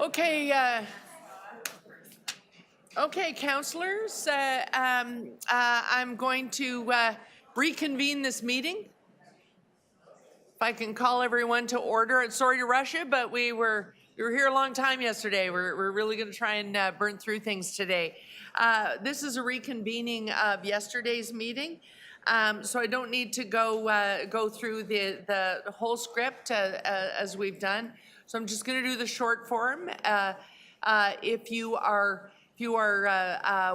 Okay, okay, councillors, I'm going to reconvene this meeting. If I can call everyone to order. Sorry to rush you, but we were here a long time yesterday. We're really going to try and burn through things today. This is a reconvening of yesterday's meeting. So I don't need to go through the whole script as we've done. So I'm just going to do the short form. If you are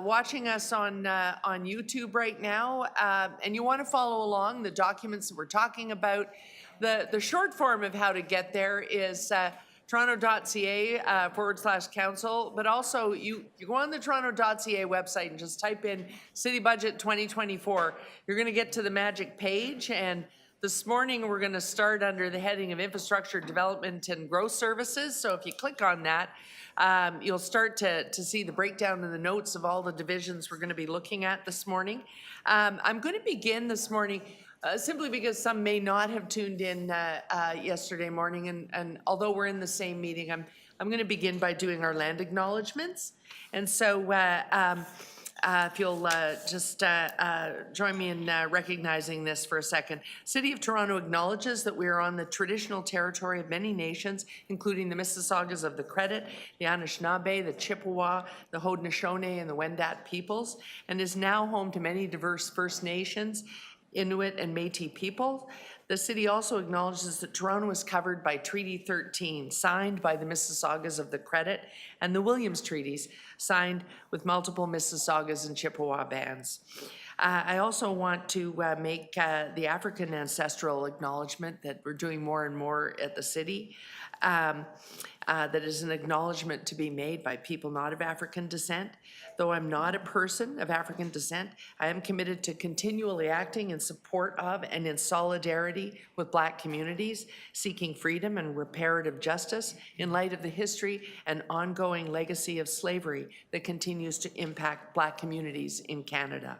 watching us on YouTube right now and you want to follow along the documents that we're talking about, the short form of how to get there is toronto.ca/council, but also you go on the toronto.ca website and just type in City Budget 2024. You're going to get to the magic page, and this morning we're going to start under the heading of Infrastructure Development and Growth Services. So if you click on that, you'll start to see the breakdown in the notes of all the divisions we're going to be looking at this morning. I'm going to begin this morning simply because some may not have tuned in yesterday morning, and although we're in the same meeting, I'm going to begin by doing our land acknowledgements. And so if you'll just join me in recognizing this for a second. City of Toronto acknowledges that we are on the traditional territory of many nations, including the Mississaugas of the Credit, the Anishinaabe, the Chippewa, the Haudenosaunee, and the Wendat peoples, and is now home to many diverse First Nations, Inuit, and Métis people. The city also acknowledges that Toronto is covered by Treaty 13, signed by the Mississaugas of the Credit, and the Williams Treaties, signed with multiple Mississaugas and Chippewa bands. I also want to make the African ancestral acknowledgement that we're doing more and more at the city. That is an acknowledgement to be made by people not of African descent. Though I'm not a person of African descent, I am committed to continually acting in support of and in solidarity with Black communities, seeking freedom and reparative justice in light of the history and ongoing legacy of slavery that continues to impact Black communities in Canada.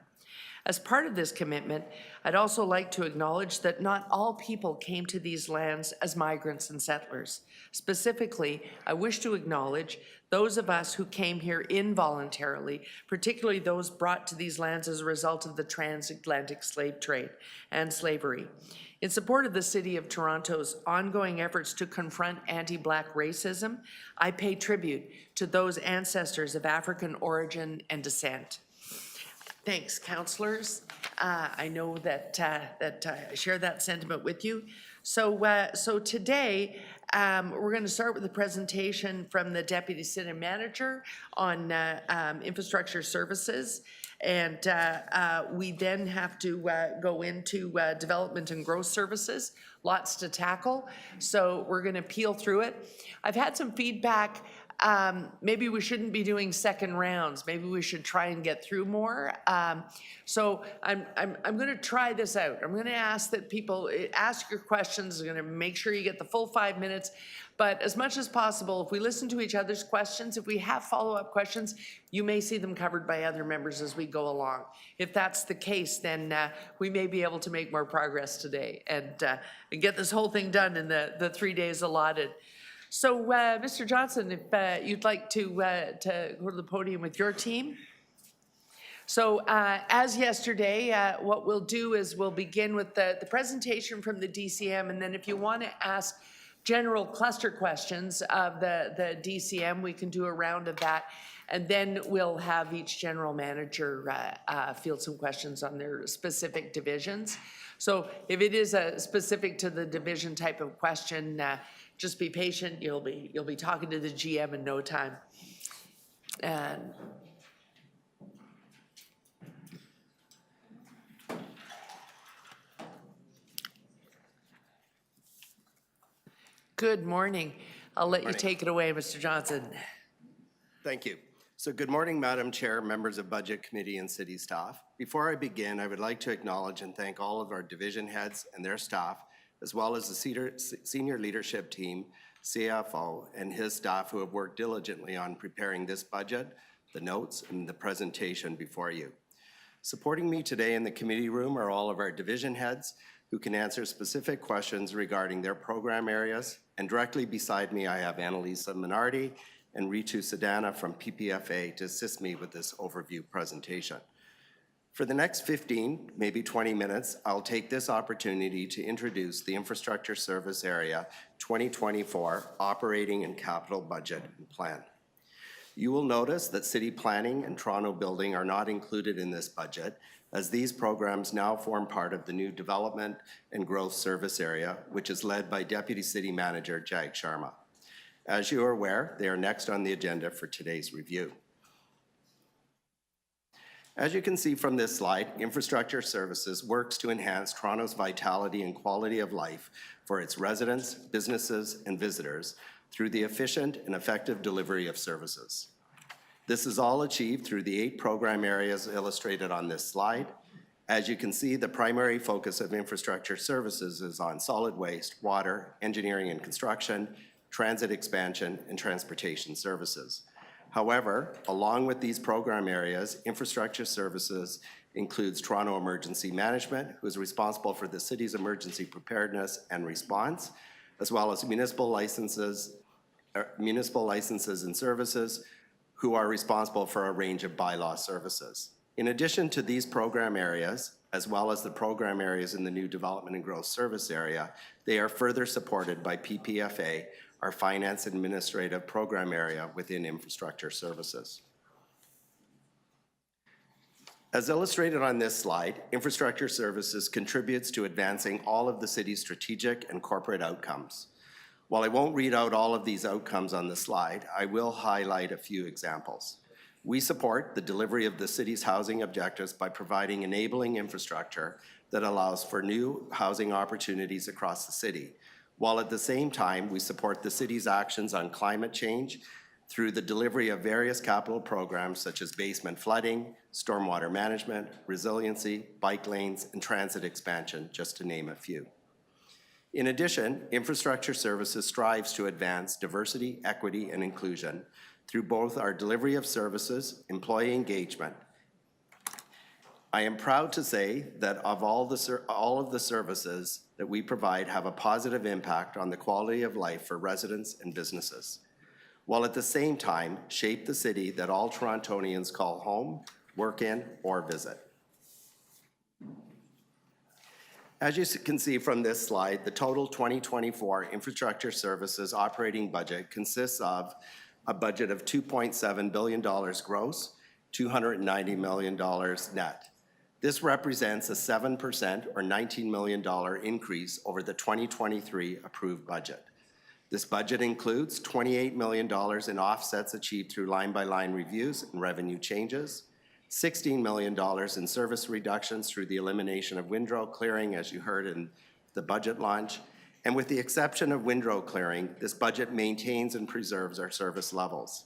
As part of this commitment, I'd also like to acknowledge that not all people came to these lands as migrants and settlers. Specifically, I wish to acknowledge those of us who came here involuntarily, particularly those brought to these lands as a result of the transatlantic slave trade and slavery. In support of the City of Toronto's ongoing efforts to confront anti-Black racism, I pay tribute to those ancestors of African origin and descent. Thanks, councillors. I know that I share that sentiment with you. So today, we're going to start with a presentation from the Deputy City Manager on infrastructure services. And we then have to go into development and growth services. Lots to tackle. So we're going to peel through it. I've had some feedback. Maybe we shouldn't be doing second rounds. Maybe we should try and get through more. So I'm going to try this out. I'm going to ask that people ask your questions. I'm going to make sure you get the full 5 minutes. But as much as possible, if we listen to each other's questions, if we have follow-up questions, you may see them covered by other members as we go along. If that's the case, then we may be able to make more progress today and get this whole thing done in the 3 days allotted. So, Mr. Johnson, if you'd like to go to the podium with your team. So, as yesterday, what we'll do is we'll begin with the presentation from the DCM, and then if you want to ask general cluster questions of the DCM, we can do a round of that, and then we'll have each general manager field some questions on their specific divisions. So, if it is specific to the division type of question, just be patient. You'll be talking to the GM in no time. And good morning. I'll let you take it away, Mr. Johnson. Thank you. So good morning, Madam Chair, members of Budget Committee and City staff. Before I begin, I would like to acknowledge and thank all of our division heads and their staff, as well as the senior leadership team, CFO, and his staff who have worked diligently on preparing this budget, the notes, and the presentation before you. Supporting me today in the committee room are all of our division heads, who can answer specific questions regarding their program areas. And directly beside me, I have Annalisa Minardi and Ritu Sadana from PPFA to assist me with this overview presentation. For the next 15, maybe 20 minutes, I'll take this opportunity to introduce the Infrastructure Service Area 2024 Operating and Capital Budget and Plan. You will notice that City Planning and Toronto Building are not included in this budget, as these programs now form part of the new Development and Growth Service Area, which is led by Deputy City Manager Jag Sharma. As you are aware, they are next on the agenda for today's review. As you can see from this slide, Infrastructure Services works to enhance Toronto's vitality and quality of life for its residents, businesses, and visitors through the efficient and effective delivery of services. This is all achieved through the 8 program areas illustrated on this slide. As you can see, the primary focus of Infrastructure Services is on solid waste, water, engineering and construction, transit expansion, and transportation services. However, along with these program areas, Infrastructure Services includes Toronto Emergency Management, who is responsible for the city's emergency preparedness and response, as well as municipal licenses and services, who are responsible for a range of bylaw services. In addition to these program areas, as well as the program areas in the new Development and Growth Service Area, they are further supported by PPFA, our Finance Administrative Program Area within Infrastructure Services. As illustrated on this slide, Infrastructure Services contributes to advancing all of the city's strategic and corporate outcomes. While I won't read out all of these outcomes on the slide, I will highlight a few examples. We support the delivery of the city's housing objectives by providing enabling infrastructure that allows for new housing opportunities across the city, while at the same time we support the city's actions on climate change through the delivery of various capital programs such as basement flooding, stormwater management, resiliency, bike lanes, and transit expansion, just to name a few. In addition, Infrastructure Services strives to advance diversity, equity, and inclusion through both our delivery of services, employee engagement. I am proud to say that of all of the services that we provide have a positive impact on the quality of life for residents and businesses, while at the same time shape the city that all Torontonians call home, work in, or visit. As you can see from this slide, the total 2024 Infrastructure Services operating budget consists of a budget of $2.7 billion gross, $290 million net. This represents a 7% or $19 million increase over the 2023 approved budget. This budget includes $28 million in offsets achieved through line-by-line reviews and revenue changes, $16 million in service reductions through the elimination of windrow clearing, as you heard in the budget launch. And with the exception of windrow clearing, this budget maintains and preserves our service levels.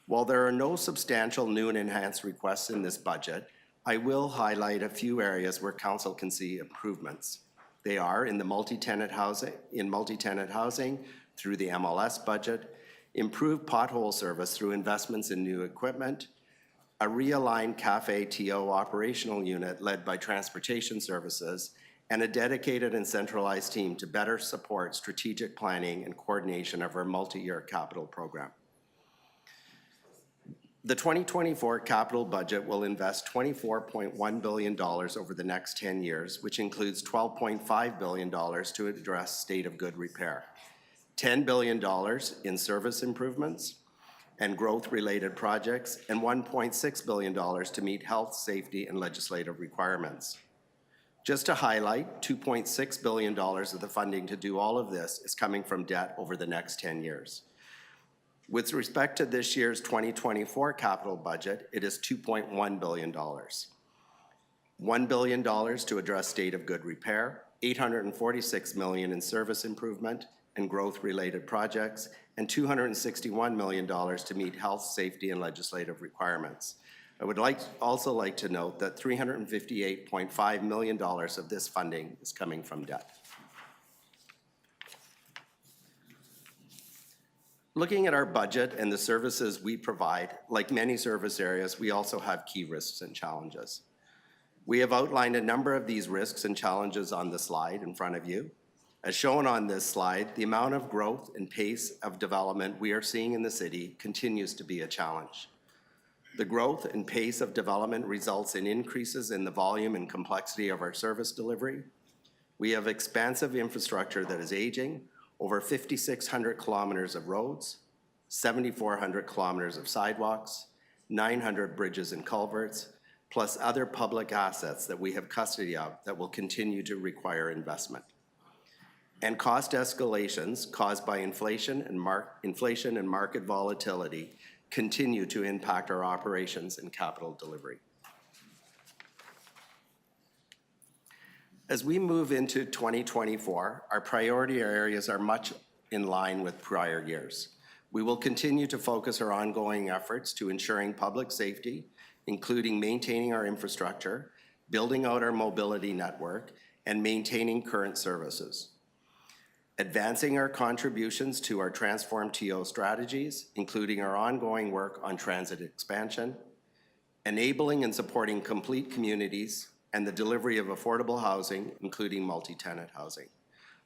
While there are no substantial new and enhanced requests in this budget, I will highlight a few areas where council can see improvements. They are in the multi-tenant housing through the MLS budget, improved pothole service through investments in new equipment, a realigned Cafe TO operational unit led by Transportation Services, and a dedicated and centralized team to better support strategic planning and coordination of our multi-year capital program. The 2024 capital budget will invest $24.1 billion over the next 10 years, which includes $12.5 billion to address state of good repair, $10 billion in service improvements and growth-related projects, and $1.6 billion to meet health, safety, and legislative requirements. Just to highlight, $2.6 billion of the funding to do all of this is coming from debt over the next 10 years. With respect to this year's 2024 capital budget, it is $2.1 billion. $1 billion to address state of good repair, $846 million in service improvement and growth-related projects, and $261 million to meet health, safety, and legislative requirements. I would also like to note that $358.5 million of this funding is coming from debt. Looking at our budget and the services we provide, like many service areas, we also have key risks and challenges. We have outlined a number of these risks and challenges on the slide in front of you. As shown on this slide, the amount of growth and pace of development we are seeing in the city continues to be a challenge. The growth and pace of development results in increases in the volume and complexity of our service delivery. We have expansive infrastructure that is aging, over 5,600 kilometers of roads, 7,400 kilometers of sidewalks, 900 bridges and culverts, plus other public assets that we have custody of that will continue to require investment. And cost escalations caused by inflation and market volatility continue to impact our operations and capital delivery. As we move into 2024, our priority areas are much in line with prior years. We will continue to focus our ongoing efforts to ensuring public safety, including maintaining our infrastructure, building out our mobility network, and maintaining current services. Advancing our contributions to our Transform TO strategies, including our ongoing work on transit expansion, enabling and supporting complete communities, and the delivery of affordable housing, including multi-tenant housing,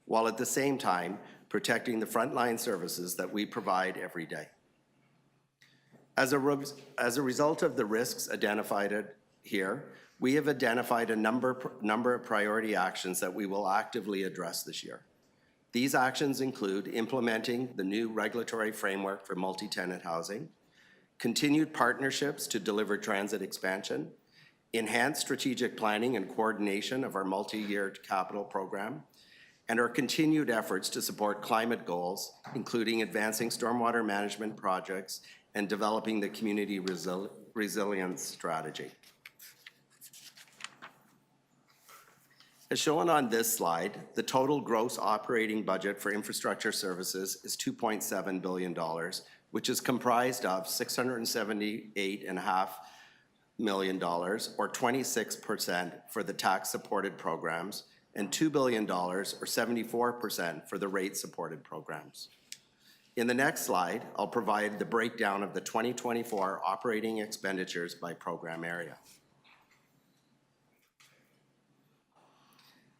while at the same time protecting the frontline services that we provide every day. As a result of the risks identified here, we have identified a number of priority actions that we will actively address this year. These actions include implementing the new regulatory framework for multi-tenant housing, continued partnerships to deliver transit expansion, enhanced strategic planning and coordination of our multi-year capital program, and our continued efforts to support climate goals, including advancing stormwater management projects and developing the community resilience strategy. As shown on this slide, the total gross operating budget for infrastructure services is $2.7 billion, which is comprised of $678.5 million, or 26% for the tax-supported programs, and $2 billion, or 74% for the rate-supported programs. In the next slide, I'll provide the breakdown of the 2024 operating expenditures by program area.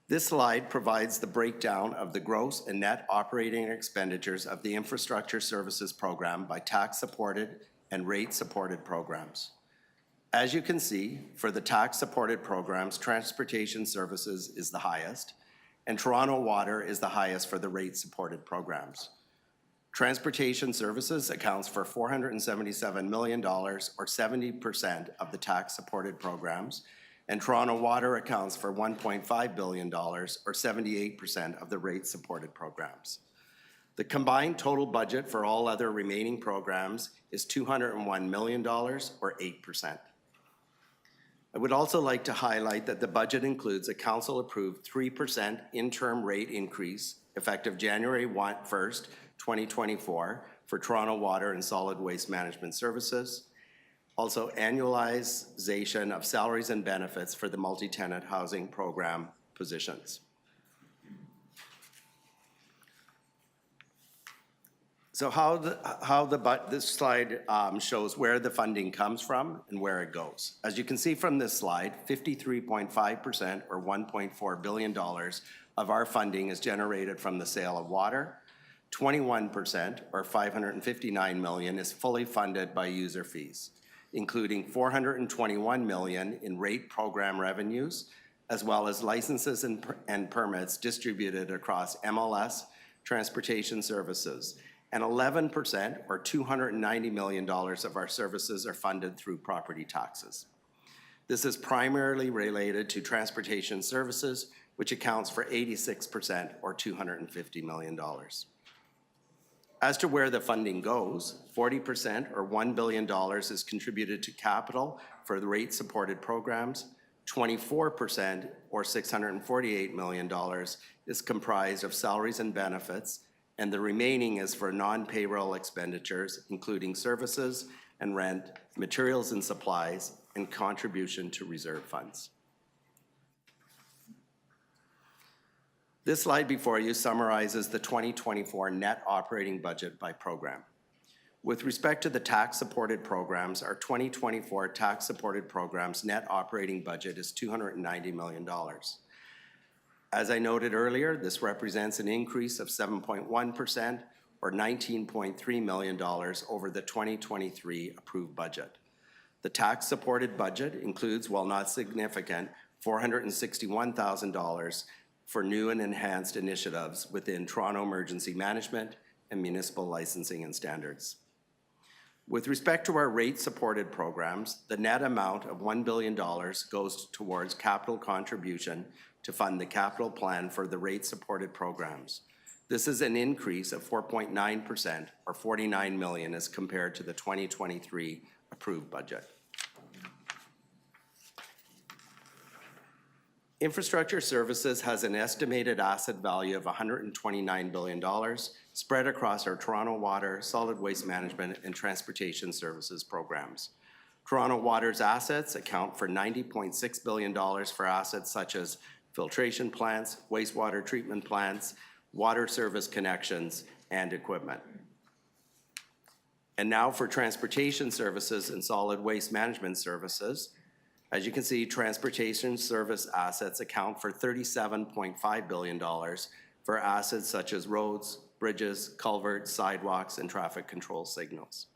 This slide provides the breakdown of the gross and net operating expenditures of the infrastructure services program by tax-supported and rate-supported programs. As you can see, for the tax-supported programs, transportation services is the highest, and Toronto Water is the highest for the rate-supported programs. Transportation services accounts for $477 million, or 70% of the tax-supported programs, and Toronto Water accounts for $1.5 billion, or 78% of the rate-supported programs. The combined total budget for all other remaining programs is $201 million, or 8%. I would also like to highlight that the budget includes a council-approved 3% interim rate increase effective January 1st, 2024 for Toronto Water and Solid Waste Management Services. Also, annualization of salaries and benefits for the multi-tenant housing program positions. So this slide shows where the funding comes from and where it goes. As you can see from this slide, 53.5% or $1.4 billion of our funding is generated from the sale of water. 21% or $559 million is fully funded by user fees, including $421 million in rate program revenues, as well as licenses and permits distributed across MLS, transportation services, and 11% or $290 million of our services are funded through property taxes. This is primarily related to transportation services, which accounts for 86% or $250 million. As to where the funding goes, 40% or $1 billion is contributed to capital for the rate-supported programs, 24% or $648 million is comprised of salaries and benefits, and the remaining is for non-payroll expenditures, including services and rent, materials and supplies, and contribution to reserve funds. This slide before you summarizes the 2024 net operating budget by program. With respect to the tax-supported programs, our 2024 tax-supported programs net operating budget is $290 million. As I noted earlier, this represents an increase of 7.1% or $19.3 million over the 2023 approved budget. The tax-supported budget includes, while not significant, $461,000 for new and enhanced initiatives within Toronto Emergency Management and Municipal Licensing and Standards. With respect to our rate-supported programs, the net amount of $1 billion goes towards capital contribution to fund the capital plan for the rate-supported programs. This is an increase of 4.9% or $49 million as compared to the 2023 approved budget. Infrastructure Services has an estimated asset value of $129 billion spread across our Toronto Water, Solid Waste Management, and Transportation Services programs. Toronto Water's assets account for $90.6 billion for assets such as filtration plants, wastewater treatment plants, water service connections, and equipment. And now for Transportation Services and Solid Waste Management Services. As you can see, transportation service assets account for $37.5 billion for assets such as roads, bridges, culverts, sidewalks, and traffic control signals.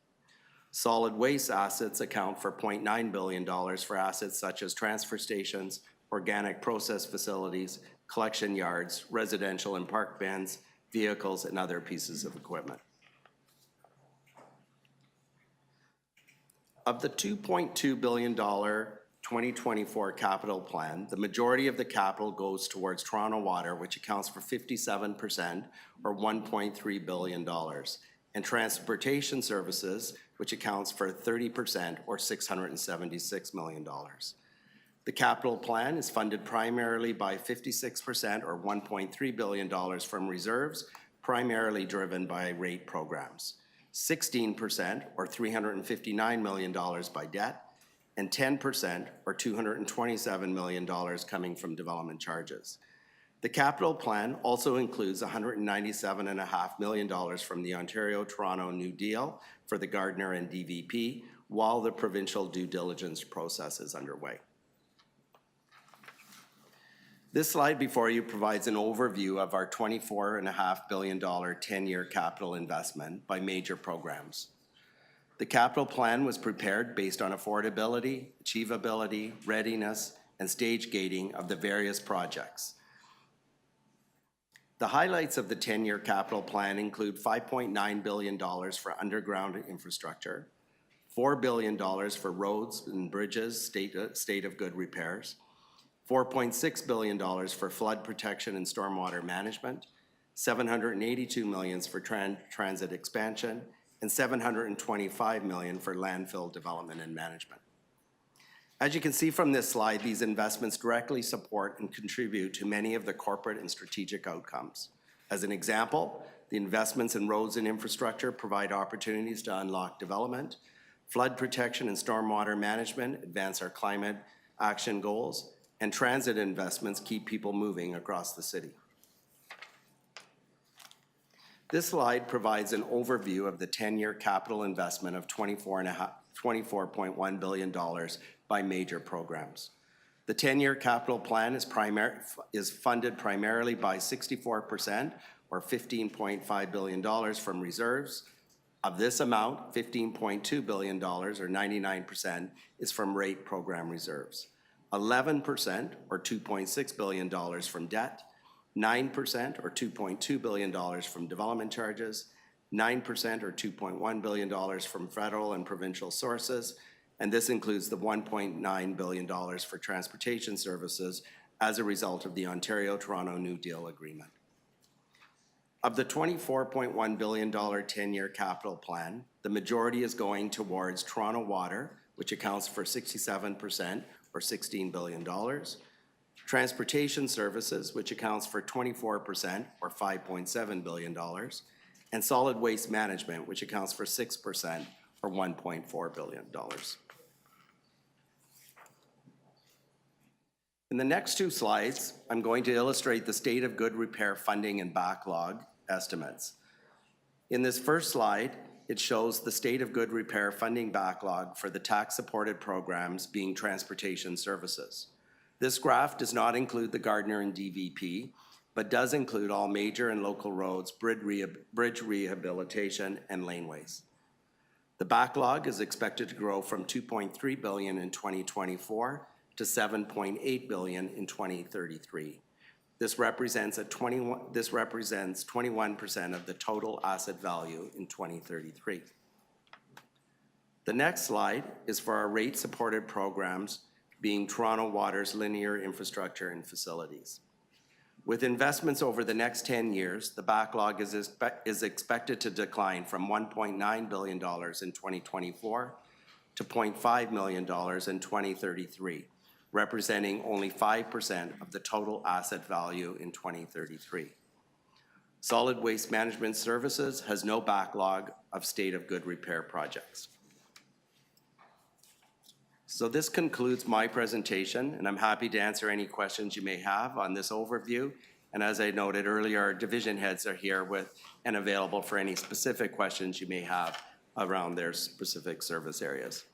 Solid waste assets account for $0.9 billion for assets such as transfer stations, organic process facilities, collection yards, residential and park bins, vehicles, and other pieces of equipment. Of the $2.2 billion 2024 capital plan, the majority of the capital goes towards Toronto Water, which accounts for 57% or $1.3 billion, and Transportation Services, which accounts for 30% or $676 million. The capital plan is funded primarily by 56% or $1.3 billion from reserves, primarily driven by rate programs, 16% or $359 million by debt, and 10% or $227 million coming from development charges. The capital plan also includes $197.5 million from the Ontario-Toronto New Deal for the Gardner and DVP, while the provincial due diligence process is underway. This slide before you provides an overview of our $24.5 billion 10-year capital investment by major programs. The capital plan was prepared based on affordability, achievability, readiness, and stage gating of the various projects. The highlights of the 10-year capital plan include $5.9 billion for underground infrastructure, $4 billion for roads and bridges, state of good repairs, $4.6 billion for flood protection and stormwater management, $782 million for transit expansion, and $725 million for landfill development and management. As you can see from this slide, these investments directly support and contribute to many of the corporate and strategic outcomes. As an example, the investments in roads and infrastructure provide opportunities to unlock development, flood protection and stormwater management advance our climate action goals, and transit investments keep people moving across the city. This slide provides an overview of the 10-year capital investment of $24.1 billion by major programs. The 10-year capital plan is funded primarily by 64% or $15.5 billion from reserves. Of this amount, $15.2 billion or 99% is from rate program reserves, 11% or $2.6 billion from debt, 9% or $2.2 billion from development charges, 9% or $2.1 billion from federal and provincial sources, and this includes the $1.9 billion for transportation services as a result of the Ontario-Toronto New Deal agreement. Of the $24.1 billion 10-year capital plan, the majority is going towards Toronto Water, which accounts for 67% or $16 billion, Transportation Services, which accounts for 24% or $5.7 billion, and Solid Waste Management, which accounts for 6% or $1.4 billion. In the next two slides, I'm going to illustrate the state of good repair funding and backlog estimates. In this first slide, it shows the state of good repair funding backlog for the tax-supported programs being transportation services. This graph does not include the Gardner and DVP, but does include all major and local roads, bridge rehabilitation, and laneways. The backlog is expected to grow from $2.3 billion in 2024 to $7.8 billion in 2033. This represents 21% of the total asset value in 2033. The next slide is for our rate-supported programs, being Toronto Water's linear infrastructure and facilities. With investments over the next 10 years, the backlog is expected to decline from $1.9 billion in 2024 to $0.5 million in 2033, representing only 5% of the total asset value in 2033. Solid Waste Management Services has no backlog of state of good repair projects. So this concludes my presentation, and I'm happy to answer any questions you may have on this overview. And as I noted earlier, our division heads are here with and available for any specific questions you may have around their specific service areas.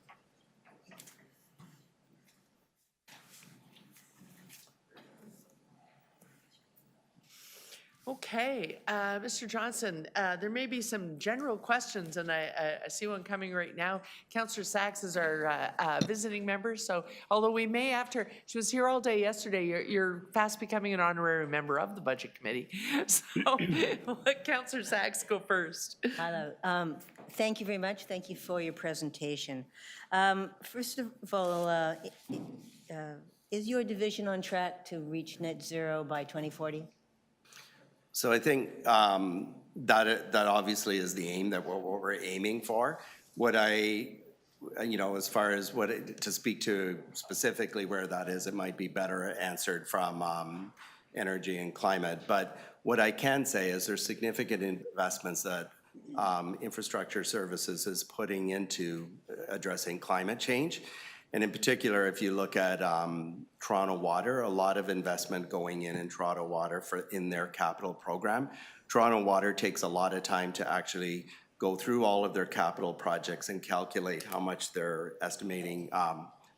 Okay, Mr. Johnson, there may be some general questions, and I see one coming right now. Councillor Sachs is our visiting member, so although we may after, she was here all day yesterday, you're fast becoming an honorary member of the Budget Committee. So let Councillor Sachs go first. Hello. Thank you very much. Thank you for your presentation. First of all, is your division on track to reach net zero by 2040? So I think that obviously is the aim, that what we're aiming for. What as far as to speak to specifically where that is, it might be better answered from energy and climate. But what I can say is there's significant investments that infrastructure services is putting into addressing climate change. And in particular, if you look at Toronto Water, a lot of investment going in Toronto Water in their capital program. Toronto Water takes a lot of time to actually go through all of their capital projects and calculate how much they're estimating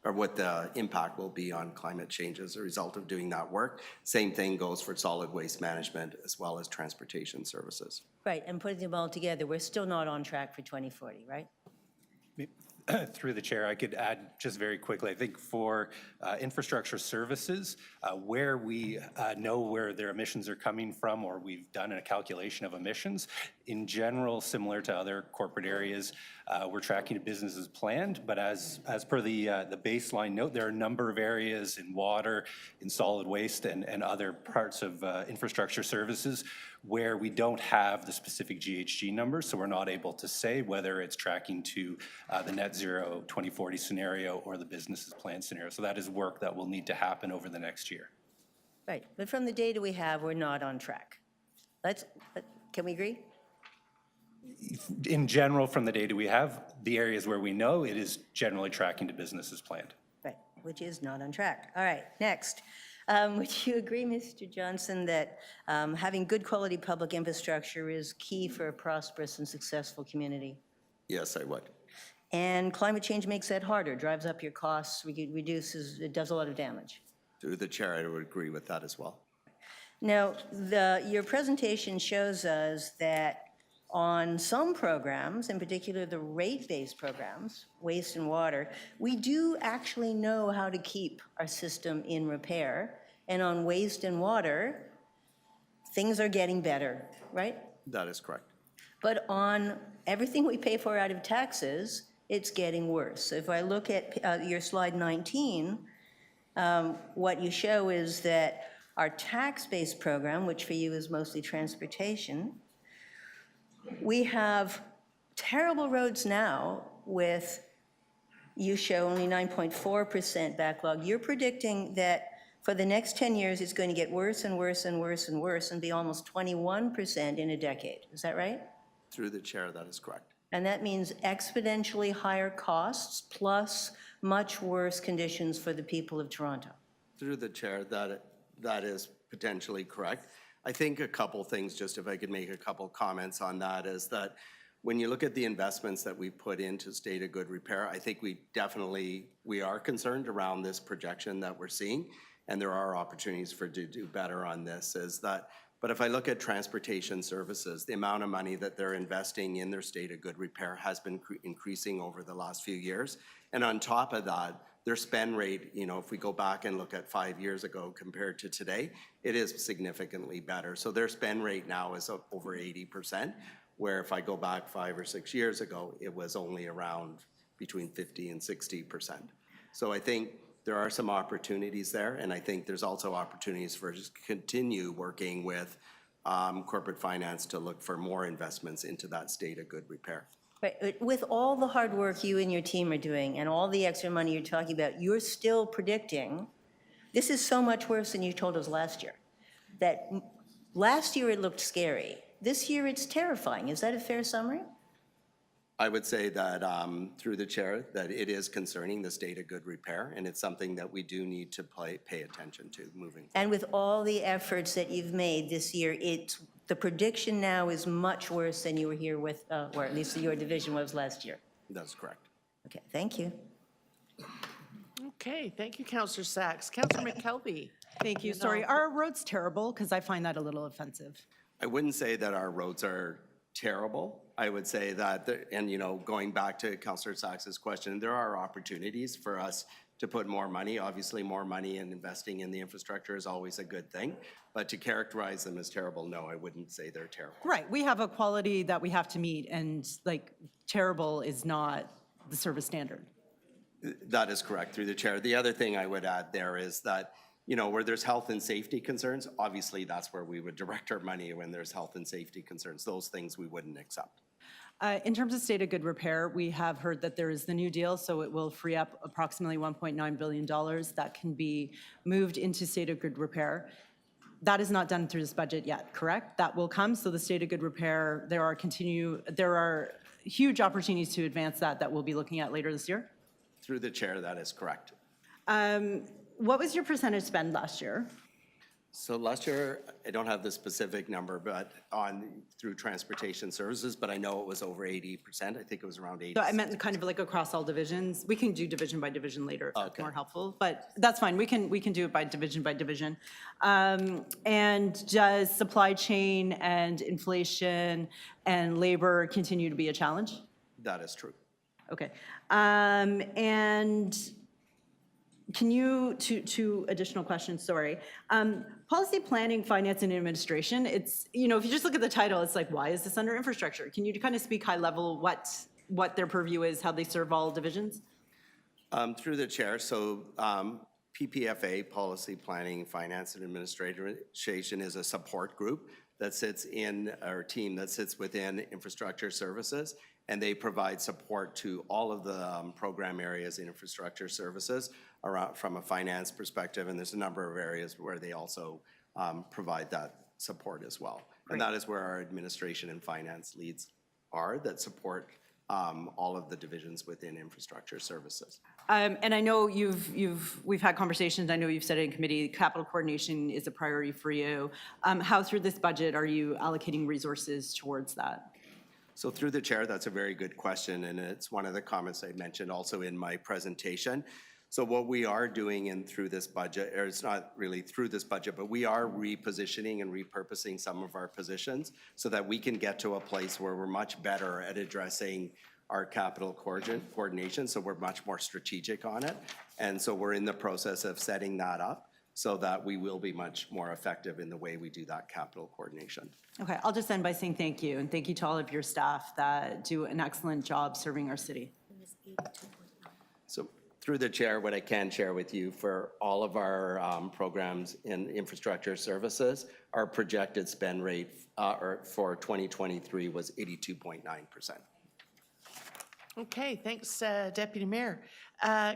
or what the impact will be on climate change as a result of doing that work. Same thing goes for solid waste management as well as transportation services. Right, and putting them all together, we're still not on track for 2040, right? Through the chair, I could add just very quickly, I think for infrastructure services, where we know where their emissions are coming from, or we've done a calculation of emissions, in general, similar to other corporate areas, we're tracking business as planned, but as per the baseline note, there are a number of areas in water, in solid waste, and other parts of infrastructure services where we don't have the specific GHG numbers, so we're not able to say whether it's tracking to the net zero 2040 scenario or the business as planned scenario. So that is work that will need to happen over the next year. Right, but from the data we have, we're not on track. Can we agree? In general, from the data we have, the areas where we know it is generally tracking to business as planned. Right, which is not on track. All right, next. Would you agree, Mr. Johnson, that having good quality public infrastructure is key for a prosperous and successful community? Yes, I would. And climate change makes that harder, drives up your costs, reduces, it does a lot of damage. Through the chair, I would agree with that as well. Now, your presentation shows us that on some programs, in particular the rate-based programs, waste and water, we do actually know how to keep our system in repair. And on waste and water, things are getting better, right? That is correct. But on everything we pay for out of taxes, it's getting worse. So if I look at your slide 19, what you show is that our tax-based program, which for you is mostly transportation, we have terrible roads now with, you show only 9.4% backlog. You're predicting that for the next 10 years, it's going to get worse and worse and worse and worse and be almost 21% in a decade. Is that right? Through the chair, that is correct. And that means exponentially higher costs plus much worse conditions for the people of Toronto. Through the chair, that is potentially correct. I think a couple things, just if I could make a couple comments on that, is that when you look at the investments that we put into state of good repair, I think we are concerned around this projection that we're seeing, and there are opportunities to do better on this. But if I look at transportation services, the amount of money that they're investing in their state of good repair has been increasing over the last few years. And on top of that, their spend rate, if we go back and look at 5 years ago compared to today, it is significantly better. So their spend rate now is over 80%, where if I go back 5 or 6 years ago, it was only around between 50 and 60%. So I think there are some opportunities there, and I think there's also opportunities for just continue working with corporate finance to look for more investments into that state of good repair. But with all the hard work you and your team are doing and all the extra money you're talking about, you're still predicting, this is so much worse than you told us last year, that last year it looked scary. This year it's terrifying. Is that a fair summary? I would say that through the chair, that it is concerning the state of good repair, and it's something that we do need to pay attention to moving forward. And with all the efforts that you've made this year, the prediction now is much worse than you were here with, or at least your division was last year. That's correct. Okay, thank you. Okay, thank you, Councillor Sachs. Councillor McKelvey. Thank you. Sorry, are our roads terrible? Because I find that a little offensive. I wouldn't say that our roads are terrible. I would say that, and going back to Councillor Sachs's question, there are opportunities for us to put more money. Obviously, more money and investing in the infrastructure is always a good thing. But to characterize them as terrible, no, I wouldn't say they're terrible. Right, we have a quality that we have to meet, and terrible is not the service standard. That is correct, through the chair. The other thing I would add there is that, where there's health and safety concerns, obviously that's where we would direct our money when there's health and safety concerns. Those things we wouldn't accept. In terms of state of good repair, we have heard that there is the new deal, so it will free up approximately $1.9 billion that can be moved into state of good repair. That is not done through this budget yet, correct? That will come, so the state of good repair, there are huge opportunities to advance that we'll be looking at later this year. Through the chair, that is correct. What was your percentage spend last year? So last year, I don't have the specific number, but through transportation services, but I know it was over 80%. I think it was around 80%. So I meant kind of across all divisions. We can do division by division later if that's Okay. more helpful, but that's fine. We can do it by division. And does supply chain and inflation and labor continue to be a challenge? That is true. Okay. And can you, two additional questions, sorry. Policy planning, finance, and administration, it's, if you just look at the title, it's like, why is this under infrastructure? Can you kind of speak high level what their purview is, how they serve all divisions? Through the chair, so PPFA, Policy Planning, Finance, and Administration, is a support group that sits in our team that sits within infrastructure services, and they provide support to all of the program areas in infrastructure services from a finance perspective, and there's a number of areas where they also provide that support as well. Great. And that is where our administration and finance leads are that support all of the divisions within infrastructure services. And I know we've had conversations, I know you've said it in committee, capital coordination is a priority for you. How through this budget are you allocating resources towards that? So through the chair, that's a very good question, and it's one of the comments I mentioned also in my presentation. So what we are doing through this budget, or it's not really through this budget, but we are repositioning and repurposing some of our positions so that we can get to a place where we're much better at addressing our capital coordination, so we're much more strategic on it. And so we're in the process of setting that up so that we will be much more effective in the way we do that capital coordination. Okay, I'll just end by saying thank you, and thank you to all of your staff that do an excellent job serving our city. So through the chair, what I can share with you for all of our programs in infrastructure services, our projected spend rate for 2023 was 82.9%. Okay, thanks, Deputy Mayor.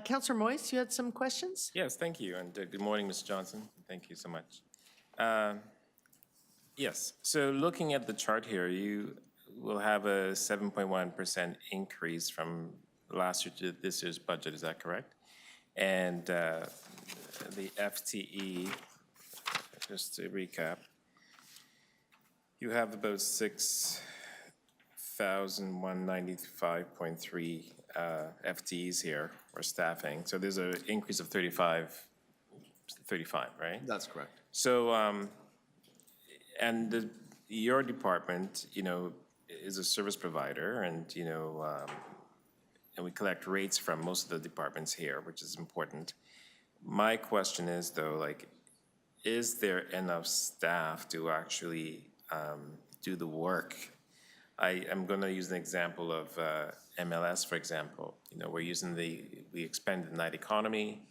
Councillor Moyes, you had some questions? Yes, thank you, and good morning, Ms. Johnson. Thank you so much. Yes, so looking at the chart here, you will have a 7.1% increase from last year to this year's budget, is that correct? And the FTE, just to recap, you have about 6,000 1,195.3 FTEs here, or staffing. So there's an increase of 35, right? That's correct. So, and your department, is a service provider, and, and we collect rates from most of the departments here, which is important. My question is, though, like, is there enough staff to actually do the work? I'm going to use an example of MLS, for example. We expand the night economy.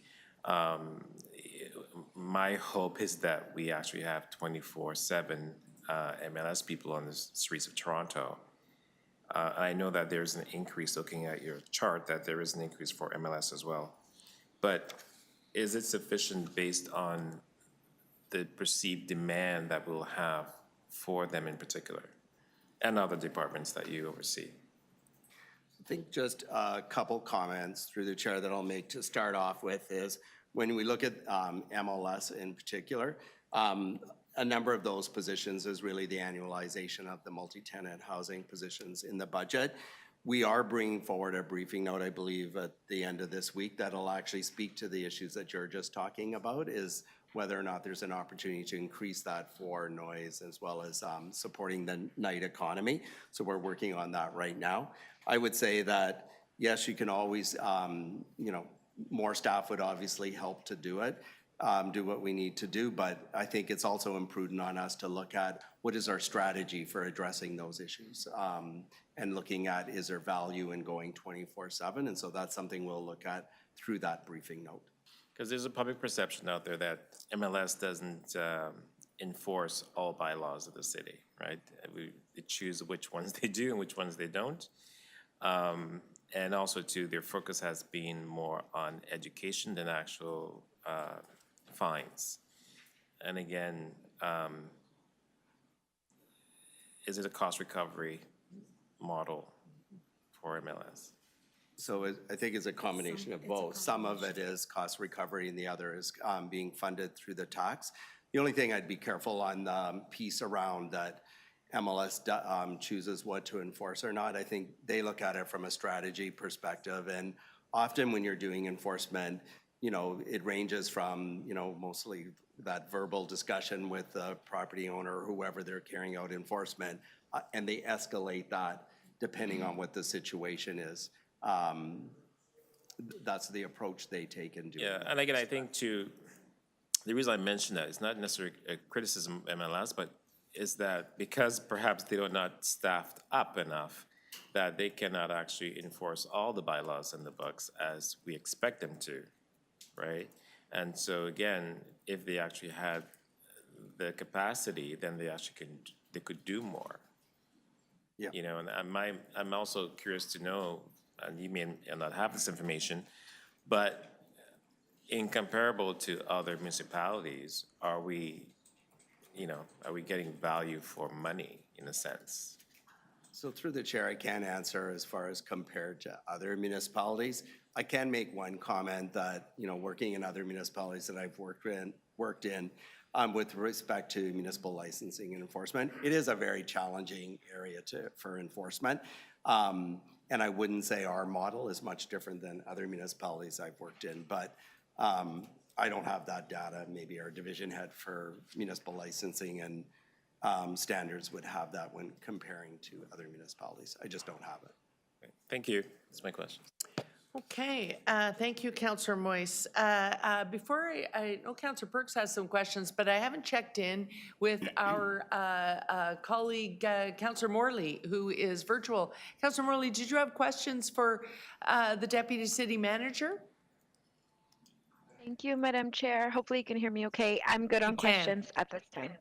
My hope is that we actually have 24/7 MLS people on the streets of Toronto. I know that there's an increase, looking at your chart, that there is an increase for MLS as well. But is it sufficient based on the perceived demand that we'll have for them in particular, and other departments that you oversee? I think just a couple comments through the chair that I'll make to start off with is, when we look at MLS in particular, a number of those positions is really the annualization of the multi-tenant housing positions in the budget. We are bringing forward a briefing note, I believe, at the end of this week that'll actually speak to the issues that you're just talking about, is whether or not there's an opportunity to increase that for noise as well as supporting the night economy. So we're working on that right now. I would say that, yes, you can always, more staff would obviously help to do it, do what we need to do, but I think it's also imprudent on us to look at what is our strategy for addressing those issues, and looking at, is there value in going 24/7? And so that's something we'll look at through that briefing note. Because there's a public perception out there that MLS doesn't enforce all bylaws of the city, right? They choose which ones they do and which ones they don't. And also, too, their focus has been more on education than actual fines. And again, is it a cost recovery model for MLS? So I think it's a combination of both. Some of it is cost recovery and the other is being funded through the tax. The only thing I'd be careful on the piece around that MLS chooses what to enforce or not. I think they look at it from a strategy perspective, and often when you're doing enforcement, it ranges from, mostly that verbal discussion with the property owner or whoever they're carrying out enforcement, and they escalate that depending on what the situation is. That's the approach they take in doing Yeah, that. and again, I think too, the reason I mention that is not necessarily a criticism of MLS, but is that because perhaps they are not staffed up enough, that they cannot actually enforce all the bylaws in the books as we expect them to, right? And so again, if they actually had the capacity, then they could do more. Yeah. And I'm also curious to know, and you may not have this information, but in comparable to other municipalities, are we getting value for money in a sense? So through the chair, I can't answer as far as compared to other municipalities. I can make one comment that, working in other municipalities that I've worked in with respect to municipal licensing and enforcement, it is a very challenging area for enforcement. And I wouldn't say our model is much different than other municipalities I've worked in, but I don't have that data. Maybe our division head for municipal licensing and standards would have that when comparing to other municipalities. I just don't have it. Okay, thank you. That's my question. Okay, thank you, Councillor Moyse. Before I know Councillor Perks has some questions, but I haven't checked in with our colleague, Councillor Morley, who is virtual. Councillor Morley, did you have questions for the Deputy City Manager? Thank you, Madam Chair. Hopefully you can hear me okay. I'm good on questions at this time.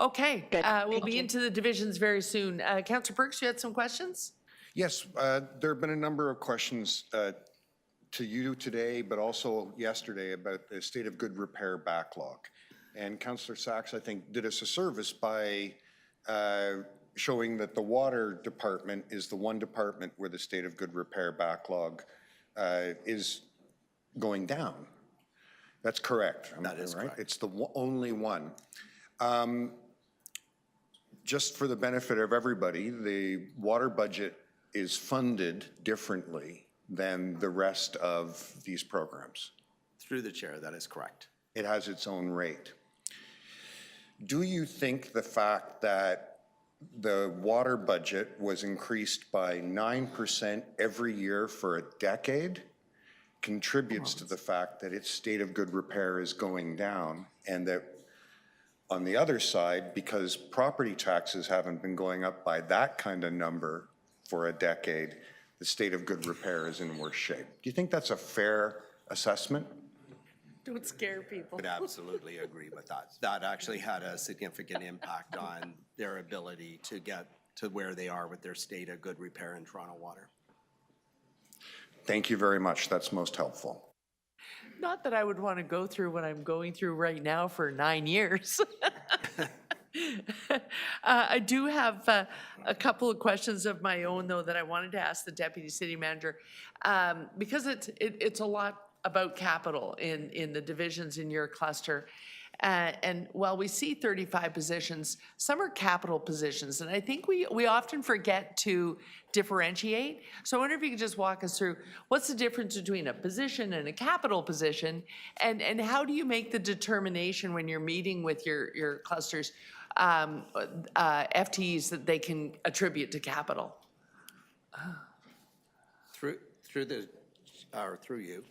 Okay, Good, we'll thank be you. into the divisions very soon. Councillor Perks, you had some questions? Yes, there have been a number of questions to you today, but also yesterday about the state of good repair backlog. And Councillor Sachs, I think, did us a service by showing that the water department is the one department where the state of good repair backlog is going down. That's correct. That is right? correct. It's the only one. just for the benefit of everybody, the water budget is funded differently than the rest of these programs. Through the chair, that is correct. It has its own rate. Do you think the fact that the water budget was increased by 9% every year for a decade contributes to the fact that its state of good repair is going down, and that on the other side, because property taxes haven't been going up by that kind of number for a decade, the state of good repair is in worse shape? Do you think that's a fair assessment? Don't scare people. Would absolutely agree with that. That actually had a significant impact on their ability to get to where they are with their state of good repair in Toronto Water. Thank you very much. That's most helpful. Not that I would want to go through what I'm going through right now for 9 years. I do have a couple of questions of my own, though, that I wanted to ask the Deputy City Manager, because it's a lot about capital in the divisions in your cluster. And while we see 35 positions, some are capital positions, and I think we often forget to differentiate. So I wonder if you could just walk us through what's the difference between a position and a capital position, and how do you make the determination when you're meeting with your clusters, FTEs that they can attribute to capital? Through you.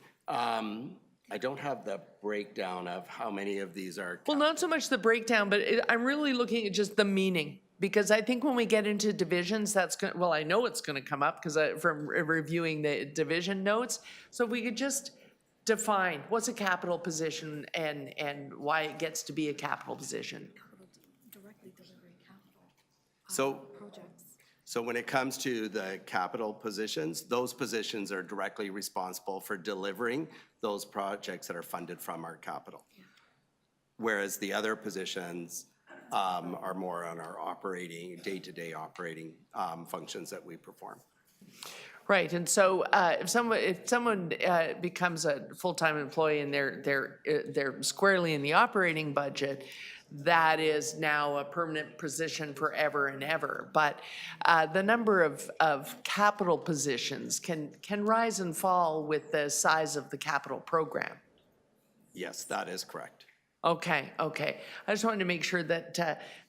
I don't have the breakdown of how many of these are. Well, not so much the breakdown, but I'm really looking at just the meaning. Because I think when we get into divisions, that's going, well, I know it's going to come up because from reviewing the division notes. So if we could just define what's a capital position and why it gets to be a capital position. Directly delivering capital projects. So when it comes to the capital positions, those positions are directly responsible for delivering those projects that are funded from our capital. Yeah. Whereas the other positions are more on our operating, day-to-day operating functions that we perform. Right, and so if someone becomes a full-time employee and they're squarely in the operating budget, that is now a permanent position forever and ever. But the number of capital positions can rise and fall with the size of the capital program. Yes, that is correct. Okay. I just wanted to make sure that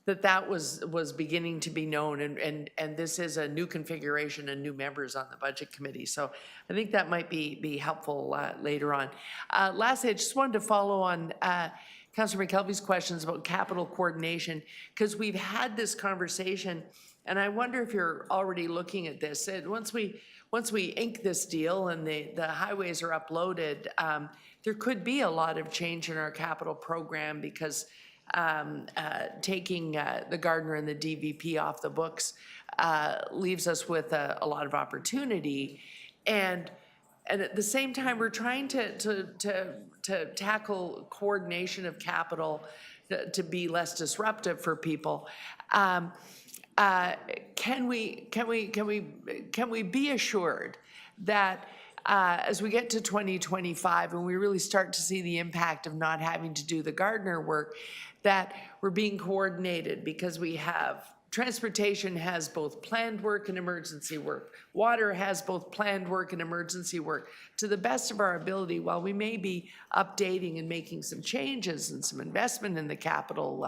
that was beginning to be known, and this is a new configuration and new members on the budget committee. So I think that might be helpful later on. Lastly, I just wanted to follow on Councillor McKelvey's questions about capital coordination, because we've had this conversation, and I wonder if you're already looking at this. Once we ink this deal and the highways are uploaded, there could be a lot of change in our capital program, because taking the Gardner and the DVP off the books leaves us with a lot of opportunity. And at the same time, we're trying to tackle coordination of capital to be less disruptive for people. Can we be assured that as we get to 2025 and we really start to see the impact of not having to do the Gardner work, that we're being coordinated, because we have transportation has both planned work and emergency work. Water has both planned work and emergency work. To the best of our ability, while we may be updating and making some changes and some investment in the capital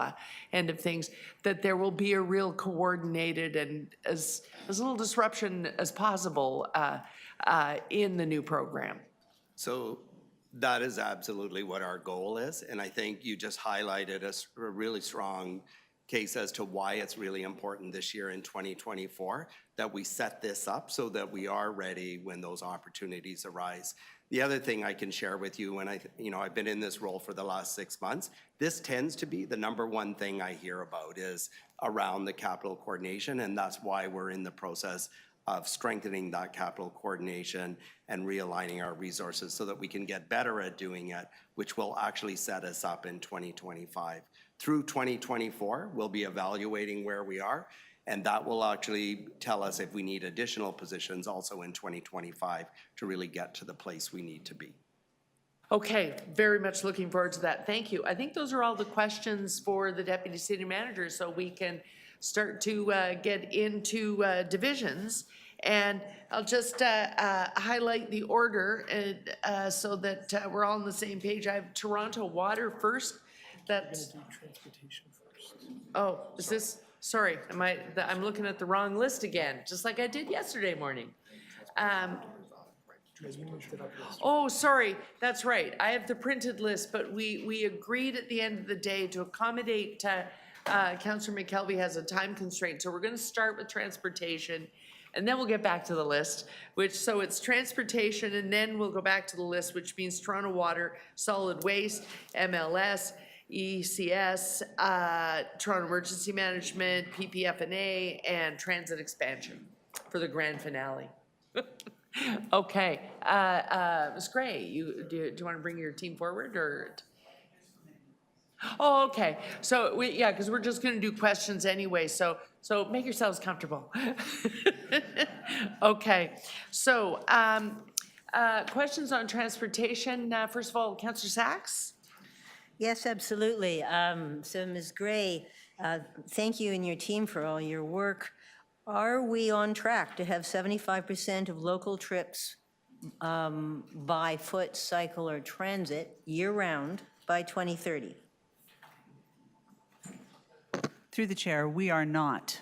end of things, that there will be a real coordinated and as little disruption as possible in the new program. So that is absolutely what our goal is. And I think you just highlighted a really strong case as to why it's really important this year in 2024 that we set this up so that we are ready when those opportunities arise. The other thing I can share with you, and I've been in this role for the last 6 months, this tends to be the number one thing I hear about is around the capital coordination, and that's why we're in the process of strengthening that capital coordination and realigning our resources so that we can get better at doing it, which will actually set us up in 2025. Through 2024, we'll be evaluating where we are, and that will actually tell us if we need additional positions also in 2025 to really get to the place we need to be. Okay, very much looking forward to that. Thank you. I think those are all the questions for the Deputy City Manager, so we can start to get into divisions. And I'll just highlight the order so that we're all on the same page. I have Toronto Water first. That's. Oh, is this, sorry, I'm looking at the wrong list again, just like I did yesterday morning. Oh, sorry, that's right. I have the printed list, but we agreed at the end of the day to accommodate, Councillor McKelvey has a time constraint. So we're gonna start with transportation and then we'll get back to the list, so it's transportation and then we'll go back to the list, which means Toronto Water, Solid Waste, MLS, ECS, Toronto Emergency Management, PPF&A, and Transit Expansion for the grand finale. Okay, Ms. Gray, do you want to bring your team forward or? Oh, okay. So yeah, because we're just going to do questions anyway. So make yourselves comfortable. Okay. So questions on transportation. First of all, Councillor Sachs. Yes, absolutely. So Ms. Gray, thank you and your team for all your work. Are we on track to have 75% of local trips by foot, cycle, or transit year-round by 2030? Through the chair, we are not.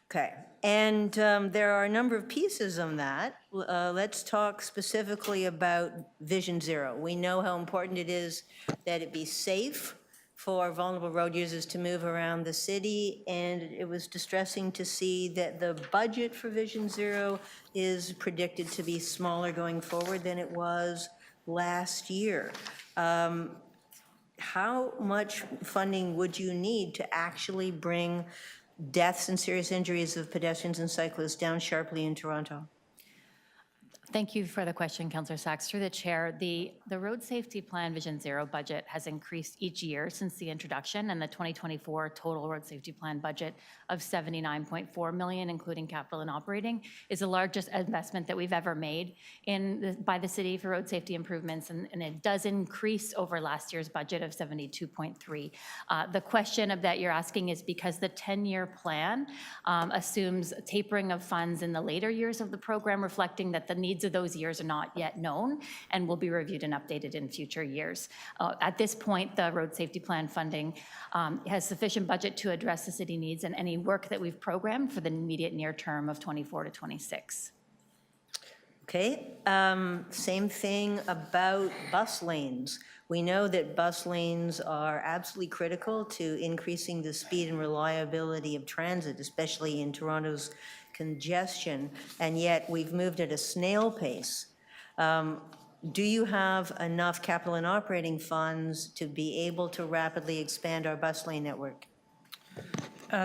Okay, and there are a number of pieces on that. Let's talk specifically about Vision Zero. We know how important it is that it be safe for vulnerable road users to move around the city, and it was distressing to see that the budget for Vision Zero is predicted to be smaller going forward than it was last year. How much funding would you need to actually bring deaths and serious injuries of pedestrians and cyclists down sharply in Toronto? Thank you for the question, Councillor Sachs. Through the chair, the Road Safety Plan Vision Zero budget has increased each year since the introduction, and the 2024 total Road Safety Plan budget of $79.4 million, including capital and operating, is the largest investment that we've ever made by the city for road safety improvements, and it does increase over last year's budget of $72.3. The question that you're asking is because the 10-year plan assumes tapering of funds in the later years of the program, reflecting that the needs of those years are not yet known and will be reviewed and updated in future years. At this point, the road safety plan funding has sufficient budget to address the city needs and any work that we've programmed for the immediate near term of 24 to 26. Okay, same thing about bus lanes. We know that bus lanes are absolutely critical to increasing the speed and reliability of transit, especially in Toronto's congestion, and yet we've moved at a snail pace. Do you have enough capital and operating funds to be able to rapidly expand our bus lane network?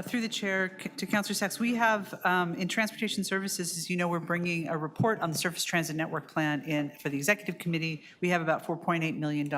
Through the chair, to Councillor Sachs, we have, in transportation services, as you know, we're bringing a report on the Surface Transit Network Plan in for the Executive Committee. We have about $4.8 million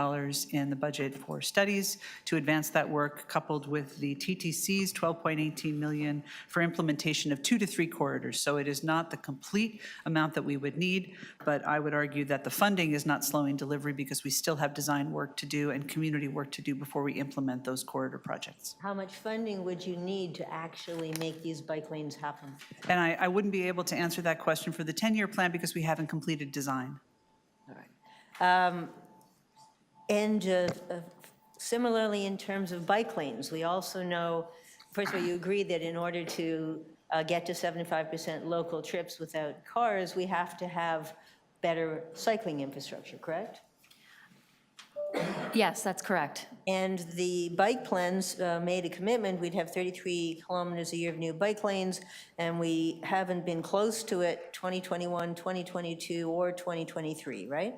in the budget for studies to advance that work, coupled with the TTC's $12.18 million for implementation of 2 to 3 corridors. So it is not the complete amount that we would need, but I would argue that the funding is not slowing delivery because we still have design work to do and community work to do before we implement those corridor projects. How much funding would you need to actually make these bike lanes happen? And I wouldn't be able to answer that question for the 10-year plan because we haven't completed design. All right. Similarly, in terms of bike lanes, we also know, first of all, you agree that in order to get to 75% local trips without cars, we have to have better cycling infrastructure, correct? Yes, that's correct. And the bike plans made a commitment, we'd have 33 kilometers a year of new bike lanes, and we haven't been close to it 2021, 2022, or 2023, right?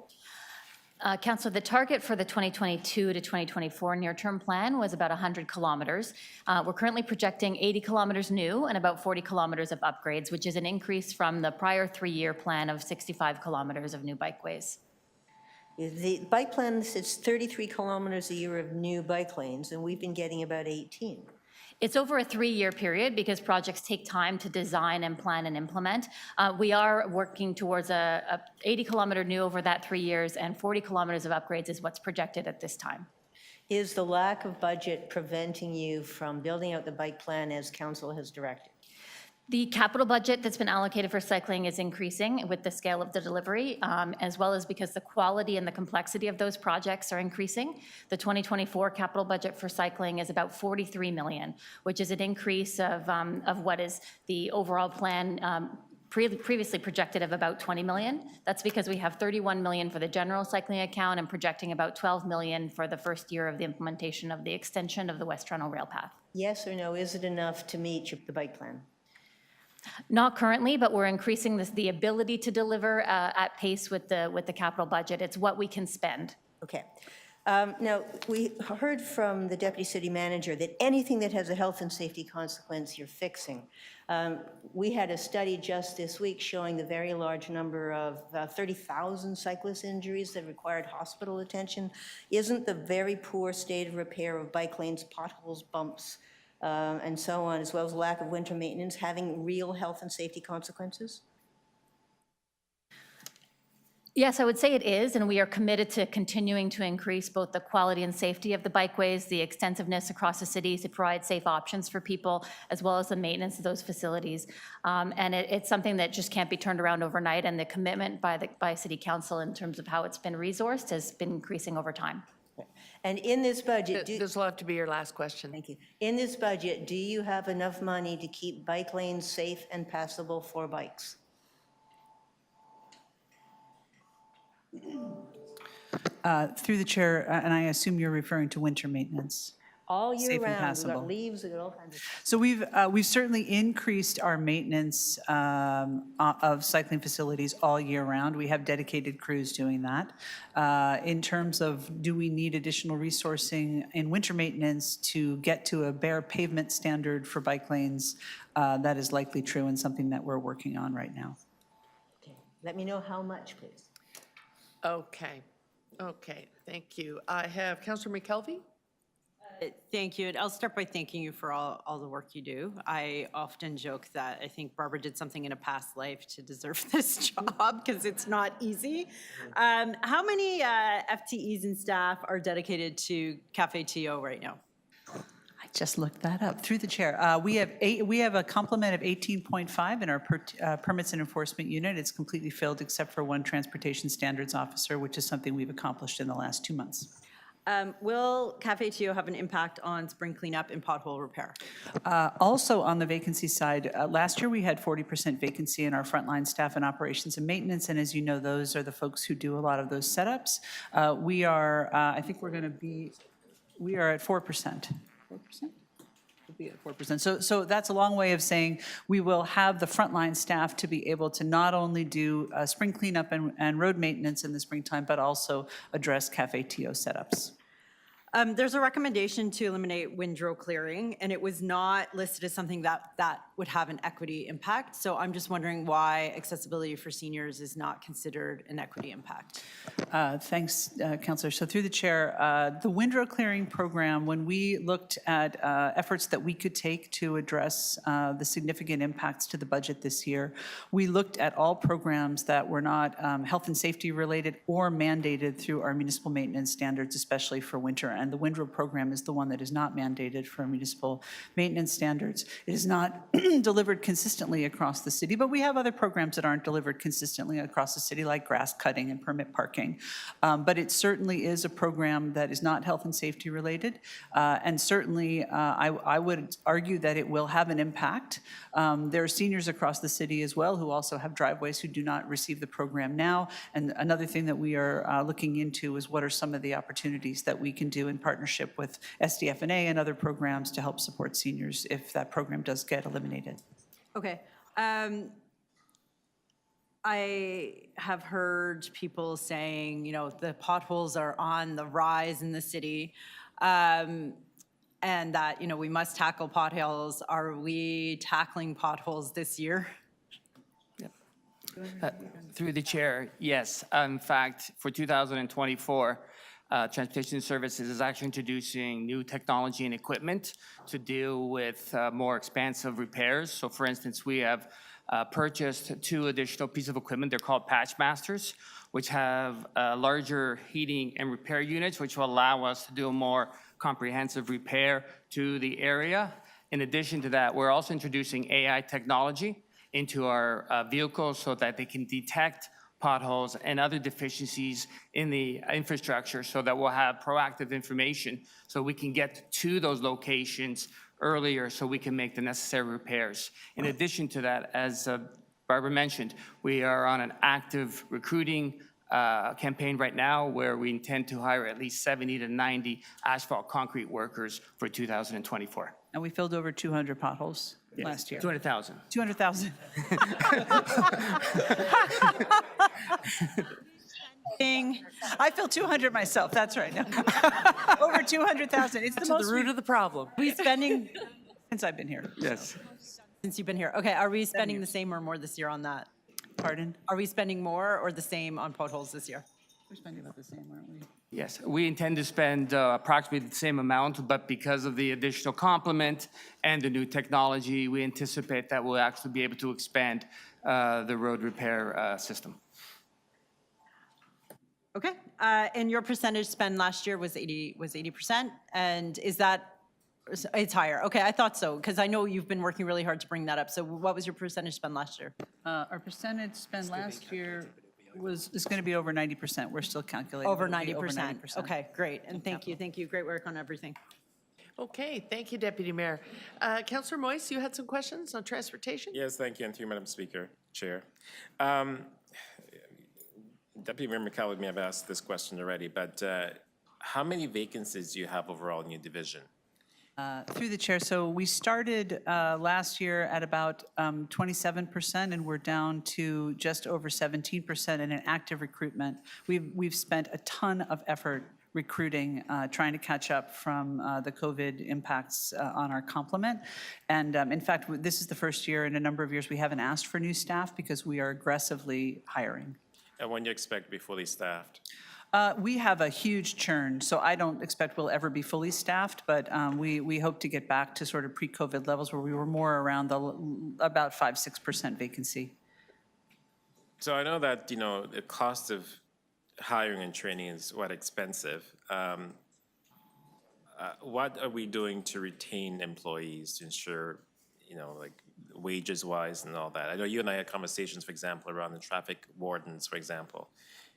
Councillor, the target for the 2022 to 2024 near-term plan was about 100 kilometers. We're currently projecting 80 kilometers new and about 40 kilometers of upgrades, which is an increase from the prior 3-year plan of 65 kilometers of new bikeways. The bike plan says 33 kilometers a year of new bike lanes, and we've been getting about 18. It's over a 3-year period because projects take time to design and plan and implement. We are working towards a 80 kilometer new over that 3 years, and 40 kilometers of upgrades is what's projected at this time. Is the lack of budget preventing you from building out the bike plan as council has directed? The capital budget that's been allocated for cycling is increasing with the scale of the delivery, as well as because the quality and the complexity of those projects are increasing. The 2024 capital budget for cycling is about 43 million, which is an increase of what is the overall plan previously projected of about 20 million. That's because we have 31 million for the general cycling account and projecting about 12 million for the first year of the implementation of the extension of the West Toronto Rail Path. Yes or no, is it enough to meet the bike plan? Not currently, but we're increasing the ability to deliver at pace with the capital budget. It's what we can spend. Okay. Now, we heard from the deputy city manager that anything that has a health and safety consequence, you're fixing. We had a study just this week showing the very large number of 30,000 cyclist injuries that required hospital attention. Isn't the very poor state of repair of bike lanes, potholes, bumps, and so on, as well as lack of winter maintenance, having real health and safety consequences? Yes, I would say it is, and we are committed to continuing to increase both the quality and safety of the bikeways, the extensiveness across the city to provide safe options for people, as well as the maintenance of those facilities. And it's something that just can't be turned around overnight, and the commitment by City Council in terms of how it's been resourced has been increasing over time. And in this budget, This will have to be your last question. thank you. In this budget, do you have enough money to keep bike lanes safe and passable for bikes? Through the chair, and I assume you're referring to winter maintenance. All year Safe and round, we've passable. got leaves, we've got all kinds of. So we've certainly increased our maintenance of cycling facilities all year round. We have dedicated crews doing that. In terms of do we need additional resourcing in winter maintenance to get to a bare pavement standard for bike lanes, that is likely true and something that we're working on right now. Okay. Let me know how much, please. Okay, thank you. I have Councillor McKelvey. Thank you. And I'll start by thanking you for all the work you do. I often joke that I think Barbara did something in a past life to deserve this job because it's not easy. How many FTEs and staff are dedicated to Cafe TO right now? I just looked that up. Through the chair, we have a complement of 18.5 in our permits and enforcement unit. It's completely filled except for one transportation standards officer, which is something we've accomplished in the last 2 months. Will Cafe TO have an impact on spring cleanup and pothole repair? Also on the vacancy side, last year we had 40% vacancy in our frontline staff in operations and maintenance, and as you know, those are the folks who do a lot of those setups. We are, I think we are at 4%. 4%? We'll be at 4%. So that's a long way of saying we will have the frontline staff to be able to not only do spring cleanup and road maintenance in the springtime, but also address Cafe TO setups. There's a recommendation to eliminate windrow clearing, and it was not listed as something that would have an equity impact. So I'm just wondering why accessibility for seniors is not considered an equity impact. Thanks, Councillor. So through the chair, the windrow clearing program, when we looked at efforts that we could take to address the significant impacts to the budget this year, we looked at all programs that were not health and safety related or mandated through our municipal maintenance standards, especially for winter. And the windrow program is the one that is not mandated for municipal maintenance standards. It is not delivered consistently across the city, but we have other programs that aren't delivered consistently across the city, like grass cutting and permit parking. But it certainly is a program that is not health and safety related. And certainly, I would argue that it will have an impact. There are seniors across the city as well who also have driveways who do not receive the program now. And another thing that we are looking into is what are some of the opportunities that we can do in partnership with SDF&A and other programs to help support seniors if that program does get eliminated. Okay. I have heard people saying, you know, the potholes are on the rise in the city, and that, you know, we must tackle potholes. Are we tackling potholes this year? Through the chair, yes. In fact, for 2024, Transportation Services is actually introducing new technology and equipment to deal with more expansive repairs. So for instance, we have purchased 2 additional pieces of equipment. They're called Patch Masters, which have larger heating and repair units, which will allow us to do a more comprehensive repair to the area. In addition to that, we're also introducing AI technology into our vehicles so that they can detect potholes and other deficiencies in the infrastructure, so that we'll have proactive information so we can get to those locations earlier so we can make the necessary repairs. In addition to that, as Barbara mentioned, we are on an active recruiting campaign right now where we intend to hire at least 70 to 90 asphalt concrete workers for 2024. And we filled over 200 potholes last year. 200,000. 200,000. Ding. I feel 200 myself, that's right. Over 200,000. It's the To most the root of the problem. Are we spending, since I've been here. Yes. since you've been here, okay, are we spending the same or more this year on that? Pardon? Are we spending more or the same on potholes this year? We're spending about the same, aren't we? Yes, we intend to spend approximately the same amount, but because of the additional complement and the new technology, we anticipate that we'll actually be able to expand the road repair system. Okay, and your percentage spend last year was 80%, and is that, it's higher, okay, I thought so, because I know you've been working really hard to bring that up, so what was your percentage spend last year? Our percentage spend last year is going to be over 90%. We're still calculating. Over It'll be 90%, okay, great, and thank you, great work on everything. Okay, thank you, Deputy Mayor. Councillor Moise, you had some questions on transportation? Yes, thank you, and to you, Madam Speaker, Chair. Deputy Mayor McCallum may have asked this question already, but how many vacancies do you have overall in your division? Through the chair, so we started last year at about 27%, and we're down to just over 17% in an active recruitment. We've spent a ton of effort recruiting, trying to catch up from the COVID impacts on our complement. And in fact, this is the first year in a number of years we haven't asked for new staff because we are aggressively hiring. And when do you expect to be fully staffed? We have a huge churn, so I don't expect we'll ever be fully staffed, but we hope to get back to sort of pre-COVID levels where we were more around about 5-6% vacancy. So I know that, you know, the cost of hiring and training is quite expensive. What are we doing to retain employees to ensure, you know, like wages-wise and all that? I know you and I had conversations, for example, around the traffic wardens, for example.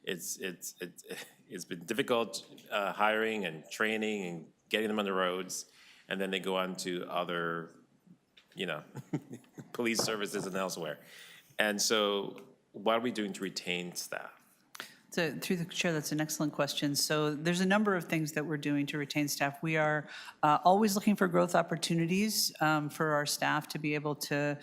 It's been difficult hiring and training and getting them on the roads, and then they go on to other, you know, police services and elsewhere. And so what are we doing to retain staff? So through the chair, that's an excellent question. So there's a number of things that we're doing to retain staff. We are always looking for growth opportunities for our staff to be able to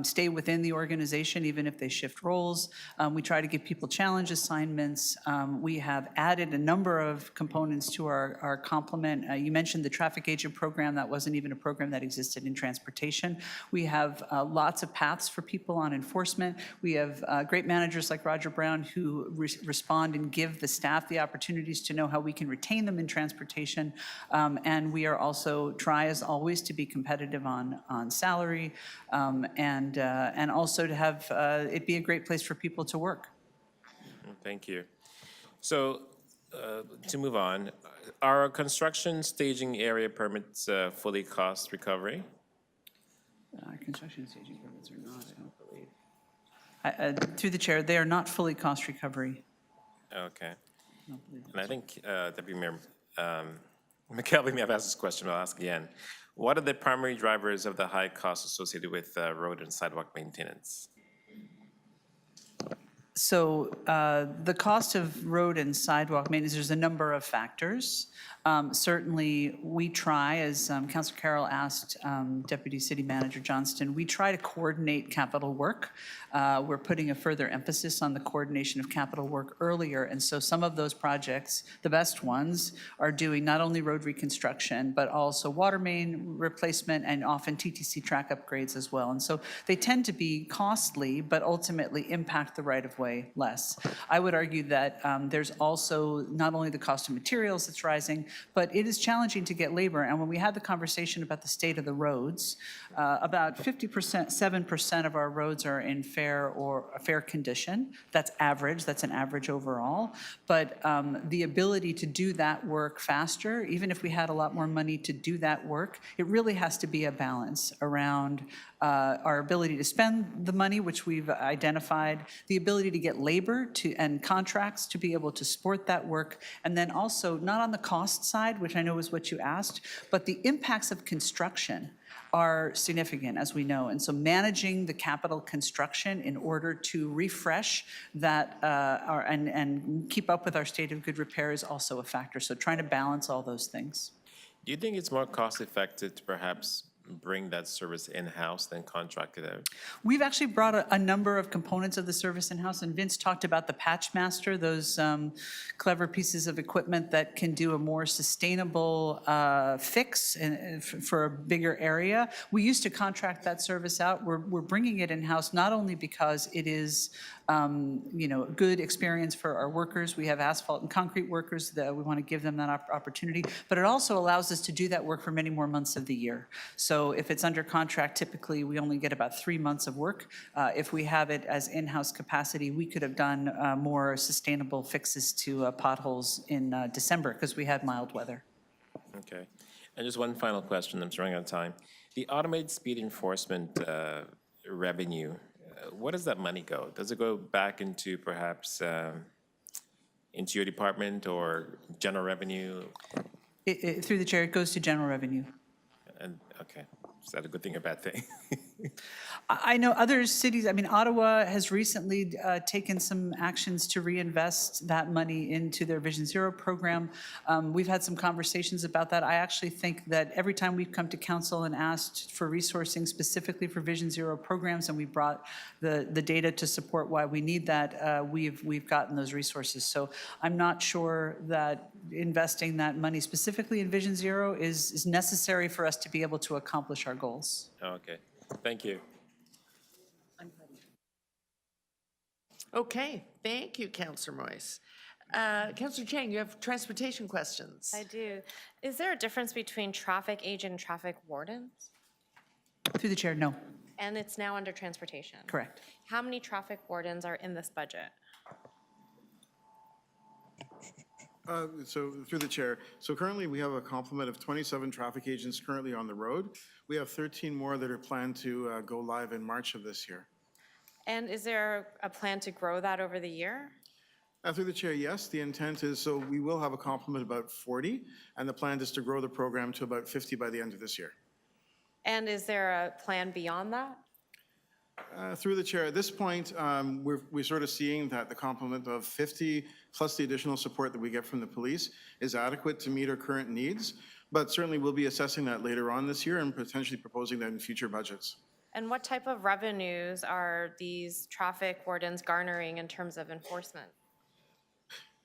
stay within the organization, even if they shift roles. We try to give people challenge assignments. We have added a number of components to our complement. You mentioned the traffic agent program. That wasn't even a program that existed in transportation. We have lots of paths for people on enforcement. We have great managers like Roger Brown who respond and give the staff the opportunities to know how we can retain them in transportation. And we are also try, as always, to be competitive on salary and also to have it be a great place for people to work. Thank you. So to move on, are construction staging area permits fully cost recovery? Construction staging permits are not, I don't believe. Through the chair, they are not fully cost recovery. Okay. And I think Deputy Mayor McKelvey may have asked this question, but I'll ask again. What are the primary drivers of the high costs associated with road and sidewalk maintenance? So the cost of road and sidewalk maintenance, there's a number of factors. Certainly, we try, as Councillor Carroll asked Deputy City Manager Johnston, we try to coordinate capital work. We're putting a further emphasis on the coordination of capital work earlier, and so some of those projects, the best ones, are doing not only road reconstruction, but also water main replacement and often TTC track upgrades as well. And so they tend to be costly, but ultimately impact the right-of-way. away less. I would argue that there's also not only the cost of materials that's rising, but it is challenging to get labor. And when we had the conversation about the state of the roads, about 7% of our roads are in fair condition. That's average, that's an average overall. But the ability to do that work faster, even if we had a lot more money to do that work, it really has to be a balance around our ability to spend the money, which we've identified, the ability to get labor and contracts to be able to support that work, and then also not on the cost side, which I know is what you asked, but the impacts of construction are significant, as we know. And so managing the capital construction in order to refresh that and keep up with our state of good repair is also a factor. So trying to balance all those things. Do you think it's more cost-effective to perhaps bring that service in-house than contract it out? We've actually brought a number of components of the service in-house, and Vince talked about the Patch Master, those clever pieces of equipment that can do a more sustainable fix for a bigger area. We used to contract that service out. We're bringing it in-house not only because it is a good experience for our workers. We have asphalt and concrete workers that we want to give them that opportunity, but it also allows us to do that work for many more months of the year. So if it's under contract, typically we only get about 3 months of work. If we have it as in-house capacity, we could have done more sustainable fixes to potholes in December because we had mild weather. Okay. And just one final question, I'm running out of time. The automated speed enforcement revenue, where does that money go? Does it go back into perhaps into your department or general revenue? Through the chair, it goes to general revenue. And okay, is that a good thing or a bad thing? I know other cities, I mean, Ottawa has recently taken some actions to reinvest that money into their Vision Zero program. We've had some conversations about that. I actually think that every time we've come to council and asked for resourcing specifically for Vision Zero programs, and we brought the data to support why we need that, we've gotten those resources. So I'm not sure that investing that money specifically in Vision Zero is necessary for us to be able to accomplish our goals. Okay, thank you. Okay, thank you, Councillor Moyes. Councillor Chang, you have transportation questions. I do. Is there a difference between traffic agent and traffic wardens? Through the chair, no. And it's now under transportation? Correct. How many traffic wardens are in this budget? So through the chair, so currently we have a complement of 27 traffic agents currently on the road. We have 13 more that are planned to go live in March of this year. And is there a plan to grow that over the year? Through the chair, yes, the intent is, so we will have a complement of about 40, and the plan is to grow the program to about 50 by the end of this year. And is there a plan beyond that? Through the chair, at this point, we're sort of seeing that the complement of 50 plus the additional support that we get from the police is adequate to meet our current needs, but certainly we'll be assessing that later on this year and potentially proposing that in future budgets. And what type of revenues are these traffic wardens garnering in terms of enforcement?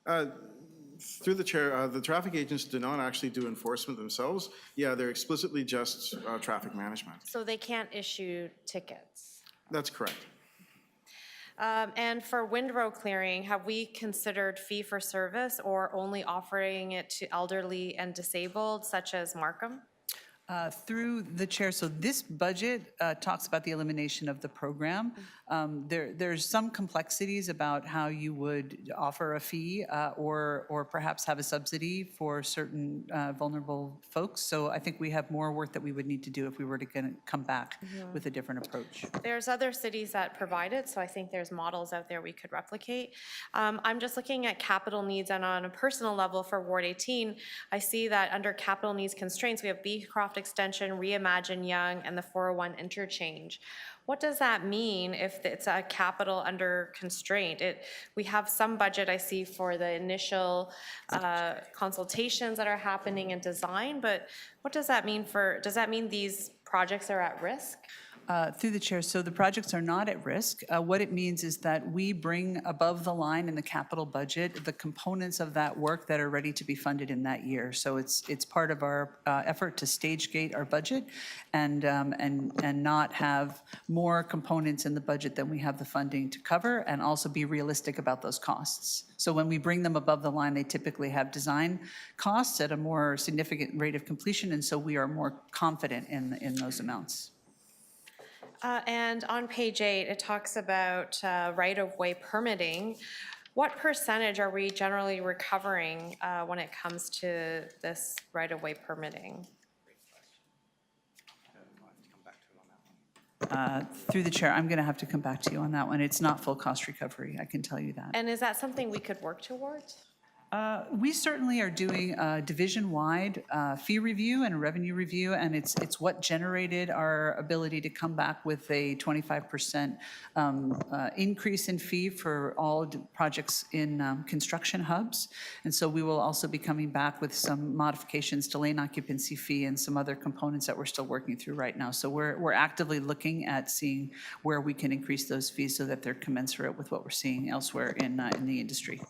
Through the chair, the traffic agents do not actually do enforcement themselves. Yeah, they're explicitly just traffic management. So they can't issue tickets? That's correct. And for windrow clearing, have we considered fee for service or only offering it to elderly and disabled, such as Markham? Through the chair, so this budget talks about the elimination of the program. There's some complexities about how you would offer a fee or perhaps have a subsidy for certain vulnerable folks. So I think we have more work that we would need to do if we were to come back with a different approach. There's other cities that provide it, so I think there's models out there we could replicate. I'm just looking at capital needs, and on a personal level for Ward 18, I see that under capital needs constraints, we have Beecroft Extension, Reimagine Young, and the 401 interchange. What does that mean if it's a capital under constraint? We have some budget I see for the initial consultations that are happening in design, but what does that mean does that mean these projects are at risk? Through the chair, so the projects are not at risk. What it means is that we bring above the line in the capital budget the components of that work that are ready to be funded in that year. So it's part of our effort to stage gate our budget and not have more components in the budget than we have the funding to cover, and also be realistic about those costs. So when we bring them above the line, they typically have design costs at a more significant rate of completion, and so we are more confident in those amounts. And on page 8, it talks about right-of-way permitting. What percentage are we generally recovering when it comes to this right-of-way permitting? Through the chair, I'm going to have to come back to you on that one. It's not full cost recovery, I can tell you that. And is that something we could work towards? We certainly are doing a division-wide fee review and a revenue review, and it's what generated our ability to come back with a 25% increase in fee for all projects in construction hubs. And so we will also be coming back with some modifications to lane occupancy fee and some other components that we're still working through right now. So we're actively looking at seeing where we can increase those fees so that they're commensurate with what we're seeing elsewhere in the industry.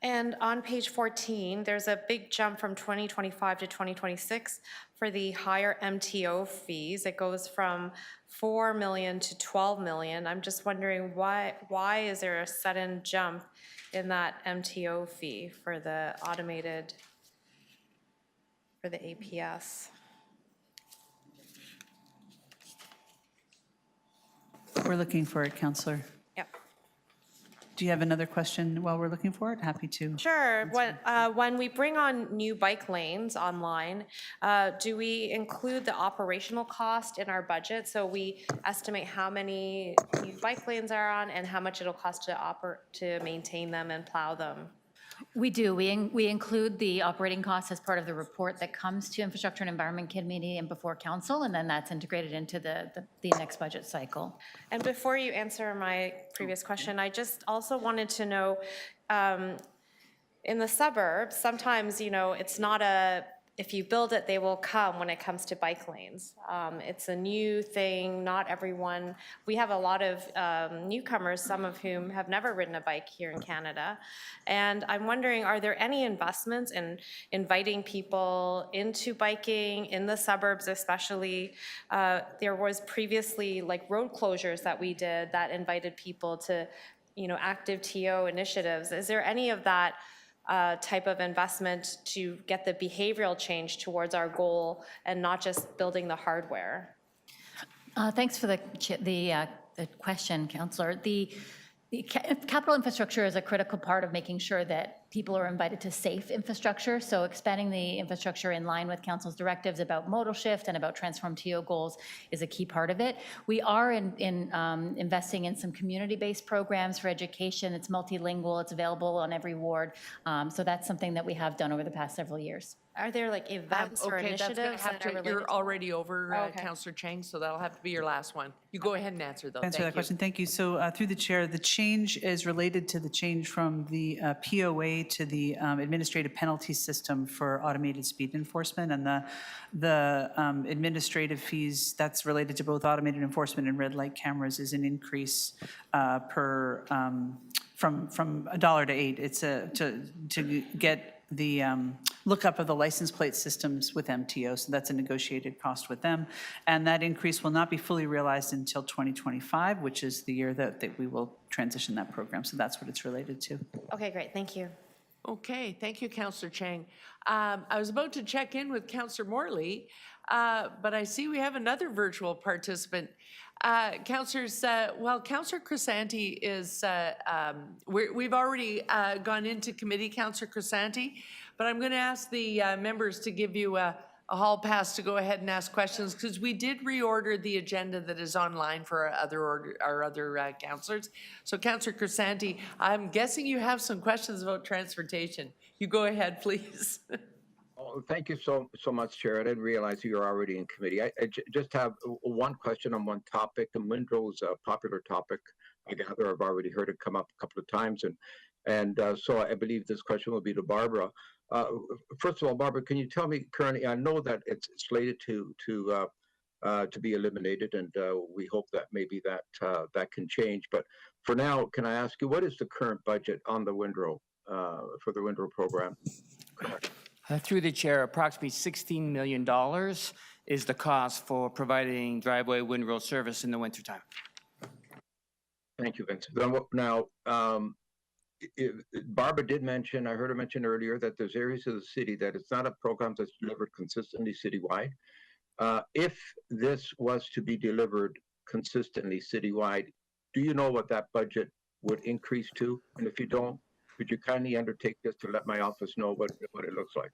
And on page 14, there's a big jump from 2025 to 2026 for the higher MTO fees. It goes from 4 million to 12 million. I'm just wondering why is there a sudden jump in that MTO fee for the automated, for the APS? We're looking for it, Councillor. Yep. Do you have another question while we're looking for it? Happy to. Sure. When we bring on new bike lanes online, do we include the operational cost in our budget? So we estimate how many new bike lanes are on and how much it'll cost to maintain them and plow them? We do. We include the operating costs as part of the report that comes to Infrastructure and Environment Committee and before Council, and then that's integrated into the next budget cycle. And before you answer my previous question, I just also wanted to know, in the suburbs, sometimes, it's not if you build it, they will come when it comes to bike lanes. It's a new thing, not everyone. We have a lot of newcomers, some of whom have never ridden a bike here in Canada. And I'm wondering, are there any investments in inviting people into biking in the suburbs especially? There was previously road closures that we did that invited people to, active TO initiatives. Is there any of that type of investment to get the behavioral change towards our goal and not just building the hardware? Thanks for the question, Councillor. The capital infrastructure is a critical part of making sure that people are invited to safe infrastructure. So expanding the infrastructure in line with Council's directives about modal shift and about transform TO goals is a key part of it. We are investing in some community-based programs for education. It's multilingual. It's available on every ward. So that's something that we have done over the past several years. Are there events or initiatives that are related? You're already over, okay. Councillor Chang, so that'll have to be your last one. You go ahead and answer though. Answer that question. Thank you. So through the chair, the change is related to the change from the POA to the administrative penalty system for automated speed enforcement, and the administrative fees that's related to both automated enforcement and red light cameras is an increase from $1 to $8. It's to get the lookup of the license plate systems with MTO, so that's a negotiated cost with them. And that increase will not be fully realized until 2025, which is the year that we will transition that program. So that's what it's related to. Okay, great, thank you. Okay, thank you, Councillor Chang. I was about to check in with Councillor Morley, but I see we have another virtual participant. Councillors, Councillor Crisanti is, we've already gone into committee, Councillor Crisanti, but I'm going to ask the members to give you a hall pass to go ahead and ask questions, because we did reorder the agenda that is online for our other councillors. So Councillor Crisanti, I'm guessing you have some questions about transportation. You go ahead, please. Oh, thank you so much, Chair. I didn't realize you were already in committee. I just have one question on one topic. The windrow's a popular topic. I gather I've already heard it come up a couple of times, and so I believe this question will be to Barbara. First of all, Barbara, can you tell me currently? I know that it's slated to to be eliminated, and we hope that maybe that can change. But for now, can I ask you, what is the current budget on the windrow, for the windrow program? Through the chair, approximately $16 million is the cost for providing driveway windrow service in the wintertime. Thank you, Vince. Now, Barbara did mention, I heard her mention earlier, that there's areas of the city that it's not a program that's delivered consistently citywide. If this was to be delivered consistently citywide, do you know what that budget would increase to? And if you don't, could you kindly undertake this to let my office know what it looks like?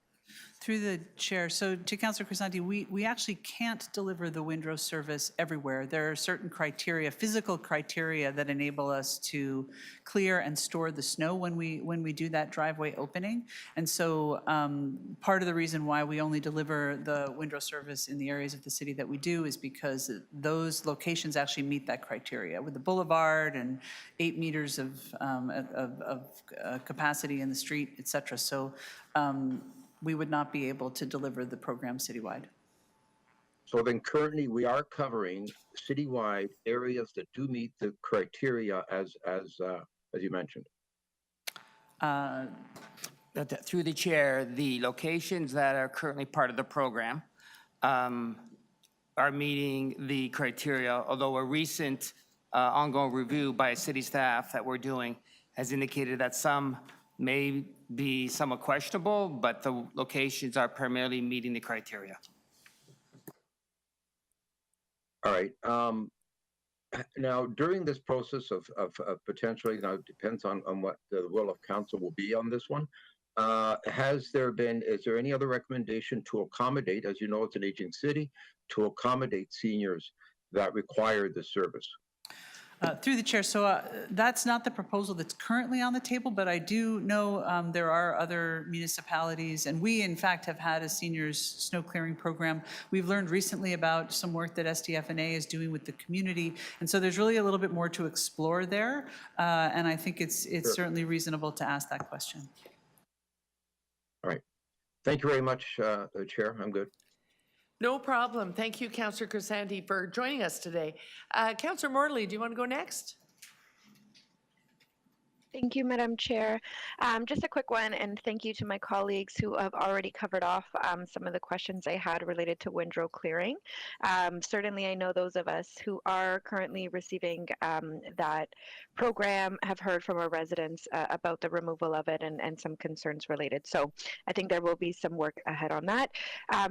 Through the chair, so to Councillor Crisanti, we actually can't deliver the windrow service everywhere. There are certain criteria, physical criteria, that enable us to clear and store the snow when we do that driveway opening. And so part of the reason why we only deliver the windrow service in the areas of the city that we do is because those locations actually meet that criteria with the boulevard and 8 meters of capacity in the street, et cetera. So we would not be able to deliver the program citywide. So then currently we are covering citywide areas that do meet the criteria as you mentioned. Through the chair, the locations that are currently part of the program are meeting the criteria, although a recent ongoing review by city staff that we're doing has indicated that some may be somewhat questionable, but the locations are primarily meeting the criteria. All right. Now, during this process of potentially, now it depends on what the will of council will be on this one, is there any other recommendation to accommodate, as you know, it's an aging city, to accommodate seniors that require the service? Through the chair, so that's not the proposal that's currently on the table, but I do know there are other municipalities, and we in fact have had a seniors snow clearing program. We've learned recently about some work that SDF&A is doing with the community, and so there's really a little bit more to explore there, and I think it's certainly reasonable to ask that question. All right. Thank you very much, Chair. I'm good. No problem. Thank you, Councillor Crisanti, for joining us today. Councillor Morley, do you want to go next? Thank you, Madam Chair. Just a quick one, and thank you to my colleagues who have already covered off some of the questions I had related to windrow clearing. Certainly, I know those of us who are currently receiving that program have heard from our residents about the removal of it and some concerns related. So I think there will be some work ahead on that.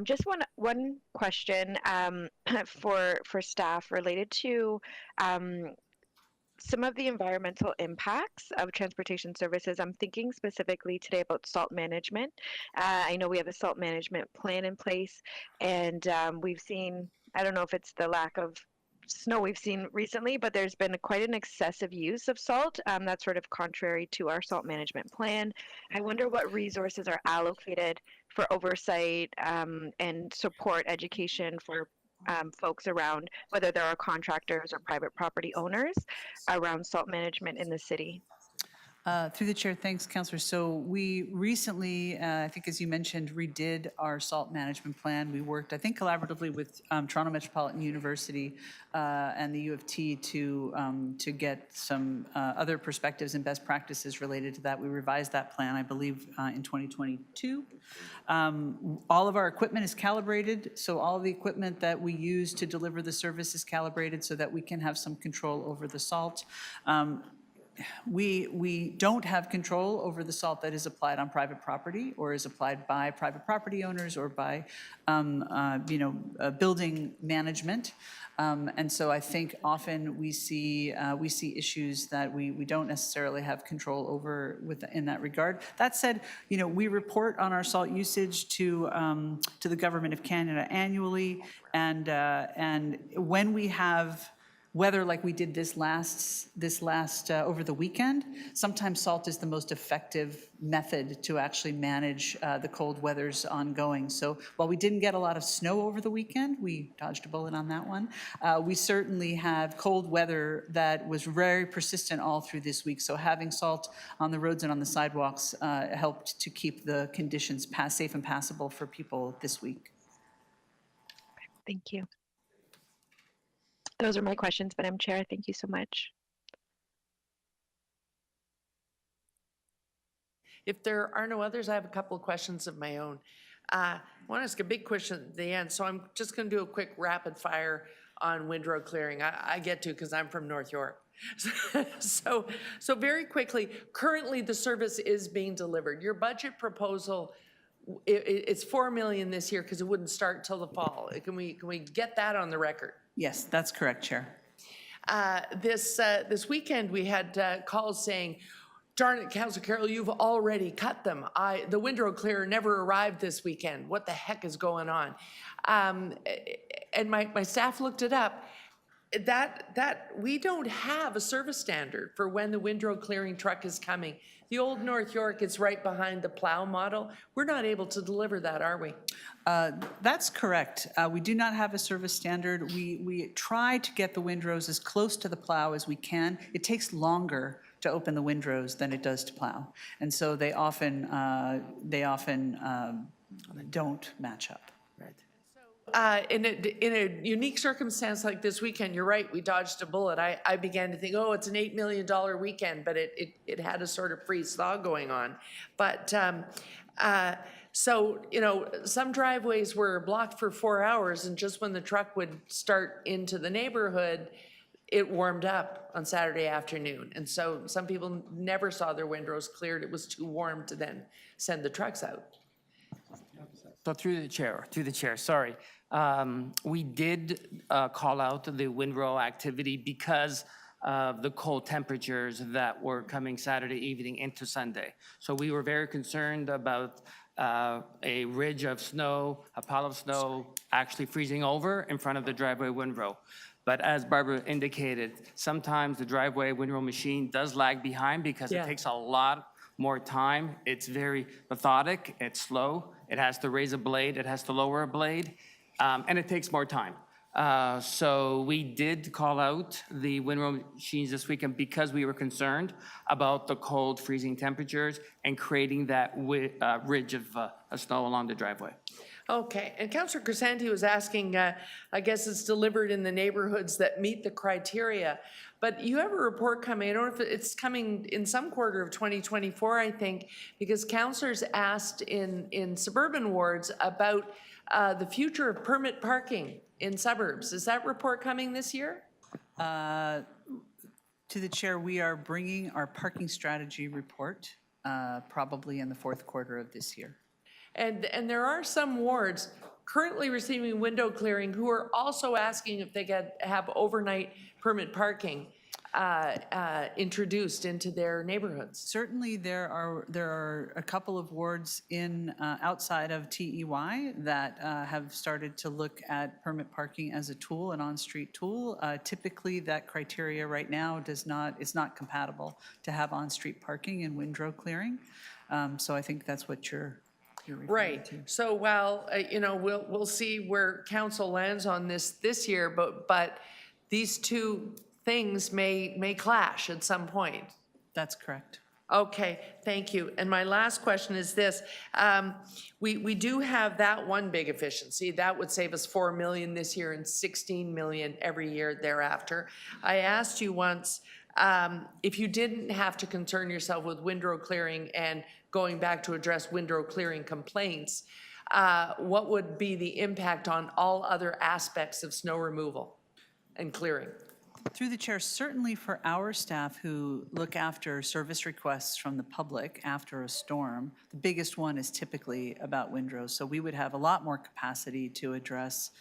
Just one question for staff related to some of the environmental impacts of transportation services. I'm thinking specifically today about salt management. I know we have a salt management plan in place, and we've seen, I don't know if it's the lack of snow we've seen recently, but there's been quite an excessive use of salt. That's sort of contrary to our salt management plan. I wonder what resources are allocated for oversight and support education for folks around, whether there are contractors or private property owners, around salt management in the city. Through the chair, thanks, Councillor. So we recently, I think as you mentioned, redid our salt management plan. We worked, I think, collaboratively with Toronto Metropolitan University and the U of T to get some other perspectives and best practices related to that. We revised that plan, I believe, in 2022. All of our equipment is calibrated, so all of the equipment that we use to deliver the service is calibrated so that we can have some control over the salt. We don't have control over the salt that is applied on private property or is applied by private property owners or by, building management. And so I think often we see issues that we don't necessarily have control over in that regard. That said, we report on our salt usage to the Government of Canada annually, and when we have weather like we did this last over the weekend, sometimes salt is the most effective method to actually manage the cold weather's ongoing. So while we didn't get a lot of snow over the weekend, we dodged a bullet on that one, we certainly had cold weather that was very persistent all through this week. So having salt on the roads and on the sidewalks helped to keep the conditions safe and passable for people this week. Thank you. Those are my questions, Madam Chair. Thank you so much. If there are no others, I have a couple of questions of my own. I want to ask a big question at the end, so I'm just going to do a quick rapid fire on windrow clearing. I get to because I'm from North York. So very quickly, currently the service is being delivered. Your budget proposal, it's 4 million this year because it wouldn't start till the fall. Can we get that on the record? Yes, that's correct, Chair. This weekend, we had calls saying, darn it, Councillor Carroll, you've already cut them. The windrow clearer never arrived this weekend. What the heck is going on? And my staff looked it up. That we don't have a service standard for when the windrow clearing truck is coming. The old North York is right behind the plow model. We're not able to deliver that, are we? That's correct. We do not have a service standard. We try to get the windrows as close to the plow as we can. It takes longer to open the windrows than it does to plow. And so they often don't match up. In a unique circumstance like this weekend, you're right, we dodged a bullet. I began to think, oh, it's an $8 million weekend, but it had a sort of freeze-thaw going on. But so, you know, some driveways were blocked for 4 hours, and just when the truck would start into the neighborhood, it warmed up on Saturday afternoon. And so some people never saw their windrows cleared. It was too warm to then send the trucks out. So through the chair, sorry. We did call out the windrow activity because of the cold temperatures that were coming Saturday evening into Sunday. So we were very concerned about a ridge of snow, a pile of snow actually freezing over in front of the driveway windrow. But as Barbara indicated, sometimes the driveway windrow machine does lag behind because it takes a lot more time. It's very methodic, it's slow, it has to raise a blade, it has to lower a blade, and it takes more time. So we did call out the windrow machines this weekend because we were concerned about the cold freezing temperatures and creating that ridge of snow along the driveway. Okay, and Councillor Crisanti was asking, I guess it's delivered in the neighborhoods that meet the criteria, but you have a report coming, I don't know if it's coming in some quarter of 2024, I think, because councillors asked in suburban wards about the future of permit parking in suburbs. Is that report coming this year? To the chair, we are bringing our parking strategy report probably in the fourth quarter of this year. And there are some wards currently receiving window clearing who are also asking if they could have overnight permit parking introduced into their neighborhoods. Certainly, there are a couple of wards in outside of TEY that have started to look at permit parking as a tool, an on-street tool. Typically, that criteria right now is not compatible to have on-street parking and windrow clearing. So I think that's what you're referring to. So while you know, we'll see where council lands on this year, but these two things may clash at some point. That's correct. Okay, thank you. And my last question is this. We do have that one big efficiency. That would save us 4 million this year and 16 million every year thereafter. I asked you once, if you didn't have to concern yourself with windrow clearing and going back to address windrow clearing complaints, what would be the impact on all other aspects of snow removal and clearing? Through the chair, certainly for our staff who look after service requests from the public after a storm, the biggest one is typically about windrows. So we would have a lot more capacity to address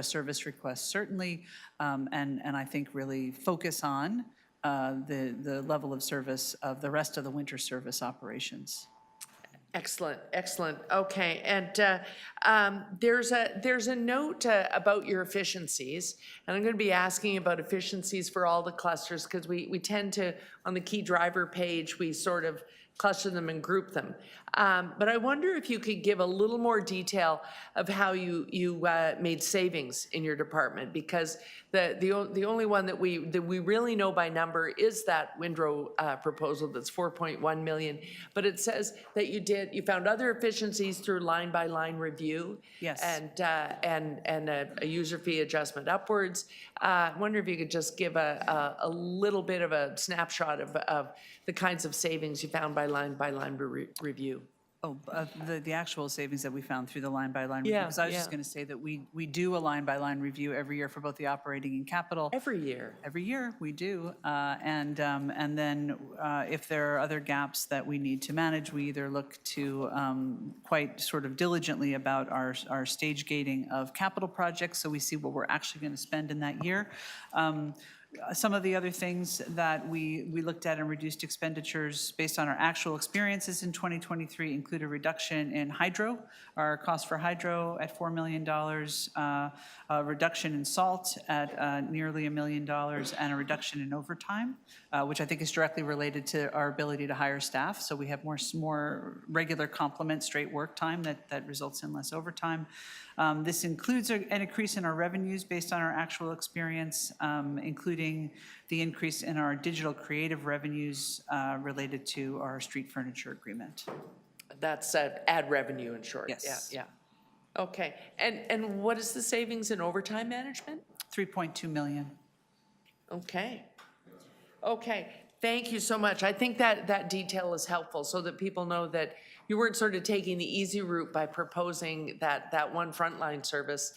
service requests, certainly, and I think really focus on the level of service of the rest of the winter service operations. Excellent, excellent. Okay, and there's a note about your efficiencies, and I'm going to be asking about efficiencies for all the clusters because we tend to, on the key driver page, we sort of cluster them and group them. But I wonder if you could give a little more detail of how you made savings in your department, because the only one that we really know by number is that Windrow proposal that's 4.1 million. But it says that you found other efficiencies through line by line review. Yes. And a user fee adjustment upwards. I wonder if you could just give a little bit of a snapshot of the kinds of savings you found by line review. Oh, the actual savings that we found through the line-by-line review. Yeah, Because I was just yeah. going to say that we do a line-by-line review every year for both the operating and capital. Every year. Every year, we do. And then if there are other gaps that we need to manage, we either look to quite sort of diligently about our stage gating of capital projects, so we see what we're actually going to spend in that year. Some of the other things that we looked at and reduced expenditures based on our actual experiences in 2023 include a reduction in hydro, our cost for hydro at $4 million, a reduction in salt at nearly $1 million, and a reduction in overtime, which I think is directly related to our ability to hire staff. So we have more regular complement straight work time that results in less overtime. This includes an increase in our revenues based on our actual experience, including the increase in our digital creative revenues related to our street furniture agreement. That's ad revenue in short. Yes. Yeah. Okay. And what is the savings in overtime management? 3.2 million. Okay. Okay. Thank you so much. I think that detail is helpful so that people know that you weren't sort of taking the easy route by proposing that one frontline service.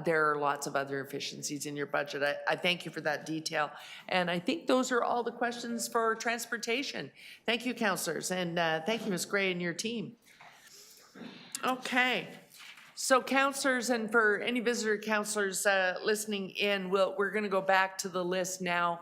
There are lots of other efficiencies in your budget. I thank you for that detail. And I think those are all the questions for transportation. Thank you, councillors, and thank you, Ms. Gray and your team. Okay. So councillors, and for any visitor councillors listening in, we're going to go back to the list now.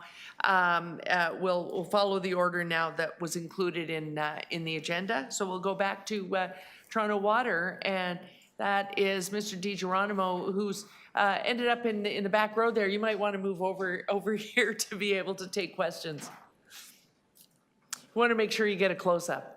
We'll follow the order now that was included in the agenda. So we'll go back to Toronto Water, and that is Mr. DiGeronimo, who's ended up in the back row there. You might want to move over here to be able to take questions. We want to make sure you get a close-up.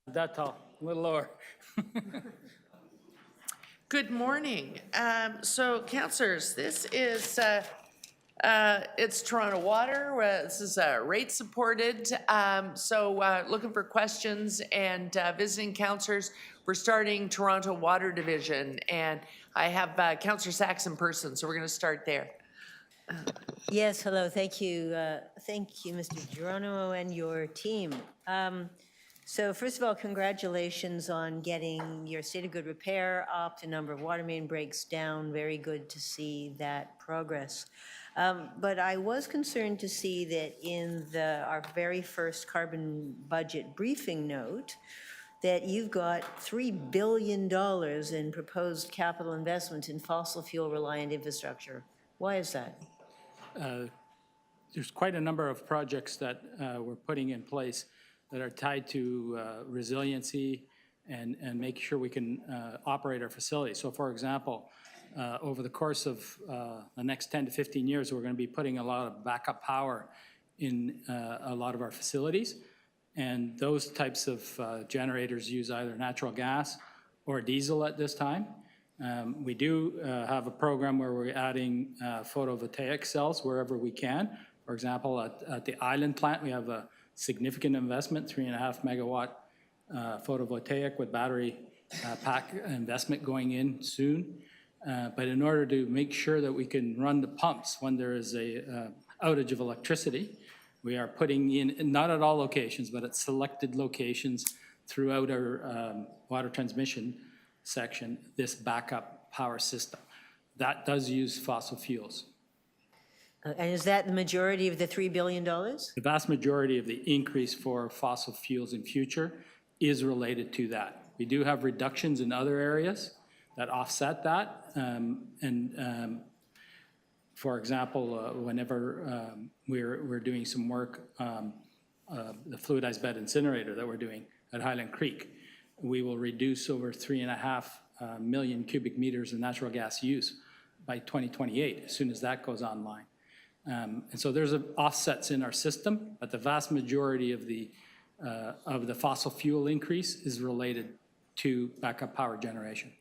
That tall, a little lower. Good morning. So, councillors, this is it's Toronto Water. This is rate supported. So, looking for questions and visiting councillors. We're starting Toronto Water Division, and I have Councillor Sachs in person, so we're going to start there. Yes, hello, thank you, Mr. Geronimo and your team. So first of all, congratulations on getting your state of good repair up, the number of water main breaks down. Very good to see that progress. But I was concerned to see that in our very first carbon budget briefing note, that you've got $3 billion in proposed capital investment in fossil fuel reliant infrastructure. Why is that? There's quite a number of projects that we're putting in place that are tied to resiliency and make sure we can operate our facilities. So for example, over the course of the next 10 to 15 years, we're going to be putting a lot of backup power in a lot of our facilities. And those types of generators use either natural gas or diesel at this time. We do have a program where we're adding photovoltaic cells wherever we can. For example, at the Island plant, we have a significant investment, 3.5 megawatt photovoltaic with battery pack investment going in soon. But in order to make sure that we can run the pumps when there is a outage of electricity, we are putting in, not at all locations, but at selected locations throughout our water transmission section, this backup power system. That does use fossil fuels. And is that the majority of the $3 billion? The vast majority of the increase for fossil fuels in future is related to that. We do have reductions in other areas, that offset that. For example, whenever we're doing some work, the fluidized bed incinerator that we're doing at Highland Creek, we will reduce over 3.5 million cubic meters of natural gas use by 2028, as soon as that goes online. And so there's offsets in our system, but the vast majority of the fossil fuel increase is related to backup power generation.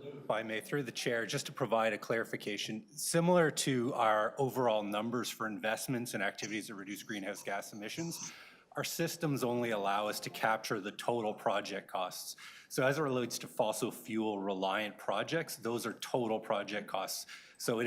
If I may, through the chair, just to provide a clarification, similar to our overall numbers for investments and activities that reduce greenhouse gas emissions, our systems only allow us to capture the total project costs. So as it relates to fossil fuel reliant projects, those are total project costs. So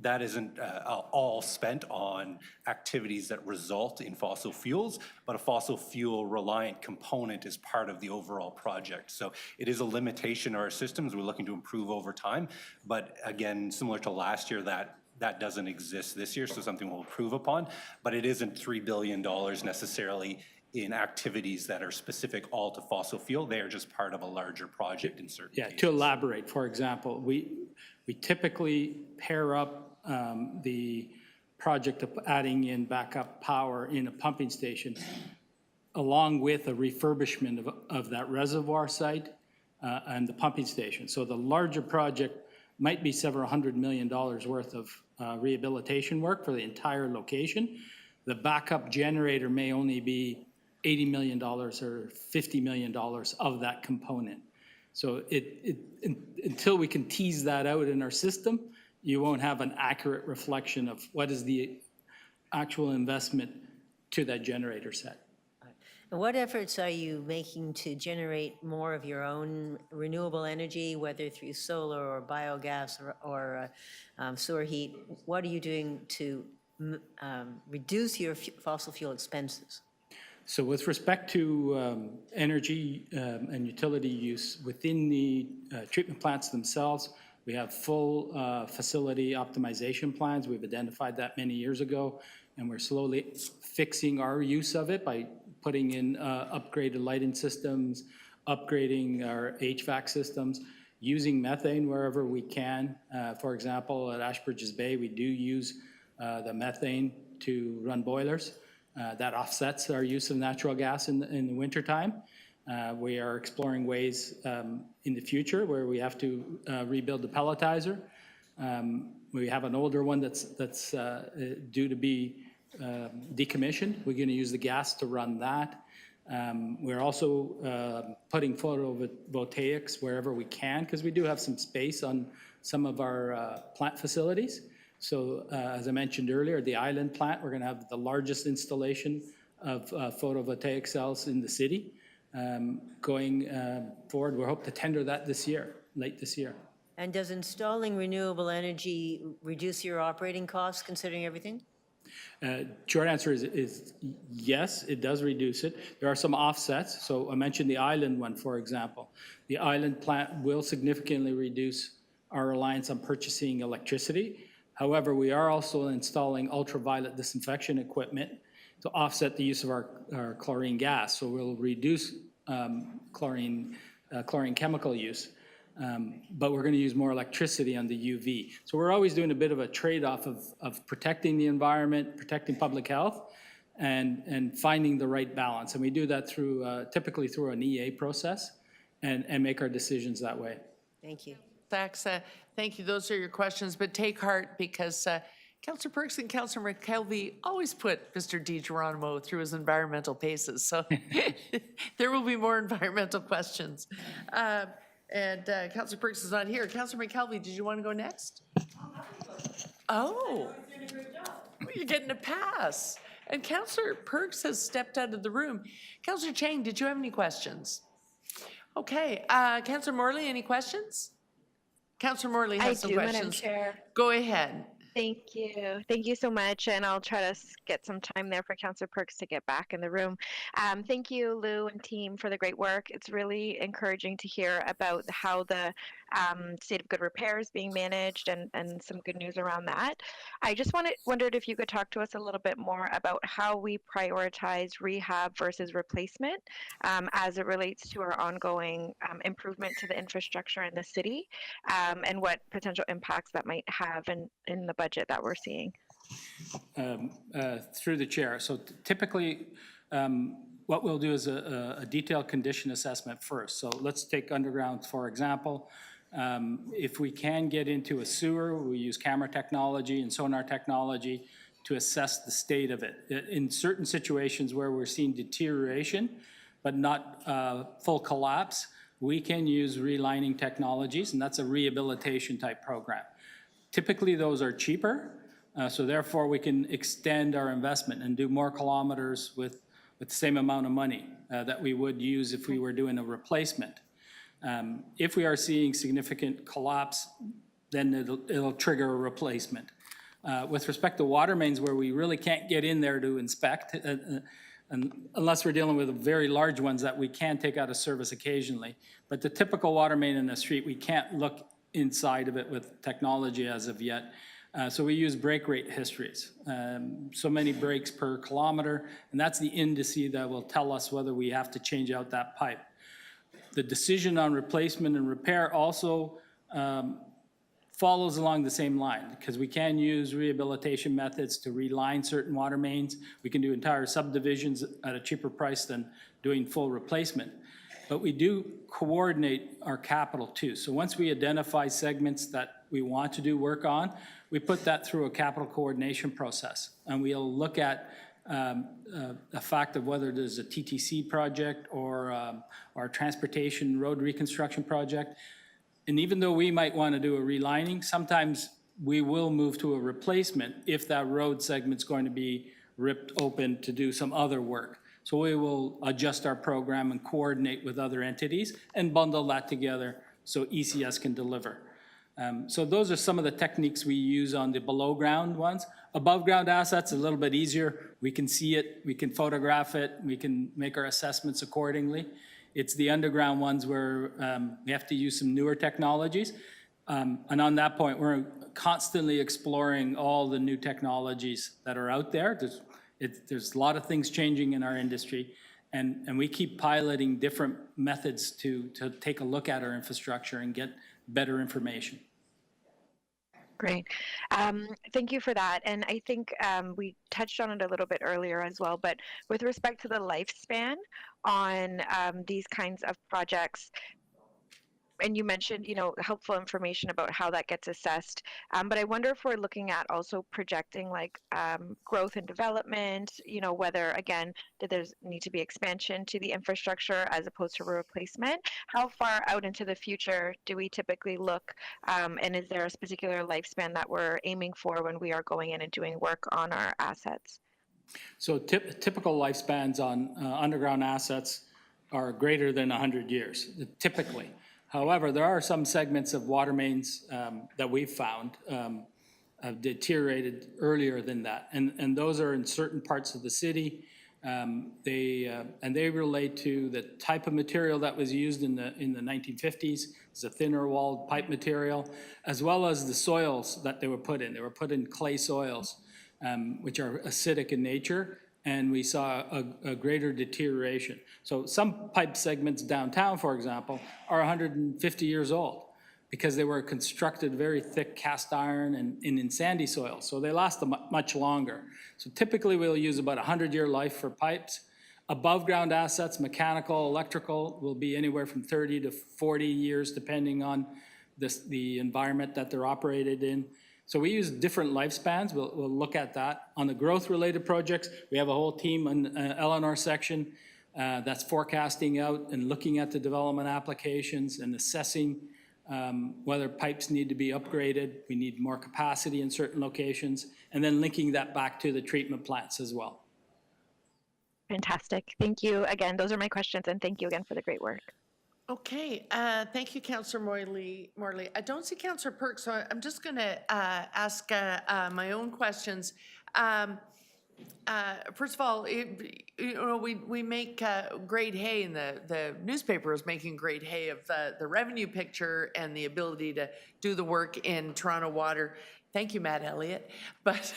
that isn't all spent on activities that result in fossil fuels, but a fossil fuel reliant component is part of the overall project. So it is a limitation of our systems we're looking to improve over time. But again, similar to last year, that doesn't exist this year, so something we'll improve upon. But it isn't $3 billion necessarily in activities that are specific all to fossil fuel. They are just part of a larger project in certain cases. To elaborate, for example, we typically pair up the project of adding in backup power in a pumping station along with a refurbishment of that reservoir site and the pumping station. So the larger project might be several $100 million worth of rehabilitation work for the entire location. The backup generator may only be $80 million or $50 million of that component. So until we can tease that out in our system, you won't have an accurate reflection of what is the actual investment to that generator set. And what efforts are you making to generate more of your own renewable energy, whether through solar or biogas or sewer heat? What are you doing to reduce your fossil fuel expenses? So with respect to energy and utility use within the treatment plants themselves, we have full facility optimization plans. We've identified that many years ago, and we're slowly fixing our use of it by putting in upgraded lighting systems, upgrading our HVAC systems, using methane wherever we can. For example, at Ashbridges Bay, we do use the methane to run boilers. That offsets our use of natural gas in the wintertime. We are exploring ways in the future where we have to rebuild the pelletizer. We have an older one that's due to be decommissioned. We're going to use the gas to run that. We're also putting photovoltaics wherever we can, because we do have some space on some of our plant facilities. So as I mentioned earlier, the Island plant, we're going to have the largest installation of photovoltaic cells in the city. Going forward, we hope to tender that this year, late this year. And does installing renewable energy reduce your operating costs, considering everything? Short answer is yes, it does reduce it. There are some offsets. So I mentioned the Island one, for example. The Island plant will significantly reduce our reliance on purchasing electricity. However, we are also installing ultraviolet disinfection equipment to offset the use of our chlorine gas. So we'll reduce chlorine chemical use, but we're going to use more electricity on the UV. So we're always doing a bit of a trade-off of protecting the environment, protecting public health, and finding the right balance. And we do that through typically through an EA process and make our decisions that way. Thank you. Thanks. Thank you. Those are your questions, but take heart because Councillor Perks and Councillor McKelvey always put Mr. DiGeronimo through his environmental paces. So there will be more environmental questions. And Councillor Perks is not here. Councillor McKelvey, did you want to go next? Oh, well, you're getting a pass. And Councillor Perks has stepped out of the room. Councillor Chang, did you have any questions? Okay. Councillor Morley, any questions? Councillor Morley has some questions. Madam Chair. Go ahead. Thank you. Thank you so much. And I'll try to get some time there for Councillor Perks to get back in the room. Thank you, Lou and team, for the great work. It's really encouraging to hear about how the State of Good Repair is being managed and some good news around that. I just wondered if you could talk to us a little bit more about how we prioritize rehab versus replacement as it relates to our ongoing improvement to the infrastructure in the city, and what potential impacts that might have in the budget that we're seeing. Through the chair. So typically, what we'll do is a detailed condition assessment first. So let's take underground, for example. If we can get into a sewer, we use camera technology and sonar technology to assess the state of it. In certain situations where we're seeing deterioration, but not full collapse, we can use relining technologies, and that's a rehabilitation type program. Typically, those are cheaper, so therefore we can extend our investment and do more kilometers with the same amount of money that we would use if we were doing a replacement. If we are seeing significant collapse, then it'll trigger a replacement. With respect to water mains, where we really can't get in there to inspect, and unless we're dealing with very large ones that we can take out of service occasionally. But the typical water main in the street, we can't look inside of it with technology as of yet. So we use break rate histories, so many breaks per kilometer, and that's the indice that will tell us whether we have to change out that pipe. The decision on replacement and repair also follows along the same line, because we can use rehabilitation methods to reline certain water mains. We can do entire subdivisions at a cheaper price than doing full replacement. But we do coordinate our capital too. So once we identify segments that we want to do work on, we put that through a capital coordination process. And we'll look at the fact of whether there's a TTC project or a transportation road reconstruction project. And even though we might want to do a relining, sometimes we will move to a replacement if that road segment's going to be ripped open to do some other work. So we will adjust our program and coordinate with other entities and bundle that together so ECS can deliver. So those are some of the techniques we use on the below ground ones. Above ground assets, a little bit easier. We can see it, we can photograph it, we can make our assessments accordingly. It's the underground ones where we have to use some newer technologies. And on that point, we're constantly exploring all the new technologies that are out there. There's a lot of things changing in our industry, and we keep piloting different methods to take a look at our infrastructure and get better information. Great. Thank you for that. And I think we touched on it a little bit earlier as well, but with respect to the lifespan on these kinds of projects, and you mentioned, helpful information about how that gets assessed. But I wonder if we're looking at also projecting like growth and development, whether, again, did there need to be expansion to the infrastructure as opposed to replacement? How far out into the future do we typically look? And is there a particular lifespan that we're aiming for when we are going in and doing work on our assets? So typical lifespans on underground assets are greater than 100 years, typically. However, there are some segments of water mains that we've found have deteriorated earlier than that. And those are in certain parts of the city. They relate to the type of material that was used in the 1950s. It's a thinner walled pipe material, as well as the soils that they were put in. They were put in clay soils, which are acidic in nature, and we saw a greater deterioration. So some pipe segments downtown, for example, are 150 years old because they were constructed very thick cast iron and in sandy soil, so they last much longer. So typically we'll use about 100-year life for pipes. Above ground assets, mechanical, electrical, will be anywhere from 30 to 40 years depending on the environment that they're operated in. So we use different lifespans. We'll look at that. On the growth-related projects, we have a whole team in Eleanor section that's forecasting out and looking at the development applications and assessing whether pipes need to be upgraded. We need more capacity in certain locations, and then linking that back to the treatment plants as well. Fantastic. Thank you again. Those are my questions, and thank you again for the great work. Okay, thank you, Councillor Morley. I don't see Councillor Perk, so I'm just going to ask my own questions. First of all, we make great hay, and the newspaper is making great hay of the revenue picture and the ability to do the work in Toronto Water. Thank you, Matt Elliott. But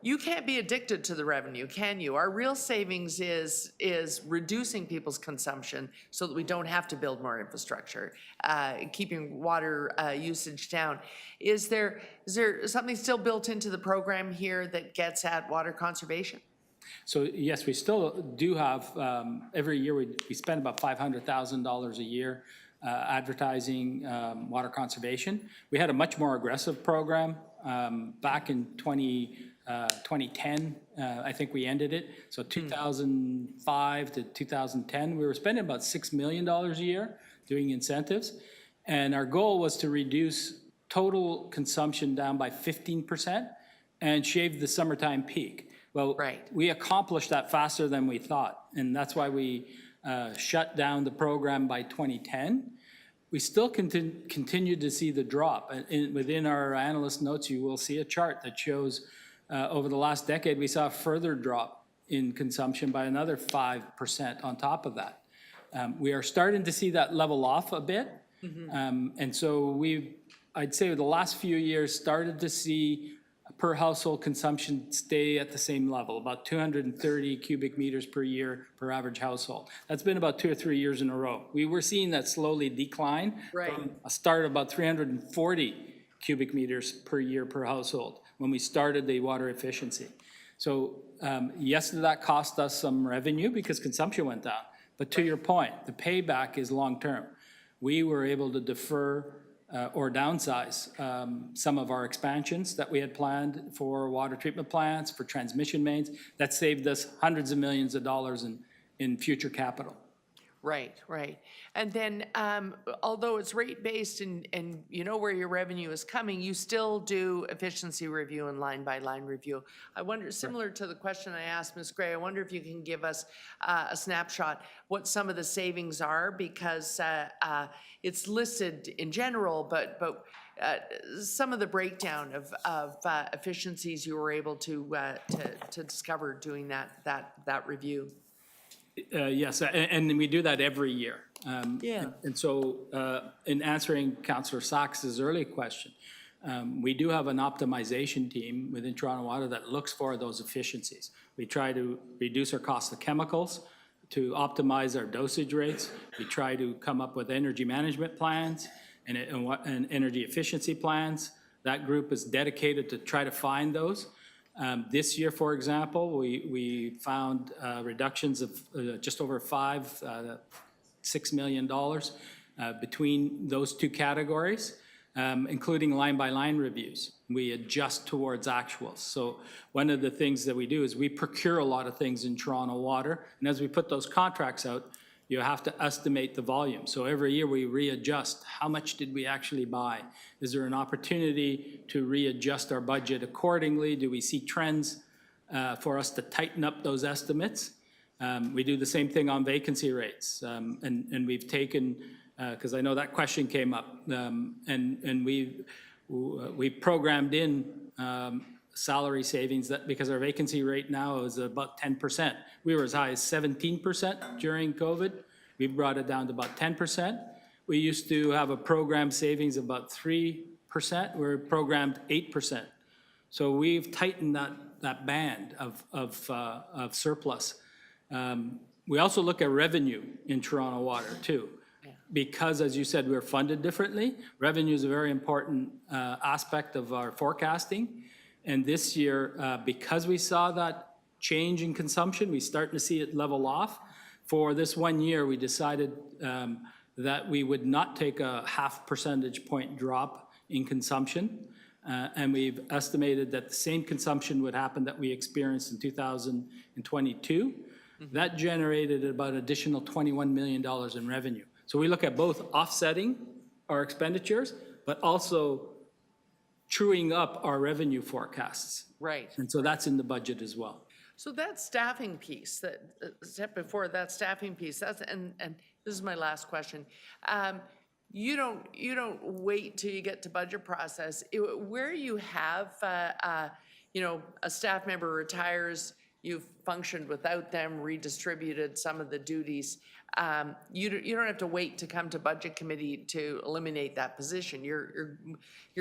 you can't be addicted to the revenue, can you? Our real savings is reducing people's consumption so that we don't have to build more infrastructure, keeping water usage down. Is there something still built into the program here that gets at water conservation? So yes, we still do have, every year we spend about $500,000 a year advertising water conservation. We had a much more aggressive program back in 2010, I think we ended it. So 2005 to 2010, we were spending about $6 million a year doing incentives. And our goal was to reduce total consumption down by 15% and shave the summertime peak. Well, we accomplished that faster than we thought. And that's why we shut down the program by 2010. We still continue to see the drop. Within our analyst notes, you will see a chart that shows over the last decade, we saw a further drop in consumption by another 5% on top of that. We are starting to see that level off a bit. And so I'd say the last few years started to see per household consumption stay at the same level, about 230 cubic meters per year per average household. That's been about 2 or 3 years in a row. We were seeing that slowly decline from a start of about 340 cubic meters per year per household when we started the water efficiency. So yes, that cost us some revenue because consumption went down. But to your point, the payback is long-term. We were able to defer or downsize some of our expansions that we had planned for water treatment plants, for transmission mains. That saved us hundreds of millions of dollars in future capital. Right. And then, although it's rate-based and you know where your revenue is coming, you still do efficiency review and line-by-line review. I wonder, similar to the question I asked Ms. Gray, I wonder if you can give us a snapshot what some of the savings are, because it's listed in general, but some of the breakdown of efficiencies you were able to discover doing that review. Yes, and we do that every year. And so in answering Councillor Sachs's earlier question, we do have an optimization team within Toronto Water that looks for those efficiencies. We try to reduce our cost of chemicals, to optimize our dosage rates. We try to come up with energy management plans and energy efficiency plans. That group is dedicated to try to find those. This year, for example, we found reductions of just over $6 million between those two categories, including line-by-line reviews. We adjust towards actuals. So one of the things that we do is we procure a lot of things in Toronto Water, and as we put those contracts out, you have to estimate the volume. So every year we readjust. How much did we actually buy? Is there an opportunity to readjust our budget accordingly? Do we see trends for us to tighten up those estimates? We do the same thing on vacancy rates. And we've taken, because I know that question came up, and we programmed in salary savings that because our vacancy rate now is about 10%. We were as high as 17% during COVID. We brought it down to about 10%. We used to have a program savings of about 3%. We're programmed 8%. So we've tightened that band of surplus. We also look at revenue in Toronto Water too. Because, as you said, we're funded differently. Revenue is a very important aspect of our forecasting. And this year, because we saw that change in consumption, we starting to see it level off. For this 1 year, we decided that we would not take a 0.5 percentage point drop in consumption. And we've estimated that the same consumption would happen that we experienced in 2022. That generated about additional $21 million in revenue. So we look at both offsetting our expenditures, but also truing up our revenue forecasts. Right. And so that's in the budget as well. So that staffing piece, that step before that staffing piece, that's and this is my last question. You don't wait till you get to budget process. Where you have a staff member retires, you've functioned without them, redistributed some of the duties. You don't have to wait to come to Budget Committee to eliminate that position. You're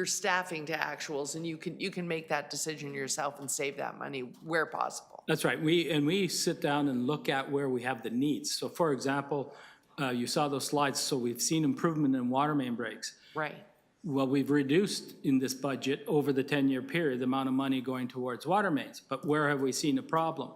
staffing to actuals, and you can make that decision yourself and save that money where possible. That's right. We sit down and look at where we have the needs. So for example, you saw those slides, so we've seen improvement in water main breaks. Right. Well, we've reduced in this budget over the 10-year period the amount of money going towards water mains. But where have we seen a problem?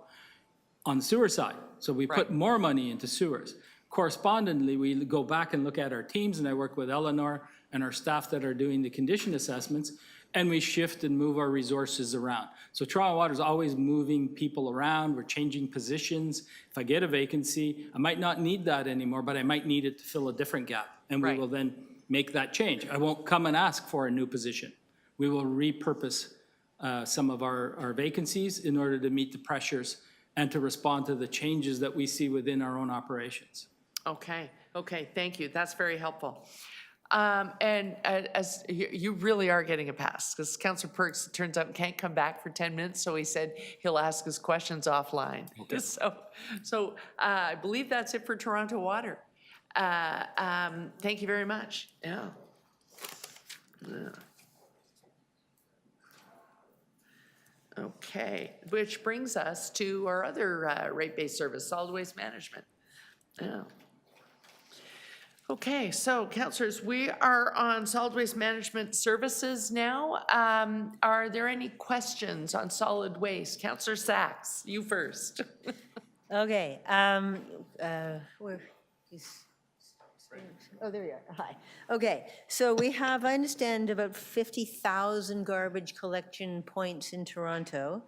On the sewer side. So we put more money into sewers. Correspondingly, we go back and look at our teams, and I work with Eleanor and our staff that are doing the condition assessments, and we shift and move our resources around. So Toronto Water is always moving people around. We're changing positions. If I get a vacancy, I might not need that anymore, but I might need it to fill a different gap. And we will then make that change. I won't come and ask for a new position. We will repurpose some of our vacancies in order to meet the pressures and to respond to the changes that we see within our own operations. Okay, thank you. That's very helpful. And as you really are getting a pass, because Councillor Perks, it turns out, can't come back for 10 minutes, so he said he'll ask his questions offline. Okay. So I believe that's it for Toronto Water. Thank you very much. Yeah. Okay, which brings us to our other rate-based service, solid waste management. Yeah. Okay, so councillors, we are on solid waste management services now. Are there any questions on solid waste? Councillor Sachs, you first. Okay, where, oh, there you are, hi. Okay, so we have, I understand, about 50,000 garbage collection points in Toronto.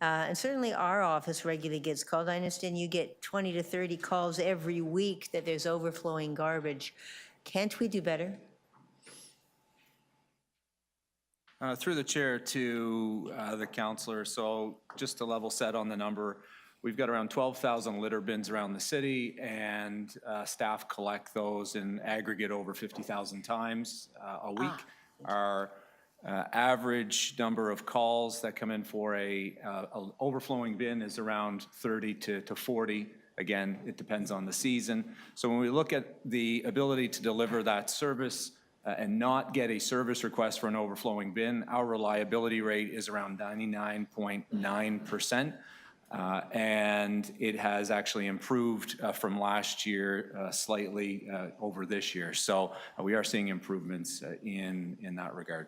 And certainly our office regularly gets called. I understand you get 20 to 30 calls every week that there's overflowing garbage. Can't we do better? Through the chair to the councillor, so just to level set on the number, we've got around 12,000 litter bins around the city, and staff collect those in aggregate over 50,000 times a week. Our average number of calls that come in for a overflowing bin is around 30 to 40. Again, it depends on the season. So when we look at the ability to deliver that service and not get a service request for an overflowing bin, our reliability rate is around 99.9%. And it has actually improved from last year slightly over this year. So we are seeing improvements in that regard.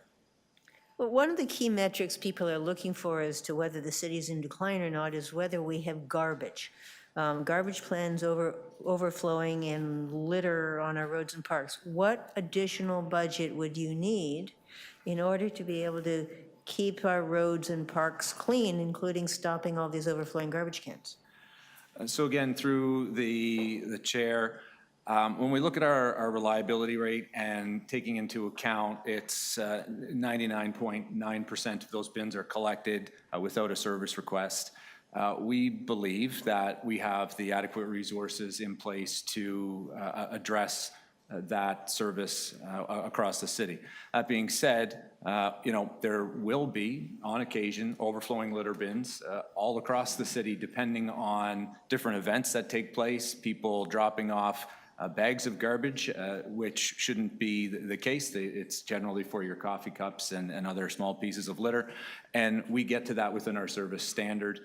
Well, one of the key metrics people are looking for as to whether the city's in decline or not is whether we have garbage. Garbage plans overflowing and litter on our roads and parks. What additional budget would you need in order to be able to keep our roads and parks clean, including stopping all these overflowing garbage cans? So again, through the chair, when we look at our reliability rate and taking into account it's 99.9% of those bins are collected without a service request, we believe that we have the adequate resources in place to address that service across the city. That being said, there will be, on occasion, overflowing litter bins all across the city, depending on different events that take place, people dropping off bags of garbage, which shouldn't be the case. It's generally for your coffee cups and other small pieces of litter. And we get to that within our service standard,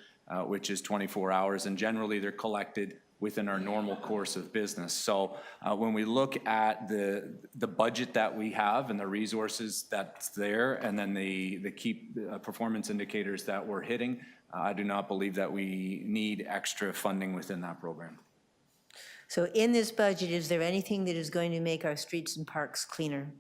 which is 24 hours, and generally they're collected within our normal course of business. So when we look at the budget that we have and the resources that's there, and then the key performance indicators that we're hitting, I do not believe that we need extra funding within that program. So in this budget, is there anything that is going to make our streets and parks cleaner?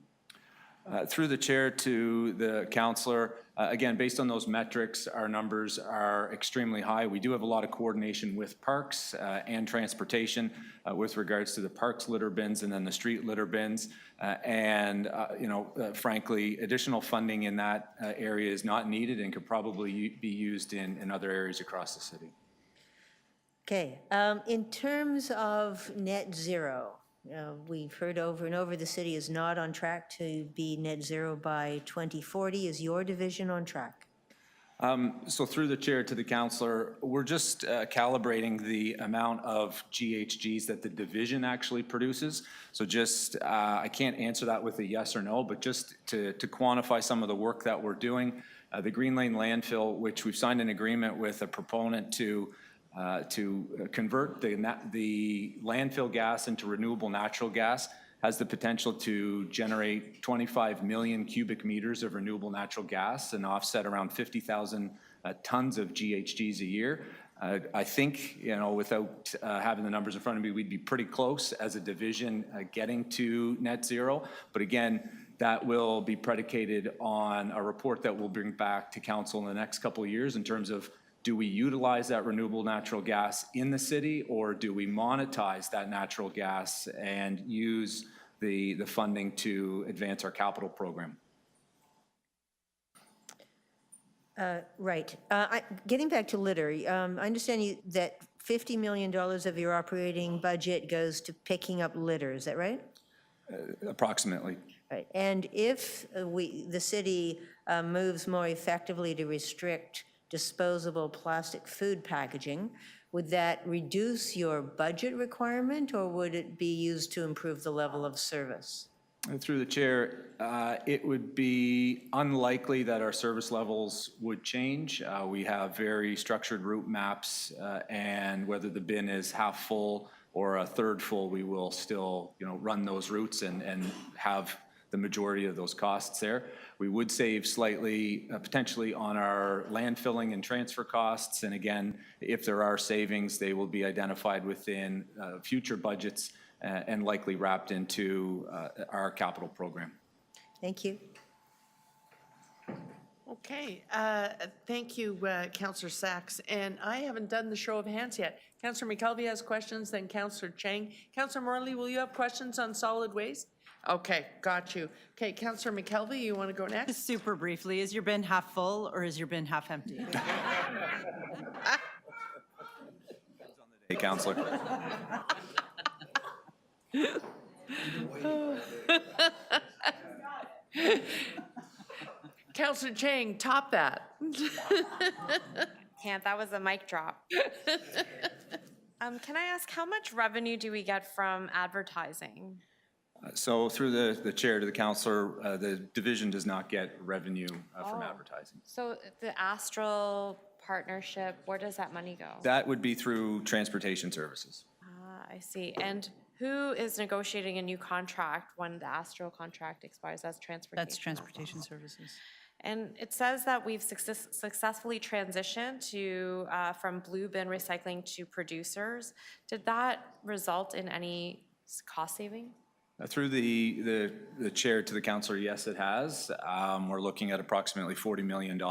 Through the chair to the councillor, again, based on those metrics, our numbers are extremely high. We do have a lot of coordination with parks and transportation with regards to the parks litter bins and then the street litter bins. Frankly, additional funding in that area is not needed and could probably be used in other areas across the city. Okay, in terms of net zero, we've heard over and over the city is not on track to be net zero by 2040. Is your division on track? So through the chair to the councillor, we're just calibrating the amount of GHGs that the division actually produces. So just, I can't answer that with a yes or no, but just to quantify some of the work that we're doing, the Green Lane landfill, which we've signed an agreement with a proponent to convert the landfill gas into renewable natural gas, has the potential to generate 25 million cubic meters of renewable natural gas and offset around 50,000 tons of GHGs a year. I think, you know, without having the numbers in front of me, we'd be pretty close as a division getting to net zero. But again, that will be predicated on a report that we'll bring back to council in the next couple of years in terms of, do we utilize that renewable natural gas in the city, or do we monetize that natural gas and use the funding to advance our capital program? Right. Getting back to litter, I understand that $50 million of your operating budget goes to picking up litter, is that right? Approximately. Right. And if the city moves more effectively to restrict disposable plastic food packaging, would that reduce your budget requirement, or would it be used to improve the level of service? Through the chair, it would be unlikely that our service levels would change. We have very structured route maps, and whether the bin is half full or a third full, we will still, you know, run those routes and have the majority of those costs there. We would save slightly, potentially on our landfilling and transfer costs. And again, if there are savings, they will be identified within future budgets and likely wrapped into our capital program. Thank you. Okay, thank you, Councillor Sachs. And I haven't done the show of hands yet. Councillor McKelvey has questions, then Councillor Chang. Councillor Morley, will you have questions on solid waste? Okay, got you. Okay, Councillor McKelvey, you want to go next? Just super briefly, is your bin half full or is your bin half empty? Hey, Councillor. Councillor Chang, top that. Can't, that was a mic drop. Can I ask, how much revenue do we get from advertising? So through the chair to the councillor, the division does not get revenue from advertising. So the Astral partnership, where does that money go? That would be through transportation services. I see. And who is negotiating a new contract when the Astral contract expires? That's transportation. That's transportation services. And it says that we've successfully transitioned to from blue bin recycling to producers. Did that result in any cost saving? Through the chair to the councillor, yes, it has. We're looking at approximately $40 million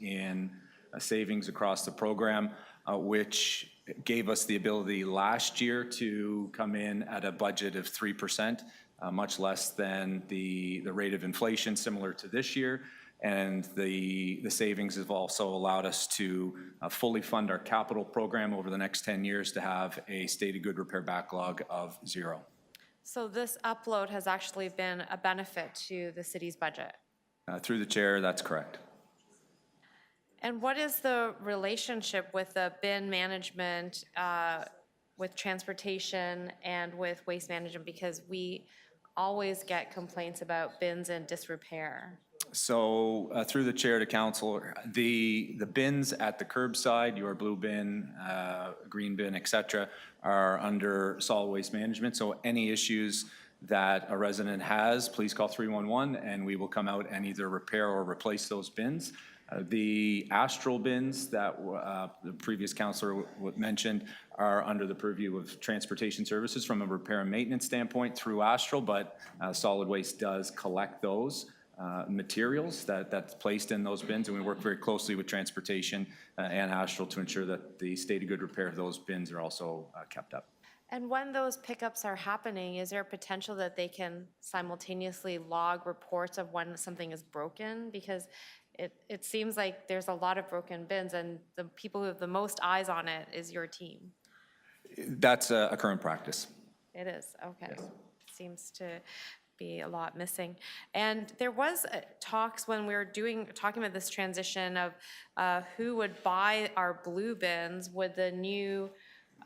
in savings across the program, which gave us the ability last year to come in at a budget of 3%, much less than the rate of inflation similar to this year. And the savings have also allowed us to fully fund our capital program over the next 10 years to have a stated good repair backlog of 0. So this upload has actually been a benefit to the city's budget? Through the chair, that's correct. And what is the relationship with the bin management, with transportation and with waste management? Because we always get complaints about bins and disrepair. So through the chair to council, the bins at the curbside, your blue bin, green bin, et cetera, are under solid waste management. So any issues that a resident has, please call 311 and we will come out and either repair or replace those bins. The Astral bins that the previous councillor mentioned are under the purview of transportation services from a repair and maintenance standpoint through Astral, but solid waste does collect those materials that's placed in those bins, and we work very closely with transportation and Astral to ensure that the state of good repair of those bins are also kept up. And when those pickups are happening, is there a potential that they can simultaneously log reports of when something is broken? Because it seems like there's a lot of broken bins, and the people who have the most eyes on it is your team. That's a current practice. It is, okay. Yes. Seems to be a lot missing. And there was talks when we were talking about this transition of who would buy our blue bins. Would the new,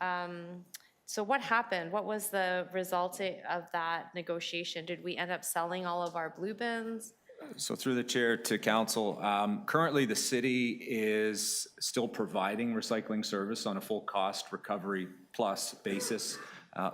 so what happened? What was the result of that negotiation? Did we end up selling all of our blue bins? So through the chair to council, currently the city is still providing recycling service on a full cost recovery plus basis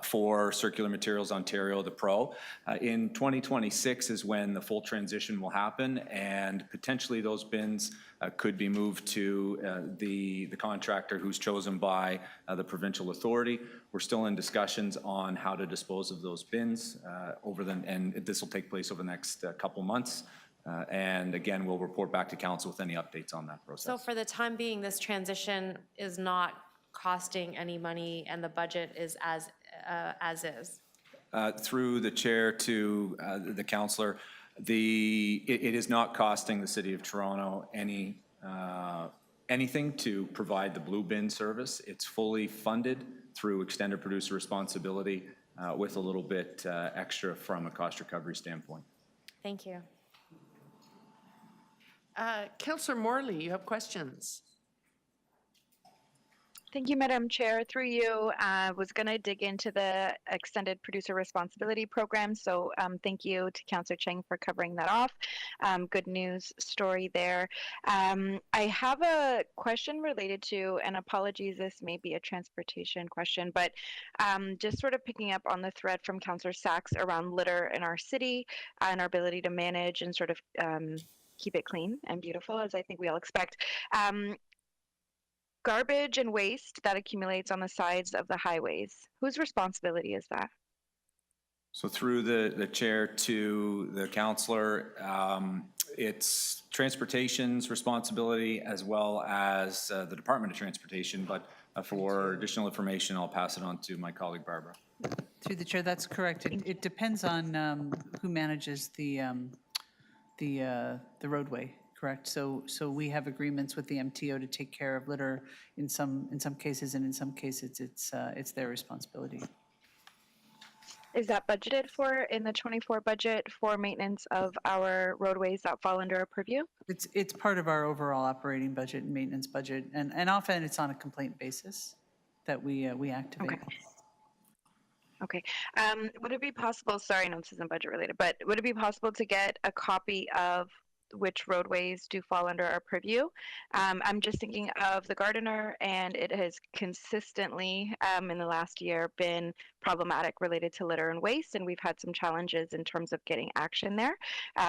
for Circular Materials Ontario, the PRO. In 2026 is when the full transition will happen, and potentially those bins could be moved to the contractor who's chosen by the provincial authority. We're still in discussions on how to dispose of those bins and this will take place over the next couple months. And again, we'll report back to council with any updates on that process. So for the time being, this transition is not costing any money and the budget is as is? Through the chair to the councillor, it is not costing the City of Toronto anything to provide the blue bin service. It's fully funded through extended producer responsibility with a little bit extra from a cost recovery standpoint. Thank you. Councillor Morley, you have questions. Thank you, Madam Chair. Through you, I was going to dig into the Extended Producer Responsibility Program, so thank you to Councillor Cheng for covering that off. Good news story there. I have a question related to, and apologies, this may be a transportation question, but just sort of picking up on the thread from Councillor Sachs around litter in our city and our ability to manage and sort of keep it clean and beautiful, as I think we all expect. Garbage and waste that accumulates on the sides of the highways, whose responsibility is that? So through the chair to the councillor, it's transportation's responsibility as well as the Department of Transportation, but for additional information, I'll pass it on to my colleague Barbara. Through the chair, that's correct. It depends on who manages the roadway. Correct. So we have agreements with the MTO to take care of litter in some cases, and in some cases it's their responsibility. Is that budgeted for in the 24 budget for maintenance of our roadways that fall under our purview? It's part of our overall operating budget and maintenance budget, and often it's on a complaint basis that we activate. Okay. Would it be possible? Sorry, I know this isn't budget related, but would it be possible to get a copy of which roadways do fall under our purview? I'm just thinking of the Gardiner, and it has consistently in the last year been problematic related to litter and waste, and we've had some challenges in terms of getting action there.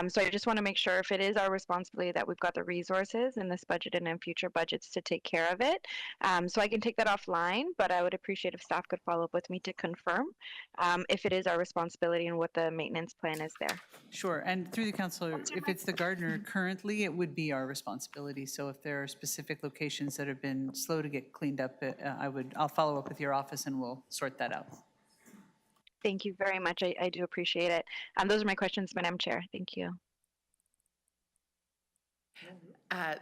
So I just want to make sure if it is our responsibility that we've got the resources in this budget and in future budgets to take care of it. So I can take that offline, but I would appreciate if staff could follow up with me to confirm if it is our responsibility and what the maintenance plan is there. Sure, and through the councillor, if it's the Gardiner currently, it would be our responsibility. So if there are specific locations that have been slow to get cleaned up, I'll follow up with your office and we'll sort that out. Thank you very much. I do appreciate it. Those are my questions, Madam Chair. Thank you.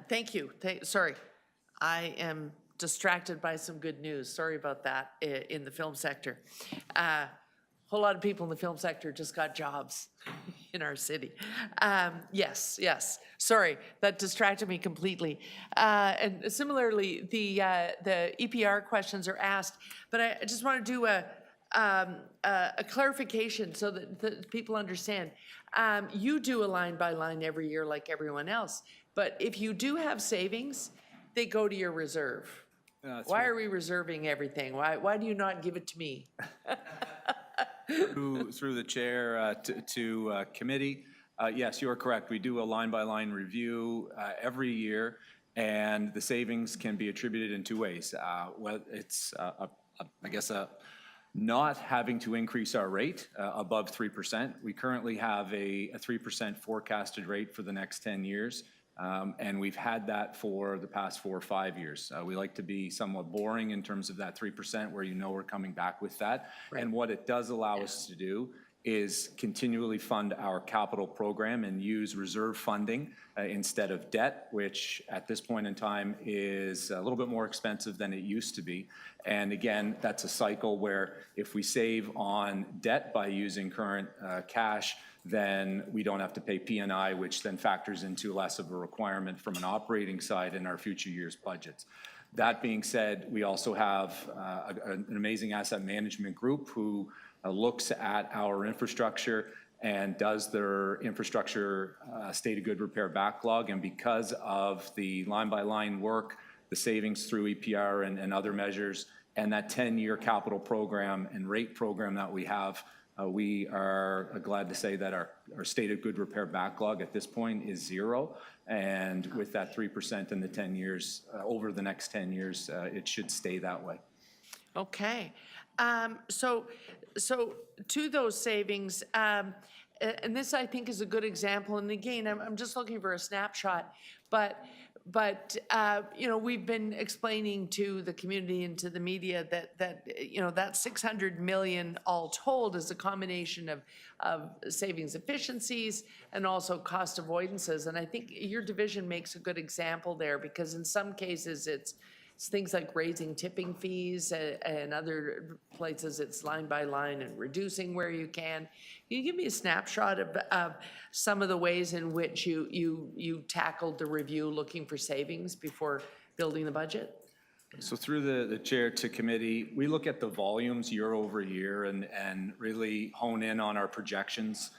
Thank you. Sorry, I am distracted by some good news. Sorry about that in the film sector. A whole lot of people in the film sector just got jobs in our city. Yes. Sorry, that distracted me completely. And similarly, the EPR questions are asked, but I just want to do a clarification so that the people understand. You do a line by line every year like everyone else, but if you do have savings, they go to your reserve. Why are we reserving everything? Why do you not give it to me? Through the chair to committee, yes, you are correct. We do a line-by-line review every year, and the savings can be attributed in two ways. Well, it's, I guess, not having to increase our rate above 3%. We currently have a 3% forecasted rate for the next 10 years. And we've had that for the past 4 or 5 years. We like to be somewhat boring in terms of that 3% where you know we're coming back with that. Right. And what it does allow us to do is continually fund our capital program and use reserve funding instead of debt, which at this point in time is a little bit more expensive than it used to be. And again, that's a cycle where if we save on debt by using current cash, then we don't have to pay P&I, which then factors into less of a requirement from an operating side in our future year's budgets. That being said, we also have an amazing asset management group who looks at our infrastructure and does their infrastructure state of good repair backlog. And because of the line-by-line work, the savings through EPR and other measures, and that 10-year capital program and rate program that we have, we are glad to say that our state of good repair backlog at this point is 0. And with that 3% in the 10 years, over the next 10 years, it should stay that way. Okay. So to those savings, and this I think is a good example, and again, I'm just looking for a snapshot, but you know, we've been explaining to the community and to the media that you know, that 600 million all told is a combination of savings efficiencies and also cost avoidances. And I think your division makes a good example there, because in some cases it's things like raising tipping fees, and other places it's line by line and reducing where you can. Can you give me a snapshot of some of the ways in which you tackled the review looking for savings before building the budget? So through the chair to committee, we look at the volumes year over year and really hone in on our projections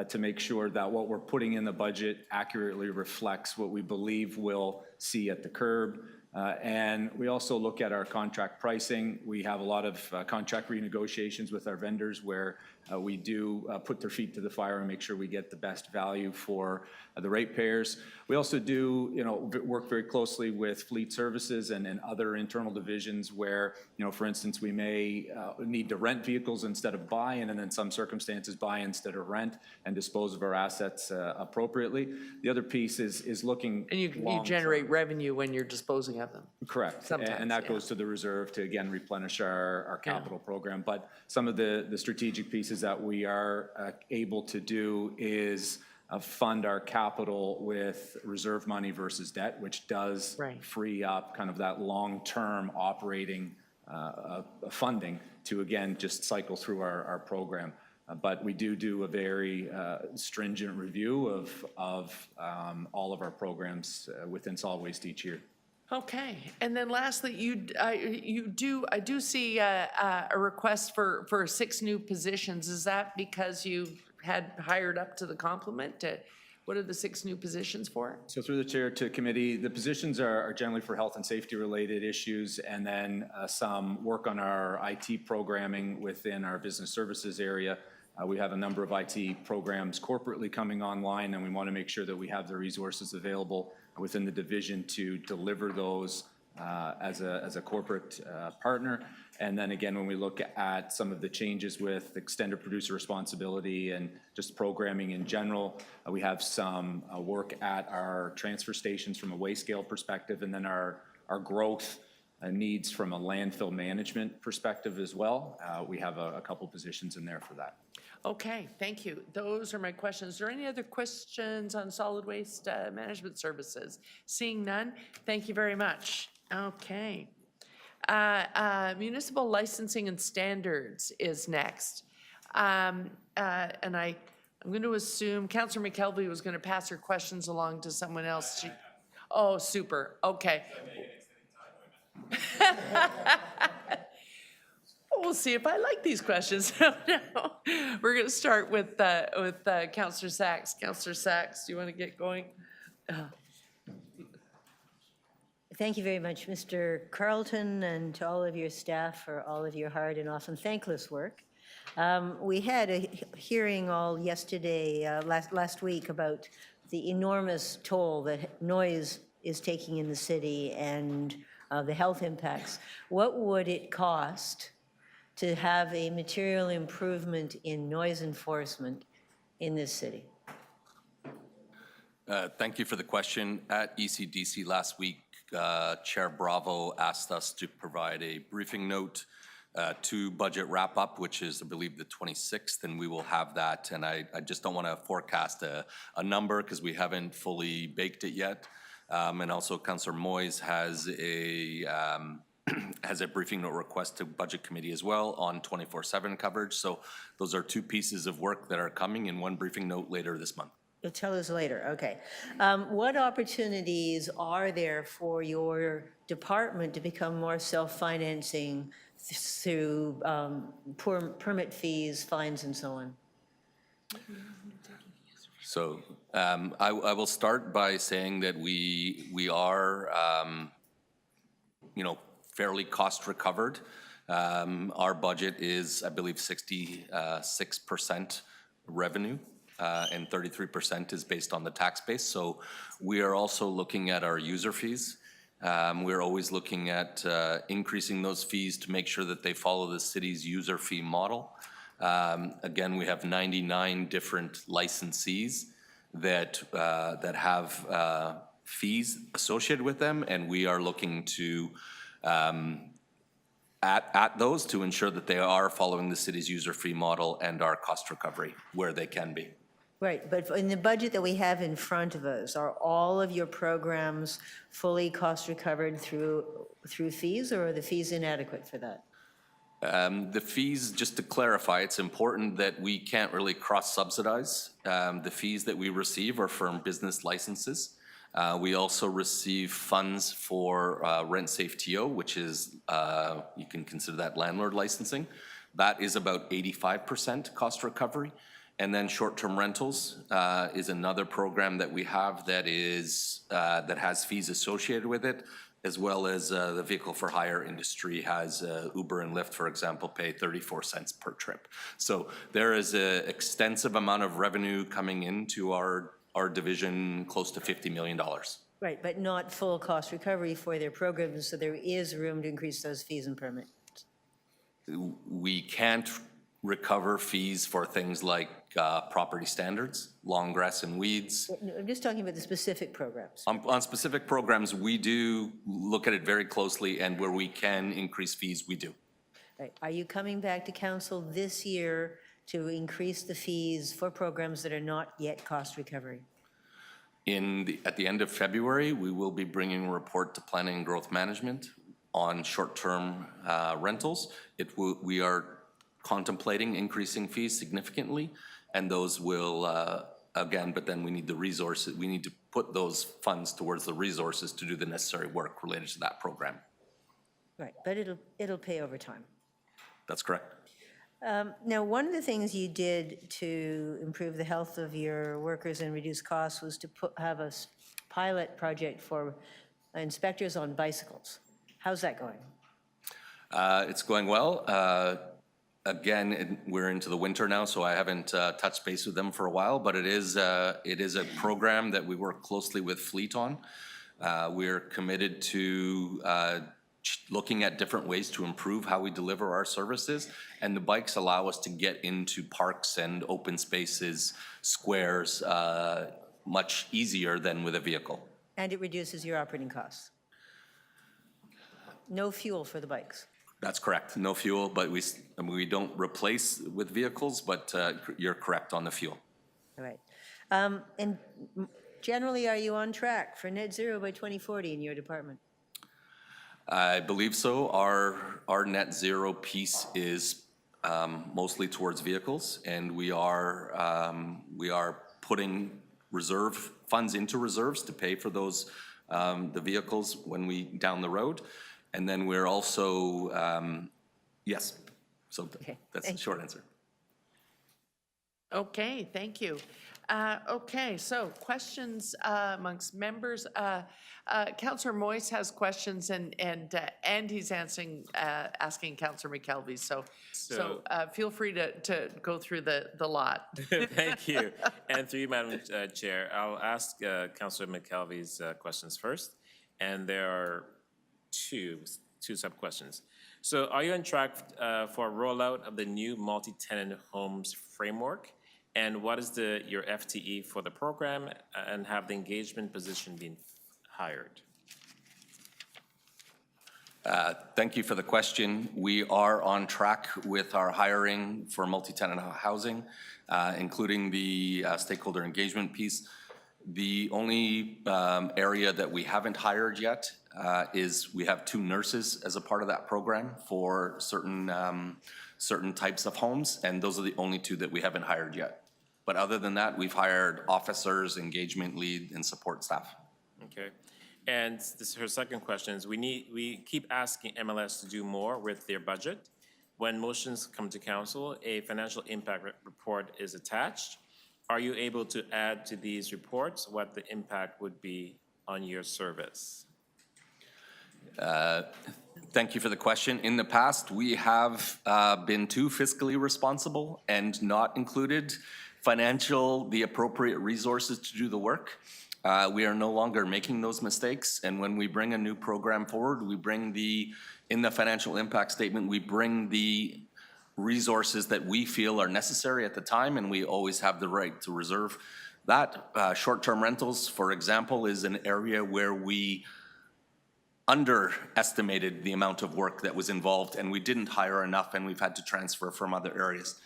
to make sure that what we're putting in the budget accurately reflects what we believe we'll see at the curb. And we also look at our contract pricing. We have a lot of contract renegotiations with our vendors where we do put their feet to the fire and make sure we get the best value for the ratepayers. We also do, you know, work very closely with fleet services and other internal divisions where, you know, for instance, we may need to rent vehicles instead of buy, and then in some circumstances buy instead of rent, and dispose of our assets appropriately. The other piece is looking. And you generate revenue when you're disposing of them. Correct. Sometimes, and that goes to the reserve to, again, replenish our capital program. But some of the strategic pieces that we are able to do is fund our capital with reserve money versus debt, which does free up kind of that long-term operating funding to, again, just cycle through our program. But we do a very stringent review of all of our programs within solid waste each year. Okay, and then lastly, I do see a request for 6 new positions. Is that because you had hired up to the complement? What are the 6 new positions for? So through the chair to committee, the positions are generally for health and safety related issues, and then some work on our IT programming within our business services area. We have a number of IT programs corporately coming online, and we want to make sure that we have the resources available within the division to deliver those as a corporate partner. And then again, when we look at some of the changes with extended producer responsibility and just programming in general, we have some work at our transfer stations from a waste scale perspective, and then our growth needs from a landfill management perspective as well. We have a couple positions in there for that. Okay, thank you. Those are my questions. Is there any other questions on solid waste management services? Seeing none, thank you very much. Okay. Municipal licensing and standards is next. And I'm going to assume Councillor McKelvey was going to pass her questions along to someone else. Oh, super. Okay. We'll see if I like these questions. We're going to start with Councillor Sachs. Councillor Sachs, do you want to get going? Thank you very much, Mr. Carlton, and to all of your staff for all of your hard and often thankless work. We had a hearing all yesterday, last week, about the enormous toll that noise is taking in the city and the health impacts. What would it cost to have a material improvement in noise enforcement in this city? Thank you for the question. At ECDC last week, Chair Bravo asked us to provide a briefing note to budget wrap-up, which is, I believe, the 26th, and we will have that. And I just don't want to forecast a number because we haven't fully baked it yet. And also, Councillor Moyes has has a briefing note request to Budget Committee as well on 24/7 coverage. So those are two pieces of work that are coming in one briefing note later this month. You'll tell us later, okay. What opportunities are there for your department to become more self-financing through permit fees, fines, and so on? So I will start by saying that we are, fairly cost recovered. Our budget is, I believe, 66% revenue, and 33% is based on the tax base. So we are also looking at our user fees. We're always looking at increasing those fees to make sure that they follow the city's user fee model. Again, we have 99 different licensees that have fees associated with them, and we are looking to at those to ensure that they are following the city's user fee model and our cost recovery where they can be. Right, but in the budget that we have in front of us, are all of your programs fully cost recovered through fees, or are the fees inadequate for that? The fees, just to clarify, it's important that we can't really cross-subsidize. The fees that we receive are from business licenses. We also receive funds for rent-safe TO, which is, you can consider that landlord licensing. That is about 85% cost recovery. And then short-term rentals is another program that we have that has fees associated with it, as well as the vehicle for hire industry has Uber and Lyft, for example, pay 34 cents per trip. So there is an extensive amount of revenue coming into our division, close to $50 million. Right, but not full cost recovery for their programs, so there is room to increase those fees and permits. We can't recover fees for things like property standards, long grass and weeds. No, I'm just talking about the specific programs. On specific programs, we do look at it very closely, and where we can increase fees, we do. Right. Are you coming back to council this year to increase the fees for programs that are not yet cost recovery? At the end of February, we will be bringing a report to Planning and Growth Management on short-term rentals. We are contemplating increasing fees significantly, and those will, again, but then we need the resources, we need to put those funds towards the resources to do the necessary work related to that program. Right, but it'll pay over time. That's correct. Now, one of the things you did to improve the health of your workers and reduce costs was to have a pilot project for inspectors on bicycles. How's that going? It's going well. Again, we're into the winter now, so I haven't touched base with them for a while, but it is a program that we work closely with Fleet on. We're committed to looking at different ways to improve how we deliver our services, and the bikes allow us to get into parks and open spaces, squares, much easier than with a vehicle. And it reduces your operating costs. No fuel for the bikes. That's correct. No fuel, but we don't replace with vehicles, but you're correct on the fuel. All right. And generally, are you on track for net zero by 2040 in your department? I believe so. Our net zero piece is mostly towards vehicles, and we are putting reserve funds into reserves to pay for those the vehicles when we down the road. And then we're also, yes, so that's the short answer. Okay, thank you. Okay, so questions amongst members. Councillor Moyse has questions, and he's asking Councillor McKelvey. So feel free to go through the lot. Thank you. And through you, Madam Chair, I'll ask Councillor McKelvey's questions first, and there are two sub-questions. So are you on track for a rollout of the new multi-tenant homes framework? And what is your FTE for the program, and have the engagement position been hired? Thank you for the question. We are on track with our hiring for multi-tenant housing, including the stakeholder engagement piece. The only area that we haven't hired yet is we have 2 nurses as a part of that program for certain types of homes, and those are the only 2 that we haven't hired yet. But other than that, we've hired officers, engagement lead, and support staff. Okay. And this, her second question is, we keep asking MLS to do more with their budget. When motions come to council, a financial impact report is attached. Are you able to add to these reports what the impact would be on your service? Thank you for the question. In the past, we have been too fiscally responsible and not included the appropriate resources to do the work. We are no longer making those mistakes, and when we bring a new program forward, we bring in the financial impact statement, we bring the resources that we feel are necessary at the time, and we always have the right to reserve that. Short-term rentals, for example, is an area where we underestimated the amount of work that was involved, and we didn't hire enough, and we've had to transfer from other areas.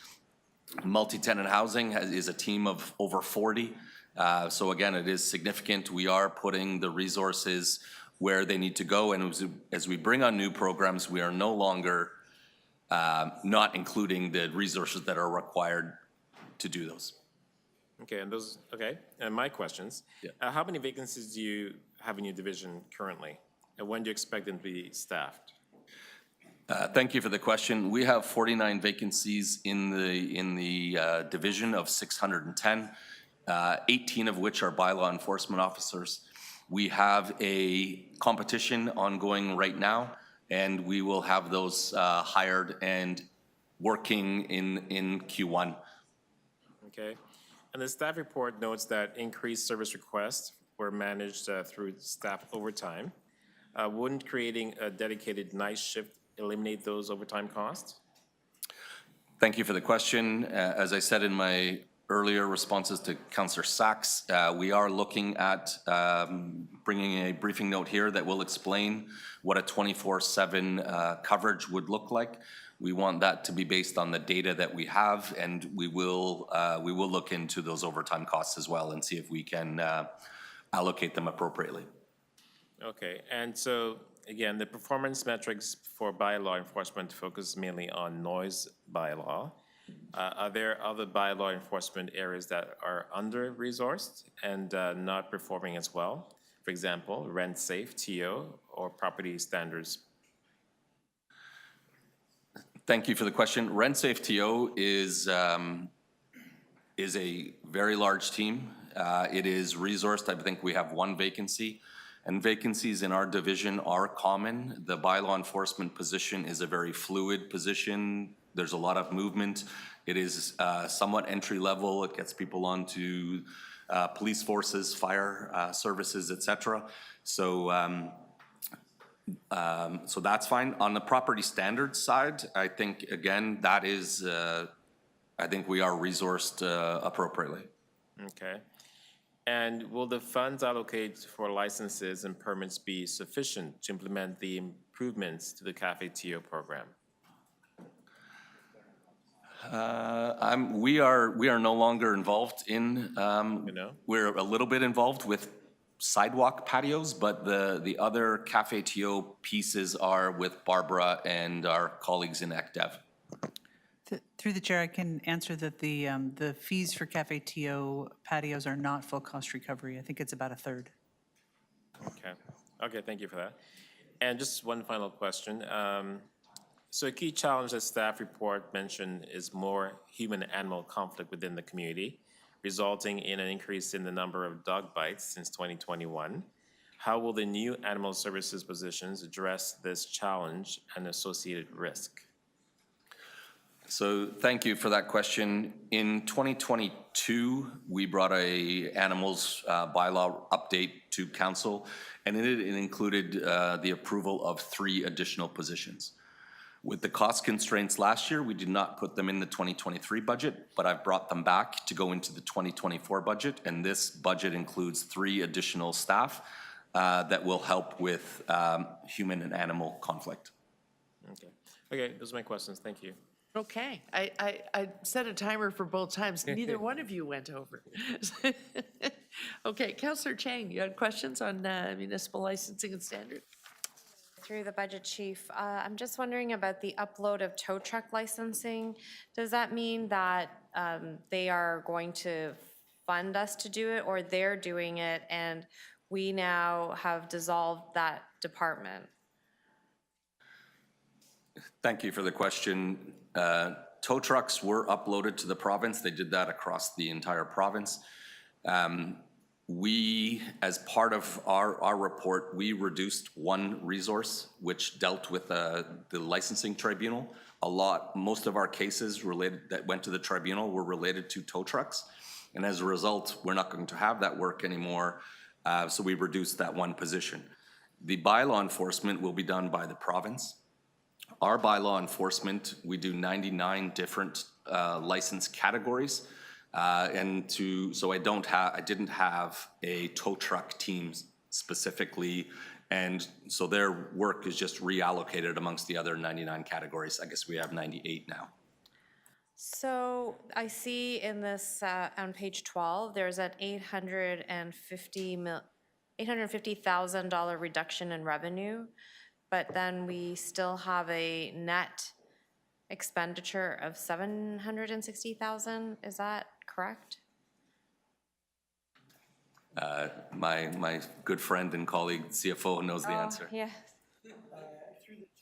Multi-tenant housing is a team of over 40. So again, it is significant. We are putting the resources where they need to go, and as we bring on new programs, we are no longer not including the resources that are required to do those. Okay, and my questions. Yeah. How many vacancies do you have in your division currently? And when do you expect them to be staffed? Thank you for the question. We have 49 vacancies in the division of 610, 18 of which are bylaw enforcement officers. We have a competition ongoing right now, and we will have those hired and working in Q1. Okay. And the staff report notes that increased service requests were managed through staff overtime. Wouldn't creating a dedicated night shift eliminate those overtime costs? Thank you for the question. As I said in my earlier responses to Councillor Sachs, we are looking at bringing a briefing note here that will explain what a 24/7 coverage would look like. We want that to be based on the data that we have, and we will look into those overtime costs as well and see if we can allocate them appropriately. Okay, and so again, the performance metrics for bylaw enforcement focus mainly on noise bylaw. Are there other bylaw enforcement areas that are under-resourced and not performing as well? For example, rent safe, TO, or property standards? Thank you for the question. Rent safe TO is a very large team. It is resourced. I think we have 1 vacancy. And vacancies in our division are common. The bylaw enforcement position is a very fluid position. There's a lot of movement. It is somewhat entry level. It gets people onto police forces, fire services, etc. So that's fine. On the property standards side, I think again that is, I think we are resourced appropriately. Okay. And will the funds allocated for licenses and permits be sufficient to implement the improvements to the Cafe TO program? We are no longer involved in. We're a little bit involved with sidewalk patios, but the other Cafe TO pieces are with Barbara and our colleagues in ECDEV. Through the chair, I can answer that the fees for Cafe TO patios are not full cost recovery. I think it's about 1/3. Okay. Okay, thank you for that. And just one final question. So a key challenge that staff report mentioned is more human-animal conflict within the community, resulting in an increase in the number of dog bites since 2021. How will the new animal services positions address this challenge and associated risk? So thank you for that question. In 2022, we brought a animals bylaw update to council, and it included the approval of 3 additional positions. With the cost constraints last year, we did not put them in the 2023 budget, but I've brought them back to go into the 2024 budget, and this budget includes 3 additional staff that will help with human and animal conflict. Okay. Okay, those are my questions. Thank you. Okay, I set a timer for both times. Neither one of you went over. Okay, Councillor Chang, you had questions on municipal licensing and standards? Through the budget chief, I'm just wondering about the upload of tow truck licensing. Does that mean that they are going to fund us to do it, or they're doing it and we now have dissolved that department? Thank you for the question. Tow trucks were uploaded to the province. They did that across the entire province. We, as part of our report, we reduced one resource which dealt with the licensing tribunal. Most of our cases that went to the tribunal were related to tow trucks. And as a result, we're not going to have that work anymore. So we reduced that one position. The bylaw enforcement will be done by the province. Our bylaw enforcement, we do 99 different license categories. So I didn't have a tow truck team specifically, and so their work is just reallocated amongst the other 99 categories. I guess we have 98 now. So I see in this, on page 12, there's an $850,000 reduction in revenue, but then we still have a net expenditure of $760,000. Is that correct? My good friend and colleague CFO knows the answer. Yes.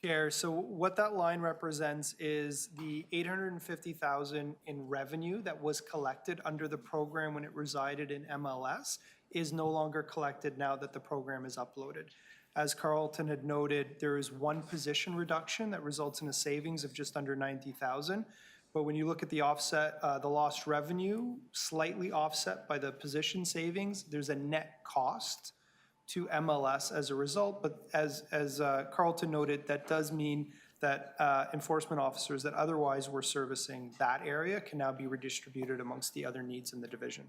Chair, so what that line represents is the $850,000 in revenue that was collected under the program when it resided in MLS is no longer collected now that the program is uploaded. As Carlton had noted, there is one position reduction that results in a savings of just under $90,000. But when you look at the offset, the lost revenue, slightly offset by the position savings, there's a net cost to MLS as a result. But as Carlton noted, that does mean that enforcement officers that otherwise were servicing that area can now be redistributed amongst the other needs in the division.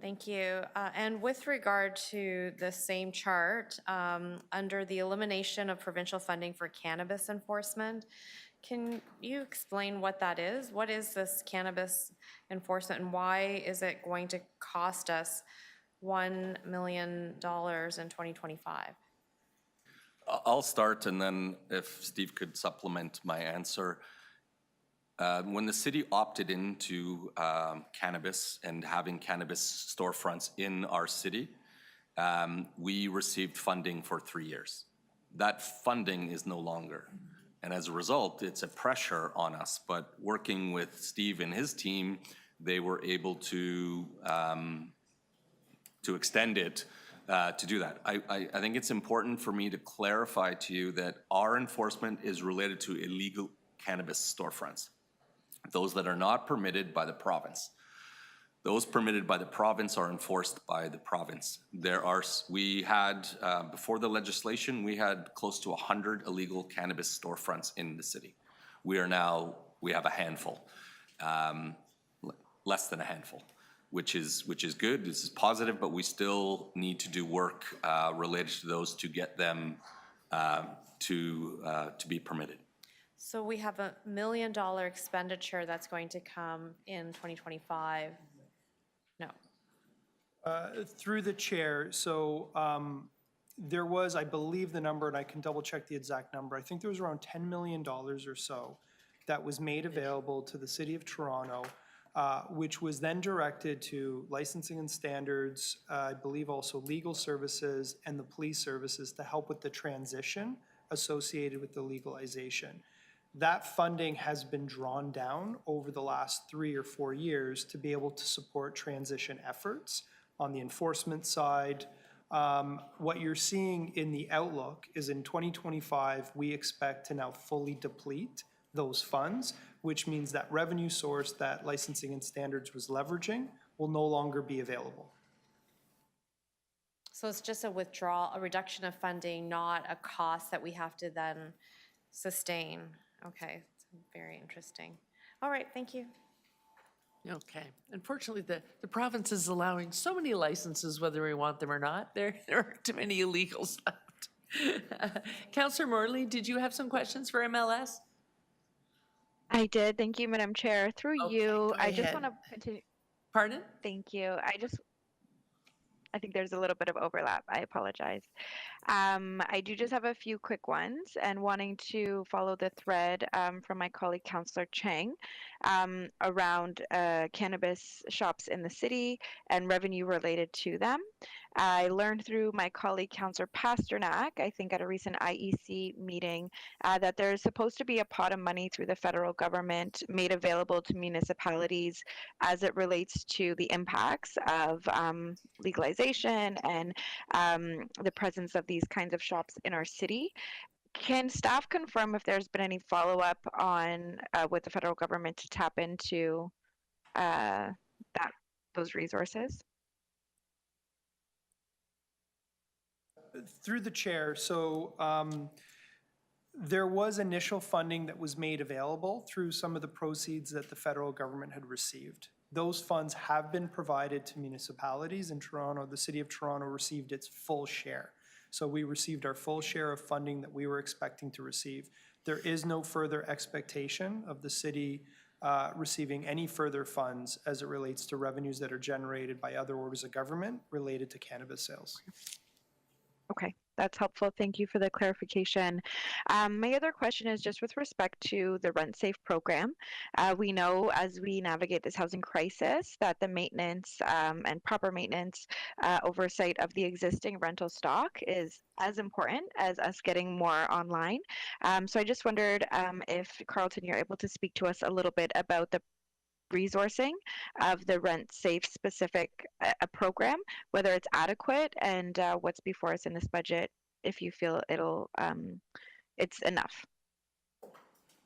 Thank you. And with regard to the same chart, under the elimination of provincial funding for cannabis enforcement, can you explain what that is? What is this cannabis enforcement, and why is it going to cost us $1 million in 2025? I'll start, and then if Steve could supplement my answer. When the city opted into cannabis and having cannabis storefronts in our city, we received funding for 3 years. That funding is no longer. And as a result, it's a pressure on us. But working with Steve and his team, they were able to extend it to do that. I think it's important for me to clarify to you that our enforcement is related to illegal cannabis storefronts. Those that are not permitted by the province. Those permitted by the province are enforced by the province. We had, before the legislation, we had close to 100 illegal cannabis storefronts in the city. We have a handful, less than a handful, which is good, this is positive, but we still need to do work related to those to get them to be permitted. So we have $1 million expenditure that's going to come in 2025. No. Through the chair, so there was, I believe the number, and I can double check the exact number, I think there was around $10 million or so that was made available to the City of Toronto, which was then directed to licensing and standards, I believe also legal services and the police services to help with the transition associated with the legalization. That funding has been drawn down over the last 3 or 4 years to be able to support transition efforts on the enforcement side. What you're seeing in the outlook is in 2025, we expect to now fully deplete those funds, which means that revenue source that licensing and standards was leveraging will no longer be available. So it's just a withdrawal, a reduction of funding, not a cost that we have to then sustain. Okay, very interesting. All right, thank you. Okay. Unfortunately, the province is allowing so many licenses, whether we want them or not. There are too many illegals left. Councillor Morley, did you have some questions for MLS? I did. Thank you, Madam Chair. Through you, I just ahead. want to continue. Pardon? Thank you. I think there's a little bit of overlap. I apologize. I do just have a few quick ones and wanting to follow the thread from my colleague, Councillor Chang, around cannabis shops in the city and revenue related to them. I learned through my colleague, Councillor Pasternak, I think at a recent IEC meeting, that there's supposed to be a pot of money through the federal government made available to municipalities as it relates to the impacts of legalization and the presence of these kinds of shops in our city. Can staff confirm if there's been any follow-up on with the federal government to tap into those resources? Through the chair, so there was initial funding that was made available through some of the proceeds that the federal government had received. Those funds have been provided to municipalities in Toronto. The City of Toronto received its full share. So we received our full share of funding that we were expecting to receive. There is no further expectation of the city receiving any further funds as it relates to revenues that are generated by other orders of government related to cannabis sales. Okay, that's helpful. Thank you for the clarification. My other question is just with respect to the Rent Safe program. We know as we navigate this housing crisis that the maintenance and proper maintenance oversight of the existing rental stock is as important as us getting more online. So I just wondered if, Carlton, you're able to speak to us a little bit about the resourcing of the Rent Safe specific program, whether it's adequate and what's before us in this budget, if you feel it's enough.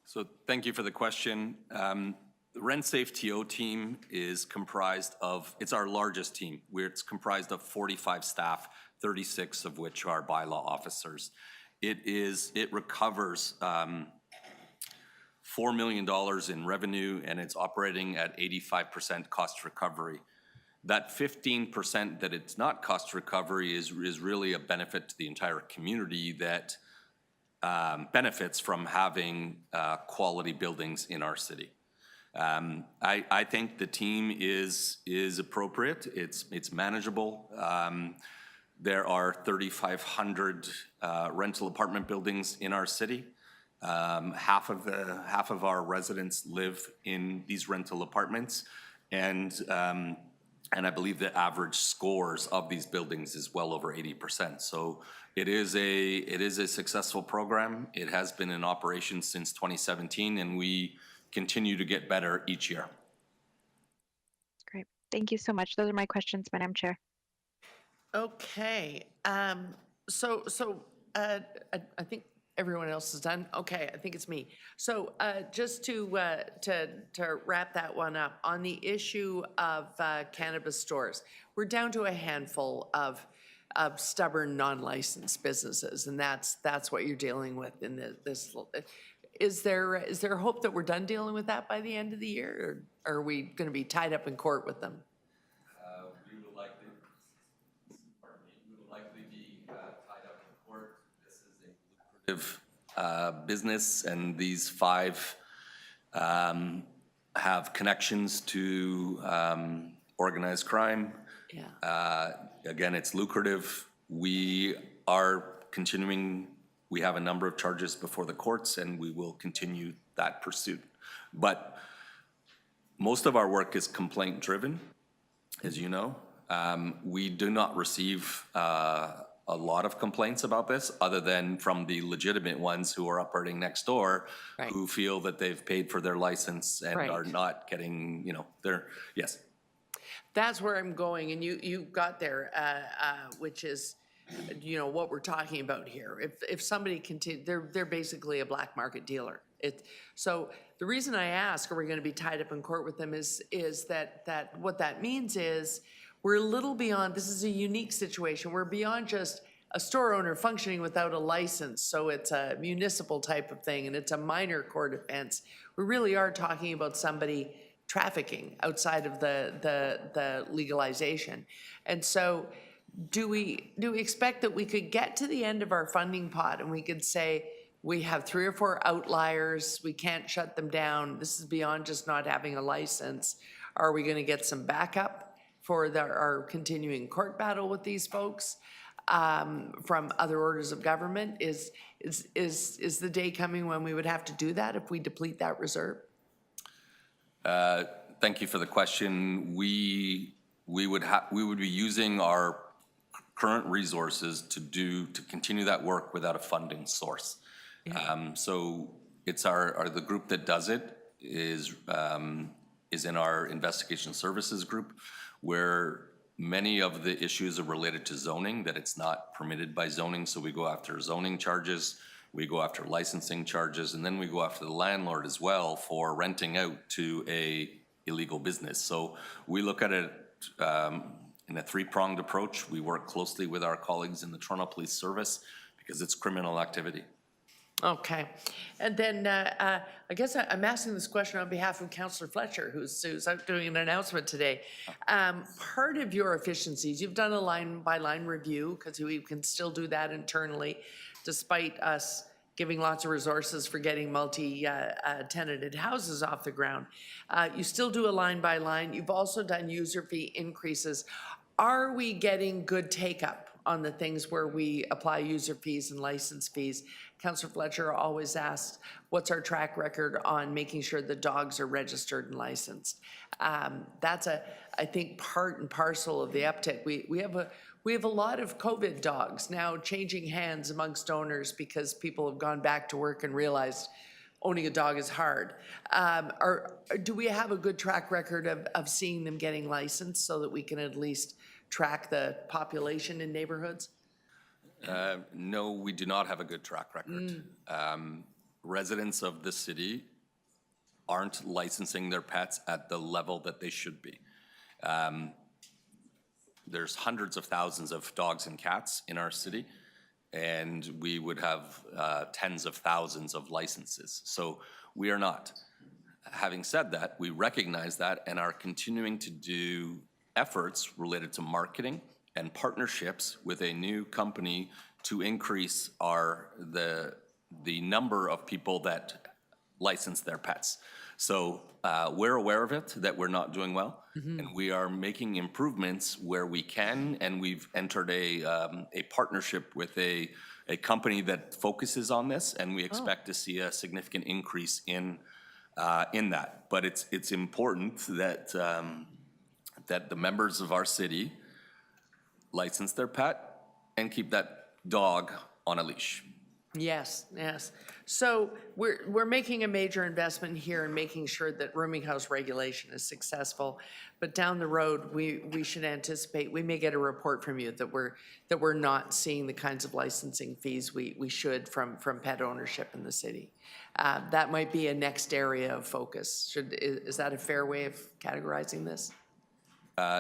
So thank you for the question. The Rent Safe TO team is comprised of, it's our largest team, where it's comprised of 45 staff, 36 of which are bylaw officers. It recovers $4 million in revenue, and it's operating at 85% cost recovery. That 15% that it's not cost recovery is really a benefit to the entire community that benefits from having quality buildings in our city. I think the team is appropriate. It's manageable. There are 3,500 rental apartment buildings in our city. Half of our residents live in these rental apartments, and I believe the average scores of these buildings is well over 80%. So it is a successful program. It has been in operation since 2017, and we continue to get better each year. Great. Thank you so much. Those are my questions, Madam Chair. Okay. So I think everyone else is done. Okay, I think it's me. So just to wrap that one up, on the issue of cannabis stores, we're down to a handful of stubborn non-licensed businesses, and that's what you're dealing with in this. Is there hope that we're done dealing with that by the end of the year, or are we going to be tied up in court with them? We will likely be tied up in court. This is a lucrative business, and these 5 have connections to organized crime. Yeah. Again, it's lucrative. We are continuing. We have a number of charges before the courts, and we will continue that pursuit. But most of our work is complaint-driven, as you know. We do not receive a lot of complaints about this, other than from the legitimate ones who are operating next door, right, who feel that they've paid for their license and right, are not getting, yes. That's where I'm going, and you got there, which is, what we're talking about here. If somebody they're basically a black market dealer. So the reason I ask, are we going to be tied up in court with them, is that what that means is we're a little beyond. This is a unique situation. We're beyond just a store owner functioning without a license. So it's a municipal type of thing, and it's a minor court offense. We really are talking about somebody trafficking outside of the legalization. And so do we expect that we could get to the end of our funding pot and we could say, we have 3 or 4 outliers, we can't shut them down, this is beyond just not having a license? Are we going to get some backup for our continuing court battle with these folks from other orders of government? Is the day coming when we would have to do that if we deplete that reserve? Thank you for the question. We would be using our current resources to continue that work without a funding source. So it's the group that does it is in our investigation services group, where many of the issues are related to zoning, that it's not permitted by zoning. So we go after zoning charges, we go after licensing charges, and then we go after the landlord as well for renting out to a illegal business. So we look at it in a three-pronged approach. We work closely with our colleagues in the Toronto Police Service because it's criminal activity. Okay. And then I guess I'm asking this question on behalf of Councillor Fletcher, who's out doing an announcement today. Part of your efficiencies, you've done a line-by-line review, because we can still do that internally, despite us giving lots of resources for getting multi-tenanted houses off the ground. You still do a line-by-line. You've also done user fee increases. Are we getting good take-up on the things where we apply user fees and license fees? Councillor Fletcher always asks, what's our track record on making sure the dogs are registered and licensed? That's I think, part and parcel of the uptick. We have a lot of COVID dogs now changing hands amongst owners because people have gone back to work and realized owning a dog is hard. Do we have a good track record of seeing them getting licensed so that we can at least track the population in neighborhoods? No, we do not have a good track record. Residents of the city aren't licensing their pets at the level that they should be. There's hundreds of thousands of dogs and cats in our city, and we would have tens of thousands of licenses. So we are not. Having said that, we recognize that and are continuing to do efforts related to marketing and partnerships with a new company to increase the number of people that license their pets. So we're aware of it, that we're not doing well, and we are making improvements where we can, and we've entered a partnership with a company that focuses on this, and we expect to see a significant increase in that. But it's important that that the members of our city license their pet and keep that dog on a leash. Yes, yes. So we're making a major investment here in making sure that rooming house regulation is successful. But down the road, we should anticipate, we may get a report from you that we're not seeing the kinds of licensing fees we should from pet ownership in the city. That might be a next area of focus. Is that a fair way of categorizing this?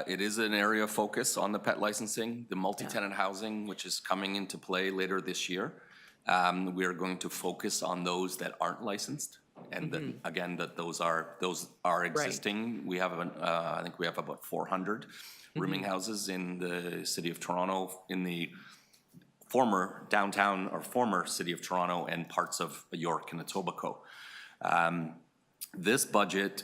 It is an area of focus on the pet licensing, the multi-tenant housing, which is coming into play later this year. We are going to focus on those that aren't licensed, and that, again, that those are existing. Right. We have I think we have about 400 rooming houses in the city of Toronto, in the former downtown or former city of Toronto and parts of York and Etobicoke. This budget,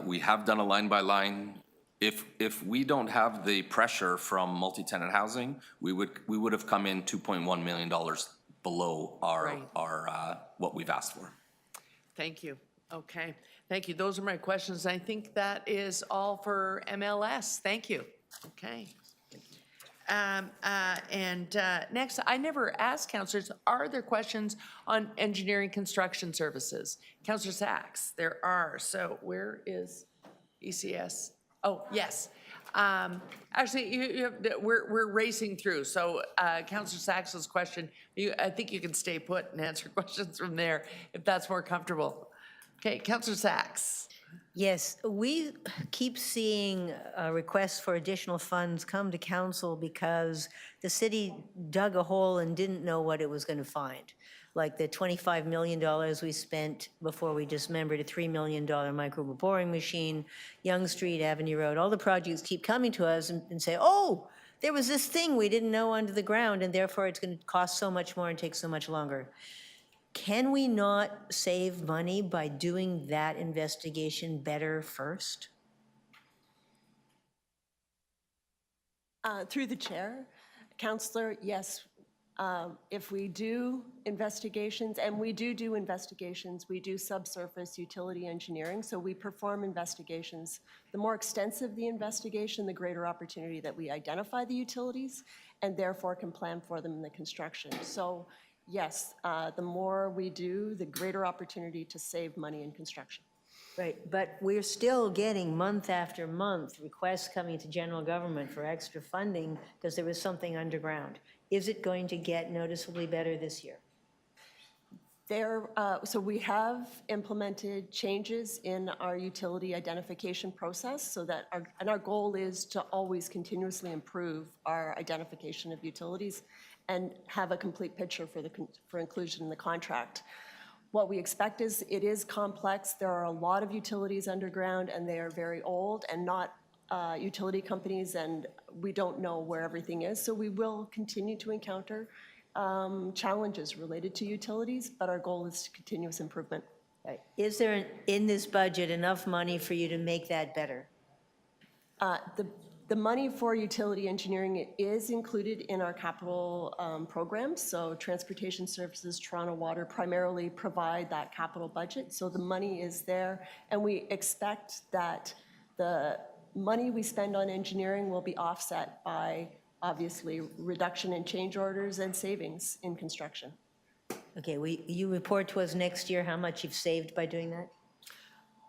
we have done a line by line. If we don't have the pressure from multi-tenant housing, we would have come in $2.1 million below our what we've asked for. Thank you. Okay. Thank you. Those are my questions. I think that is all for MLS. Thank you. Okay. Next, I never asked councillors, are there questions on engineering construction services? Councillor Sachs, there are. So where is ECS? Oh, yes. Actually, we're racing through. So Councillor Sachs's question, I think you can stay put and answer questions from there if that's more comfortable. Okay, Councillor Sachs. Yes, we keep seeing requests for additional funds come to council because the city dug a hole and didn't know what it was going to find. Like the $25 million we spent before we dismembered a $3 million micro boring machine, Yonge Street, Avenue Road, all the projects keep coming to us and say, oh, there was this thing we didn't know under the ground, and therefore it's going to cost so much more and take so much longer. Can we not save money by doing that investigation better first? Through the chair, Counselor, yes, if we do investigations, and we do investigations, we do subsurface utility engineering, so we perform investigations. The more extensive the investigation, the greater opportunity that we identify the utilities and therefore can plan for them in the construction. So yes, the more we do, the greater opportunity to save money in construction. Right, but we're still getting month after month requests coming to general government for extra funding because there was something underground. Is it going to get noticeably better this year? So we have implemented changes in our utility identification process so that our goal is to always continuously improve our identification of utilities and have a complete picture for inclusion in the contract. What we expect is it is complex. There are a lot of utilities underground and they are very old and not utility companies, and we don't know where everything is. So we will continue to encounter challenges related to utilities, but our goal is continuous improvement. Right. Is there in this budget enough money for you to make that better? The money for utility engineering is included in our capital programs. So Transportation Services, Toronto Water primarily provide that capital budget. So the money is there, and we expect that the money we spend on engineering will be offset by, obviously, reduction in change orders and savings in construction. Okay, you report to us next year how much you've saved by doing that?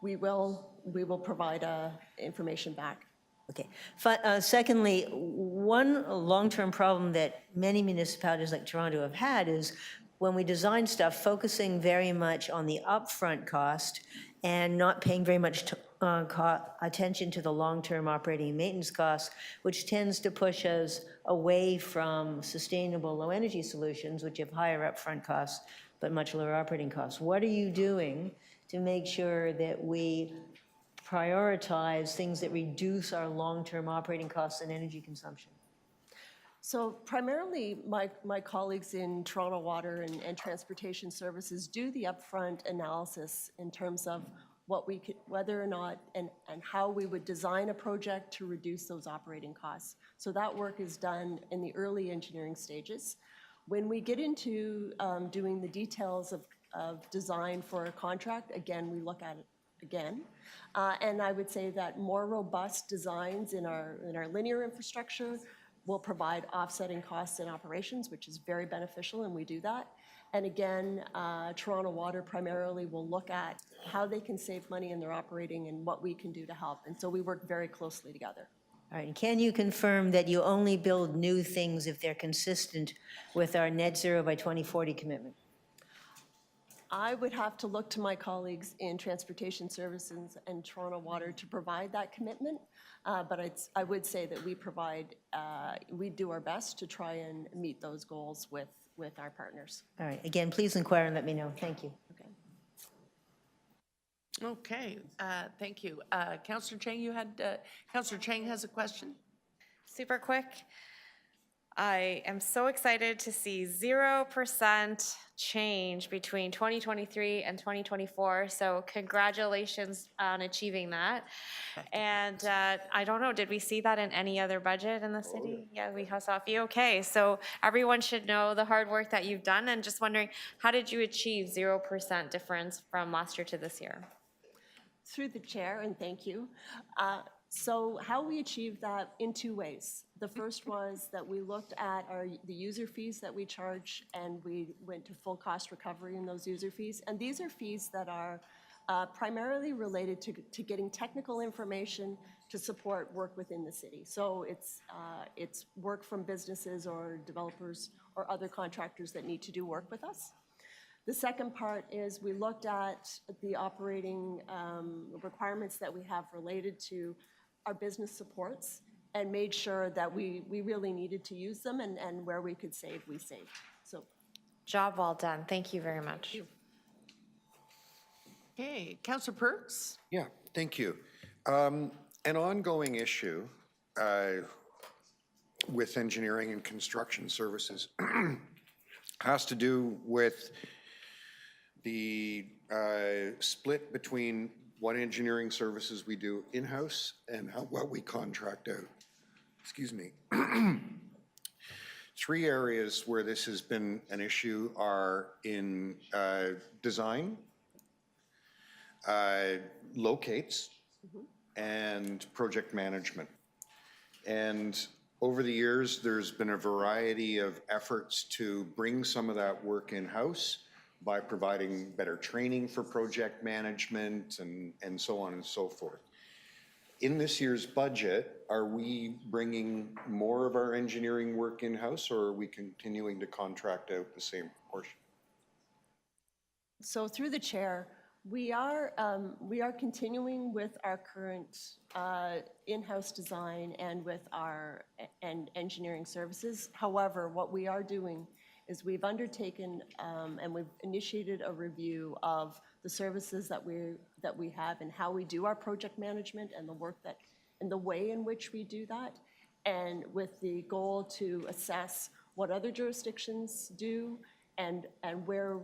We will provide information back. Okay. Secondly, one long-term problem that many municipalities like Toronto have had is when we design stuff, focusing very much on the upfront cost and not paying very much attention to the long-term operating and maintenance costs, which tends to push us away from sustainable low-energy solutions, which have higher upfront costs but much lower operating costs. What are you doing to make sure that we prioritize things that reduce our long-term operating costs and energy consumption? So primarily, my colleagues in Toronto Water and Transportation Services do the upfront analysis in terms of what we could, whether or not and how we would design a project to reduce those operating costs. So that work is done in the early engineering stages. When we get into doing the details of design for a contract, again, we look at it again. And I would say that more robust designs in our linear infrastructure will provide offsetting costs in operations, which is very beneficial, and we do that. And again, Toronto Water primarily will look at how they can save money in their operating and what we can do to help. And so we work very closely together. All right, and can you confirm that you only build new things if they're consistent with our net zero by 2040 commitment? I would have to look to my colleagues in Transportation Services and Toronto Water to provide that commitment, but I would say that we do our best to try and meet those goals with our partners. All right, again, please inquire and let me know. Thank you. Okay, thank you. Councillor Chang, Councillor Chang has a question. Super quick. I am so excited to see 0% change between 2023 and 2024. So congratulations on achieving that. And I don't know, did we see that in any other budget in the city? Yeah, we saw a few. Okay, so everyone should know the hard work that you've done. And just wondering, how did you achieve 0% difference from last year to this year? Through the chair, and thank you. So how we achieved that in two ways. The first was that we looked at the user fees that we charge, and we went to full cost recovery in those user fees. And these are fees that are primarily related to getting technical information to support work within the city. So it's work from businesses or developers or other contractors that need to do work with us. The second part is we looked at the operating requirements that we have related to our business supports and made sure that we really needed to use them, and where we could save, we saved. So, job well done. Thank you very much. Thank you. Okay, Councillor Perks? Yeah, thank you. An ongoing issue with engineering and construction services has to do with the split between what engineering services we do in-house and what we contract out. excuse me. Three areas where this has been an issue are in design, locates, and project management. And over the years, there's been a variety of efforts to bring some of that work in-house by providing better training for project management and so on and so forth. In this year's budget, are we bringing more of our engineering work in-house, or are we continuing to contract out the same portion? So through the chair, we are continuing with our current in-house design and with our engineering services. However, what we are doing is we've undertaken and we've initiated a review of the services that we have and how we do our project management and the work that and the way in which we do that, and with the goal to assess what other jurisdictions do and where,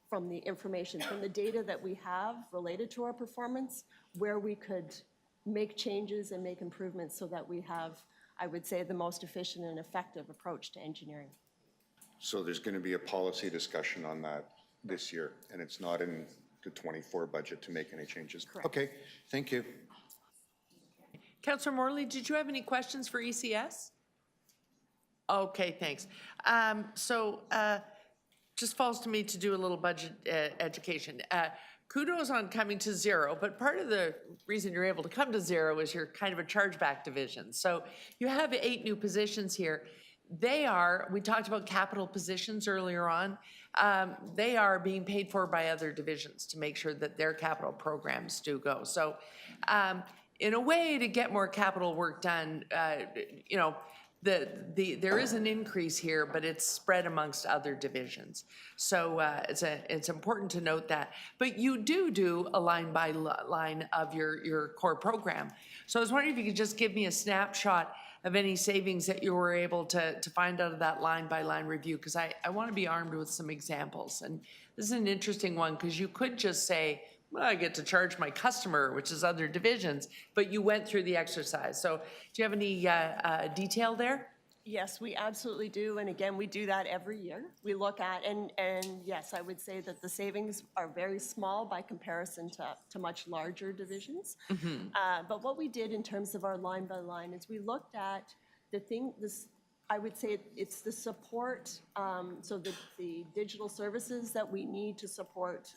from the information, from the data that we have related to our performance, where we could make changes and make improvements so that we have, I would say, the most efficient and effective approach to engineering. So there's going to be a policy discussion on that this year, and it's not in the 24 budget to make any changes? Correct. Okay, thank you. Councillor Morley, did you have any questions for ECS? Okay, thanks. Just falls to me to do a little budget education. Kudos on coming to zero, but part of the reason you're able to come to zero is you're kind of a chargeback division. So you have 8 new positions here. They are, we talked about capital positions earlier on, they are being paid for by other divisions to make sure that their capital programs do go. So in a way, to get more capital work done, you know, there is an increase here, but it's spread amongst other divisions. So it's important to note that. But you do a line by line of your core program. So I was wondering if you could just give me a snapshot of any savings that you were able to find out of that line by line review, because I want to be armed with some examples. And this is an interesting one, because you could just say, well, I get to charge my customer, which is other divisions, but you went through the exercise. So do you have any detail there? Yes, we absolutely do. And again, we do that every year. We look at, and yes, I would say that the savings are very small by comparison to much larger divisions. But what we did in terms of our line by line is we looked at I would say it's the support, so the digital services that we need to support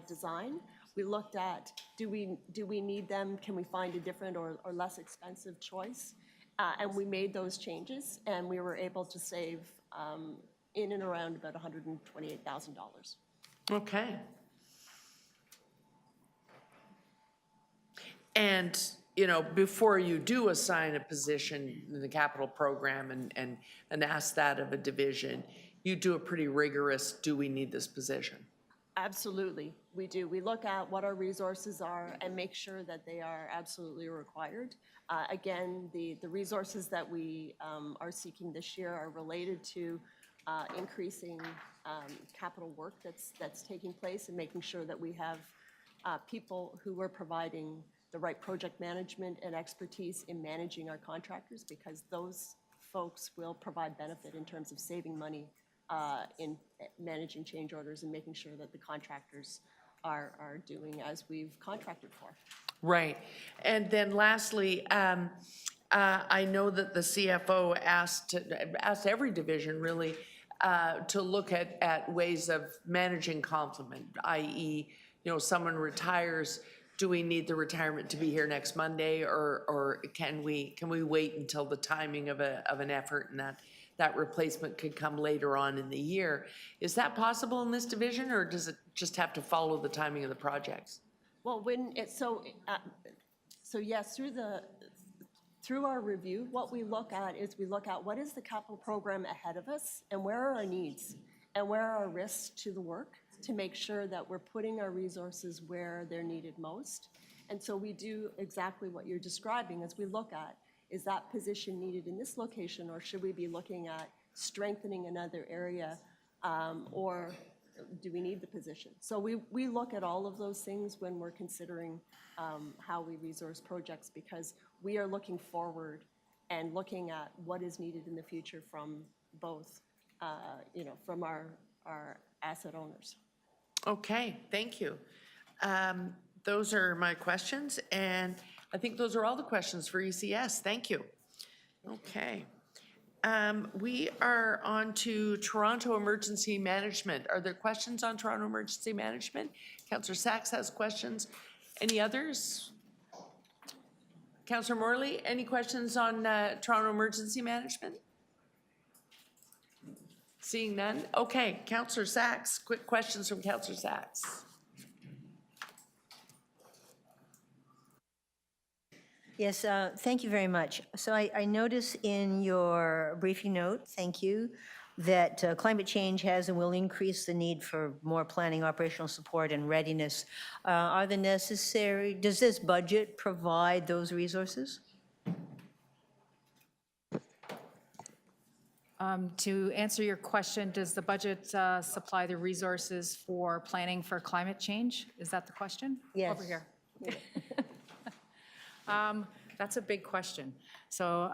design. We looked at, do we need them? Can we find a different or less expensive choice? And we made those changes, and we were able to save in and around about $128,000. Okay. And, you know, before you do assign a position in the capital program and ask that of a division, you do a pretty rigorous, do we need this position? Absolutely, we do. We look at what our resources are and make sure that they are absolutely required. Again, the resources that we are seeking this year are related to increasing capital work that's taking place and making sure that we have people who are providing the right project management and expertise in managing our contractors, because those folks will provide benefit in terms of saving money in managing change orders and making sure that the contractors are doing as we've contracted for. Right. And then lastly, I know that the CFO asked every division really to look at ways of managing complement, i.e., you know, someone retires, do we need the retirement to be here next Monday, or can we wait until the timing of an effort and that replacement could come later on in the year? Is that possible in this division, or does it just have to follow the timing of the projects? Well, so yes, through our review, what we look at is we look at what is the capital program ahead of us, and where are our needs, and where are our risks to the work, to make sure that we're putting our resources where they're needed most. And so we do exactly what you're describing as we look at, is that position needed in this location, or should we be looking at strengthening another area, or do we need the position? So we look at all of those things when we're considering how we resource projects, because we are looking forward and looking at what is needed in the future from both, from our asset owners. Okay, thank you. Those are my questions, and I think those are all the questions for ECS. Thank you. Okay. We are on to Toronto Emergency Management. Are there questions on Toronto Emergency Management? Councillor Sachs has questions. Any others? Councillor Morley, any questions on Toronto Emergency Management? Seeing none? Okay, Councillor Sachs, quick questions from Councillor Sachs. Yes, thank you very much. So I notice in your briefing note, thank you, that climate change has and will increase the need for more planning, operational support, and readiness. Are the necessary, does this budget provide those resources? To answer your question, does the budget supply the resources for planning for climate change? Is that the question? Yes. Over here. That's a big question. So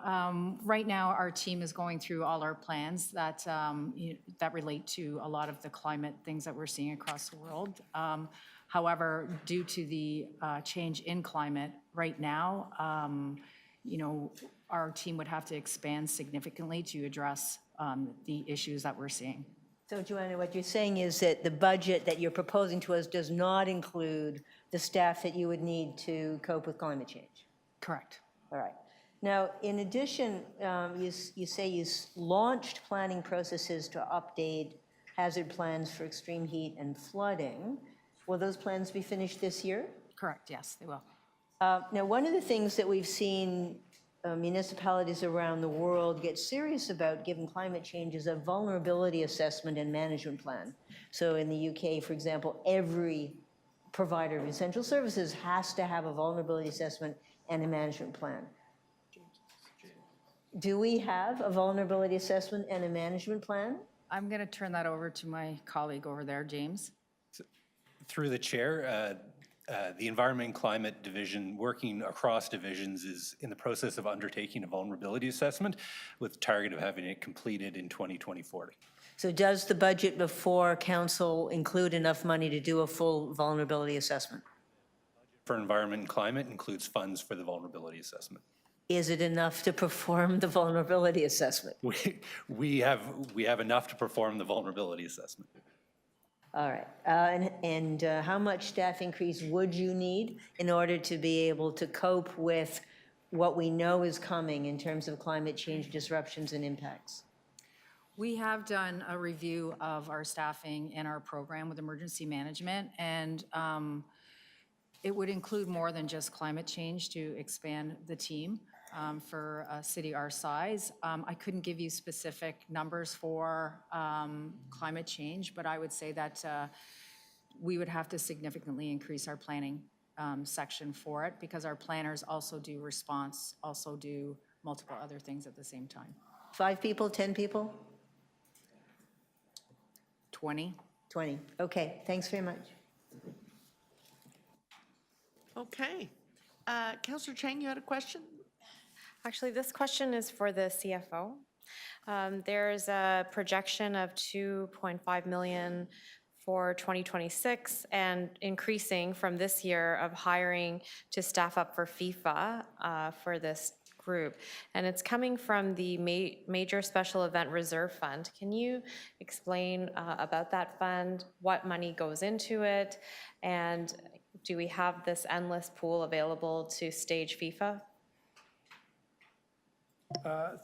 right now, our team is going through all our plans that, that relate to a lot of the climate things that we're seeing across the world. However, due to the change in climate right now, our team would have to expand significantly to address the issues that we're seeing. So Joanna, what you're saying is that the budget that you're proposing to us does not include the staff that you would need to cope with climate change? Correct. All right. Now, in addition, you say you launched planning processes to update hazard plans for extreme heat and flooding. Will those plans be finished this year? Correct, yes, they will. Now, one of the things that we've seen municipalities around the world get serious about given climate change is a vulnerability assessment and management plan. So in the UK, for example, every provider of essential services has to have a vulnerability assessment and a management plan. Do we have a vulnerability assessment and a management plan? I'm going to turn that over to my colleague over there, James. Through the chair, the Environment and Climate Division, working across divisions, is in the process of undertaking a vulnerability assessment with the target of having it completed in 2024. So does the budget before council include enough money to do a full vulnerability assessment? For Environment and Climate includes funds for the vulnerability assessment. Is it enough to perform the vulnerability assessment? We have enough to perform the vulnerability assessment. All right. And how much staff increase would you need in order to be able to cope with what we know is coming in terms of climate change disruptions and impacts? We have done a review of our staffing and our program with emergency management, and it would include more than just climate change to expand the team for a city our size. I couldn't give you specific numbers for climate change, but I would say that we would have to significantly increase our planning section for it because our planners also do response, also do multiple other things at the same time. 5 people, 10 people? 20. 20. Okay, thanks very much. Okay. Councillor Chang, you had a question? Actually, this question is for the CFO. There's a projection of 2.5 million for 2026 and increasing from this year of hiring to staff up for FIFA for this group. And it's coming from the Major Special Event Reserve Fund. Can you explain about that fund, what money goes into it, and do we have this endless pool available to stage FIFA?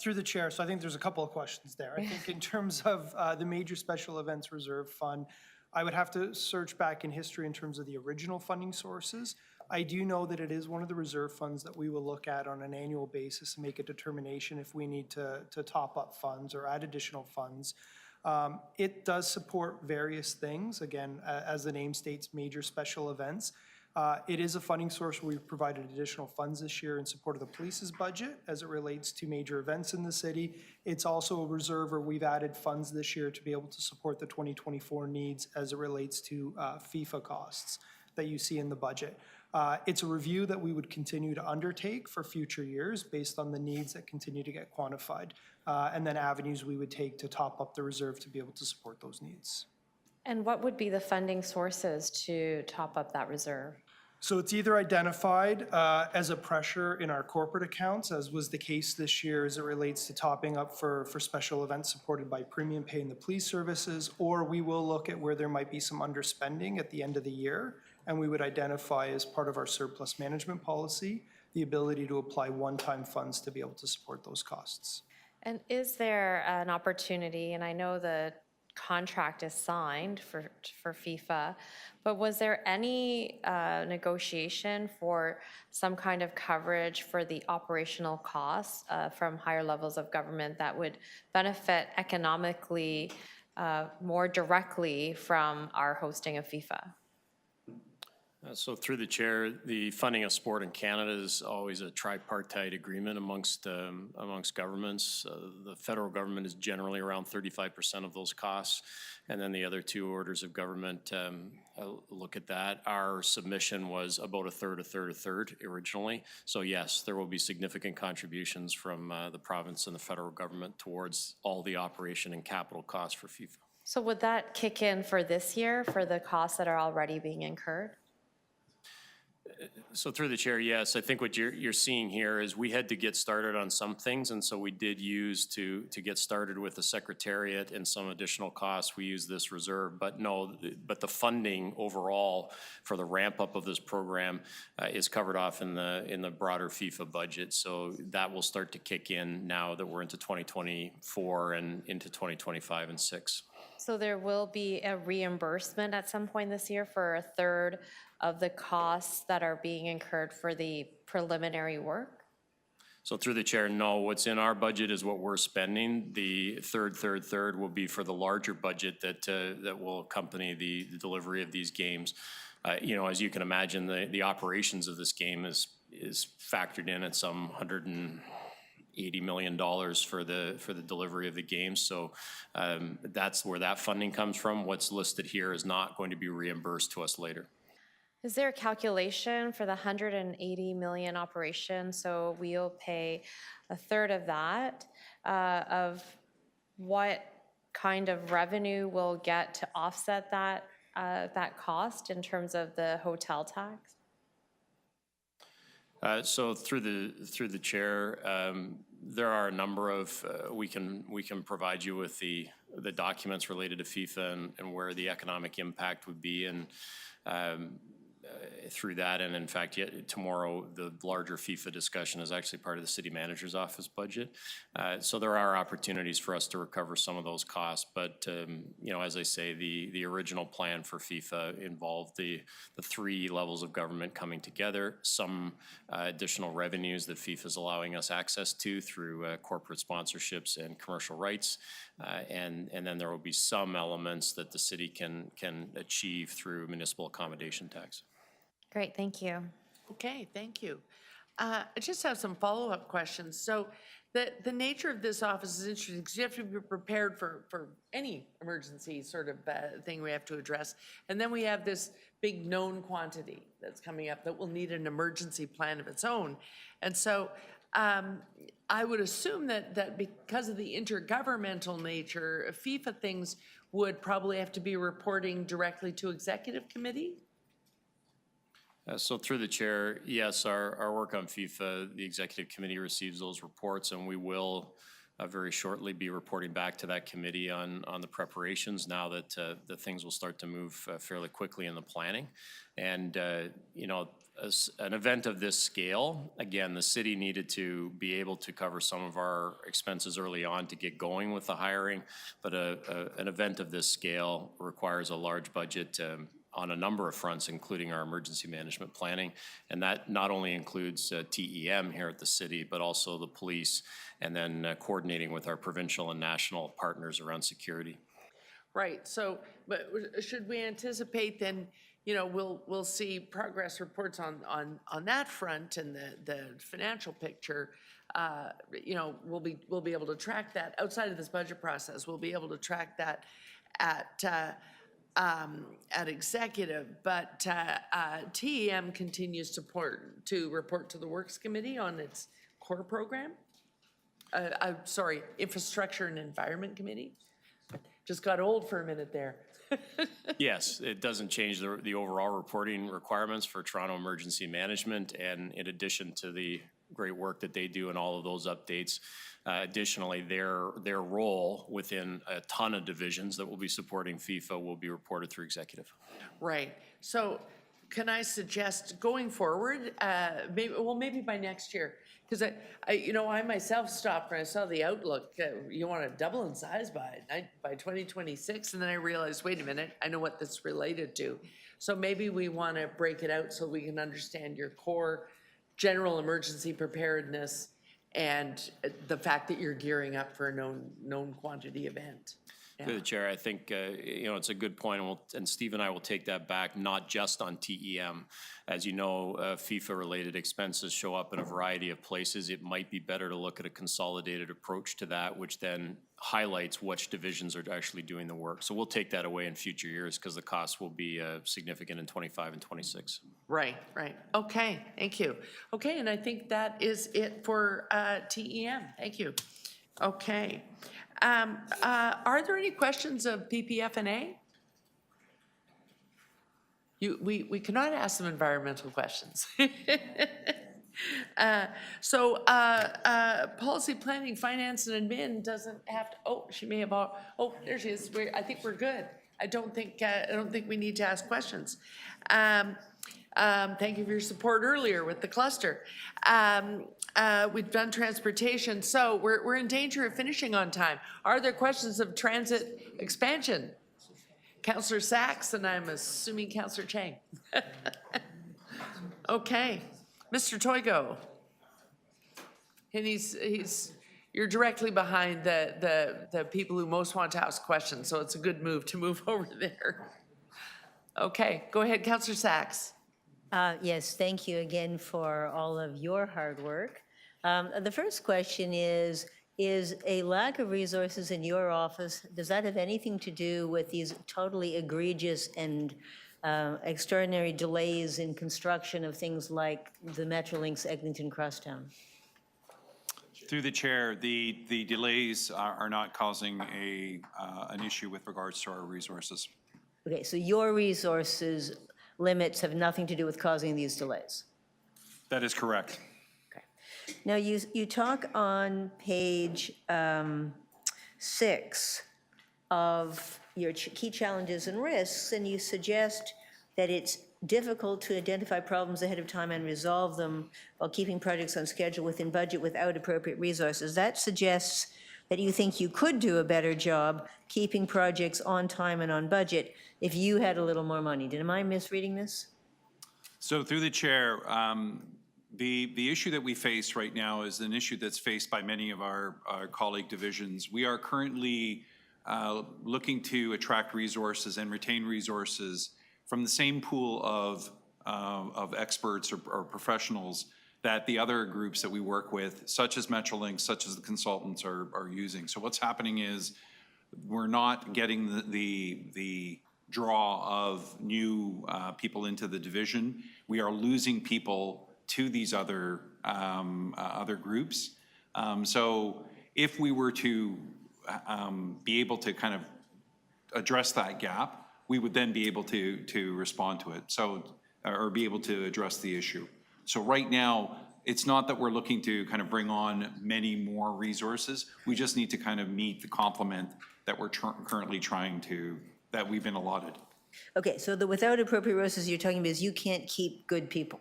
Through the chair, so I think there's a couple of questions there. I think in terms of the Major Special Events Reserve Fund, I would have to search back in history in terms of the original funding sources. I do know that it is one of the reserve funds that we will look at on an annual basis and make a determination if we need to top up funds or add additional funds. It does support various things, again, as the name states, major special events. It is a funding source where we've provided additional funds this year in support of the police's budget as it relates to major events in the city. It's also a reserve where we've added funds this year to be able to support the 2024 needs as it relates to FIFA costs that you see in the budget. It's a review that we would continue to undertake for future years based on the needs that continue to get quantified, and then avenues we would take to top up the reserve to be able to support those needs. And what would be the funding sources to top up that reserve? So it's either identified as a pressure in our corporate accounts, as was the case this year as it relates to topping up for special events supported by premium pay in the police services, or we will look at where there might be some underspending at the end of the year, and we would identify as part of our surplus management policy the ability to apply one-time funds to be able to support those costs. And is there an opportunity, and I know the contract is signed for FIFA, but was there any negotiation for some kind of coverage for the operational costs from higher levels of government that would benefit economically more directly from our hosting of FIFA? So through the chair, the funding of sport in Canada is always a tripartite agreement amongst governments. The federal government is generally around 35% of those costs, and then the other two orders of government look at that. Our submission was about a third originally. So yes, there will be significant contributions from the province and the federal government towards all the operation and capital costs for FIFA. So would that kick in for this year for the costs that are already being incurred? So through the chair, yes, I think what you're seeing here is we had to get started on some things, and so we did use to get started with the Secretariat and some additional costs. We used this reserve, but the funding overall for the ramp up of this program is covered off in the broader FIFA budget. So that will start to kick in now that we're into 2024 and into 2025 and 6. So there will be a reimbursement at some point this year for a third of the costs that are being incurred for the preliminary work? So through the chair, no, what's in our budget is what we're spending. The third will be for the larger budget that will accompany the delivery of these games. As you can imagine, the operations of this game is factored in at some $180 million for the delivery of the games. So that's where that funding comes from. What's listed here is not going to be reimbursed to us later. Is there a calculation for the 180 million operation? So we'll pay a third of that, of what kind of revenue we'll get to offset that cost in terms of the hotel tax? So through the chair, there are a number of we can provide you with the documents related to FIFA and where the economic impact would be, and through that, and in fact, tomorrow the larger FIFA discussion is actually part of the city manager's office budget. So there are opportunities for us to recover some of those costs, but as I say, the original plan for FIFA involved the three levels of government coming together, some additional revenues that FIFA is allowing us access to through corporate sponsorships and commercial rights, and then there will be some elements that the city can achieve through municipal accommodation tax. Great, thank you. Okay, thank you. I just have some follow-up questions. So the nature of this office is interesting because you have to be prepared for any emergency sort of thing we have to address. And then we have this big known quantity that's coming up that will need an emergency plan of its own. And so I would assume that because of the intergovernmental nature, FIFA things would probably have to be reporting directly to executive committee? So through the chair, yes, our work on FIFA, the executive committee receives those reports, and we will very shortly be reporting back to that committee on the preparations now that things will start to move fairly quickly in the planning. And, as an event of this scale, again, the city needed to be able to cover some of our expenses early on to get going with the hiring, but an event of this scale requires a large budget on a number of fronts, including our emergency management planning. And that not only includes TEM here at the city, but also the police, and then coordinating with our provincial and national partners around security. Right, so, but should we anticipate then, we'll see progress reports on that front and the financial picture, we'll be able to track that outside of this budget process. We'll be able to track that at at executive, but TEM continues to report to the Works Committee on its core program. Sorry, Infrastructure and Environment Committee. Just got old for a minute there. Yes, it doesn't change the overall reporting requirements for Toronto Emergency Management, and in addition to the great work that they do and all of those updates, additionally, their role within a ton of divisions that will be supporting FIFA will be reported through executive. Right. So can I suggest going forward, maybe by next year, because I myself stopped when I saw the outlook, you want to double in size by 2026, and then I realized, wait a minute, I know what this related to. So maybe we want to break it out so we can understand your core general emergency preparedness and the fact that you're gearing up for a known quantity event. Through the chair, I think it's a good point, and Steve and I will take that back, not just on TEM. As you know, FIFA-related expenses show up in a variety of places. It might be better to look at a consolidated approach to that, which then highlights which divisions are actually doing the work. So we'll take that away in future years because the costs will be significant in 25 and 26. Right. Okay, thank you. Okay, and I think that is it for TEM. Thank you. Okay. Are there any questions of PPF&A? We cannot ask them environmental questions. Policy planning, finance, and admin doesn't have to. Oh, she may have. There she is. I think we're good. I don't think we need to ask questions. Thank you for your support earlier with the cluster. We've done transportation, so we're in danger of finishing on time. Are there questions of transit expansion? Councillor Sachs, and I'm assuming Councillor Chang. Okay, Mr. Toigo. And you're directly behind the people who most want to ask questions, so it's a good move to move over there. Okay, go ahead, Councillor Sachs. Yes, thank you again for all of your hard work. The first question is a lack of resources in your office, does that have anything to do with these totally egregious and extraordinary delays in construction of things like the Metrolinx Eglinton Crosstown? Through the chair, the delays are not causing an issue with regards to our resources. Okay, so your resources limits have nothing to do with causing these delays? That is correct. Now, you talk on page 6 of your key challenges and risks, and you suggest that it's difficult to identify problems ahead of time and resolve them while keeping projects on schedule within budget without appropriate resources. That suggests that you think you could do a better job keeping projects on time and on budget if you had a little more money. Am I misreading this? So through the chair, the issue that we face right now is an issue that's faced by many of our colleague divisions. We are currently looking to attract resources and retain resources from the same pool of experts or professionals that the other groups that we work with, such as Metrolinx, such as the consultants, are using. So what's happening is we're not getting the draw of new people into the division. We are losing people to these other groups. So if we were to be able to kind of address that gap, we would then be able to respond to it. So, or be able to address the issue. So right now, it's not that we're looking to kind of bring on many more resources. We just need to kind of meet the complement that we're currently that we've been allotted. Okay, so the without appropriate resources you're talking about is you can't keep good people.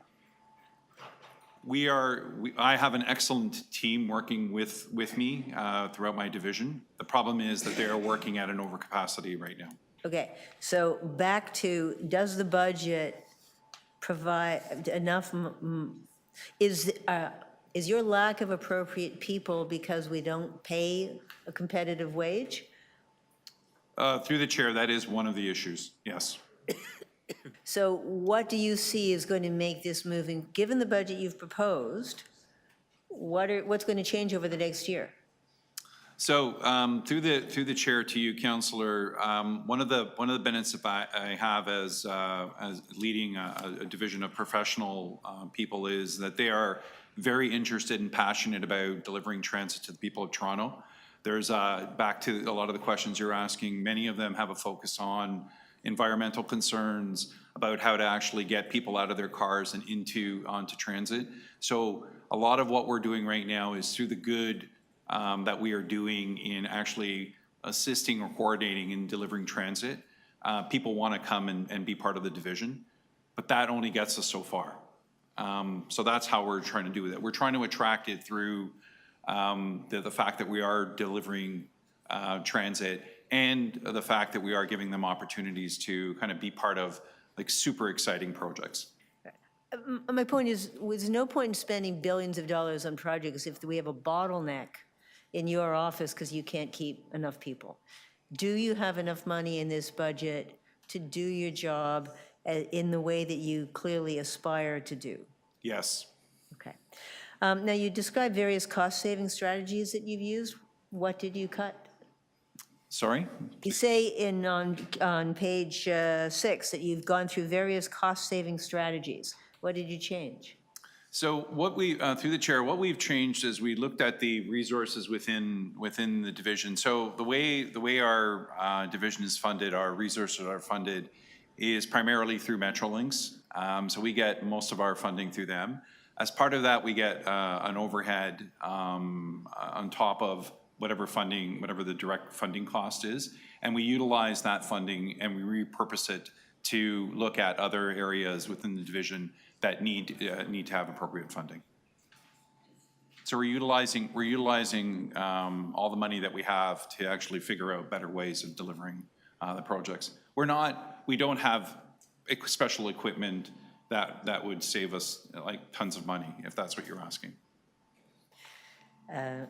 I have an excellent team working with me throughout my division. The problem is that they are working at an overcapacity right now. Okay, so back to, does the budget provide enough, is your lack of appropriate people because we don't pay a competitive wage? Through the chair, that is one of the issues, yes. So what do you see is going to make this moving, given the budget you've proposed, what's going to change over the next year? So through the chair to you, Councillor, one of the benefits that I have as leading a division of professional people is that they are very interested and passionate about delivering transit to the people of Toronto. There's back to a lot of the questions you're asking. Many of them have a focus on environmental concerns, about how to actually get people out of their cars and onto transit. So a lot of what we're doing right now is through the good that we are doing in actually assisting or coordinating in delivering transit. People want to come and be part of the division, but that only gets us so far. So that's how we're trying to do that. We're trying to attract it through the fact that we are delivering transit and the fact that we are giving them opportunities to kind of be part of like super exciting projects. My point is, there's no point in spending billions of dollars on projects if we have a bottleneck in your office because you can't keep enough people. Do you have enough money in this budget to do your job in the way that you clearly aspire to do? Yes. Okay. Now, you described various cost-saving strategies that you've used. What did you cut? Sorry? You say on page 6 that you've gone through various cost-saving strategies. What did you change? So what we, through the chair, what we've changed is we looked at the resources within the division. So the way our division is funded, our resources are funded, is primarily through Metrolinx. So we get most of our funding through them. As part of that, we get an overhead on top of whatever the direct funding cost is, and we utilize that funding and we repurpose it to look at other areas within the division that need to have appropriate funding. So we're utilizing all the money that we have to actually figure out better ways of delivering the projects. We don't have special equipment that would save us like tons of money, if that's what you're asking.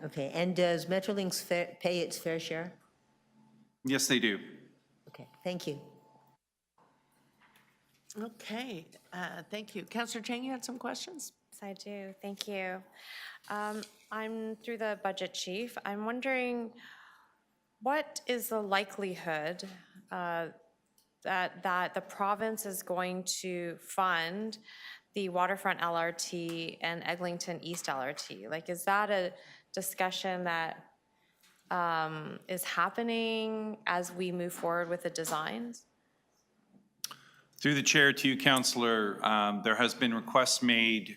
Okay, and does Metrolinx pay its fair share? Yes, they do. Okay, thank you. Okay, thank you. Councillor Chang, you had some questions? Yes, I do. Thank you. I'm through the budget chief. I'm wondering, what is the likelihood that the province is going to fund the Waterfront LRT and Eglinton East LRT? Like, is that a discussion that is happening as we move forward with the designs? Through the chair to you, Councillor, there has been requests made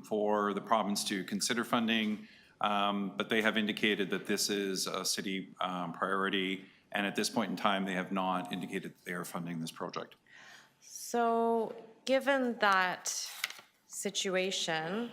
for the province to consider funding, but they have indicated that this is a city priority, and at this point in time, they have not indicated that they are funding this project. So, given that situation,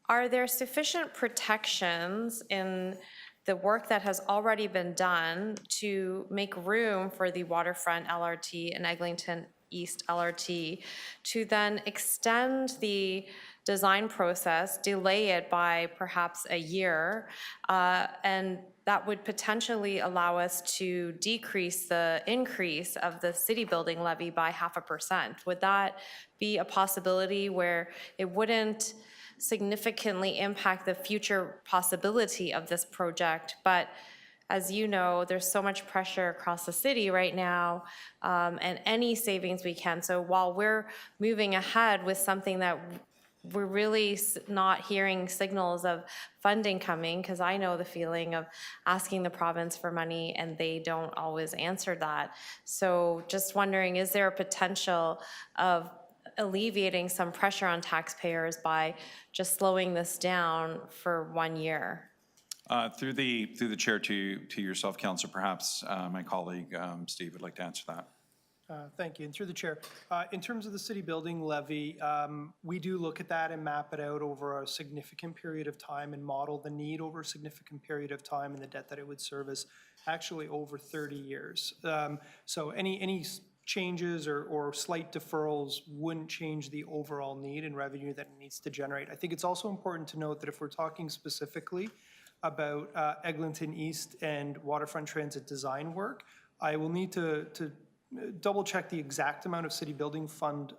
are there sufficient protections in the work that has already been done to make room for the Waterfront LRT and Eglinton East LRT to then extend the design process, delay it by perhaps a year, and that would potentially allow us to decrease the increase of the city building levy by 0.5%. Would that be a possibility where it wouldn't significantly impact the future possibility of this project? But as you know, there's so much pressure across the city right now, and any savings we can. So while we're moving ahead with something that we're really not hearing signals of funding coming, because I know the feeling of asking the province for money and they don't always answer that. So just wondering, is there a potential of alleviating some pressure on taxpayers by just slowing this down for 1 year? Through the chair to yourself, Councillor, perhaps my colleague Steve would like to answer that. Thank you. And through the chair, in terms of the city building levy, we do look at that and map it out over a significant period of time and model the need over a significant period of time and the debt that it would service actually over 30 years. So any changes or slight deferrals wouldn't change the overall need and revenue that it needs to generate. I think it's also important to note that if we're talking specifically about Eglinton East and Waterfront Transit design work, I will need to double check the exact amount of city building fund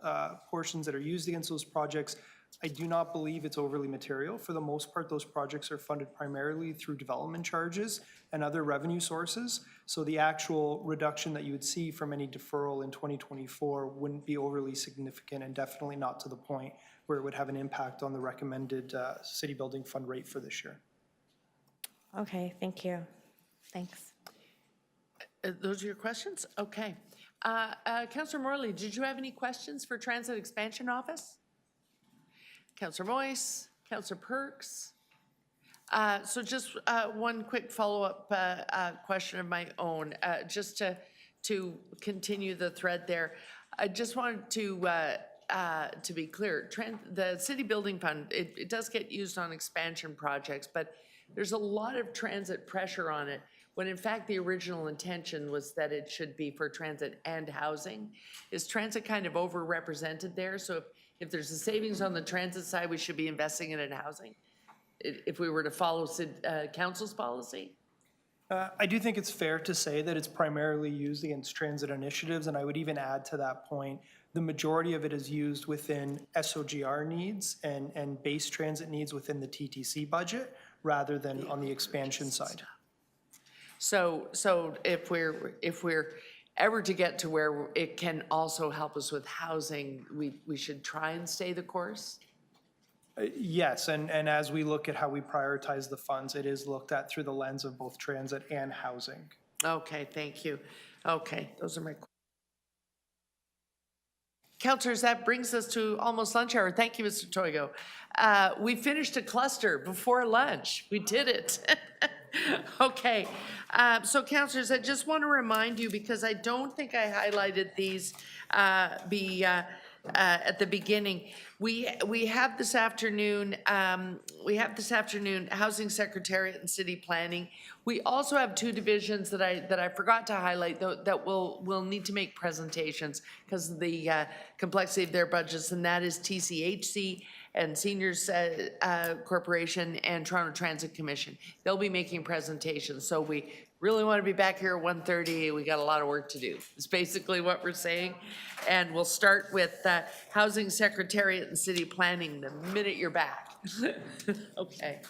portions that are used against those projects. I do not believe it's overly material. For the most part, those projects are funded primarily through development charges and other revenue sources. So the actual reduction that you would see from any deferral in 2024 wouldn't be overly significant, and definitely not to the point where it would have an impact on the recommended city building fund rate for this year. Okay, thank you. Thanks. Those are your questions? Okay. Councillor Morley, did you have any questions for Transit Expansion Office? Councillor Moyes, Councillor Perks. So just one quick follow-up question of my own, just to continue the thread there. I just wanted to be clear, the city building fund, it does get used on expansion projects, but there's a lot of transit pressure on it, when in fact the original intention was that it should be for transit and housing. Is transit kind of overrepresented there? So if there's a savings on the transit side, we should be investing in housing, if we were to follow council's policy? I do think it's fair to say that it's primarily used against transit initiatives, and I would even add to that point, the majority of it is used within SOGR needs and base transit needs within the TTC budget, rather than on the expansion side. So if we're ever to get to where it can also help us with housing, we should try and stay the course? Yes, and as we look at how we prioritize the funds, it is looked at through the lens of both transit and housing. Okay, thank you. Okay, those are my questions. Councillors, that brings us to almost lunch hour. Thank you, Mr. Toigo. We finished a cluster before lunch. We did it. Okay, so councillors, I just want to remind you, because I don't think I highlighted these at the beginning. We have this afternoon, Housing Secretariat and City Planning. We also have two divisions that I forgot to highlight, that will need to make presentations because of the complexity of their budgets, and that is TCHC and Seniors Corporation and Toronto Transit Commission. They'll be making presentations, so we really want to be back here at 1:30. We got a lot of work to do. It's basically what we're saying. And we'll start with Housing Secretariat and City Planning the minute you're back. Okay.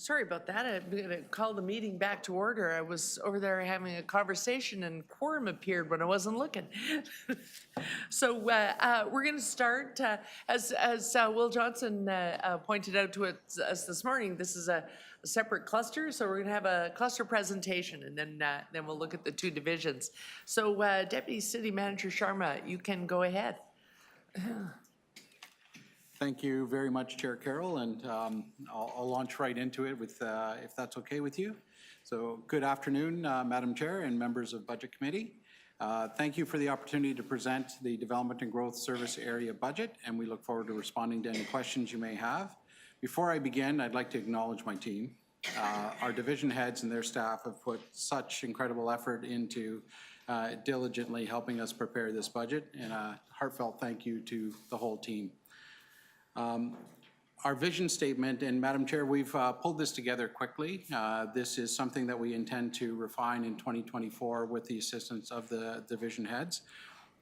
Sorry about that. I'm going to call the meeting back to order. I was over there having a conversation and quorum appeared when I wasn't looking. So we're going to start, as Will Johnson pointed out to us this morning, this is a separate cluster. So we're going to have a cluster presentation and then we'll look at the two divisions. So Deputy City Manager Sharma, you can go ahead. Thank you very much, Chair Carroll, and I'll launch right into it with, if that's okay with you. So good afternoon, Madam Chair and members of Budget Committee. Thank you for the opportunity to present the Development and Growth Service Area budget, and we look forward to responding to any questions you may have. Before I begin, I'd like to acknowledge my team. Our division heads and their staff have put such incredible effort into diligently helping us prepare this budget, and a heartfelt thank you to the whole team. Our vision statement, and Madam Chair, we've pulled this together quickly. This is something that we intend to refine in 2024 with the assistance of the division heads.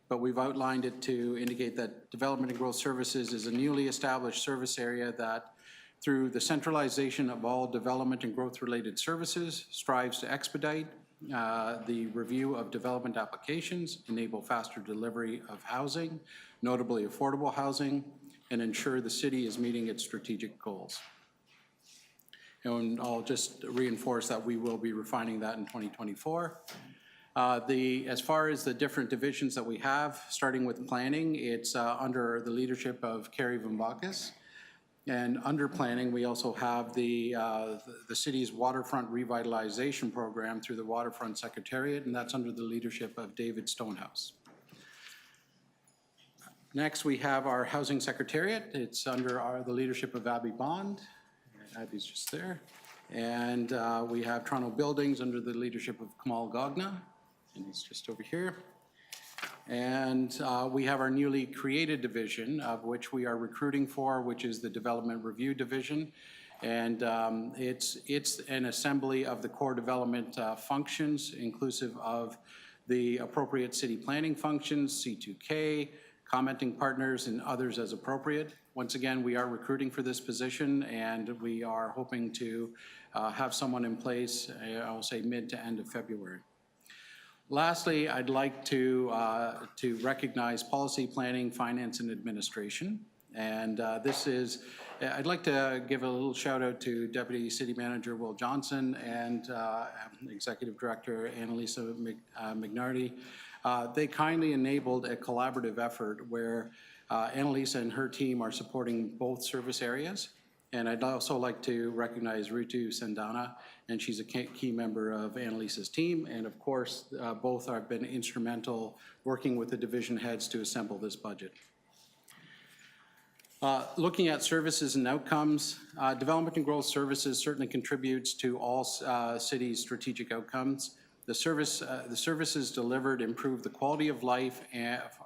But we've outlined it to indicate that Development and Growth Services is a newly established service area that, through the centralization of all development and growth-related services, strives to expedite the review of development applications, enable faster delivery of housing, notably affordable housing, and ensure the city is meeting its strategic goals. And I'll just reinforce that we will be refining that in 2024. As far as the different divisions that we have, starting with planning, it's under the leadership of Carrie Vumbakis. And under planning, we also have the city's Waterfront Revitalization program through the Waterfront Secretariat, and that's under the leadership of David Stonehouse. Next, we have our Housing Secretariat. It's under the leadership of Abby Bond. Abby's just there. And we have Toronto Buildings under the leadership of Kamal Gagna, and he's just over here. And we have our newly created division, of which we are recruiting for, which is the Development Review Division. And it's an assembly of the core development functions, inclusive of the appropriate city planning functions, C2K, commenting partners, and others as appropriate. Once again, we are recruiting for this position, and we are hoping to have someone in place, I'll say mid to end of February. Lastly, I'd like to recognize policy planning, finance, and administration. And I'd like to give a little shout out to Deputy City Manager Will Johnson and Executive Director Annalisa Mignardi. They kindly enabled a collaborative effort where Annalisa and her team are supporting both service areas. And I'd also like to recognize Ritu Sandana, and she's a key member of Annalisa's team. And of course, both have been instrumental working with the division heads to assemble this budget. Looking at services and outcomes, Development and Growth Services certainly contributes to all cities' strategic outcomes. The services delivered improve the quality of life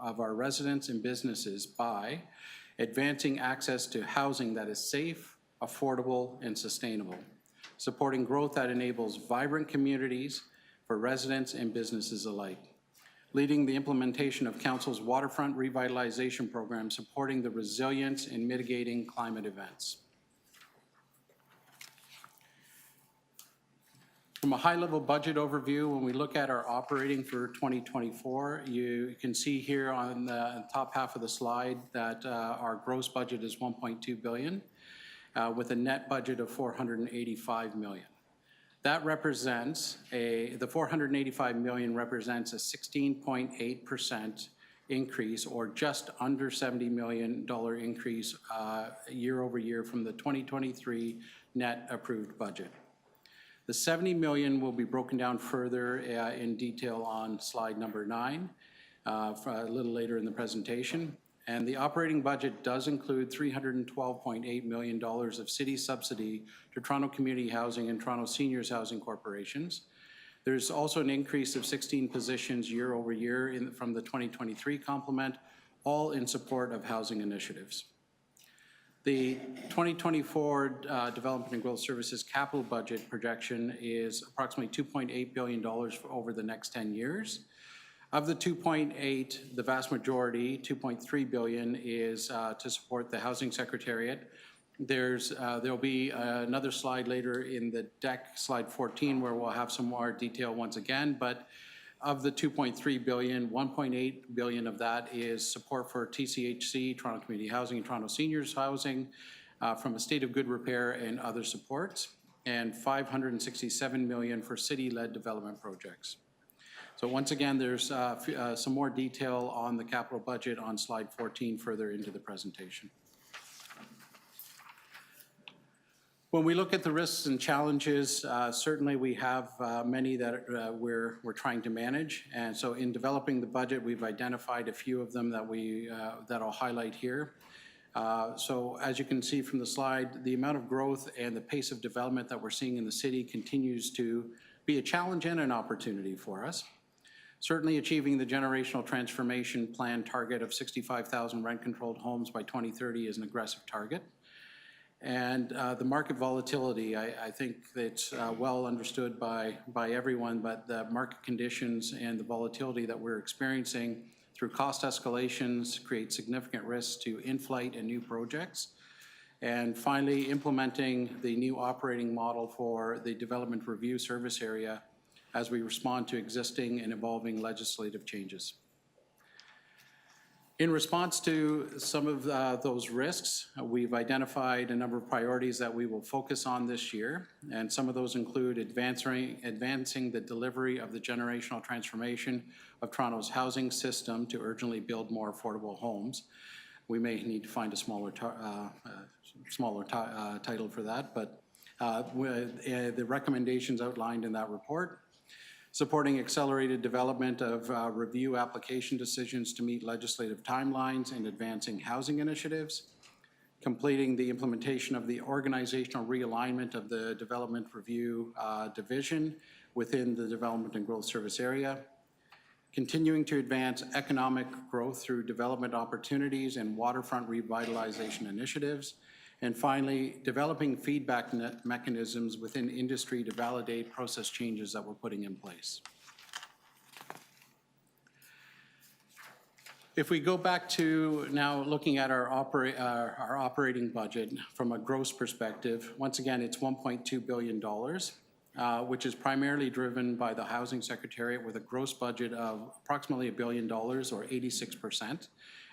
of our residents and businesses by advancing access to housing that is safe, affordable, and sustainable, supporting growth that enables vibrant communities for residents and businesses alike, leading the implementation of Council's Waterfront Revitalization program, supporting the resilience and mitigating climate events. From a high-level budget overview, when we look at our operating for 2024, you can see here on the top half of the slide that our gross budget is $1.2 billion, with a net budget of $485 million. That represents the $485 million represents a 16.8% increase, or just under $70 million increase year over year from the 2023 net approved budget. The $70 million will be broken down further in detail on slide number 9, a little later in the presentation. And the operating budget does include $312.8 million of city subsidy to Toronto Community Housing and Toronto Seniors Housing Corporations. There's also an increase of 16 positions year over year from the 2023 complement, all in support of housing initiatives. The 2024 Development and Growth Services capital budget projection is approximately $2.8 billion over the next 10 years. Of the 2.8, the vast majority, $2.3 billion, is to support the Housing Secretariat, There'll be another slide later in the deck, slide 14, where we'll have some more detail once again, but of the 2.3 billion, 1.8 billion of that is support for TCHC, Toronto Community Housing, and Toronto Seniors Housing from a state of good repair and other supports, and 567 million for city-led development projects. So once again, there's some more detail on the capital budget on slide 14 further into the presentation. When we look at the risks and challenges, certainly we have many that we're trying to manage. And so in developing the budget, we've identified a few of them that I'll highlight here. So as you can see from the slide, the amount of growth and the pace of development that we're seeing in the city continues to be a challenge and an opportunity for us. Certainly achieving the generational transformation plan target of 65,000 rent-controlled homes by 2030 is an aggressive target. And the market volatility, I think it's well understood by everyone, but the market conditions and the volatility that we're experiencing through cost escalations create significant risks to in-flight and new projects. And finally, implementing the new operating model for the development review service area as we respond to existing and evolving legislative changes. In response to some of those risks, we've identified a number of priorities that we will focus on this year, and some of those include advancing the delivery of the generational transformation of Toronto's housing system to urgently build more affordable homes. We may need to find a smaller title for that, but the recommendations outlined in that report. Supporting accelerated development of review application decisions to meet legislative timelines and advancing housing initiatives. Completing the implementation of the organizational realignment of the development review division within the development and growth service area. Continuing to advance economic growth through development opportunities and waterfront revitalization initiatives. And finally, developing feedback mechanisms within industry to validate process changes that we're putting in place. If we go back to now looking at our operating budget from a gross perspective, once again, it's $1.2 billion, which is primarily driven by the Housing Secretariat with a gross budget of approximately $1 billion or 86%.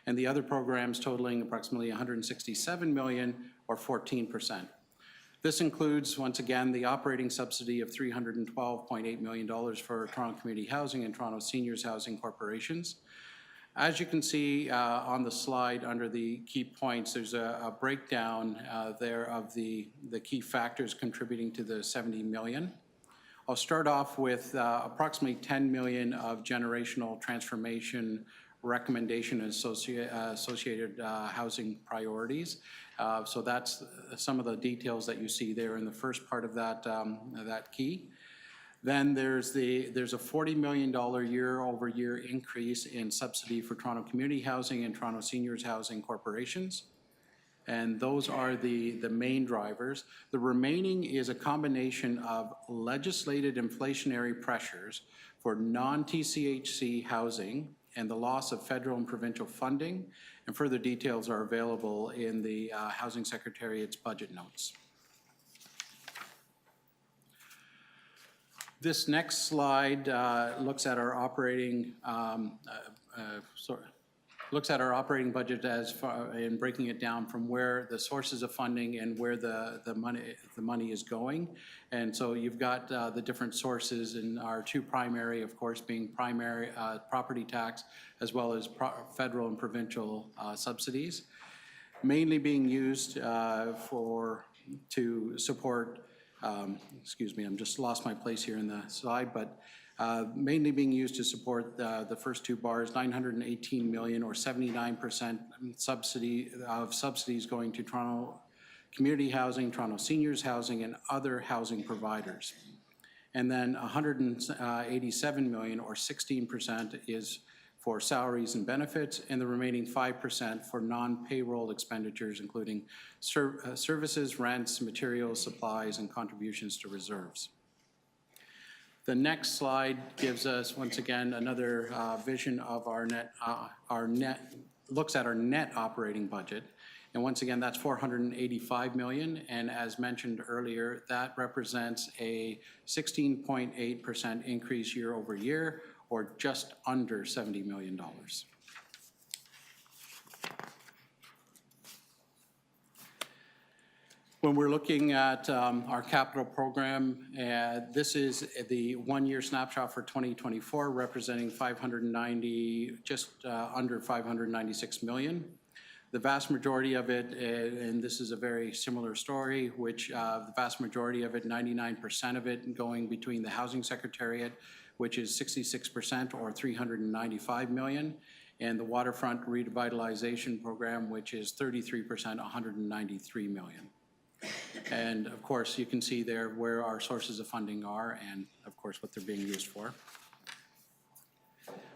And the other programs totaling approximately $167 million or 14%. This includes, once again, the operating subsidy of $312.8 million for Toronto Community Housing and Toronto Seniors Housing Corporations. As you can see on the slide under the key points, there's a breakdown there of the key factors contributing to the $70 million. I'll start off with approximately $10 million of generational transformation recommendation and associated housing priorities. So that's some of the details that you see there in the first part of that key. Then there's a $40 million year-over-year increase in subsidy for Toronto Community Housing and Toronto Seniors Housing Corporations. And those are the main drivers. The remaining is a combination of legislated inflationary pressures for non-TCHC housing and the loss of federal and provincial funding, and further details are available in the Housing Secretariat's budget notes. This next slide looks at our operating budget as far in breaking it down from where the sources of funding and where the money is going. And so you've got the different sources, and our two primary, of course, being primary property tax as well as federal and provincial subsidies, mainly being used to support. Excuse me, I'm just lost my place here in the slide, but mainly being used to support the first two bars, $918 million or 79% subsidies going to Toronto Community Housing, Toronto Seniors Housing, and other housing providers. And then $187 million or 16% is for salaries and benefits, and the remaining 5% for non-payroll expenditures, including services, rents, materials, supplies, and contributions to reserves. The next slide gives us, once again, another vision of looks at our net operating budget. And once again, that's 485 million. And as mentioned earlier, that represents a 16.8% increase year over year, or just under $70 million. When we're looking at our capital program, this is the one-year snapshot for 2024, representing just under 596 million. The vast majority of it, and this is a very similar story, which the vast majority of it, 99% of it, going between the Housing Secretariat, which is 66% or 395 million, and the Waterfront Revitalization Program, which is 33%, 193 million. And of course, you can see there where our sources of funding are and of course what they're being used for.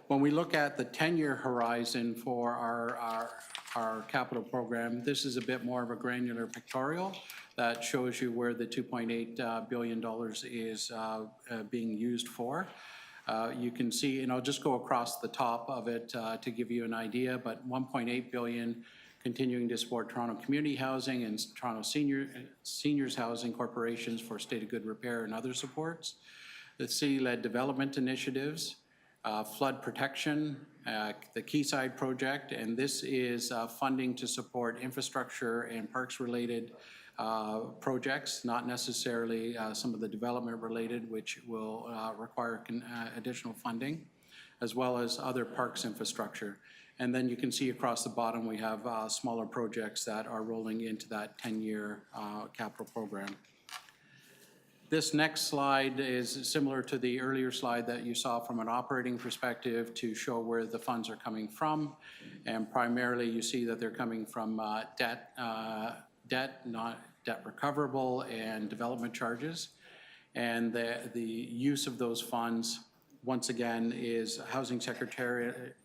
When we look at the 10-year horizon for our capital program, this is a bit more of a granular pictorial that shows you where the $2.8 billion is being used for. You can see, and I'll just go across the top of it to give you an idea, but $1.8 billion continuing to support Toronto Community Housing and Toronto Seniors Housing Corporations for state of good repair and other supports. The city-led development initiatives, flood protection, the Quayside project, and this is funding to support infrastructure and parks-related projects, not necessarily some of the development-related, which will require additional funding, as well as other parks infrastructure. And then you can see across the bottom, we have smaller projects that are rolling into that 10-year capital program. This next slide is similar to the earlier slide that you saw from an operating perspective to show where the funds are coming from. And primarily, you see that they're coming from debt, not debt recoverable, and development charges. And the use of those funds, once again, is Housing Secretariat,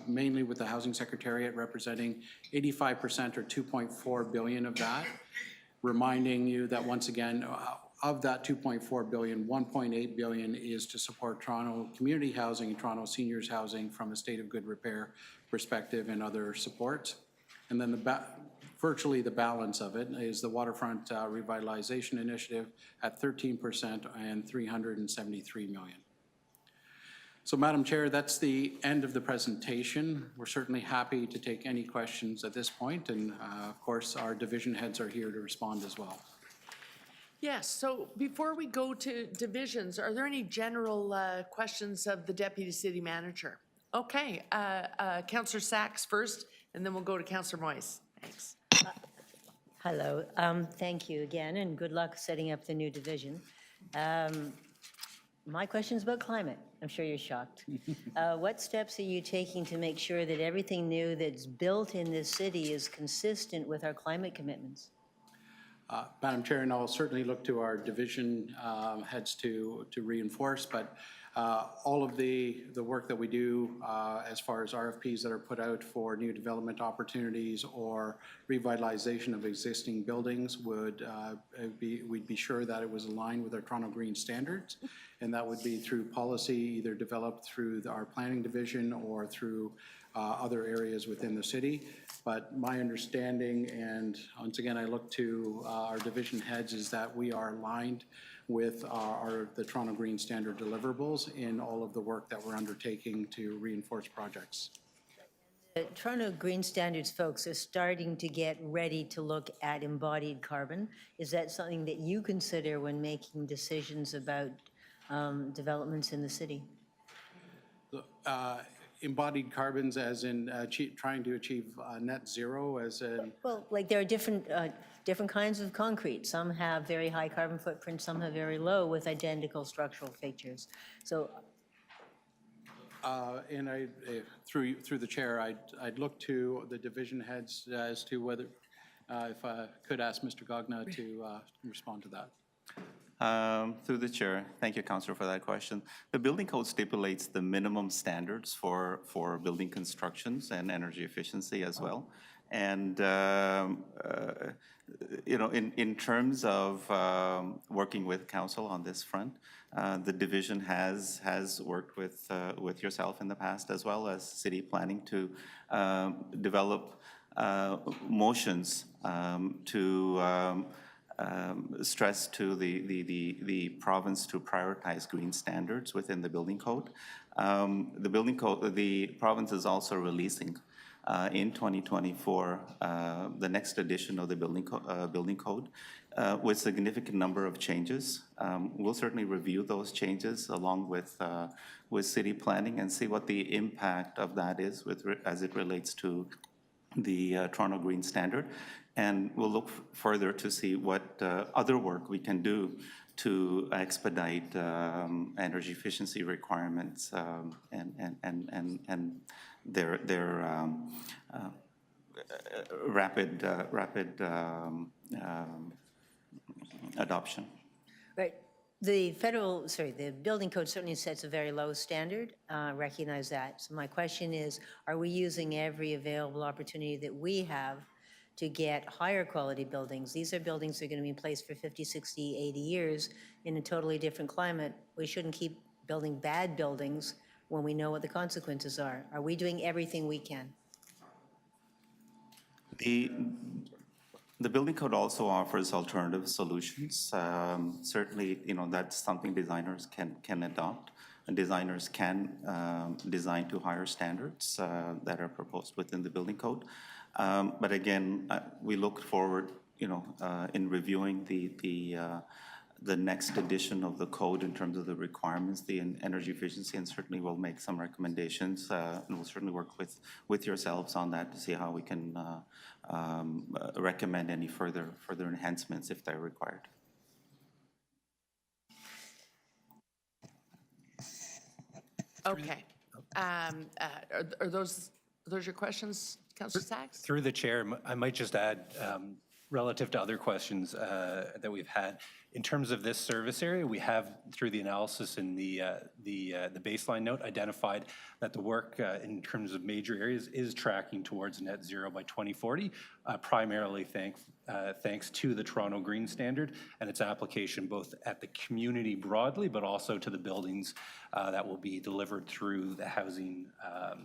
mainly with the Housing Secretariat representing 85% or $2.4 billion of that. Reminding you that once again, of that $2.4 billion, $1.8 billion is to support Toronto Community Housing and Toronto Seniors Housing from a state of good repair perspective and other supports. And then virtually the balance of it is the Waterfront Revitalization Initiative at 13% and $373 million. So, Madam Chair, that's the end of the presentation. We're certainly happy to take any questions at this point, and of course, our division heads are here to respond as well. Yes, so before we go to divisions, are there any general questions of the Deputy City Manager? Okay, Councillor Sachs first, and then we'll go to Councillor Moyes. Thanks. Hello, thank you again, and good luck setting up the new division. My question's about climate. I'm sure you're shocked. What steps are you taking to make sure that everything new that's built in this city is consistent with our climate commitments? Madam Chair, and I'll certainly look to our division heads to reinforce, but all of the work that we do as far as RFPs that are put out for new development opportunities or revitalization of existing buildings we'd be sure that it was aligned with our Toronto Green Standards, and that would be through policy either developed through our planning division or through other areas within the city. But my understanding, and once again I look to our division heads, is that we are aligned with the Toronto Green Standard deliverables in all of the work that we're undertaking to reinforce projects. The Toronto Green Standards folks are starting to get ready to look at embodied carbon. Is that something that you consider when making decisions about developments in the city? Embodied carbons as in trying to achieve net zero as in? Well, like there are different kinds of concrete. Some have very high carbon footprints, some have very low with identical structural features. So, and through the chair, I'd look to the division heads as to whether, if I could ask Mr. Gogna to respond to that. Through the chair, thank you, Councillor, for that question. The building code stipulates the minimum standards for building constructions and energy efficiency as well. And you know, in terms of working with council on this front, the division has worked with yourself in the past, as well as city planning, to develop motions to stress to the province to prioritize green standards within the building code. The province is also releasing in 2024 the next edition of the building code with significant number of changes. We'll certainly review those changes along with city planning and see what the impact of that is as it relates to the Toronto Green Standard. And we'll look further to see what other work we can do to expedite energy efficiency requirements and their rapid adoption. Right. The the building code certainly sets a very low standard, recognize that. So my question is, are we using every available opportunity that we have to get higher quality buildings? These are buildings that are going to be in place for 50, 60, 80 years in a totally different climate. We shouldn't keep building bad buildings when we know what the consequences are. Are we doing everything we can? The building code also offers alternative solutions. Certainly, that's something designers can adopt. And designers can design to higher standards that are proposed within the building code. But again, we look forward, in reviewing the next edition of the code in terms of the requirements, the energy efficiency, and certainly we'll make some recommendations. And we'll certainly work with yourselves on that to see how we can recommend any further enhancements if they're required. Okay. Are those your questions, Councillor Sachs? Through the chair, I might just add, relative to other questions that we've had, in terms of this service area, we have, through the analysis in the baseline note, identified that the work in terms of major areas is tracking towards net zero by 2040, primarily thanks to the Toronto Green Standard and its application both at the community broadly, but also to the buildings that will be delivered through the housing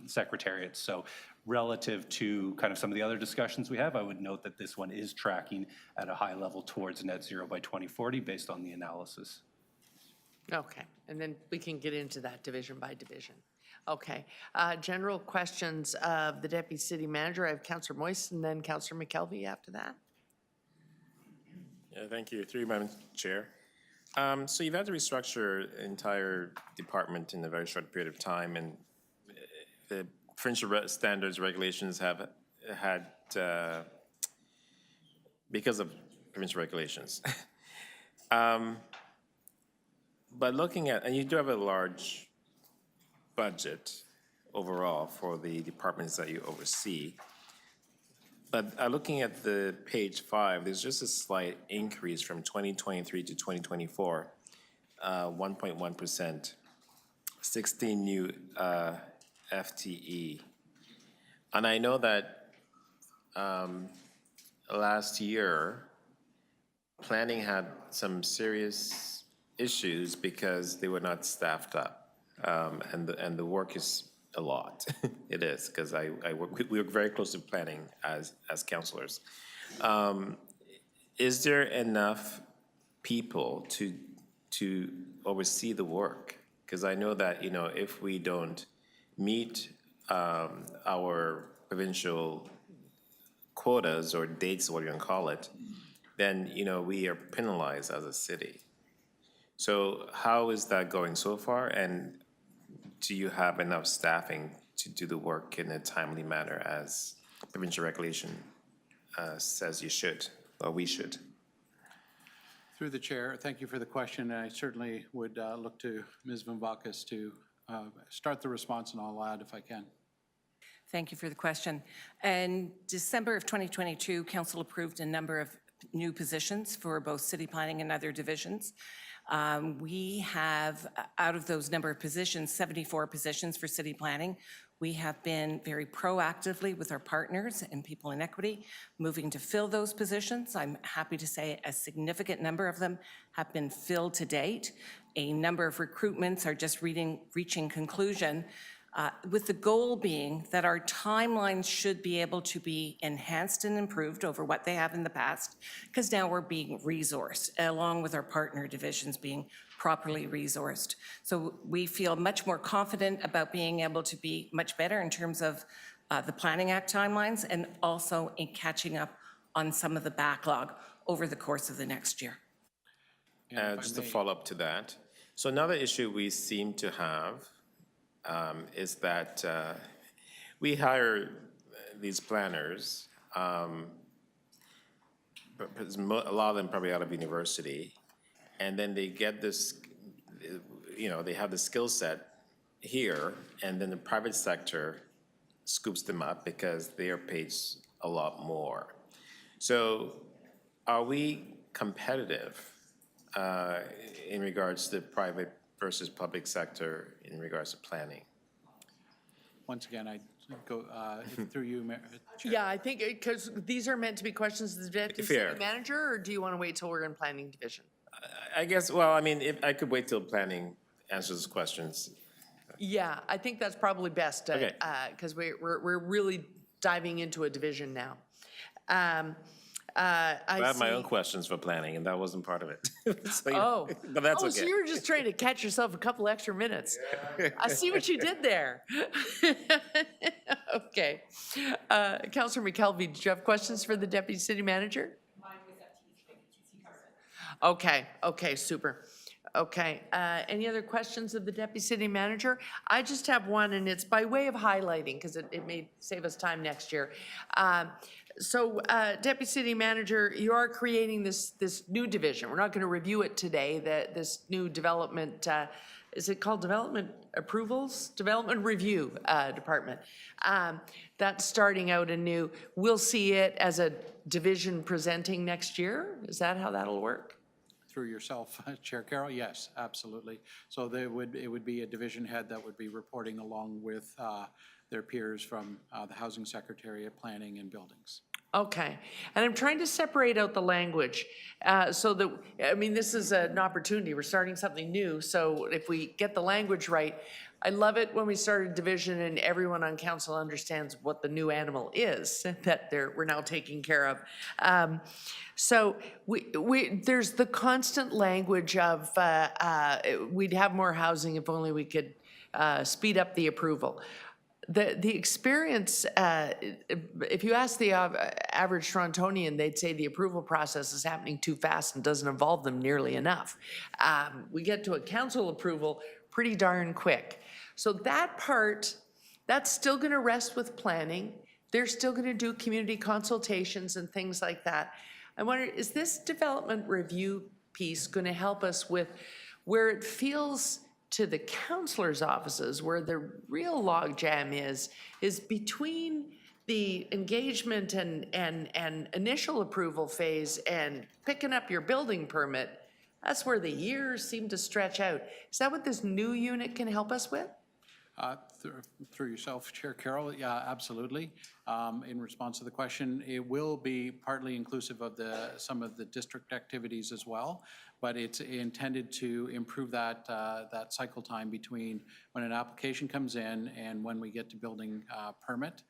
secretariat. So relative to kind of some of the other discussions we have, I would note that this one is tracking at a high level towards net zero by 2040 based on the analysis. Okay, and then we can get into that division by division. Okay, general questions of the Deputy City Manager. I have Councillor Moist and then Councillor McKelvey after that. Yeah, thank you. Through you, Madam Chair. So you've had to restructure the entire department in a very short period of time, and the provincial standards regulations have had, because of provincial regulations. But looking at, and you do have a large budget overall for the departments that you oversee, but looking at the page 5, there's just a slight increase from 2023 to 2024, 1.1%, 16 new FTE. And I know that last year, planning had some serious issues because they were not staffed up, and the work is a lot. It is, because we work very close to planning as councillors. Is there enough people to oversee the work? Because I know that if we don't meet our provincial quotas or dates, what you want to call it, then we are penalized as a city. So how is that going so far, and do you have enough staffing to do the work in a timely manner as provincial regulation says you should, or we should? Through the chair, thank you for the question. I certainly would look to Ms. Vambakis to start the response, and I'll add if I can. Thank you for the question. In December of 2022, Council approved a number of new positions for both city planning and other divisions. We have, out of those number of positions, 74 positions for city planning. We have been very proactively with our partners and People in Equity moving to fill those positions. I'm happy to say a significant number of them have been filled to date. A number of recruitments are just reaching conclusion. with the goal being that our timelines should be able to be enhanced and improved over what they have in the past, because now we're being resourced, along with our partner divisions being properly resourced. So we feel much more confident about being able to be much better in terms of the Planning Act timelines and also in catching up on some of the backlog over the course of the next year. Just to follow up to that, so another issue we seem to have is that we hire these planners, a lot of them probably out of university, and then they get this, they have the skill set here, and then the private sector scoops them up because they are paid a lot more. So are we competitive in regards to private versus public sector in regards to planning? Once again, I go through you, Chair. Yeah, I think, because these are meant to be questions to the deputy city manager, or do you want to wait till we're in planning division? I guess, well, I mean, if I could wait till planning answers questions. Yeah, I think that's probably best, Okay. Because we're really diving into a division now. I have my see- own questions for planning, and that wasn't part of it. So, Oh. But that's Oh, okay. so you were just trying to catch yourself a couple extra minutes. I see what you did there. Okay. Councillor McKelvey, did you have questions for the deputy city manager? Okay, super. Okay, any other questions of the deputy city manager? I just have one, and it's by way of highlighting, because it may save us time next year. So, deputy city manager, you are creating this new division. We're not going to review it today, this new development, is it called Development Approvals? Development Review Department. That's starting out anew. We'll see it as a division presenting next year? Is that how that'll work? Through yourself, Chair Carroll, yes, absolutely. So it would be a division head that would be reporting along with their peers from the Housing Secretariat, Planning and Buildings. Okay, and I'm trying to separate out the language so that, I mean, this is an opportunity. We're starting something new, so if we get the language right, I love it when we start a division and everyone on council understands what the new animal is that we're now taking care of. So there's the constant language of we'd have more housing if only we could speed up the approval. The experience, if you ask the average Torontonian, they'd say the approval process is happening too fast and doesn't involve them nearly enough. We get to a council approval pretty darn quick. So that part, that's still going to rest with planning. They're still going to do community consultations and things like that. I wonder, is this development review piece going to help us with where it feels to the councillors' offices, where the real logjam is between the engagement and initial approval phase and picking up your building permit? That's where the years seem to stretch out. Is that what this new unit can help us with? Through yourself, Chair Carroll, yeah, absolutely. In response to the question, it will be partly inclusive of some of the district activities as well, but it's intended to improve that cycle time between when an application comes in and when we get to building permit,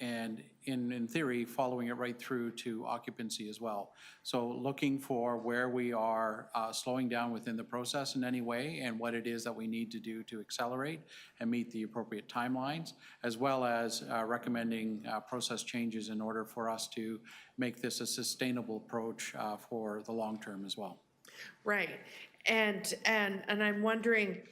and in theory, following it right through to occupancy as well. So looking for where we are slowing down within the process in any way and what it is that we need to do to accelerate and meet the appropriate timelines, as well as recommending process changes in order for us to make this a sustainable approach for the long term as well. Right, and I'm wondering,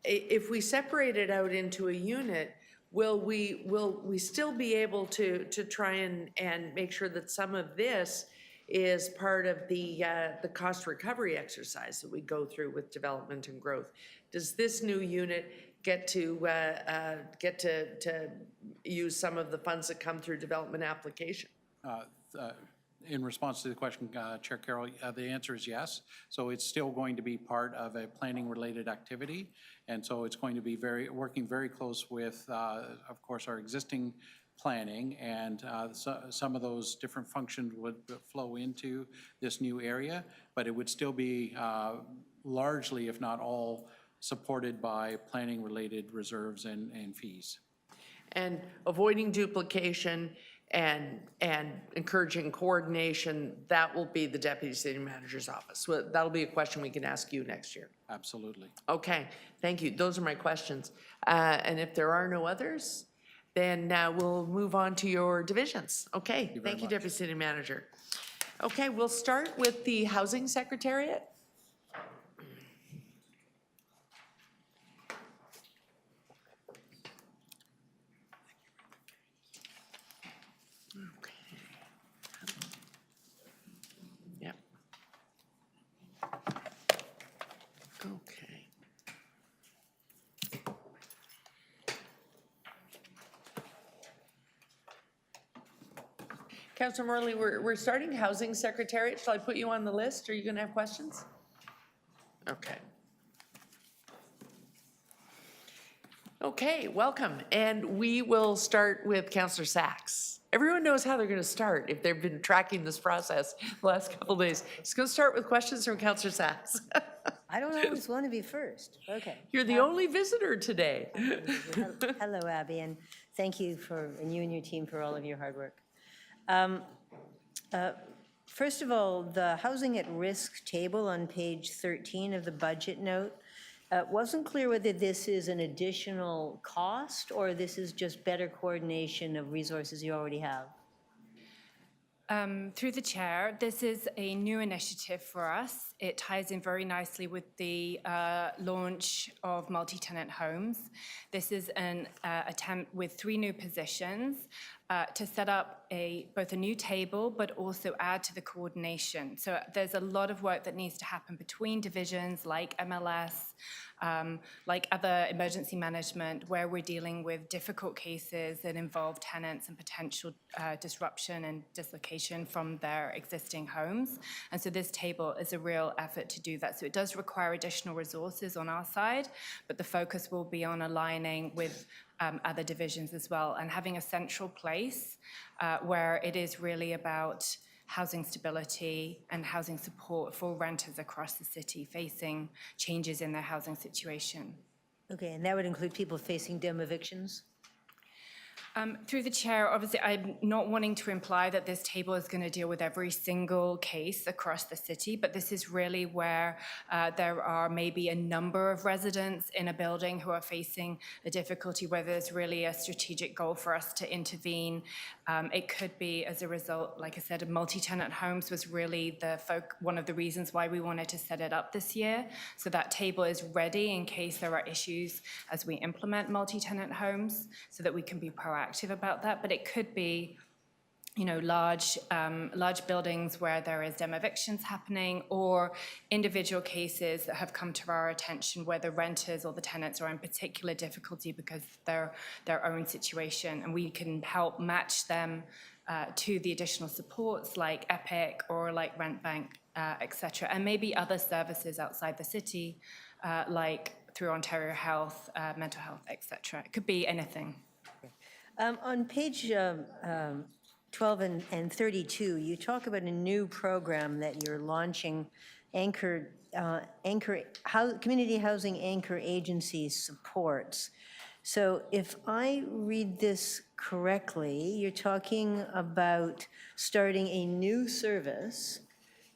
if we separate it out into a unit, will we still be able to try and make sure that some of this is part of the cost recovery exercise that we go through with development and growth? Does this new unit get to use some of the funds that come through development application? In response to the question, Chair Carroll, the answer is yes. So it's still going to be part of a planning-related activity, and so it's going to be working very close with, of course, our existing planning, and some of those different functions would flow into this new area, but it would still be largely, if not all, supported by planning-related reserves and fees. And avoiding duplication and encouraging coordination, that will be the deputy city manager's office. Well, that'll be a question we can ask you next year. Absolutely. Okay, thank you. Those are my questions. And if there are no others, then we'll move on to your divisions. Okay, thank you, Deputy City Manager. Okay, we'll start with the Housing Secretariat. Yep. Okay. Councillor Morley, we're starting Housing Secretariat. Shall I put you on the list? Are you going to have questions? Okay. Okay, welcome. And we will start with Councillor Sachs. Everyone knows how they're going to start if they've been tracking this process the last couple of days. Just going to start with questions from Councillor Sachs. I don't always want to be first. Okay. You're the only visitor today. Hello, Abby, and thank you and you and your team for all of your hard work. First of all, the housing at risk table on page 13 of the budget note, wasn't clear whether this is an additional cost or this is just better coordination of resources you already have. Through the chair, this is a new initiative for us. It ties in very nicely with the launch of multi-tenant homes. This is an attempt with 3 new positions to set up both a new table, but also add to the coordination. So there's a lot of work that needs to happen between divisions like MLS, like other emergency management, where we're dealing with difficult cases that involve tenants and potential disruption and dislocation from their existing homes. And so this table is a real effort to do that. So it does require additional resources on our side, but the focus will be on aligning with other divisions as well, and having a central place where it is really about housing stability and housing support for renters across the city facing changes in their housing situation. Okay, and that would include people facing dim evictions? Through the chair, obviously, I'm not wanting to imply that this table is going to deal with every single case across the city, but this is really where there are maybe a number of residents in a building who are facing a difficulty where there's really a strategic goal for us to intervene. It could be as a result, like I said, of multi-tenant homes was really one of the reasons why we wanted to set it up this year. So that table is ready in case there are issues as we implement multi-tenant homes so that we can be proactive about that, but it could be, large buildings where there is dim evictions happening, or individual cases that have come to our attention where the renters or the tenants are in particular difficulty because of their own situation, and we can help match them to the additional supports like EPIC or like Rent Bank, etc., and maybe other services outside the city, like through Ontario Health, mental health, etc. It could be anything. On page 12 and 32, you talk about a new program that you're launching, Community Housing Anchor Agency supports. So if I read this correctly, you're talking about starting a new service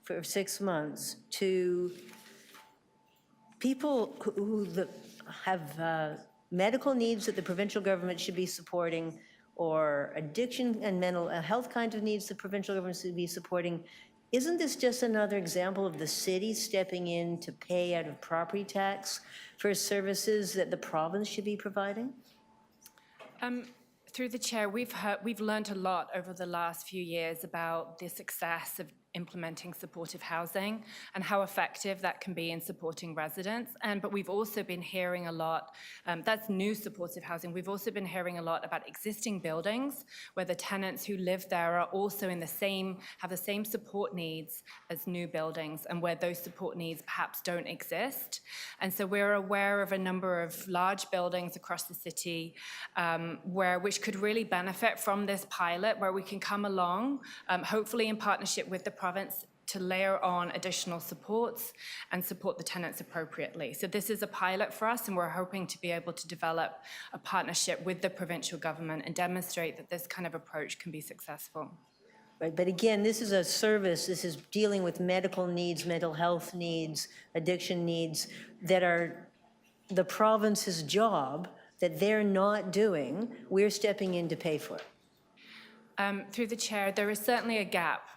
for 6 months to people who have medical needs that the provincial government should be supporting, or addiction and mental health kinds of needs the provincial government should be supporting. Isn't this just another example of the city stepping in to pay out of property tax for services that the province should be providing? Through the chair, we've learned a lot over the last few years about the success of implementing supportive housing and how effective that can be in supporting residents. But we've also been hearing a lot, that's new supportive housing, we've also been hearing a lot about existing buildings where the tenants who live there are also have the same support needs as new buildings, and where those support needs perhaps don't exist. And so we're aware of a number of large buildings across the city which could really benefit from this pilot, where we can come along, hopefully in partnership with the province, to layer on additional supports and support the tenants appropriately. So this is a pilot for us, and we're hoping to be able to develop a partnership with the provincial government and demonstrate that this kind of approach can be successful. Right, but again, this is a service, this is dealing with medical needs, mental health needs, addiction needs that are the province's job that they're not doing. We're stepping in to pay for it. Through the chair, there is certainly a gap,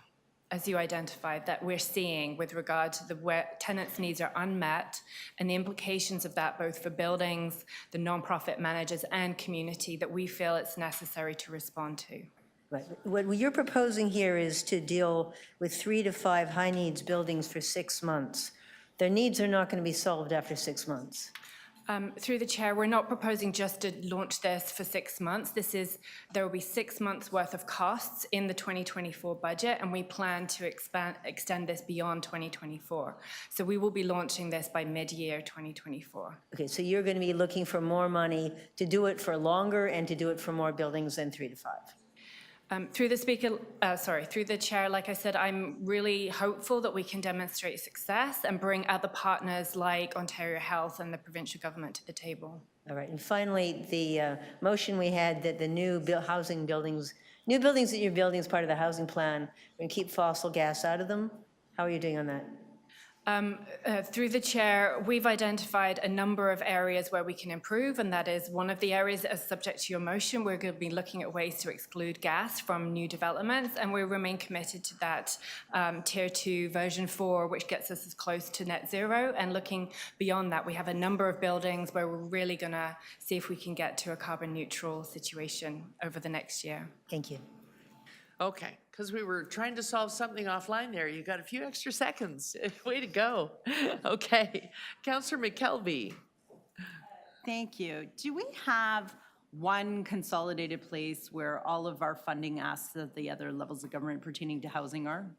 as you identified, that we're seeing with regard to where tenants' needs are unmet and the implications of that both for buildings, the nonprofit managers, and community that we feel it's necessary to respond to. Right. What you're proposing here is to deal with 3 to 5 high-needs buildings for 6 months. Their needs are not going to be solved after 6 months. Through the chair, we're not proposing just to launch this for 6 months. There will be 6 months worth of costs in the 2024 budget, and we plan to extend this beyond 2024. So we will be launching this by mid-year 2024. Okay, so you're going to be looking for more money to do it for longer and to do it for more buildings than 3 to 5. Through the chair, like I said, I'm really hopeful that we can demonstrate success and bring other partners like Ontario Health and the provincial government to the table. All right, and finally, the motion we had that the new housing buildings, new buildings that you're building as part of the housing plan, we're going to keep fossil gas out of them. How are you doing on that? Through the chair, we've identified a number of areas where we can improve, and that is one of the areas that is subject to your motion. We're going to be looking at ways to exclude gas from new developments, and we remain committed to that Tier 2 version 4, which gets us as close to net zero. And looking beyond that, we have a number of buildings where we're really going to see if we can get to a carbon neutral situation over the next year. Thank you. Okay, because we were trying to solve something offline there. You got a few extra seconds. Way to go. Okay, Councillor McKelvey. Thank you. Do we have one consolidated place where all of our funding asks of the other levels of government pertaining to housing are?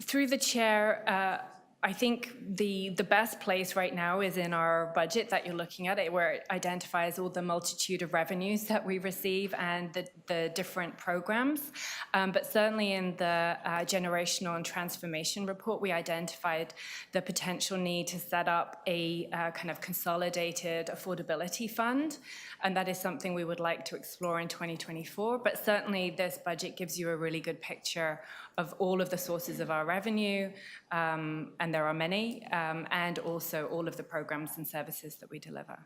Through the chair, I think the best place right now is in our budget that you're looking at, where it identifies all the multitude of revenues that we receive and the different programs. But certainly in the generational and transformation report, we identified the potential need to set up a kind of consolidated affordability fund. And that is something we would like to explore in 2024. But certainly this budget gives you a really good picture of all of the sources of our revenue, and there are many, and also all of the programs and services that we deliver.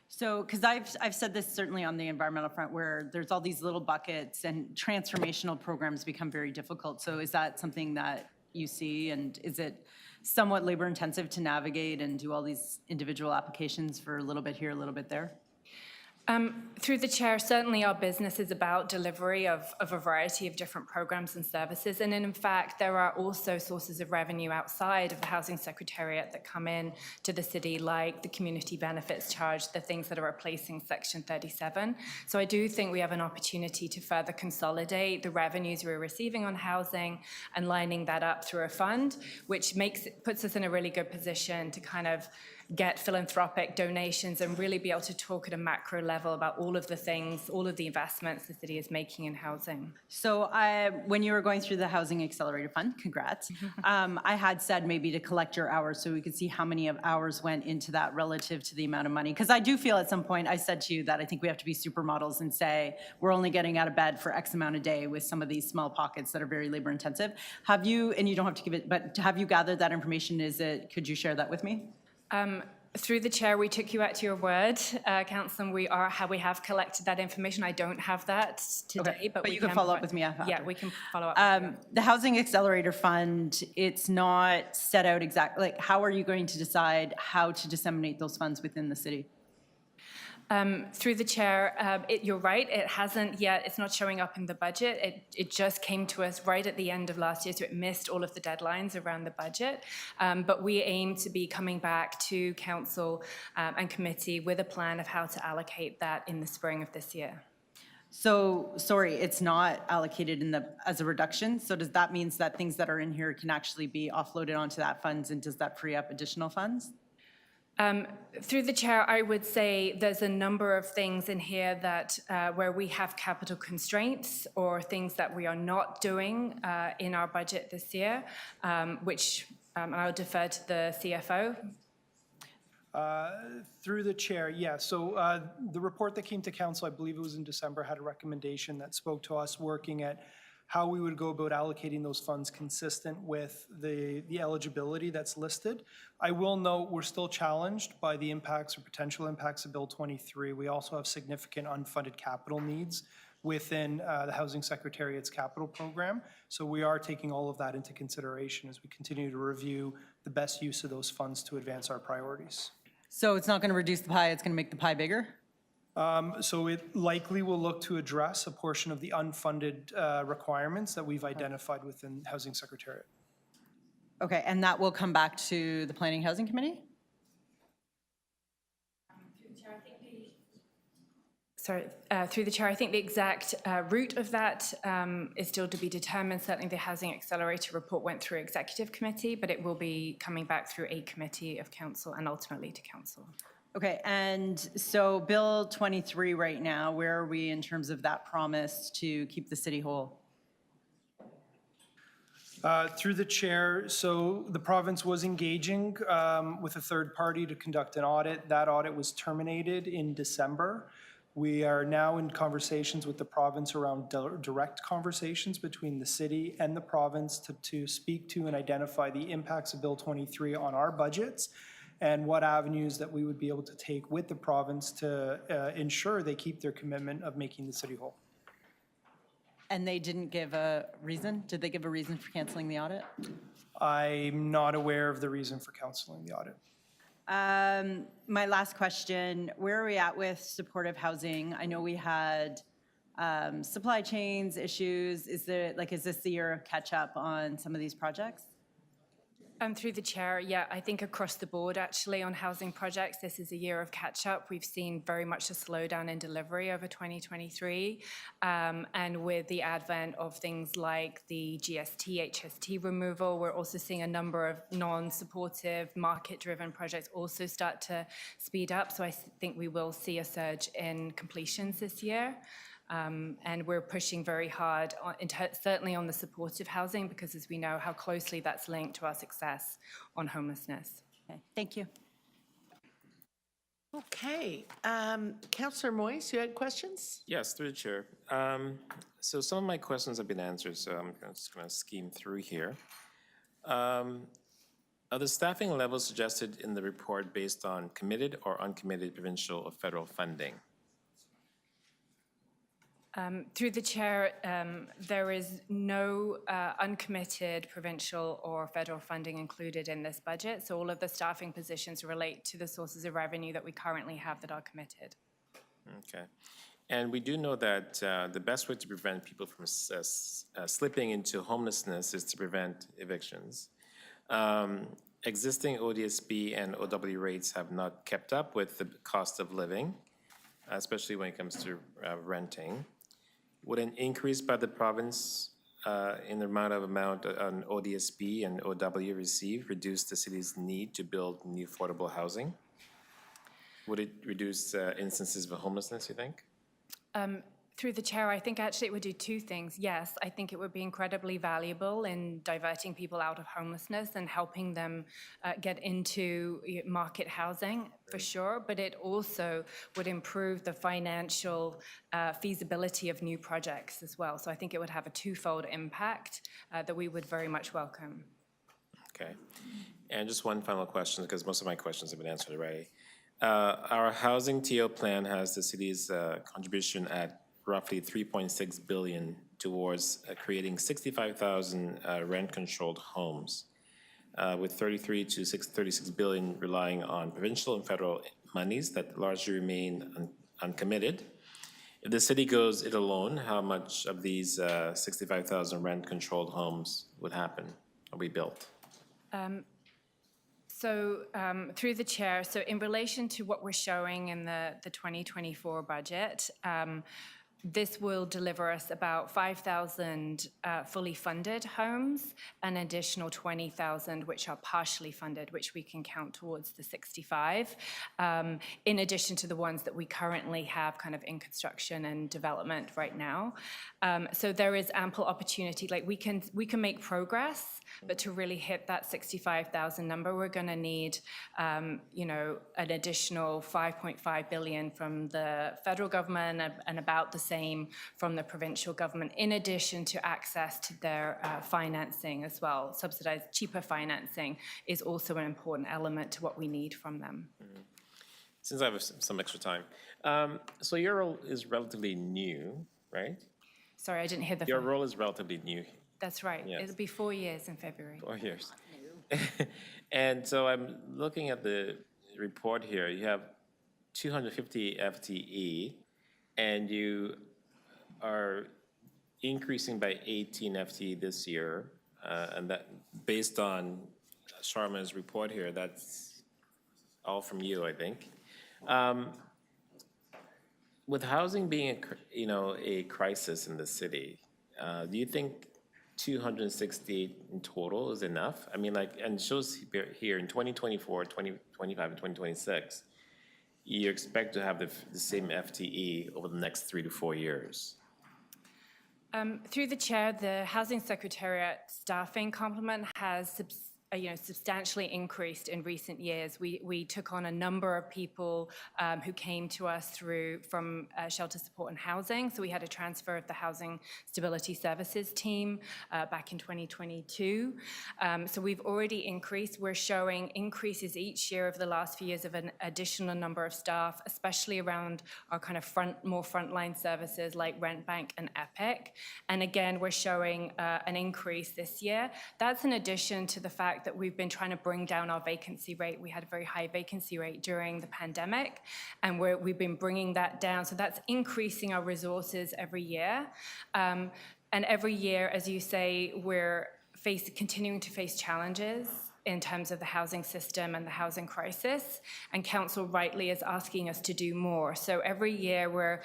So, because I've said this certainly on the environmental front, where there's all these little buckets and transformational programs become very difficult. So is that something that you see, and is it somewhat labor intensive to navigate and do all these individual applications for a little bit here, a little bit there? Through the chair, certainly our business is about delivery of a variety of different programs and services. And in fact, there are also sources of revenue outside of the Housing Secretariat that come in to the city, like the community benefits charge, the things that are replacing Section 37. So I do think we have an opportunity to further consolidate the revenues we're receiving on housing and lining that up through a fund, which puts us in a really good position to kind of get philanthropic donations and really be able to talk at a macro level about all of the things, all of the investments the city is making in housing. So when you were going through the Housing Accelerator Fund, congrats, I had said maybe to collect your hours so we could see how many of hours went into that relative to the amount of money. Because I do feel at some point, I said to you that I think we have to be supermodels and say we're only getting out of bed for X amount a day with some of these small pockets that are very labor intensive. Have you, and you don't have to give it, but have you gathered that information? Could you share that with me? Through the chair, we took you at your word, Councillor. We have collected that information. I don't have that today, okay. but you can follow up with me after. Yeah, we can follow up. The Housing Accelerator Fund, it's not set out exactly, like how are you going to decide how to disseminate those funds within the city? Through the chair, you're right, it hasn't yet, it's not showing up in the budget. It just came to us right at the end of last year, so it missed all of the deadlines around the budget. But we aim to be coming back to council and committee with a plan of how to allocate that in the spring of this year. So, sorry, it's not allocated as a reduction. So does that mean that things that are in here can actually be offloaded onto that funds, and does that free up additional funds? Through the chair, I would say there's a number of things in here that where we have capital constraints or things that we are not doing in our budget this year, which I'll defer to the CFO. Through the chair, yeah. So the report that came to council, I believe it was in December, had a recommendation that spoke to us working at how we would go about allocating those funds consistent with the eligibility that's listed. I will note we're still challenged by the impacts or potential impacts of Bill 23. We also have significant unfunded capital needs within the Housing Secretariat's capital program. So we are taking all of that into consideration as we continue to review the best use of those funds to advance our priorities. So it's not going to reduce the pie, it's going to make the pie bigger? So it likely will look to address a portion of the unfunded requirements that we've identified within Housing Secretariat. Okay, and that will come back to the Planning Housing Committee? Sorry, through the chair, I think the exact route of that is still to be determined. Certainly the Housing Accelerator report went through Executive Committee, but it will be coming back through a committee of council and ultimately to council. Okay, and so Bill 23 right now, where are we in terms of that promise to keep the city whole? Through the chair, so the province was engaging with a third party to conduct an audit. That audit was terminated in December. We are now in conversations with the province around direct conversations between the city and the province to speak to and identify the impacts of Bill 23 on our budgets and what avenues that we would be able to take with the province to ensure they keep their commitment of making the city whole. And they didn't give a reason? Did they give a reason for canceling the audit? I'm not aware of the reason for canceling the audit. My last question, where are we at with supportive housing? I know we had supply chains issues. Is this the year of catch up on some of these projects? Through the chair, yeah, I think across the board actually on housing projects, this is a year of catch up. We've seen very much a slowdown in delivery over 2023. And with the advent of things like the TSHC removal, we're also seeing a number of non-supportive market-driven projects also start to speed up. So I think we will see a surge in completions this year. And we're pushing very hard, certainly on the supportive housing, because as we know how closely that's linked to our success on homelessness. Okay, thank you. Okay, Councillor Moyes, you had questions? Yes, through the chair. So some of my questions have been answered, so I'm just going to scheme through here. Are the staffing levels suggested in the report based on committed or uncommitted provincial or federal funding? Through the chair, there is no uncommitted provincial or federal funding included in this budget. So all of the staffing positions relate to the sources of revenue that we currently have that are committed. Okay. And we do know that the best way to prevent people from slipping into homelessness is to prevent evictions. Existing ODSP and OW rates have not kept up with the cost of living, especially when it comes to renting. Would an increase by the province in the amount an ODSP and OW receive reduce the city's need to build new affordable housing? Would it reduce instances of homelessness, you think? Through the chair, I think actually it would do two things. Yes, I think it would be incredibly valuable in diverting people out of homelessness and helping them get into market housing, for sure, but it also would improve the financial feasibility of new projects as well. So I think it would have a twofold impact that we would very much welcome. Okay. And just one final question, because most of my questions have been answered already. Our housing TO plan has the city's contribution at roughly $3.6 billion towards creating 65,000 rent-controlled homes, with $33 to $36 billion relying on provincial and federal monies that largely remain uncommitted. If the city goes it alone, how much of these 65,000 rent-controlled homes would happen or be built? So through the chair, so in relation to what we're showing in the 2024 budget, This will deliver us about 5,000 fully funded homes, an additional 20,000 which are partially funded, which we can count towards the 65, in addition to the ones that we currently have kind of in construction and development right now. So there is ample opportunity. Like we can make progress, but to really hit that 65,000 number, we're going to need, you know, an additional 5.5 billion from the federal government and about the same from the provincial government, in addition to access to their financing as well. Subsidized, cheaper financing is also an important element to what we need from them. Since I have some extra time, so your role is relatively new, right? Sorry, I didn't hear the. Your role is relatively new. That's right. Yes. It'll be 4 years in February. 4 years. And so I'm looking at the report here. You have 250 FTE, and you are increasing by 18 FTE this year. And that, based on Sharma's report here, that's all from you, I think. With housing being a crisis in the city, do you think 268 in total is enough? I mean, like, and it shows here in 2024, 2025, and 2026, you expect to have the same FTE over the next 3 to 4 years. Through the chair, the Housing Secretariat staffing complement has substantially increased in recent years. We took on a number of people who came to us from Shelter Support and Housing. So we had a transfer of the Housing Stability Services team back in 2022. So we've already increased. We're showing increases each year over the last few years of an additional number of staff, especially around our kind of more frontline services like Rent Bank and Epic. And again, we're showing an increase this year. That's in addition to the fact that we've been trying to bring down our vacancy rate. We had a very high vacancy rate during the pandemic, and we've been bringing that down. So that's increasing our resources every year. And every year, as you say, we're continuing to face challenges in terms of the housing system and the housing crisis, and council rightly is asking us to do more. So every year we're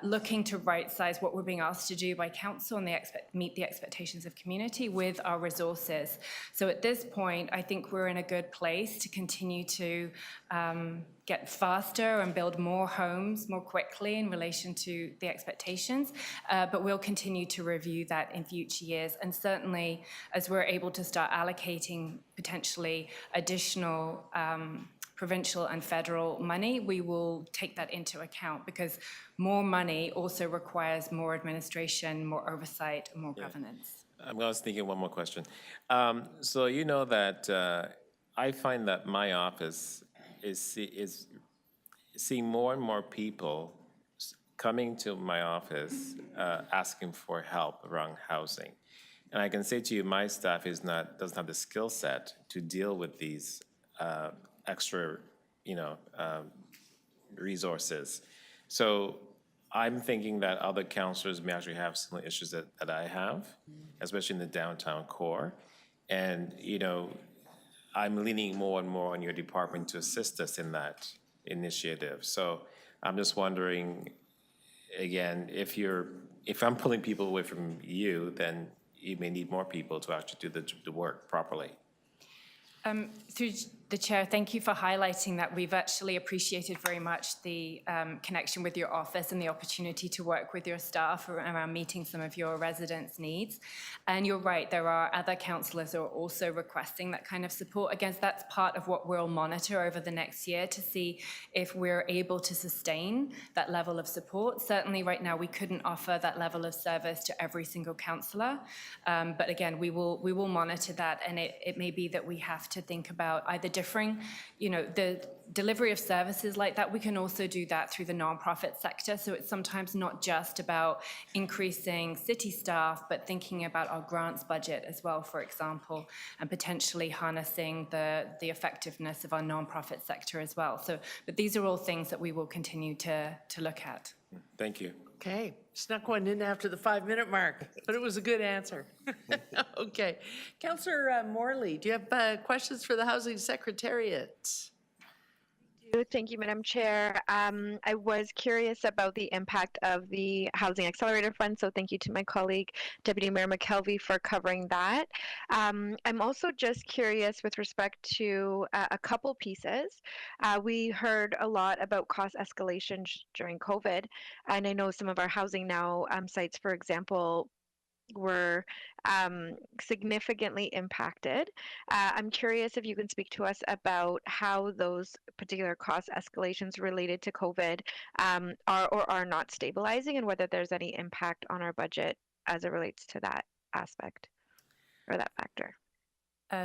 looking to right-size what we're being asked to do by council and meet the expectations of community with our resources. So at this point, I think we're in a good place to continue to get faster and build more homes more quickly in relation to the expectations, but we'll continue to review that in future years. And certainly, as we're able to start allocating potentially additional provincial and federal money, we will take that into account, because more money also requires more administration, more oversight, and more governance. I'm going to sneak in one more question. So you know that I find that my office is seeing more and more people coming to my office asking for help around housing. And I can say to you, my staff doesn't have the skill set to deal with these extra, resources. So I'm thinking that other councillors may actually have similar issues that I have, especially in the downtown core. And, I'm leaning more and more on your department to assist us in that initiative. So I'm just wondering, again, if I'm pulling people away from you, then you may need more people to actually do the work properly. Through the chair, thank you for highlighting that. We've actually appreciated very much the connection with your office and the opportunity to work with your staff around meeting some of your residents' needs. And you're right, there are other councillors who are also requesting that kind of support. Again, that's part of what we'll monitor over the next year to see if we're able to sustain that level of support. Certainly right now we couldn't offer that level of service to every single councillor. But again, we will monitor that, and it may be that we have to think about either differing, the delivery of services like that. We can also do that through the nonprofit sector. So it's sometimes not just about increasing city staff, but thinking about our grants budget as well, for example, and potentially harnessing the effectiveness of our nonprofit sector as well. So, but these are all things that we will continue to look at. Thank you. Okay, snuck one in after the 5-minute mark, but it was a good answer. Okay, Councillor Morley, do you have questions for the Housing Secretariat? Thank you, Madam Chair. I was curious about the impact of the Housing Accelerator Fund, so thank you to my colleague, Deputy Mayor McKelvey, for covering that. I'm also just curious with respect to a couple pieces. We heard a lot about cost escalation during COVID, and I know some of our Housing Now sites, for example, were significantly impacted. I'm curious if you can speak to us about how those particular cost escalations related to COVID are or are not stabilizing, and whether there's any impact on our budget as it relates to that aspect or that factor.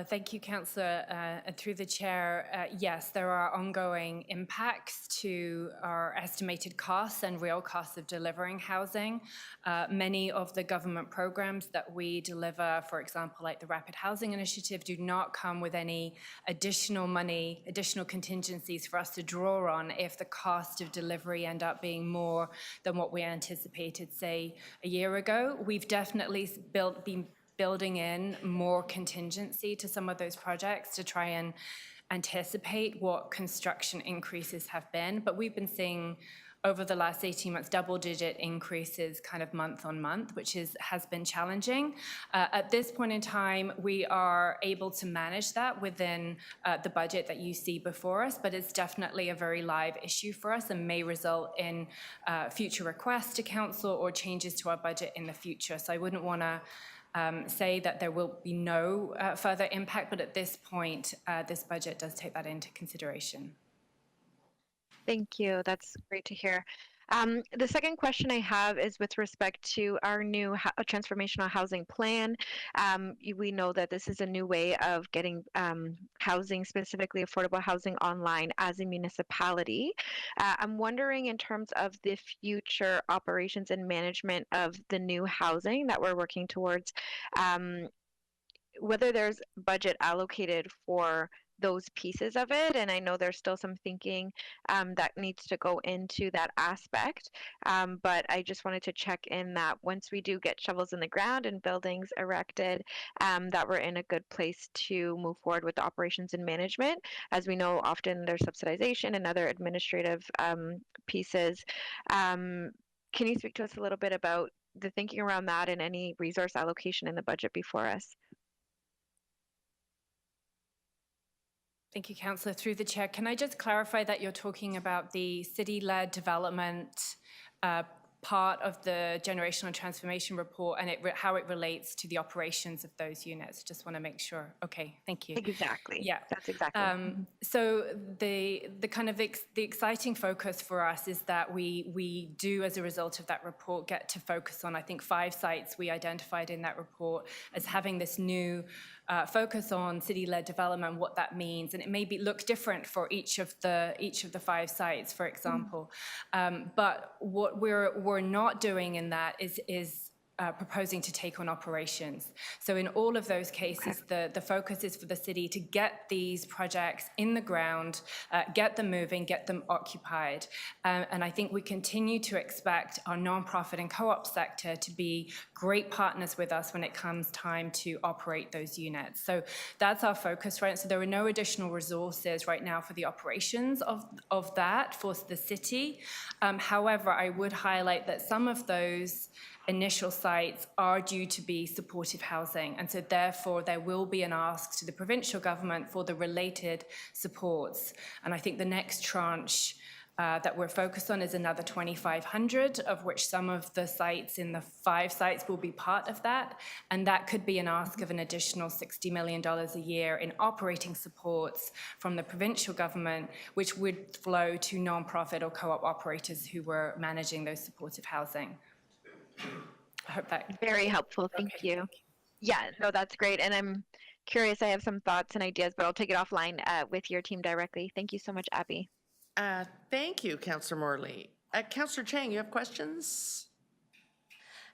Thank you, Councillor. Through the chair, yes, there are ongoing impacts to our estimated costs and real costs of delivering housing. Many of the government programs that we deliver, for example, like the Rapid Housing Initiative, do not come with any additional money, additional contingencies for us to draw on if the cost of delivery end up being more than what we anticipated, say, a year ago. We've definitely been building in more contingency to some of those projects to try and anticipate what construction increases have been. But we've been seeing over the last 18 months double-digit increases kind of month on month, which has been challenging. At this point in time, we are able to manage that within the budget that you see before us, but it's definitely a very live issue for us and may result in future requests to council or changes to our budget in the future. So I wouldn't want to say that there will be no further impact, but at this point, this budget does take that into consideration. Thank you. That's great to hear. The second question I have is with respect to our new transformational housing plan. We know that this is a new way of getting housing, specifically affordable housing, online as a municipality. I'm wondering, in terms of the future operations and management of the new housing that we're working towards, whether there's budget allocated for those pieces of it. And I know there's still some thinking that needs to go into that aspect. But I just wanted to check in that once we do get shovels in the ground and buildings erected, that we're in a good place to move forward with the operations and management. As we know, often there's subsidization and other administrative pieces. Can you speak to us a little bit about the thinking around that and any resource allocation in the budget before us? Thank you, Councillor. Through the chair, can I just clarify that you're talking about the city-led development part of the generational and transformation report and how it relates to the operations of those units? Just want to make sure. Okay, thank you. Exactly. Yeah, that's exactly. So the kind of the exciting focus for us is that we do, as a result of that report, get to focus on, I think, 5 sites we identified in that report as having this new focus on city-led development, what that means, and it may look different for each of the 5 sites, for example. But what we're not doing in that is proposing to take on operations. So in all of those cases, the focus is for the city to get these projects in the ground, get them moving, get them occupied. And I think we continue to expect our nonprofit and co-op sector to be great partners with us when it comes time to operate those units. So that's our focus, right? So there are no additional resources right now for the operations of that for the city. However, I would highlight that some of those initial sites are due to be supportive housing, and so therefore there will be an ask to the provincial government for the related supports. And I think the next tranche that we're focused on is another 2,500, of which some of the sites in the 5 sites will be part of that, and that could be an ask of an additional $60 million a year in operating supports from the provincial government, which would flow to non-profit or co-op operators who were managing those supportive housing. I hope that... Very helpful, thank you. Yeah, no, that's great. And I'm curious, I have some thoughts and ideas, but I'll take it offline with your team directly. Thank you so much, Abby. Thank you, Councillor Morley. Councillor Chang, you have questions?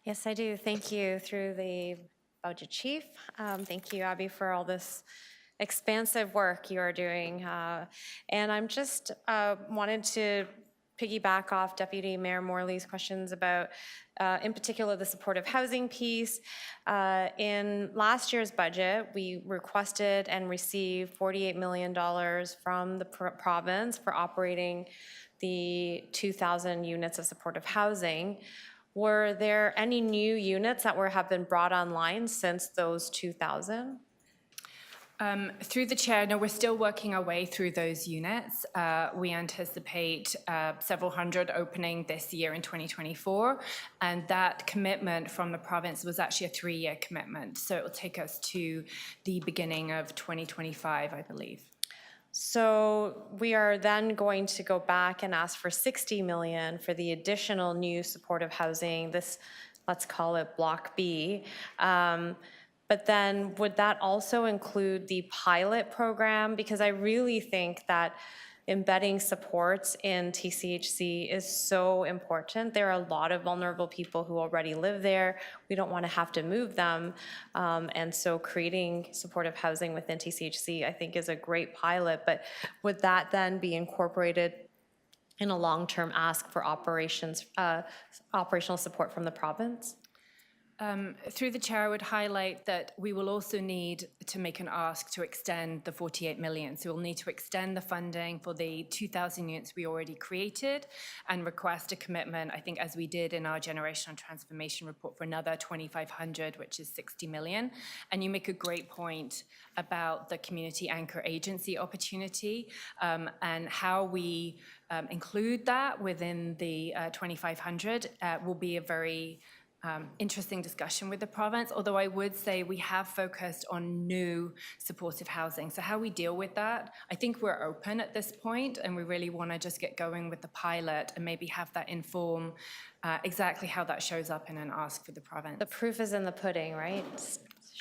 Yes, I do. Thank you, through the budget chief. Thank you, Abby, for all this expansive work you are doing. And I'm just wanted to piggyback off Deputy Mayor Morley's questions about, in particular, the supportive housing piece. In last year's budget, we requested and received $48 million from the province for operating the 2,000 units of supportive housing. Were there any new units that have been brought online since those 2,000? Through the chair, no, we're still working our way through those units. We anticipate several hundred opening this year in 2024, and that commitment from the province was actually a 3-year commitment. So it will take us to the beginning of 2025, I believe. So we are then going to go back and ask for $60 million for the additional new supportive housing, this, let's call it Block B. But then would that also include the pilot program? Because I really think that embedding supports in TCHC is so important. There are a lot of vulnerable people who already live there. We don't want to have to move them. And so creating supportive housing within TCHC, I think, is a great pilot. But would that then be incorporated in a long-term ask for operational support from the province? Through the chair, I would highlight that we will also need to make an ask to extend the 48 million. So we'll need to extend the funding for the 2,000 units we already created and request a commitment, I think, as we did in our generational transformation report, for another 2,500, which is 60 million. And you make a great point about the community anchor agency opportunity and how we include that within the 2,500 will be a very interesting discussion with the province, although I would say we have focused on new supportive housing. So how we deal with that, I think we're open at this point, and we really want to just get going with the pilot and maybe have that inform exactly how that shows up in an ask for the province. The proof is in the pudding, right?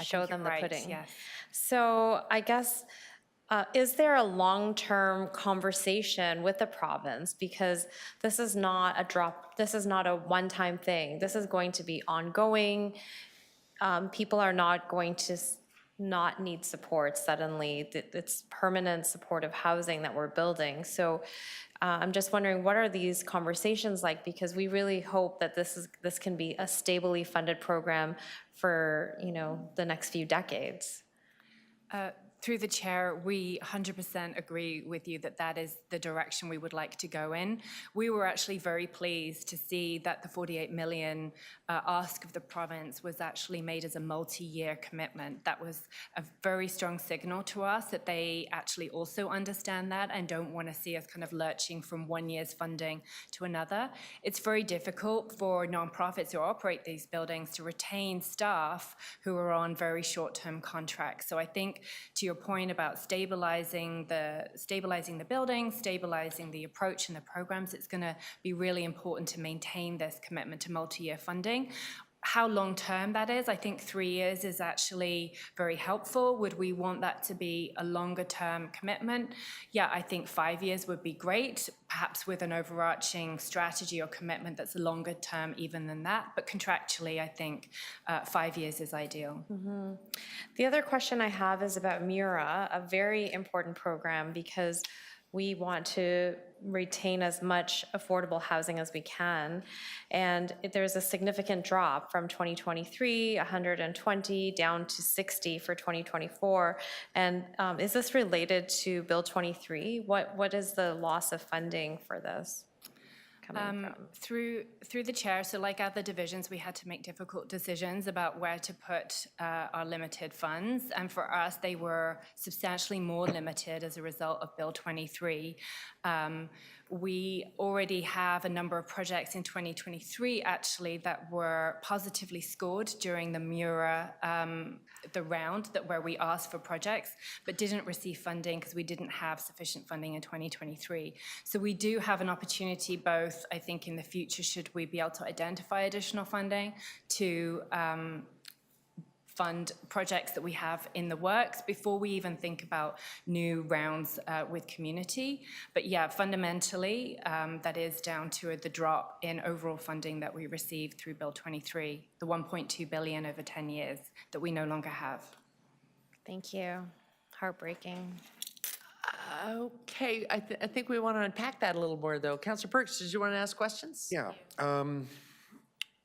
Show them the pudding. Yes. So I guess, is there a long-term conversation with the province? Because this is not a one-time thing. This is going to be ongoing. People are not going to not need support suddenly. It's permanent supportive housing that we're building. So I'm just wondering, what are these conversations like? Because we really hope that this can be a stably funded program for, the next few decades. Through the chair, we 100% agree with you that that is the direction we would like to go in. We were actually very pleased to see that the 48 million ask of the province was actually made as a multi-year commitment. That was a very strong signal to us that they actually also understand that and don't want to see us kind of lurching from 1 year's funding to another. It's very difficult for nonprofits who operate these buildings to retain staff who are on very short-term contracts. So I think, to your point about stabilizing the building, stabilizing the approach and the programs, it's going to be really important to maintain this commitment to multi-year funding. How long-term that is, I think 3 years is actually very helpful. Would we want that to be a longer-term commitment? Yeah, I think 5 years would be great, perhaps with an overarching strategy or commitment that's longer-term even than that. But contractually, I think 5 years is ideal. Mm-hmm. The other question I have is about MURA, a very important program, because we want to retain as much affordable housing as we can. And there's a significant drop from 2023, 120 down to 60 for 2024. And is this related to Bill 23? What is the loss of funding for this coming from? Through the chair, so like other divisions, we had to make difficult decisions about where to put our limited funds. And for us, they were substantially more limited as a result of Bill 23. We already have a number of projects in 2023, actually, that were positively scored during the MURA, the round where we asked for projects, but didn't receive funding because we didn't have sufficient funding in 2023. So we do have an opportunity both, I think, in the future, should we be able to identify additional funding to fund projects that we have in the works before we even think about new rounds with community. But yeah, fundamentally, that is down to the drop in overall funding that we received through Bill 23, the 1.2 billion over 10 years that we no longer have. Thank you. Heartbreaking. Okay, I think we want to unpack that a little more, though. Councillor Perks, did you want to ask questions? Yeah.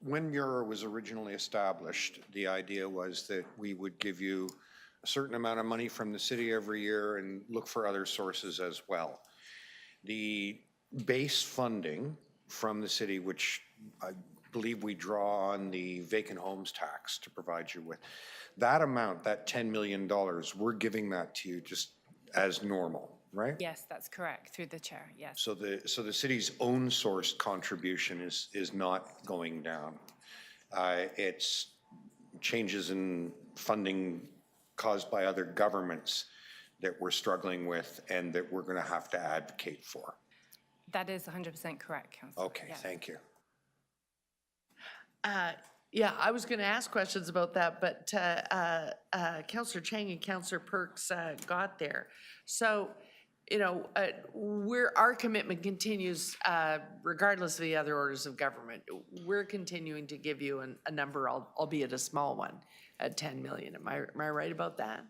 When Mura was originally established, the idea was that we would give you a certain amount of money from the city every year and look for other sources as well. The base funding from the city, which I believe we draw on the vacant homes tax to provide you with, that amount, that $10 million, we're giving that to you just as normal, right? Yes, that's correct, through the chair, yes. So the city's own source contribution is not going down. It's changes in funding caused by other governments that we're struggling with and that we're going to have to advocate for. That is 100% correct, Councillor. Okay, Yes. thank you. Yeah, I was going to ask questions about that, but Councillor Chang and Councillor Perks got there. So, you know, our commitment continues regardless of the other orders of government. We're continuing to give you a number, albeit a small one, at 10 million. Am I right about that?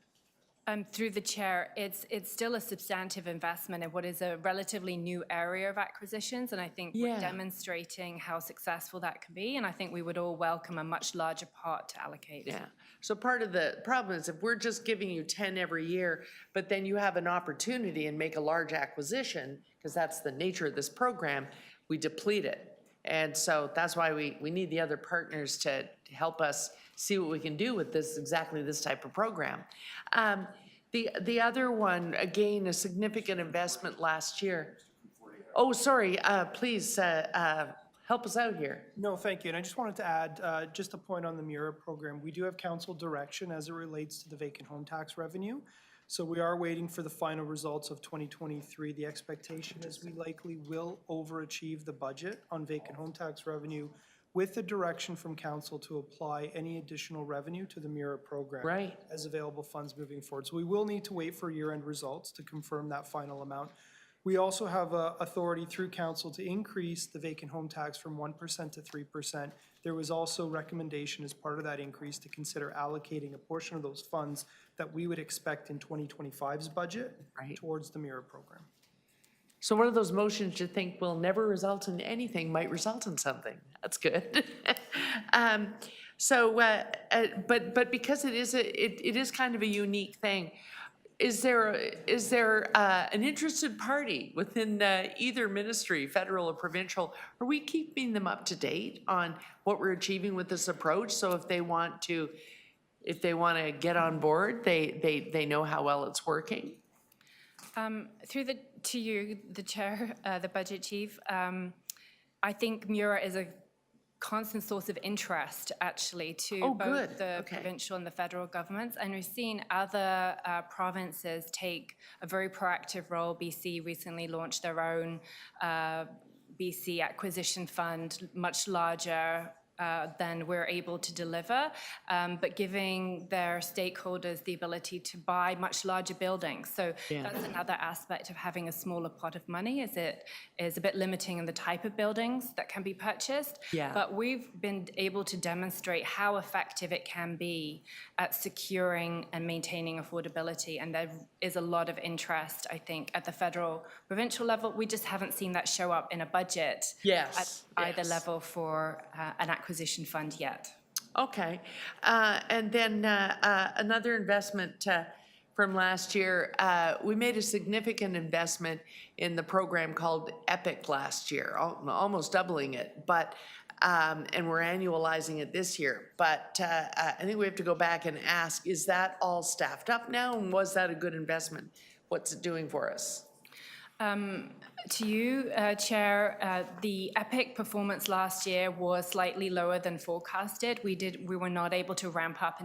Through the chair, it's still a substantive investment in what is a relatively new area of acquisitions, and I think we're demonstrating how successful that can be, and I think we would all welcome a much larger part to allocate. Yeah. So part of the problem is if we're just giving you 10 every year, but then you have an opportunity and make a large acquisition, because that's the nature of this program, we deplete it. And so that's why we need the other partners to help us see what we can do with exactly this type of program. The other one, again, a significant investment last year. Oh, sorry, please help us out here. No, thank you. And I just wanted to add just a point on the Mura program. We do have council direction as it relates to the vacant home tax revenue. So we are waiting for the final results of 2023. The expectation is we likely will overachieve the budget on vacant home tax revenue with the direction from council to apply any additional revenue to the Mura program as available funds moving forward. So we will need to wait for year-end results to confirm that final amount. We also have authority through council to increase the vacant home tax from 1% to 3%. There was also recommendation as part of that increase to consider allocating a portion of those funds that we would expect in 2025's budget towards the Mura program. So one of those motions you think will never result in anything might result in something. That's good. But because it is kind of a unique thing, is there an interested party within either ministry, federal or provincial? Are we keeping them up to date on what we're achieving with this approach? So if they want to get on board, they know how well it's working? To you, the chair, the budget chief, I think Mura is a constant source of interest, actually, to both the provincial and the federal governments. And we've seen other provinces take a very proactive role. BC recently launched their own BC acquisition fund, much larger than we're able to deliver, but giving their stakeholders the ability to buy much larger buildings. So that's another aspect of having a smaller pot of money, is it is a bit limiting in the type of buildings that can be purchased. But we've been able to demonstrate how effective it can be at securing and maintaining affordability. And there is a lot of interest, I think, at the federal, provincial level. We just haven't seen that show up in a budget at either level for an acquisition fund yet. Okay. And then another investment from last year, we made a significant investment in the program called EPIC last year, almost doubling it, but and we're annualizing it this year. But I think we have to go back and ask, is that all staffed up now, and was that a good investment? What's it doing for us? To you, Chair, the EPIC performance last year was slightly lower than forecasted. We were not able to ramp up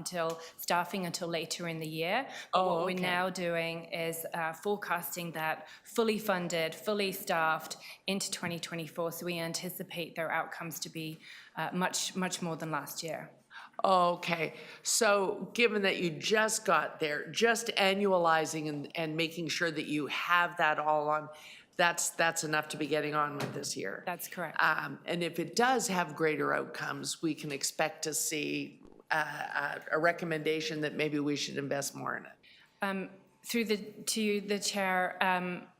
staffing until later in the year. But what we're now doing is forecasting that fully funded, fully staffed into 2024. So we anticipate their outcomes to be much more than last year. Okay, so given that you just got there, just annualizing and making sure that you have that all on, that's enough to be getting on with this year. That's correct. And if it does have greater outcomes, we can expect to see a recommendation that maybe we should invest more in it. To the chair,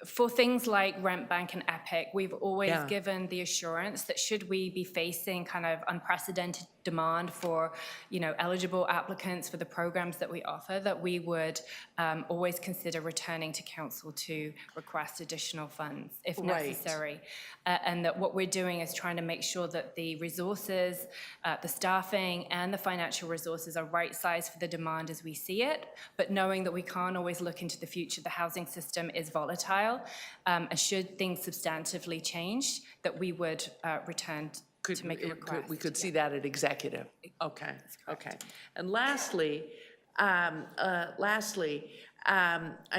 for things like Rent Bank and Epic, we've always given the assurance that should we be facing kind of unprecedented demand for, eligible applicants for the programs that we offer, that we would always consider returning to council to request additional funds if necessary. And that what we're doing is trying to make sure that the resources, the staffing and the financial resources are right-sized for the demand as we see it, but knowing that we can't always look into the future. The housing system is volatile, and should things substantively change, that we would return to make a request. We could see that at executive. Okay, okay. And lastly, I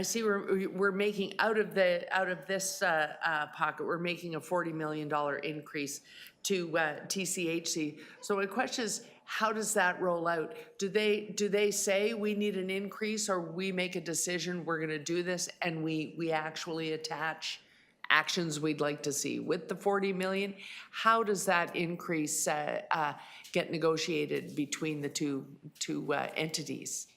see we're making out of this pocket, we're making a $40 million increase to TCHC. So my question is, how does that roll out? Do they say we need an increase, or we make a decision, we're gonna do this, and we actually attach actions we'd like to see with the 40 million? How does that increase get negotiated between the two entities?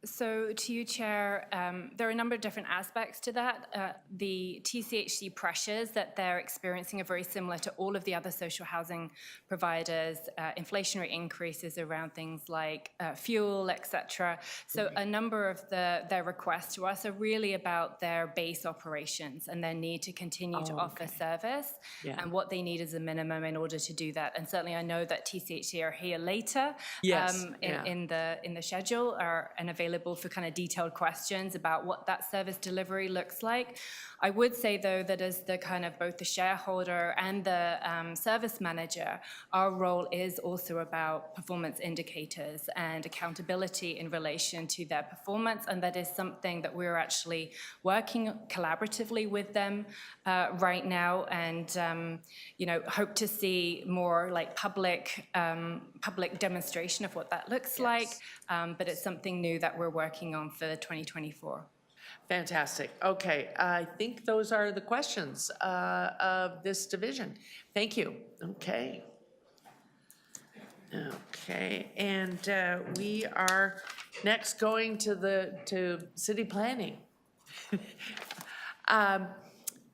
So to you, Chair, there are a number of different aspects to that. The TCHC pressures that they're experiencing are very similar to all of the other social housing providers, inflationary increases around things like fuel, et cetera. So a number of their requests to us are really about their base operations and their need to continue to offer service and what they need as a minimum in order to do that. And certainly I know that TCHC are here later in the schedule and available for kind of detailed questions about what that service delivery looks like. I would say, though, that as the kind of both the shareholder and the service manager, our role is also about performance indicators and accountability in relation to their performance, and that is something that we're actually working collaboratively with them right now, and hope to see more like public demonstration of what that looks like, but it's something new that we're working on for 2024. Fantastic. Okay, I think those are the questions of this division. Thank you. Okay. Okay, and we are next going to city planning.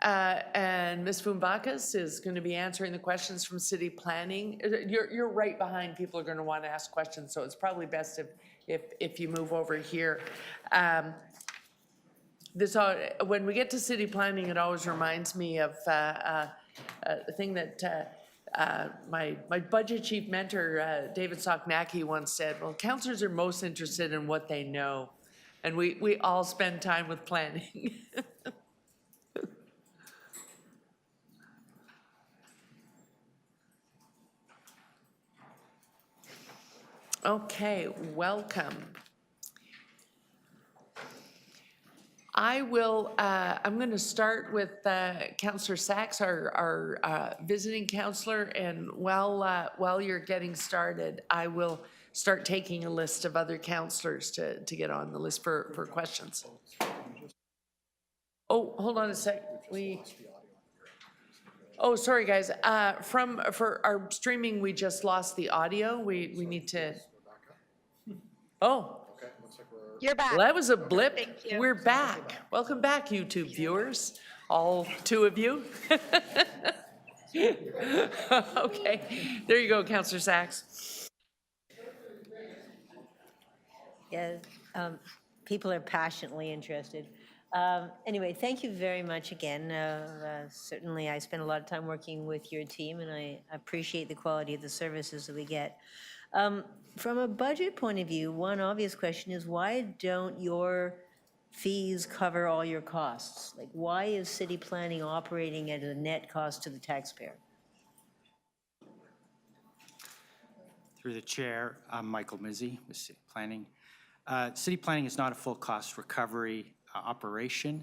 And Ms. Fumbakas is going to be answering the questions from city planning. You're right behind. People are going to want to ask questions, so it's probably best if you move over here. When we get to city planning, it always reminds me of the thing that my budget chief mentor, David Socknacki, once said, well, councillors are most interested in what they know. And we all spend time with planning. Okay, welcome. I'm going to start with Councillor Sachs, our visiting councillor, and while you're getting started, I will start taking a list of other councillors to get on the list for questions. Oh, hold on a sec. Oh, sorry, guys. For our streaming, we just lost the audio. We need to. Oh. You're back. Well, that was a blip. Thank you. We're back. Welcome back, YouTube viewers. All two of you. Okay. There you go, Councillor Sachs. Yeah, people are passionately interested. Anyway, thank you very much again. Certainly, I spend a lot of time working with your team, and I appreciate the quality of the services that we get. From a budget point of view, one obvious question is, why don't your fees cover all your costs? Like, why is city planning operating at a net cost to the taxpayer? Through the chair, I'm Michael Mizzi with City Planning. City planning is not a full cost recovery operation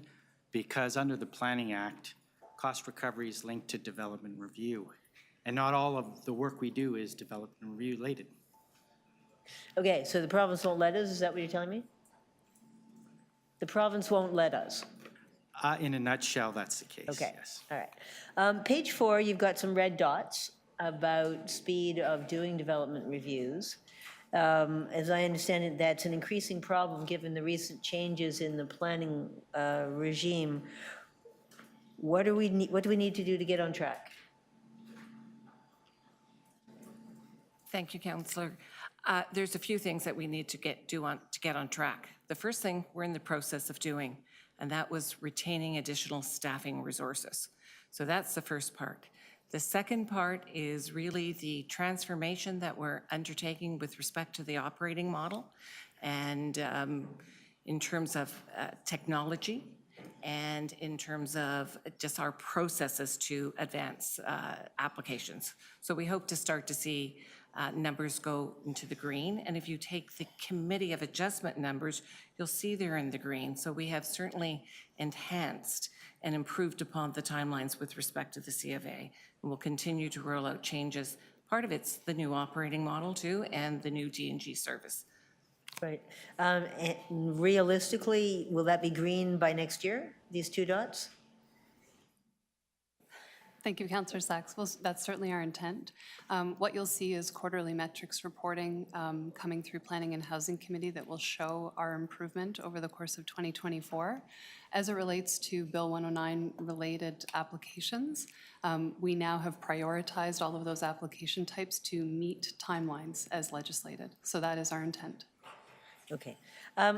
because under the Planning Act, cost recovery is linked to development review. And not all of the work we do is development review related. Okay, so the province won't let us, is that what you're telling me? The province won't let us? In a nutshell, that's the case, Okay, yes. all right. Page 4, you've got some red dots about speed of doing development reviews. As I understand it, that's an increasing problem given the recent changes in the planning regime. What do we need to do to get on track? Thank you, Councillor. There's a few things that we need to get on track. The first thing we're in the process of doing, and that was retaining additional staffing resources. So that's the first part. The second part is really the transformation that we're undertaking with respect to the operating model and in terms of technology and in terms of just our processes to advance applications. So we hope to start to see numbers go into the green. And if you take the Committee of Adjustment numbers, you'll see they're in the green. So we have certainly enhanced and improved upon the timelines with respect to the C of A. And we'll continue to roll out changes. Part of it's the new operating model too, and the new D&G service. Right. And realistically, will that be green by next year, these two dots? Thank you, Councillor Sachs. Well, that's certainly our intent. What you'll see is quarterly metrics reporting coming through Planning and Housing Committee that will show our improvement over the course of 2024. As it relates to Bill 109 related applications, we now have prioritized all of those application types to meet timelines as legislated. So that is our intent. Okay.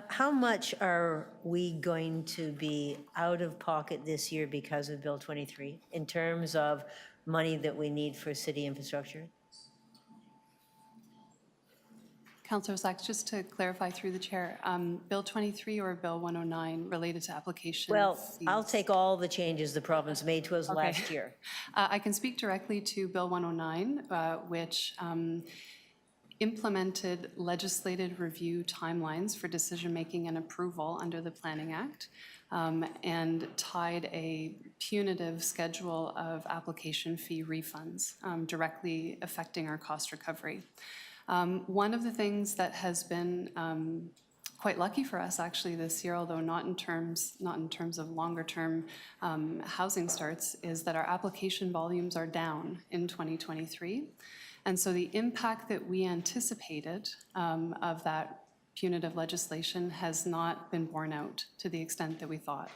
How much are we going to be out of pocket this year because of Bill 23 in terms of money that we need for city infrastructure? Councillor Sachs, just to clarify through the chair, Bill 23 or Bill 109 related to application Well, fees? I'll take all the changes the province made to us last year. I can speak directly to Bill 109, which implemented legislative review timelines for decision-making and approval under the Planning Act, and tied a punitive schedule of application fee refunds directly affecting our cost recovery. One of the things that has been quite lucky for us actually this year, although not in terms of longer-term housing starts, is that our application volumes are down in 2023. And so the impact that we anticipated of that punitive legislation has not been borne out to the extent that we thought.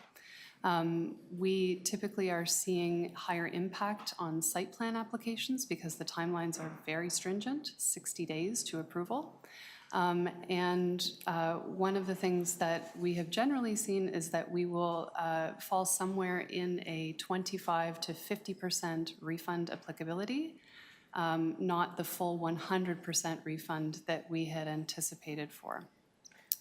We typically are seeing higher impact on site plan applications because the timelines are very stringent, 60 days to approval. And one of the things that we have generally seen is that we will fall somewhere in a 25 to 50% refund applicability, not the full 100% refund that we had anticipated for.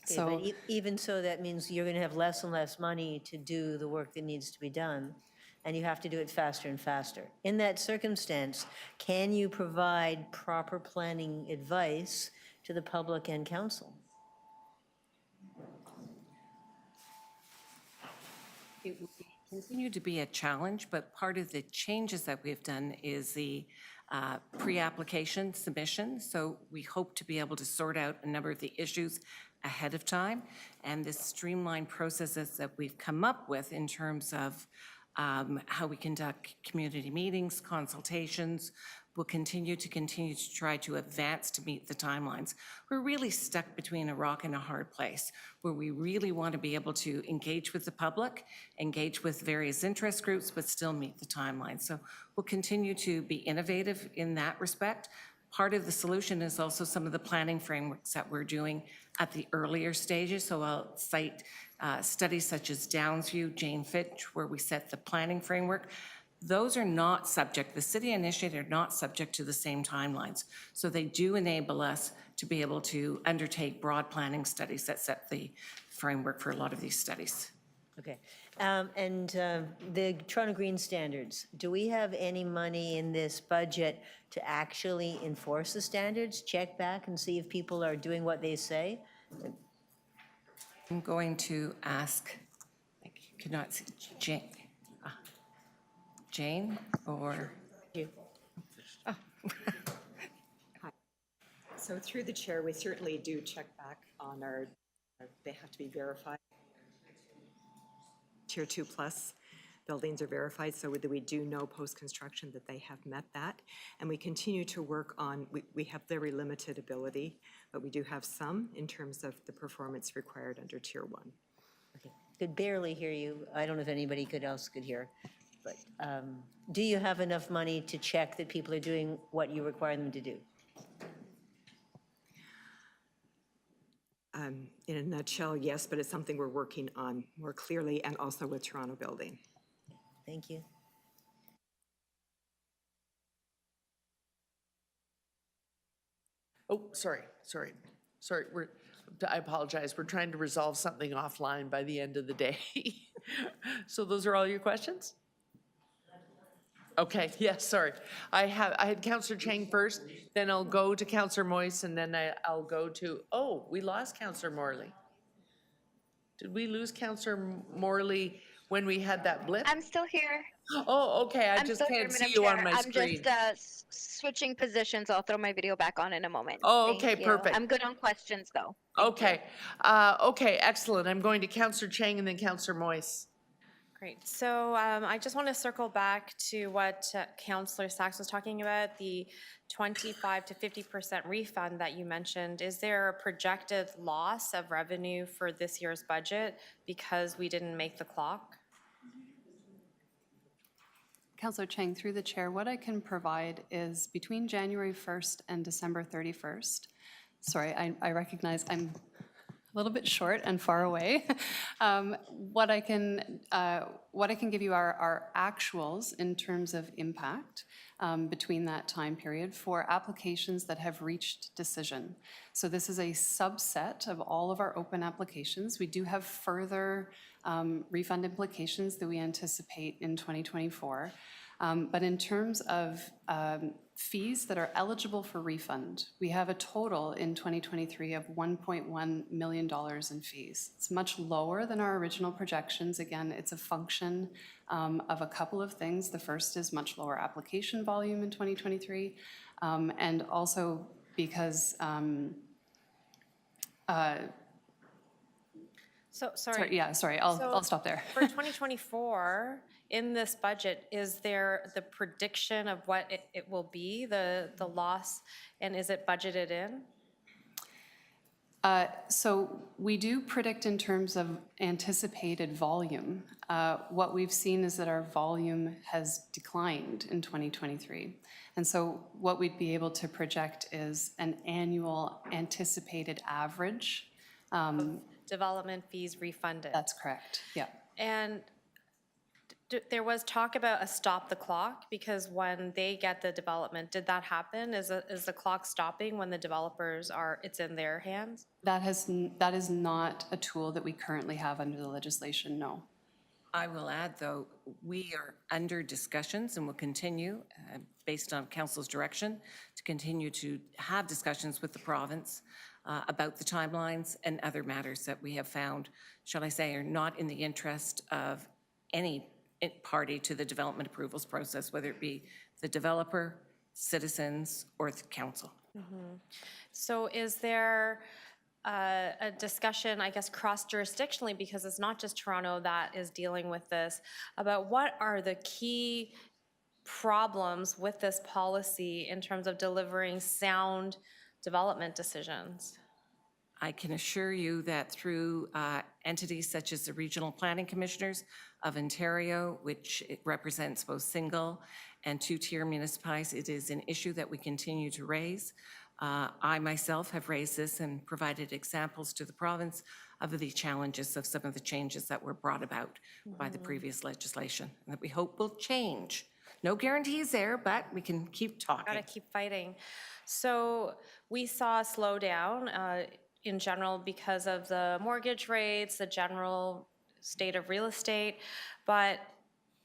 Okay, So but even so, that means you're going to have less and less money to do the work that needs to be done, and you have to do it faster and faster. In that circumstance, can you provide proper planning advice to the public and council? It will continue to be a challenge, but part of the changes that we've done is the pre-application submission. So we hope to be able to sort out a number of the issues ahead of time, and the streamlined processes that we've come up with in terms of how we conduct community meetings, consultations, will continue to try to advance to meet the timelines. We're really stuck between a rock and a hard place where we really want to be able to engage with the public, engage with various interest groups, but still meet the timelines. So we'll continue to be innovative in that respect. Part of the solution is also some of the planning frameworks that we're doing at the earlier stages. So I'll cite studies such as Downsview, Jane Fitch, where we set the planning framework. Those are not subject, the city initiated are not subject to the same timelines. So they do enable us to be able to undertake broad planning studies that set the framework for a lot of these studies. Okay. And the Toronto Green Standards, do we have any money in this budget to actually enforce the standards, check back and see if people are doing what they say? I'm going to ask, I cannot see, Jane or? You. Oh. Hi. So through the chair, we certainly do check back on they have to be verified. Tier 2 plus. buildings are verified, so that we do know post-construction that they have met that. And we continue to work on, we have very limited ability, but we do have some in terms of the performance required under Tier 1. Okay. Could barely hear you. I don't know if anybody else could hear. But do you have enough money to check that people are doing what you require them to do? In a nutshell, yes, but it's something we're working on more clearly, and also with Toronto Building. Thank you. Oh, sorry. I apologize. We're trying to resolve something offline by the end of the day. So those are all your questions? Okay, yes, sorry. I had Councillor Chang first, then I'll go to Councillor Moyse, and then I'll go to, oh, we lost Councillor Morley. Did we lose Councillor Morley when we had that blip? I'm still here. Oh, okay, I I'm just still here, can't see Madam you Chair. on my screen. I'm just switching positions. I'll throw my video back on in a moment. Oh, Thank okay, you. perfect. I'm good on questions, though. Okay, okay, excellent. I'm going to Councillor Chang and then Councillor Moyse. Great. So I just want to circle back to what Councillor Sachs was talking about, the 25 to 50% refund that you mentioned. Is there a projected loss of revenue for this year's budget because we didn't make the clock? Councillor Chang, through the chair, what I can provide is between January 1st and December 31st. Sorry, I recognize I'm a little bit short and far away. What I can give you are actuals in terms of impact between that time period for applications that have reached decision. So this is a subset of all of our open applications. We do have further refund implications that we anticipate in 2024. But in terms of fees that are eligible for refund, we have a total in 2023 of $1.1 million in fees. It's much lower than our original projections. Again, it's a function of a couple of things. The first is much lower application volume in 2023, and also because Sorry. I'll stop there. For 2024, in this budget, is there the prediction of what it will be, the loss, and is it budgeted in? So we do predict in terms of anticipated volume. What we've seen is that our volume has declined in 2023. And so what we'd be able to project is an annual anticipated average. Development fees refunded. That's correct, yeah. And there was talk about a stop the clock, because when they get the development, did that happen? Is the clock stopping when the developers it's in their hands? That is not a tool that we currently have under the legislation, no. I will add, though, we are under discussions and will continue, based on council's direction, to continue to have discussions with the province about the timelines and other matters that we have found, shall I say, are not in the interest of any party to the development approvals process, whether it be the developer, citizens, or the council. Mm-hmm. So is there a discussion, I guess, cross-jurisdictionally, because it's not just Toronto that is dealing with this, about what are the key problems with this policy in terms of delivering sound development decisions? I can assure you that through entities such as the Regional Planning Commissioners of Ontario, which it represents both single and two-tier municipalities, it is an issue that we continue to raise. I myself have raised this and provided examples to the province of the challenges of some of the changes that were brought about by the previous legislation, and that we hope will change. No guarantees there, but we can keep talking. Gotta keep fighting. So we saw a slowdown in general because of the mortgage rates, the general state of real estate, but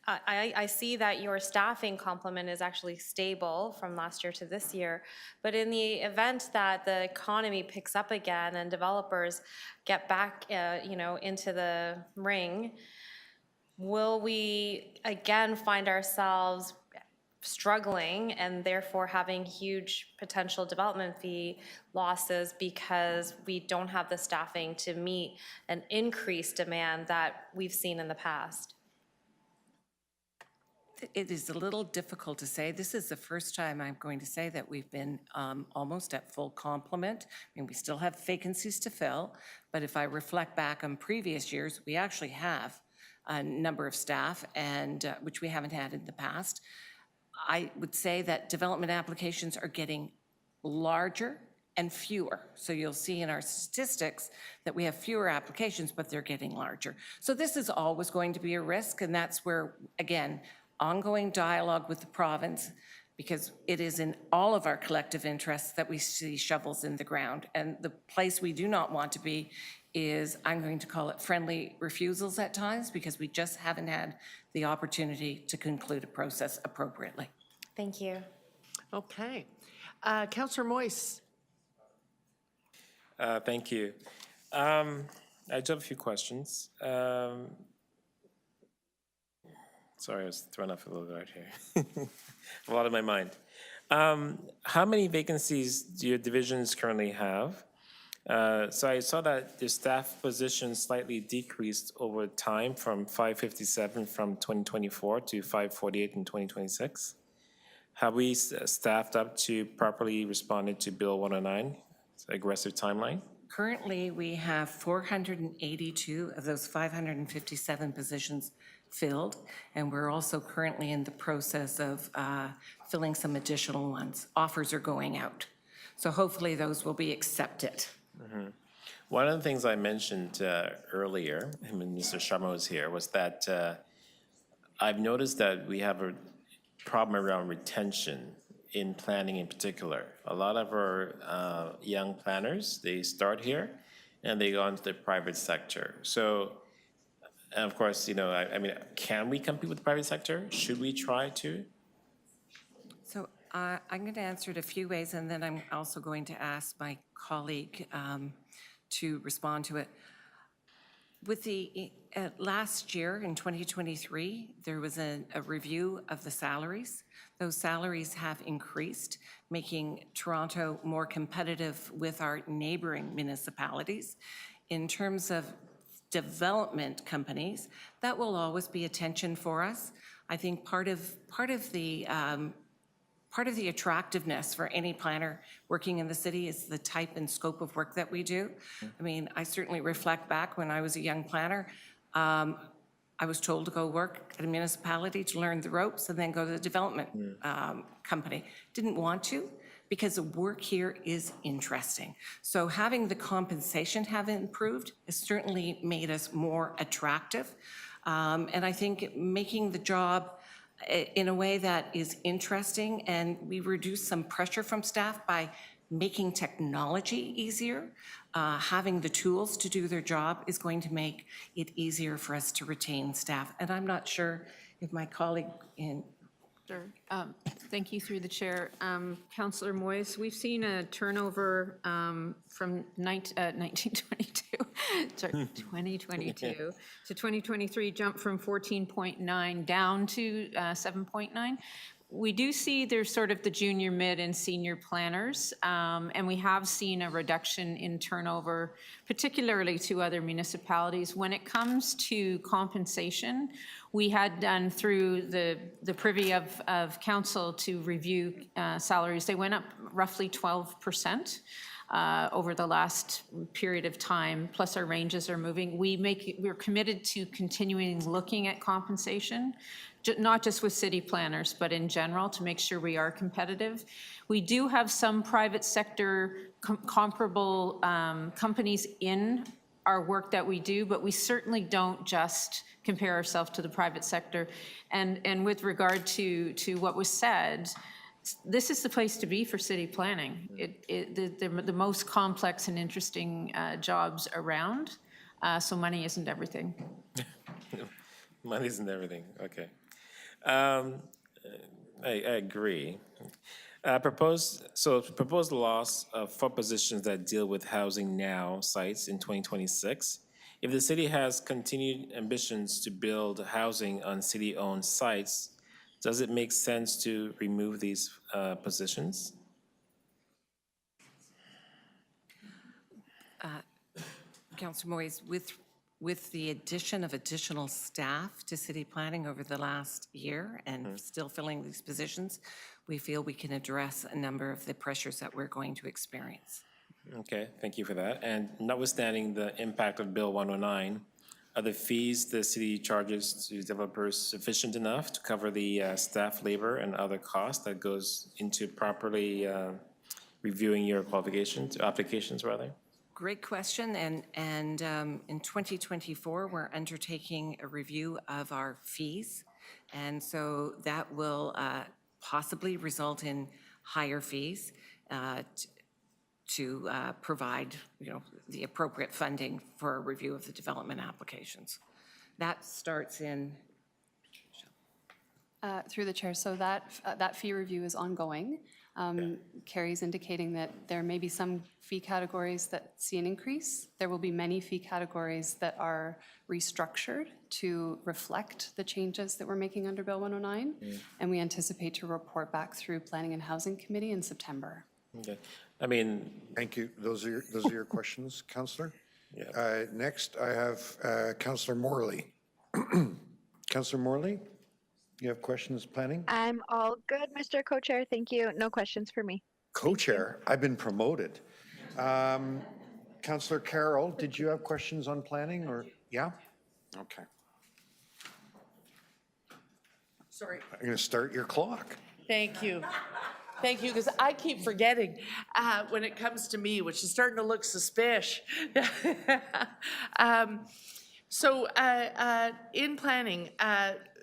I see that your staffing complement is actually stable from last year to this year. But in the event that the economy picks up again and developers get back, into the ring, will we again find ourselves struggling and therefore having huge potential development fee losses because we don't have the staffing to meet an increased demand that we've seen in the past? it is a little difficult to say. This is the first time I'm going to say that we've been almost at full complement. I mean, we still have vacancies to fill, but if I reflect back on previous years, we actually have a number of staff, and which we haven't had in the past. I would say that development applications are getting larger and fewer. So you'll see in our statistics that we have fewer applications, but they're getting larger. So this is always going to be a risk, and that's where, again, ongoing dialogue with the province, because it is in all of our collective interests that we see shovels in the ground. And the place we do not want to be is, I'm going to call it friendly refusals at times, because we just haven't had the opportunity to conclude a process appropriately. Thank you. Okay. Councillor Moyse. Thank you. I just have a few questions. Sorry, I was thrown off a little bit here. A lot in my mind. How many vacancies do your divisions currently have? So I saw that the staff position slightly decreased over time from 557 from 2024 to 548 in 2026. Have we staffed up to properly responded to Bill 109, aggressive timeline? Currently, we have 482 of those 557 positions filled, and we're also currently in the process of filling some additional ones. Offers are going out. So hopefully those will be accepted. Mm-hmm. One of the things I mentioned earlier, when Mr. Sharma was here, was that I've noticed that we have a problem around retention in planning in particular. A lot of our young planners, they start here and they go into the private sector. So, and of course, you know, I mean, can we compete with the private sector? Should we try to? So I'm going to answer it a few ways, and then I'm also going to ask my colleague to respond to it. With the last year in 2023, there was a review of the salaries. Those salaries have increased, making Toronto more competitive with our neighboring municipalities. In terms of development companies, that will always be a tension for us. I think part of the attractiveness for any planner working in the city is the type and scope of work that we do. I mean, I certainly reflect back when I was a young planner. I was told to go work at a municipality to learn the ropes and then go to the development company. Didn't want to, because the work here is interesting. So having the compensation have improved has certainly made us more attractive. And I think making the job in a way that is interesting, and we reduce some pressure from staff by making technology easier. Having the tools to do their job is going to make it easier for us to retain staff. And I'm not sure if my colleague in... Sure. Thank you through the chair. Councillor Moyse, we've seen a turnover from 1922, sorry, 2022 to 2023 jump from 14.9 down to 7.9. We do see there's sort of the junior, mid, and senior planners, and we have seen a reduction in turnover, particularly to other municipalities. When it comes to compensation, we had done through the privy of council to review salaries. They went up roughly 12%. Over the last period of time, plus our ranges are moving. We're committed to continuing looking at compensation, not just with city planners, but in general, to make sure we are competitive. We do have some private sector comparable companies in our work that we do, but we certainly don't just compare ourselves to the private sector. And with regard to what was said, this is the place to be for city planning. The most complex and interesting jobs around, so money isn't everything. Money isn't everything, okay. I agree. Proposed loss of 4 positions that deal with housing now sites in 2026. If the city has continued ambitions to build housing on city-owned sites, does it make sense to remove these positions? Councillor Moyes, with the addition of additional staff to city planning over the last year and still filling these positions, we feel we can address a number of the pressures that we're going to experience. Okay, thank you for that. And notwithstanding the impact of Bill 109, are the fees the city charges to developers sufficient enough to cover the staff labor and other costs that goes into properly reviewing your qualifications, applications rather? Great question, and in 2024, we're undertaking a review of our fees, and so that will possibly result in higher fees to provide, the appropriate funding for a review of the development applications. That starts in... Through the chair, so that fee review is ongoing. Carrie's indicating that there may be some fee categories that see an increase. There will be many fee categories that are restructured to reflect the changes that we're making under Bill 109, and we anticipate to report back through Planning and Housing Committee in September. Okay, I mean... Thank you. Those are your questions, Councillor? Yeah. Next, I have Councillor Morley. Councillor Morley, you have questions planning? I'm all good, Mr. Co-Chair. Thank you. No questions for me. Co-chair, I've been promoted. Councillor Carroll, did you have questions on planning or, yeah? Okay. Sorry. I'm going to start your clock. Thank you. Thank you, because I keep forgetting when it comes to me, which is starting to look suspicious. So in planning,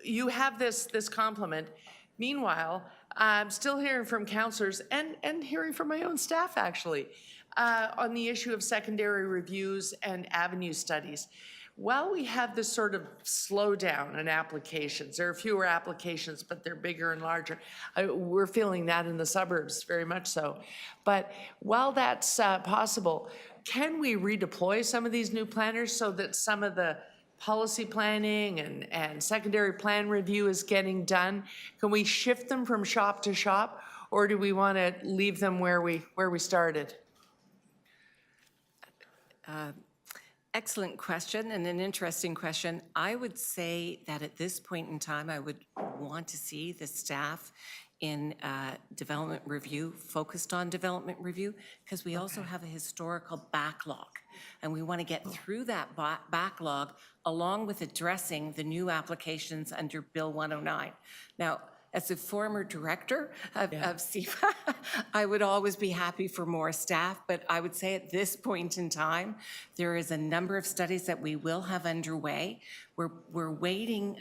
you have this complement. Meanwhile, I'm still hearing from councillors and hearing from my own staff, actually, on the issue of secondary reviews and avenue studies. While we have this sort of slowdown in applications, there are fewer applications, but they're bigger and larger. We're feeling that in the suburbs, very much so. But while that's possible, can we redeploy some of these new planners so that some of the policy planning and secondary plan review is getting done? Can we shift them from shop to shop, or do we want to leave them where we started? Excellent question and an interesting question. I would say that at this point in time, I would want to see the staff in development review, focused on development review, because we also have a historical backlog. And we want to get through that backlog along with addressing the new applications under Bill 109. Now, as a former director of CEPA, I would always be happy for more staff, but I would say at this point in time, there is a number of studies that we will have underway. We're waiting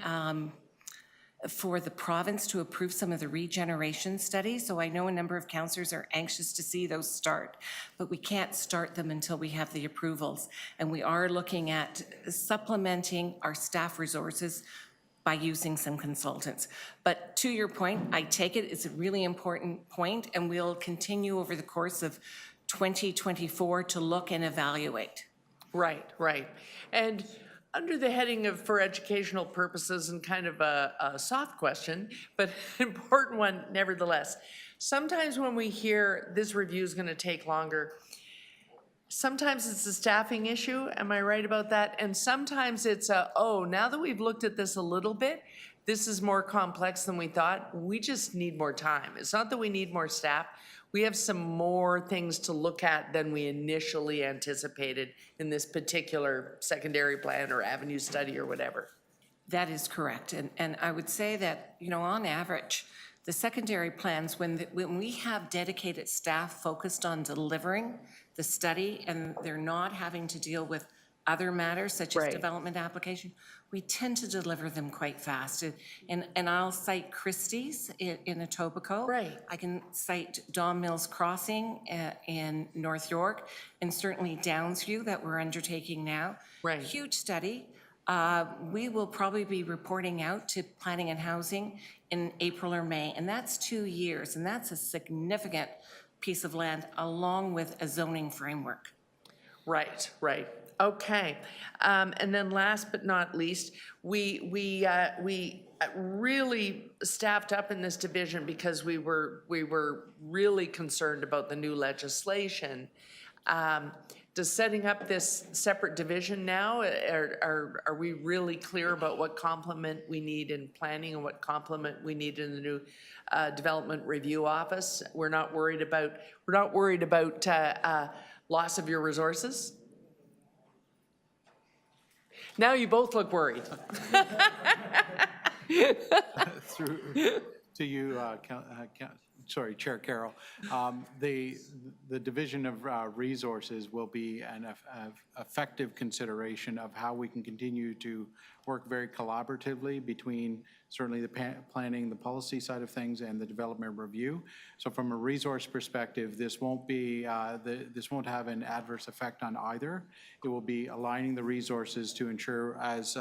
for the province to approve some of the regeneration studies. So I know a number of councillors are anxious to see those start, but we can't start them until we have the approvals. And we are looking at supplementing our staff resources by using some consultants. But to your point, I take it, it's a really important point, and we'll continue over the course of 2024 to look and evaluate. Right, right. And under the heading of for educational purposes and kind of a soft question, but an important one nevertheless, sometimes when we hear this review is going to take longer, sometimes it's a staffing issue, am I right about that? And sometimes it's now that we've looked at this a little bit, this is more complex than we thought, we just need more time. It's not that we need more staff, we have some more things to look at than we initially anticipated in this particular secondary plan or avenue study or whatever. That is correct. And I would say that, on average, the secondary plans, when we have dedicated staff focused on delivering the study and they're not having to deal with other matters such as development application, we tend to deliver them quite fast. And I'll cite Christie's in Etobicoke. Right. I can cite Don Mills Crossing in North York, and certainly Downsview that we're undertaking now. Right. Huge study. We will probably be reporting out to Planning and Housing in April or May, and that's 2 years, and that's a significant piece of land along with a zoning framework. Right, right. Okay. And then last but not least, we really staffed up in this division because we were really concerned about the new legislation. does setting up this separate division now, are we really clear about what complement we need in planning and what complement we need in the new development review office? We're not worried about loss of your resources? Now you both look worried. Through to you, Chair Carroll. The division of resources will be an effective consideration of how we can continue to work very collaboratively between certainly the planning, the policy side of things, and the development review. So from a resource perspective, this won't be this won't have an adverse effect on either. It will be aligning the resources to ensure, as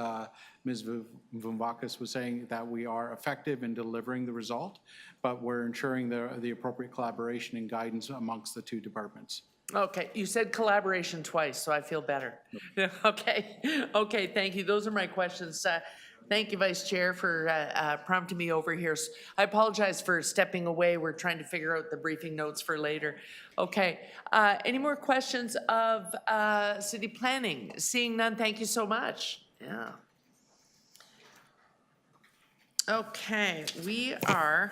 Ms. Vumbakis was saying, that we are effective in delivering the result, but we're ensuring the appropriate collaboration and guidance amongst the two departments. Okay, you said collaboration twice, so I feel better. Okay, thank you. Those are my questions. Thank you, Vice Chair, for prompting me over here. I apologize for stepping away. We're trying to figure out the briefing notes for later. Okay, any more questions of city planning? Seeing none, thank you so much. Yeah. Okay, we are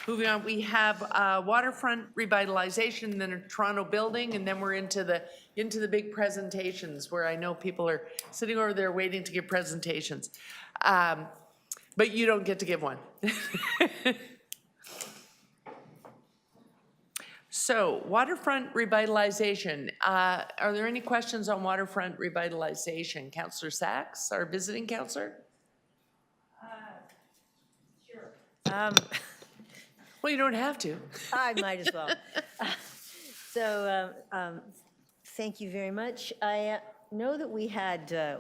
moving on. We have Waterfront Revitalization, then a Toronto building, and then we're into the big presentations where I know people are sitting over there waiting to give presentations. But you don't get to give one. So, Waterfront Revitalization. Are there any questions on Waterfront Revitalization? Councillor Sachs, our visiting councillor? Well, you don't have to. I might as well. Thank you very much. I know that we had a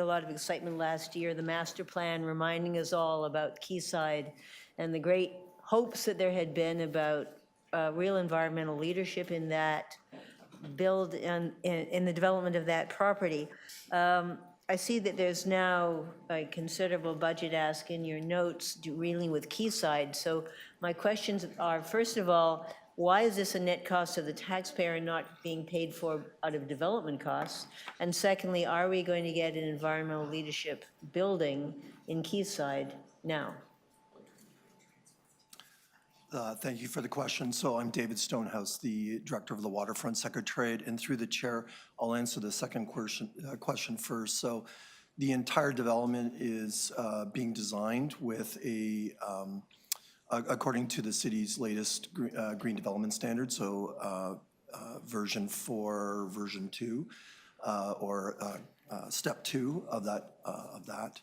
lot of excitement last year, the master plan reminding us all about Quayside and the great hopes that there had been about real environmental leadership in that in the development of that property. I see that there's now a considerable budget ask in your notes dealing with Quayside. So my questions are, first of all, why is this a net cost of the taxpayer and not being paid for out of development costs? And secondly, are we going to get an environmental leadership building in Quayside now? Thank you for the question. So I'm David Stonehouse, the Director of the Waterfront Secretariat, and through the Chair, I'll answer the second question first. So the entire development is being designed with according to the city's latest green development standards, so version 4, version 2, or step 2 of that.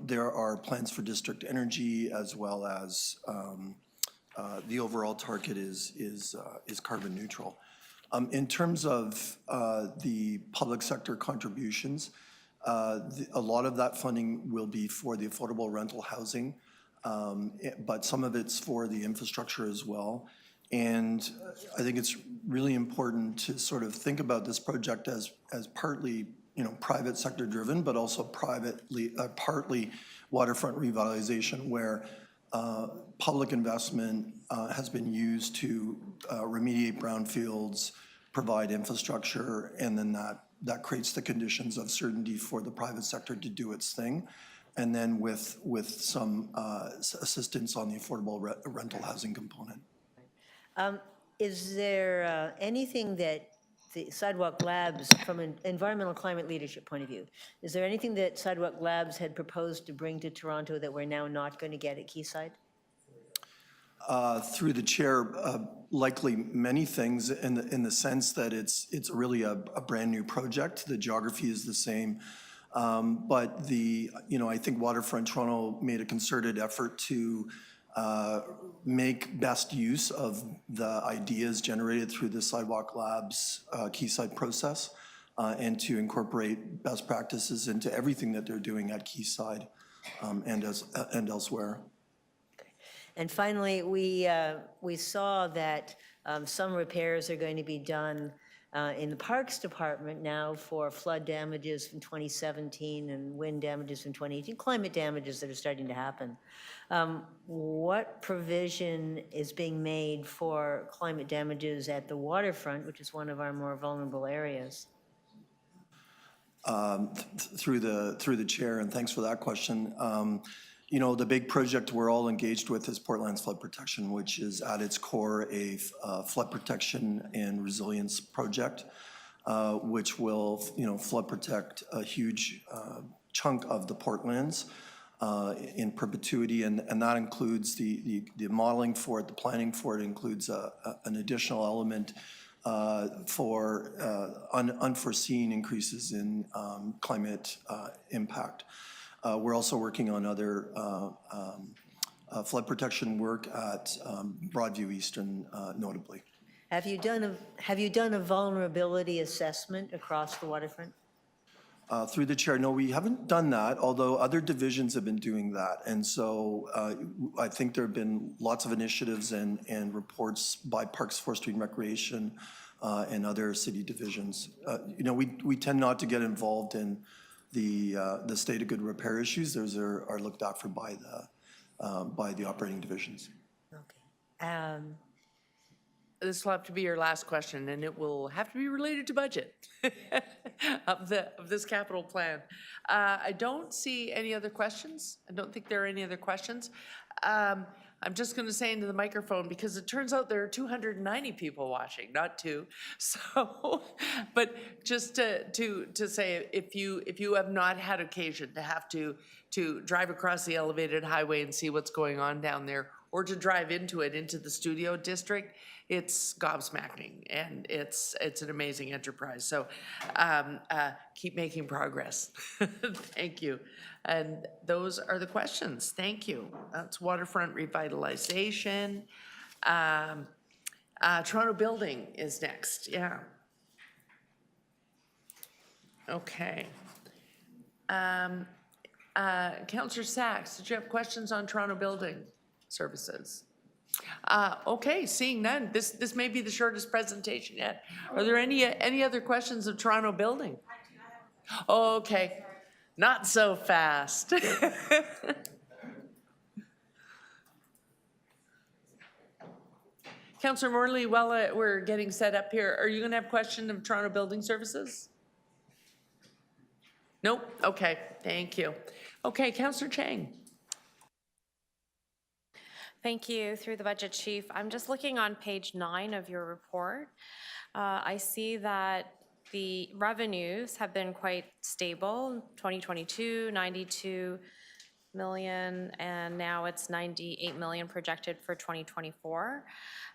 There are plans for district energy as well as the overall target is carbon neutral. In terms of the public sector contributions, a lot of that funding will be for the affordable rental housing, but some of it's for the infrastructure as well. And I think it's really important to sort of think about this project as partly, private sector driven, but also partly waterfront revitalization, where public investment has been used to remediate brownfields, provide infrastructure, and then that creates the conditions of certainty for the private sector to do its thing. And then with some assistance on the affordable rental housing component. Is there anything that the Sidewalk Labs, from an environmental climate leadership point of view, is there anything that Sidewalk Labs had proposed to bring to Toronto that we're now not going to get at Quayside? Through the Chair, likely many things in the sense that it's really a brand new project. The geography is the same. But I think Waterfront Toronto made a concerted effort to make best use of the ideas generated through the Sidewalk Labs Quayside process and to incorporate best practices into everything that they're doing at Quayside and elsewhere. And finally, we saw that some repairs are going to be done in the Parks Department now for flood damages from 2017 and wind damages from 2018, climate damages that are starting to happen. What provision is being made for climate damages at the waterfront, which is one of our more vulnerable areas? Through the chair, and thanks for that question. You know, the big project we're all engaged with is Portland's flood protection, which is at its core a flood protection and resilience project, which will, you know, flood protect a huge chunk of the Portlands in perpetuity, and that includes the modeling for it, the planning for it includes an additional element for unforeseen increases in climate impact. We're also working on other flood protection work at Broadview Eastern, notably. Have you done a vulnerability assessment across the waterfront? Through the chair, no, we haven't done that, although other divisions have been doing that. And so I think there have been lots of initiatives and reports by Parks, Forestry and Recreation and other city divisions. You know, we tend not to get involved in the state of good repair issues. Those are looked after by the operating divisions. Okay. This will have to be your last question, and it will have to be related to budget of this capital plan. I don't see any other questions. I don't think there are any other questions. I'm just going to say into the microphone, because it turns out there are 290 people watching, not 2. So, but just to say, if you have not had occasion to have to drive across the elevated highway and see what's going on down there, or to drive into the studio district, it's gobsmacking, and it's an amazing enterprise. So keep making progress. Thank you. And those are the questions. Thank you. That's Waterfront Revitalization. Toronto Building is next. Yeah. Okay. Councillor Sachs, did you have questions on Toronto Building Services? Okay, seeing none. This may be the shortest presentation yet. Are there any other questions of Toronto Building? Okay, not so fast. Councillor Morley, while we're getting set up here, are you going to have a question of Toronto Building Services? Nope. Okay, thank you. Okay, Councillor Chang. Thank you. Through the budget chief, I'm just looking on page 9 of your report. I see that the revenues have been quite stable. 2022, 92 million, and now it's 98 million projected for 2024.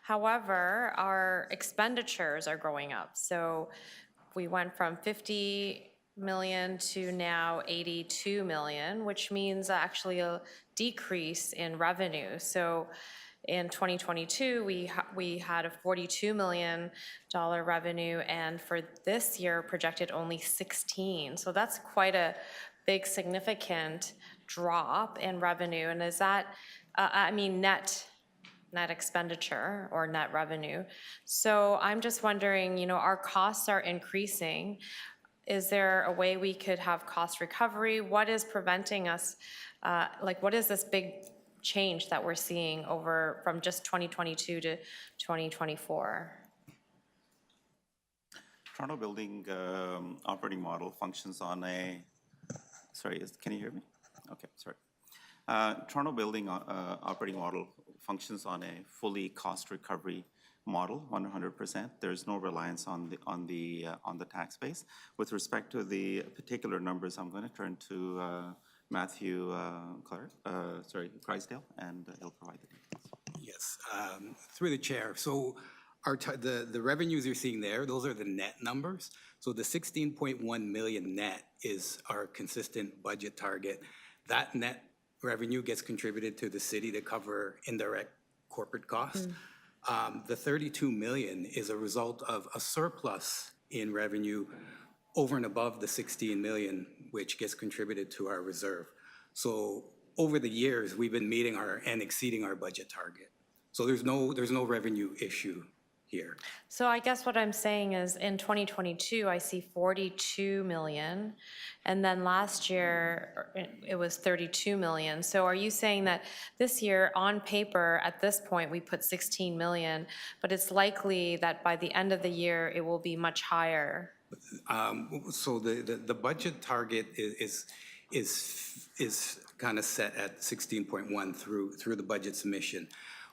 However, our expenditures are going up. So we went from 50 million to now 82 million, which means actually a decrease in revenue. So in 2022, we had a $42 million revenue, and for this year projected only 16. So that's quite a big significant drop in revenue. And is that, I mean, net expenditure or net revenue. So I'm just wondering, you know, our costs are increasing. Is there a way we could have cost recovery? What is preventing us, what is this big change that we're seeing over from just 2022 to 2024? Toronto Building operating model functions on a, can you hear me? Okay, sorry. Toronto Building operating model functions on a fully cost recovery model, 100%. There's no reliance on the tax base. With respect to the particular numbers, I'm going to turn to Matthew Crysdale, and he'll provide the details. Yes, through the chair. So the revenues you're seeing there, those are the net numbers. So the 16.1 million net is our consistent budget target. That net revenue gets contributed to the city to cover indirect corporate costs. The 32 million is a result of a surplus in revenue over and above the 16 million, which gets contributed to our reserve. So over the years, we've been meeting and exceeding our budget target. So there's no revenue issue here. So I guess what I'm saying is in 2022, I see 42 million. And then last year, it was 32 million. So are you saying that this year, on paper, at this point, we put 16 million, but it's likely that by the end of the year, it will be much higher? So the budget target is kind of set at 16.1 through the budget submission.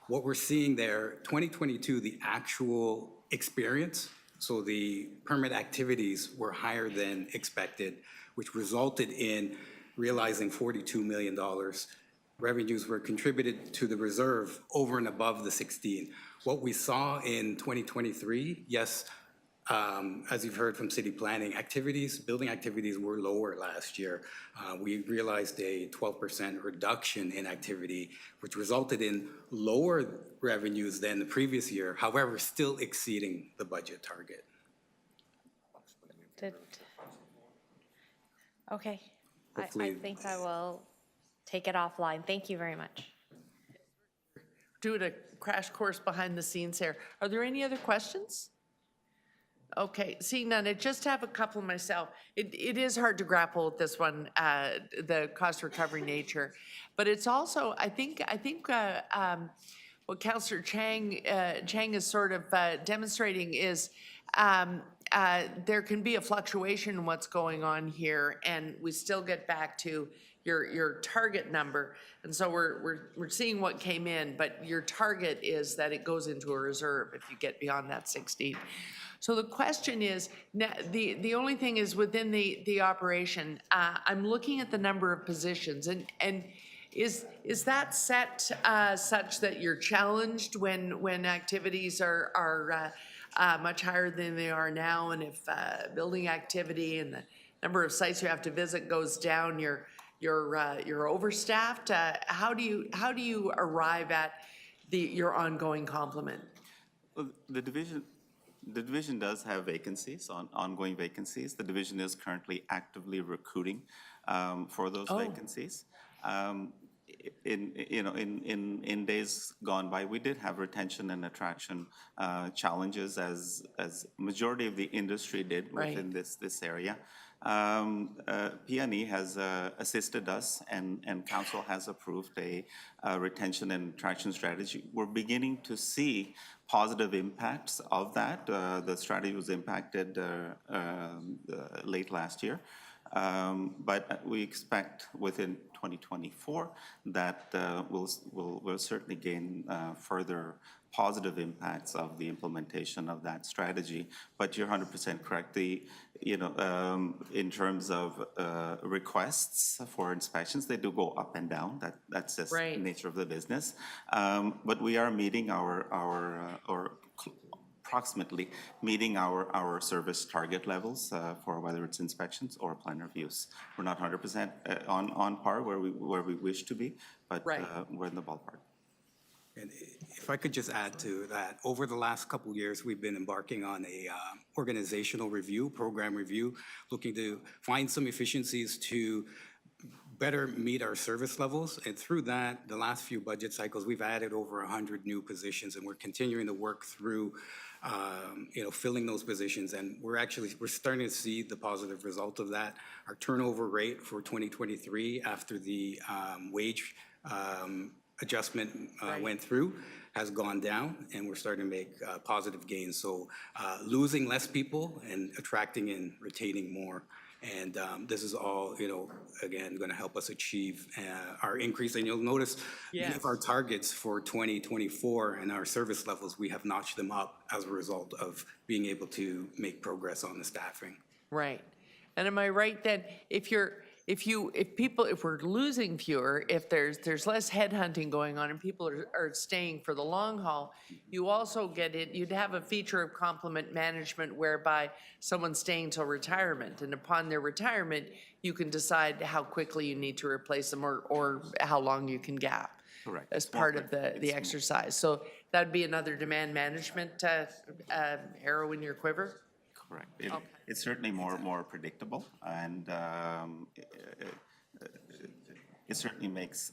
What we're seeing there, 2022, the actual experience, so the permit activities were higher than expected, which resulted in realizing $42 million. Revenues were contributed to the reserve over and above the 16. What we saw in 2023, yes, as you've heard from city planning, building activities were lower last year. We realized a 12% reduction in activity, which resulted in lower revenues than the previous year, however, still exceeding the budget target. Okay. I think I will take it offline. Thank you very much. Doing a crash course behind the scenes here. Are there any other questions? Okay, seeing none, I just have a couple myself. It is hard to grapple with this one, the cost recovery nature, but it's also, I think what Councillor Chang is sort of demonstrating is there can be a fluctuation in what's going on here, and we still get back to your target number. And so we're seeing what came in, but your target is that it goes into a reserve if you get beyond that 16. So the question is, the only thing is within the operation, I'm looking at the number of positions, and is that set such that you're challenged when activities are much higher than they are now, and if building activity and the number of sites you have to visit goes down, you're overstaffed? How do you arrive at your ongoing complement? Well, the division does have vacancies, ongoing vacancies. The division is currently actively recruiting for those vacancies. In days gone by, we did have retention and attraction challenges, as majority of the industry did within this area. PNE has assisted us, and council has approved a retention and attraction strategy. We're beginning to see positive impacts of that. The strategy was impacted late last year. But we expect within 2024 that we'll certainly gain further positive impacts of the implementation of that strategy. But you're 100% correct. In terms of requests for inspections, they do go up and down. That's just the nature of the business. But we are meeting approximately meeting our service target levels for whether it's inspections or plan reviews. We're not 100% on par where we wish to be, but we're in the ballpark. And if I could just add to that, over the last couple of years, we've been embarking on a organizational review, program review, looking to find some efficiencies to better meet our service levels. And through that, the last few budget cycles, we've added over 100 new positions, and we're continuing to work through filling those positions. And we're starting to see the positive result of that. Our turnover rate for 2023 after the wage adjustment went through has gone down, and we're starting to make positive gains. So losing less people and attracting and retaining more. And this is all, again, going to help us achieve our increase. And you'll notice many of our targets for 2024 and our service levels, we have notched them up as a result of being able to make progress on the staffing. Right. And am I right that if we're losing fewer, if there's less headhunting going on and people are staying for the long haul, you also get it, you'd have a feature of complement management whereby someone's staying till retirement, and upon their retirement, you can decide how quickly you need to replace them or how long you can gap. Correct. As part of the exercise. So that'd be another demand management arrow in your quiver? Correct. It's certainly more predictable, and it certainly makes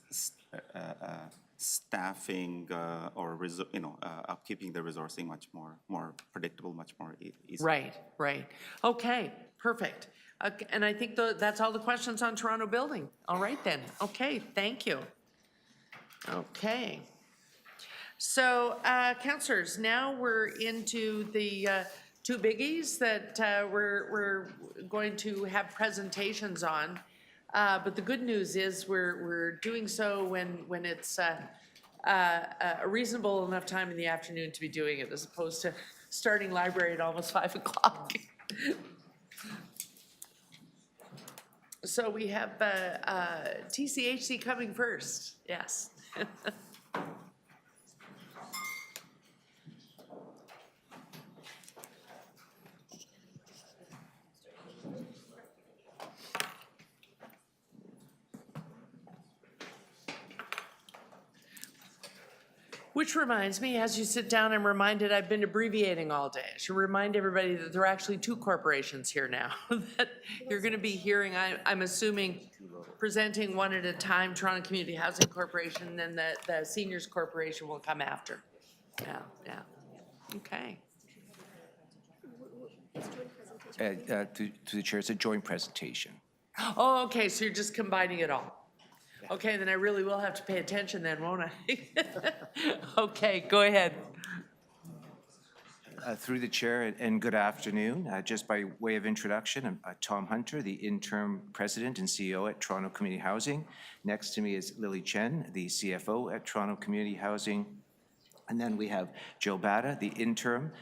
staffing or, upkeeping the resourcing much more predictable, much more easy. Right, right. Okay, perfect. And I think that's all the questions on Toronto Building. All right then. Okay, thank you. Okay. So, councillors, now we're into the two biggies that we're going to have presentations on. But the good news is we're doing so when it's a reasonable enough time in the afternoon to be doing it, as opposed to starting library at almost 5 o'clock. So we have TCHC coming first. Yes. Which reminds me, as you sit down, I'm reminded I've been abbreviating all day. I should remind everybody that there are actually two corporations here now that you're going to be hearing, I'm assuming, presenting one at a time. Toronto Community Housing Corporation, and then the Seniors Corporation will come after. Yeah, yeah. Okay. To the chair, it's a joint presentation. Oh, okay, so you're just combining it all. Okay, then I really will have to pay attention then, won't I? Okay, go ahead. Through the chair, and good afternoon. Just by way of introduction, I'm Tom Hunter, the interim president and CEO at Toronto Community Housing. Next to me is Lily Chen, the CFO at Toronto Community Housing. And then we have Jill Batta, the interim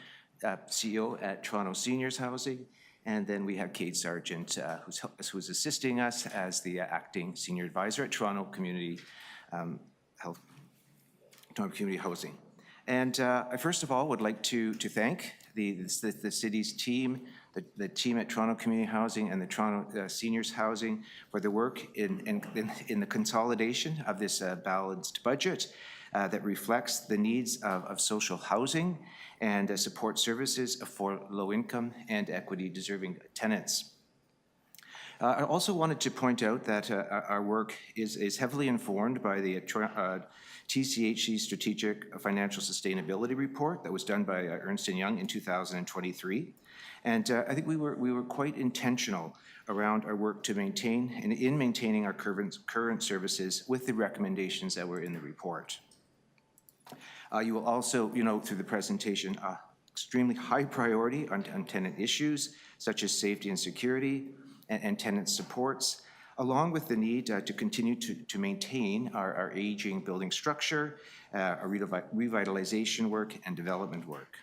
CEO at Toronto Seniors Housing. And then we have Kate Sargent, who's assisting us as the acting senior advisor at Toronto Community Toronto Community Housing. And I first of all would like to thank the city's team, the team at Toronto Community Housing and the Toronto Seniors Housing for the work in the consolidation of this balanced budget that reflects the needs of social housing and support services for low-income and equity-deserving tenants. I also wanted to point out that our work is heavily informed by the TCHC Strategic Financial Sustainability Report that was done by Ernst & Young in 2023. And I think we were quite intentional around our work to maintain and in maintaining our current services with the recommendations that were in the report. You will also, through the presentation, extremely high priority on tenant issues such as safety and security and tenant supports, along with the need to continue to maintain our aging building structure, our revitalization work and development work.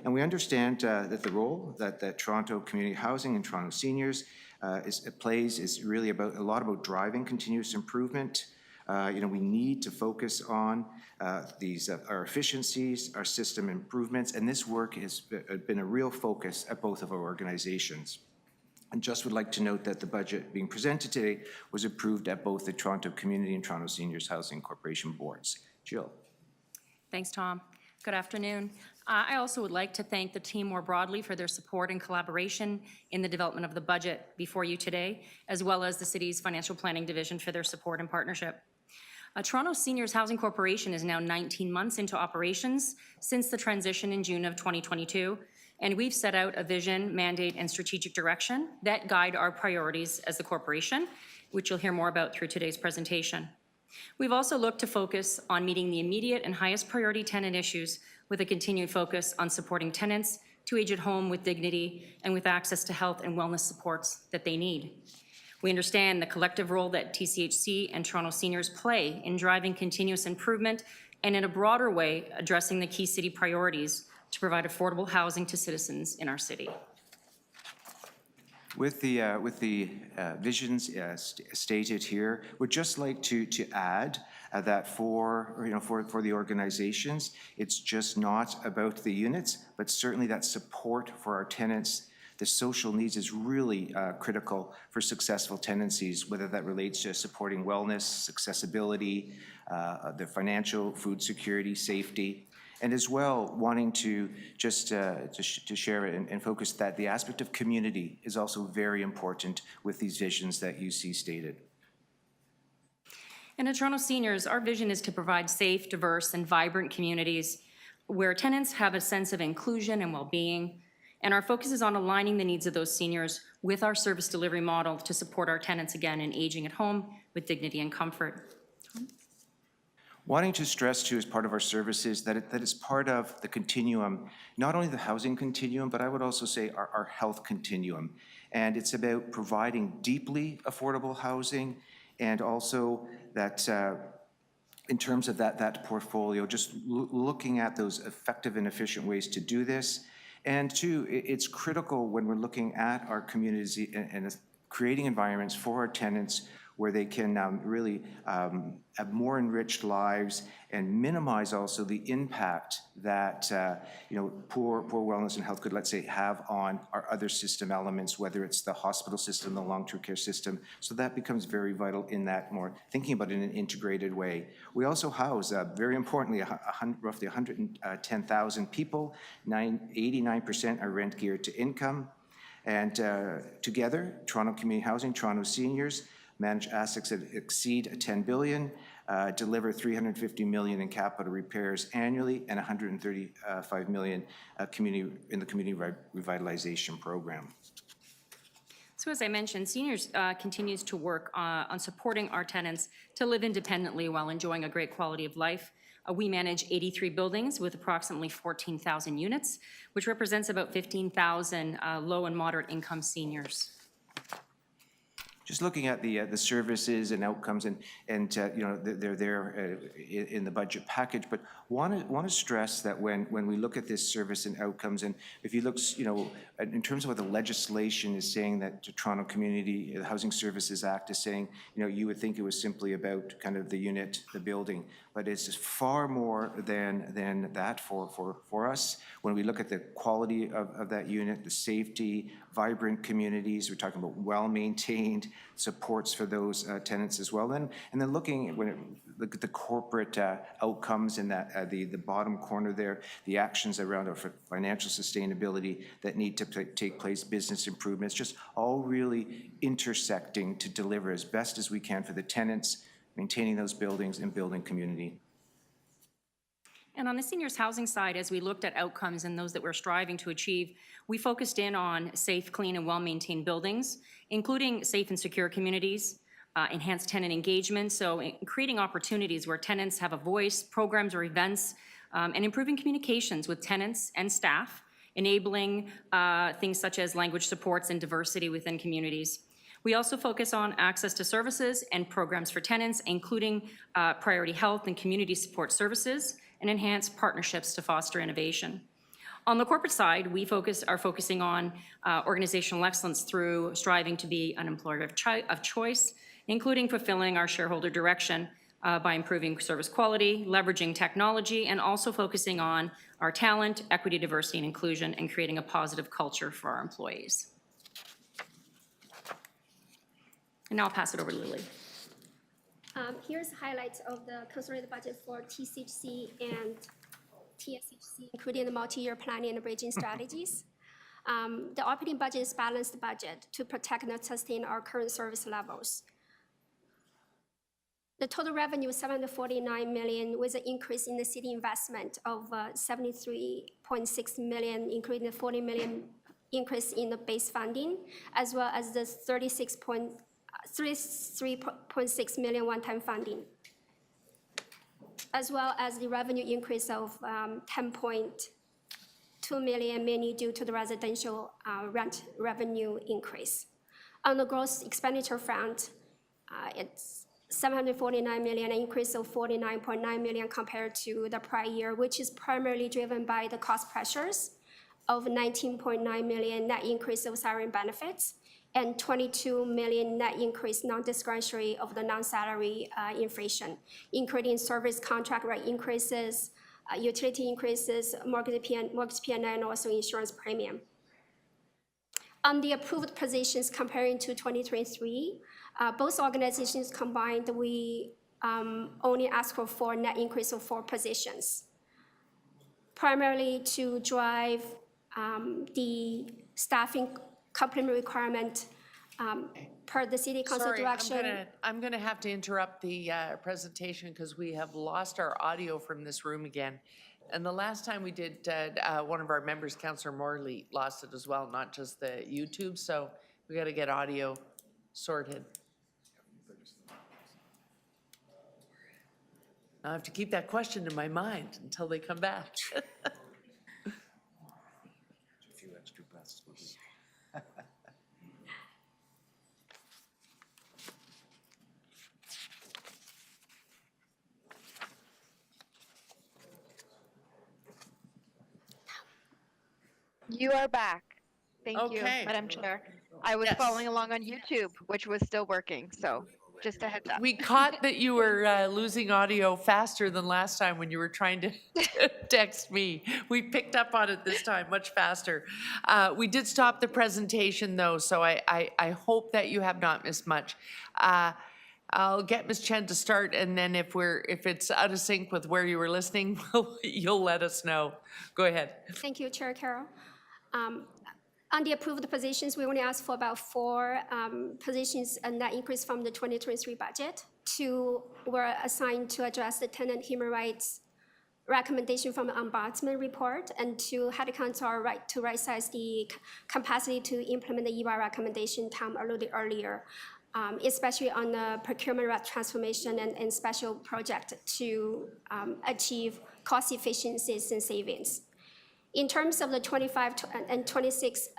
And we understand that the role that Toronto Community Housing and Toronto Seniors plays is really a lot about driving continuous improvement. We need to focus on our efficiencies, our system improvements, and this work has been a real focus at both of our organizations. And just would like to note that the budget being presented today was approved at both the Toronto Community and Toronto Seniors Housing Corporation boards. Jill. Thanks, Tom. Good afternoon. I also would like to thank the team more broadly for their support and collaboration in the development of the budget before you today, as well as the city's financial planning division for their support and partnership. Toronto Seniors Housing Corporation is now 19 months into operations since the transition in June of 2022, and we've set out a vision, mandate, and strategic direction that guide our priorities as the corporation, which you'll hear more about through today's presentation. We've also looked to focus on meeting the immediate and highest priority tenant issues with a continued focus on supporting tenants to age at home with dignity and with access to health and wellness supports that they need. We understand the collective role that TCHC and Toronto Seniors play in driving continuous improvement and in a broader way addressing the key city priorities to provide affordable housing to citizens in our city. With the visions stated here, would just like to add that for the organizations, it's just not about the units, but certainly that support for our tenants. The social needs is really critical for successful tenancies, whether that relates to supporting wellness, accessibility, the financial, food security, safety, and as well wanting to just to share and focus that the aspect of community is also very important with these visions that you see stated. And at Toronto Seniors, our vision is to provide safe, diverse, and vibrant communities where tenants have a sense of inclusion and well-being. And our focus is on aligning the needs of those seniors with our service delivery model to support our tenants again in aging at home with dignity and comfort. Wanting to stress too, as part of our services, that it's part of the continuum, not only the housing continuum, but I would also say our health continuum. And it's about providing deeply affordable housing, and also that in terms of that portfolio, just looking at those effective and efficient ways to do this. And two, it's critical when we're looking at our communities and creating environments for our tenants where they can really have more enriched lives and minimize also the impact that poor wellness and health could, let's say, have on our other system elements, whether it's the hospital system, the long-term care system. So that becomes very vital in that more thinking about it in an integrated way. We also house, very importantly, roughly 110,000 people. 89% are rent geared to income. And together, Toronto Community Housing, Toronto Seniors, manage assets that exceed $10 billion, deliver $350 million in capital repairs annually, and $135 million in the community revitalization program. So as I mentioned, Seniors continues to work on supporting our tenants to live independently while enjoying a great quality of life. We manage 83 buildings with approximately 14,000 units, which represents about 15,000 low and moderate income seniors. Just looking at the services and outcomes, and they're there in the budget package, but want to stress that when we look at this service and outcomes, and if you look, in terms of what the legislation is saying, that the Toronto Community Housing Services Act is saying, you would think it was simply about kind of the unit, the building, but it's just far more than that for us. When we look at the quality of that unit, the safety, vibrant communities, we're talking about well-maintained supports for those tenants as well. And then look at the corporate outcomes in that the bottom corner there, the actions around our financial sustainability that need to take place, business improvements, just all really intersecting to deliver as best as we can for the tenants, maintaining those buildings and building community. And on the seniors housing side, as we looked at outcomes and those that we're striving to achieve, we focused in on safe, clean, and well-maintained buildings, including safe and secure communities, enhanced tenant engagement, so creating opportunities where tenants have a voice, programs or events, and improving communications with tenants and staff, enabling things such as language supports and diversity within communities. We also focus on access to services and programs for tenants, including priority health and community support services, and enhanced partnerships to foster innovation. On the corporate side, we are focusing on organizational excellence through striving to be an employer of choice, including fulfilling our shareholder direction by improving service quality, leveraging technology, and also focusing on our talent, equity, diversity, and inclusion, and creating a positive culture for our employees. And now I'll pass it over to Lily. Here's highlights of the consolidated budget for TCHC and TSHC, including the multi-year planning and bridging strategies. The operating budget is balanced budget to protect and sustain our current service levels. The total revenue is $749 million, with an increase in the city investment of $73.6 million, including the $40 million increase in the base funding, as well as the $33.6 million one-time funding, as well as the revenue increase of $10.2 million, mainly due to the residential rent revenue increase. On the gross expenditure front, it's $749 million, an increase of $49.9 million compared to the prior year, which is primarily driven by the cost pressures of $19.9 million net increase of salary and benefits, and $22 million net increase non-discretionary of the non-salary inflation, including service contract rate increases, utility increases, mortgage P&L, and also insurance premium. On the approved positions comparing to 2023, both organizations combined, we only ask for 4 net increase of 4 positions, primarily to drive the staffing complement requirement per the city council Sorry, direction. I'm gonna have to interrupt the presentation because we have lost our audio from this room again. And the last time we did, one of our members, Councillor Morley, lost it as well, not just the YouTube, so we gotta get audio sorted. I have to keep that question in my mind until they come back. You are back. Thank you, Okay. Madam Chair. I was Yes. following along on YouTube, which was still working, so just a heads up. We caught that you were losing audio faster than last time when you were trying to text me. We picked up on it this time much faster. We did stop the presentation though, so I hope that you have not missed much. I'll get Ms. Chen to start, and then if it's out of sync with where you were listening, you'll let us know. Go ahead. Thank you, Chair Carroll. On the approved positions, we only asked for about 4 positions, and that increase from the 2023 budget. 2 were assigned to address the tenant human rights recommendation from the Ombudsman report, and 2 had to come to our right to right-size the capacity to implement the EY recommendation Tom alluded earlier, especially on the procurement transformation and special project to achieve cost efficiencies and savings. In terms of the 25 and 26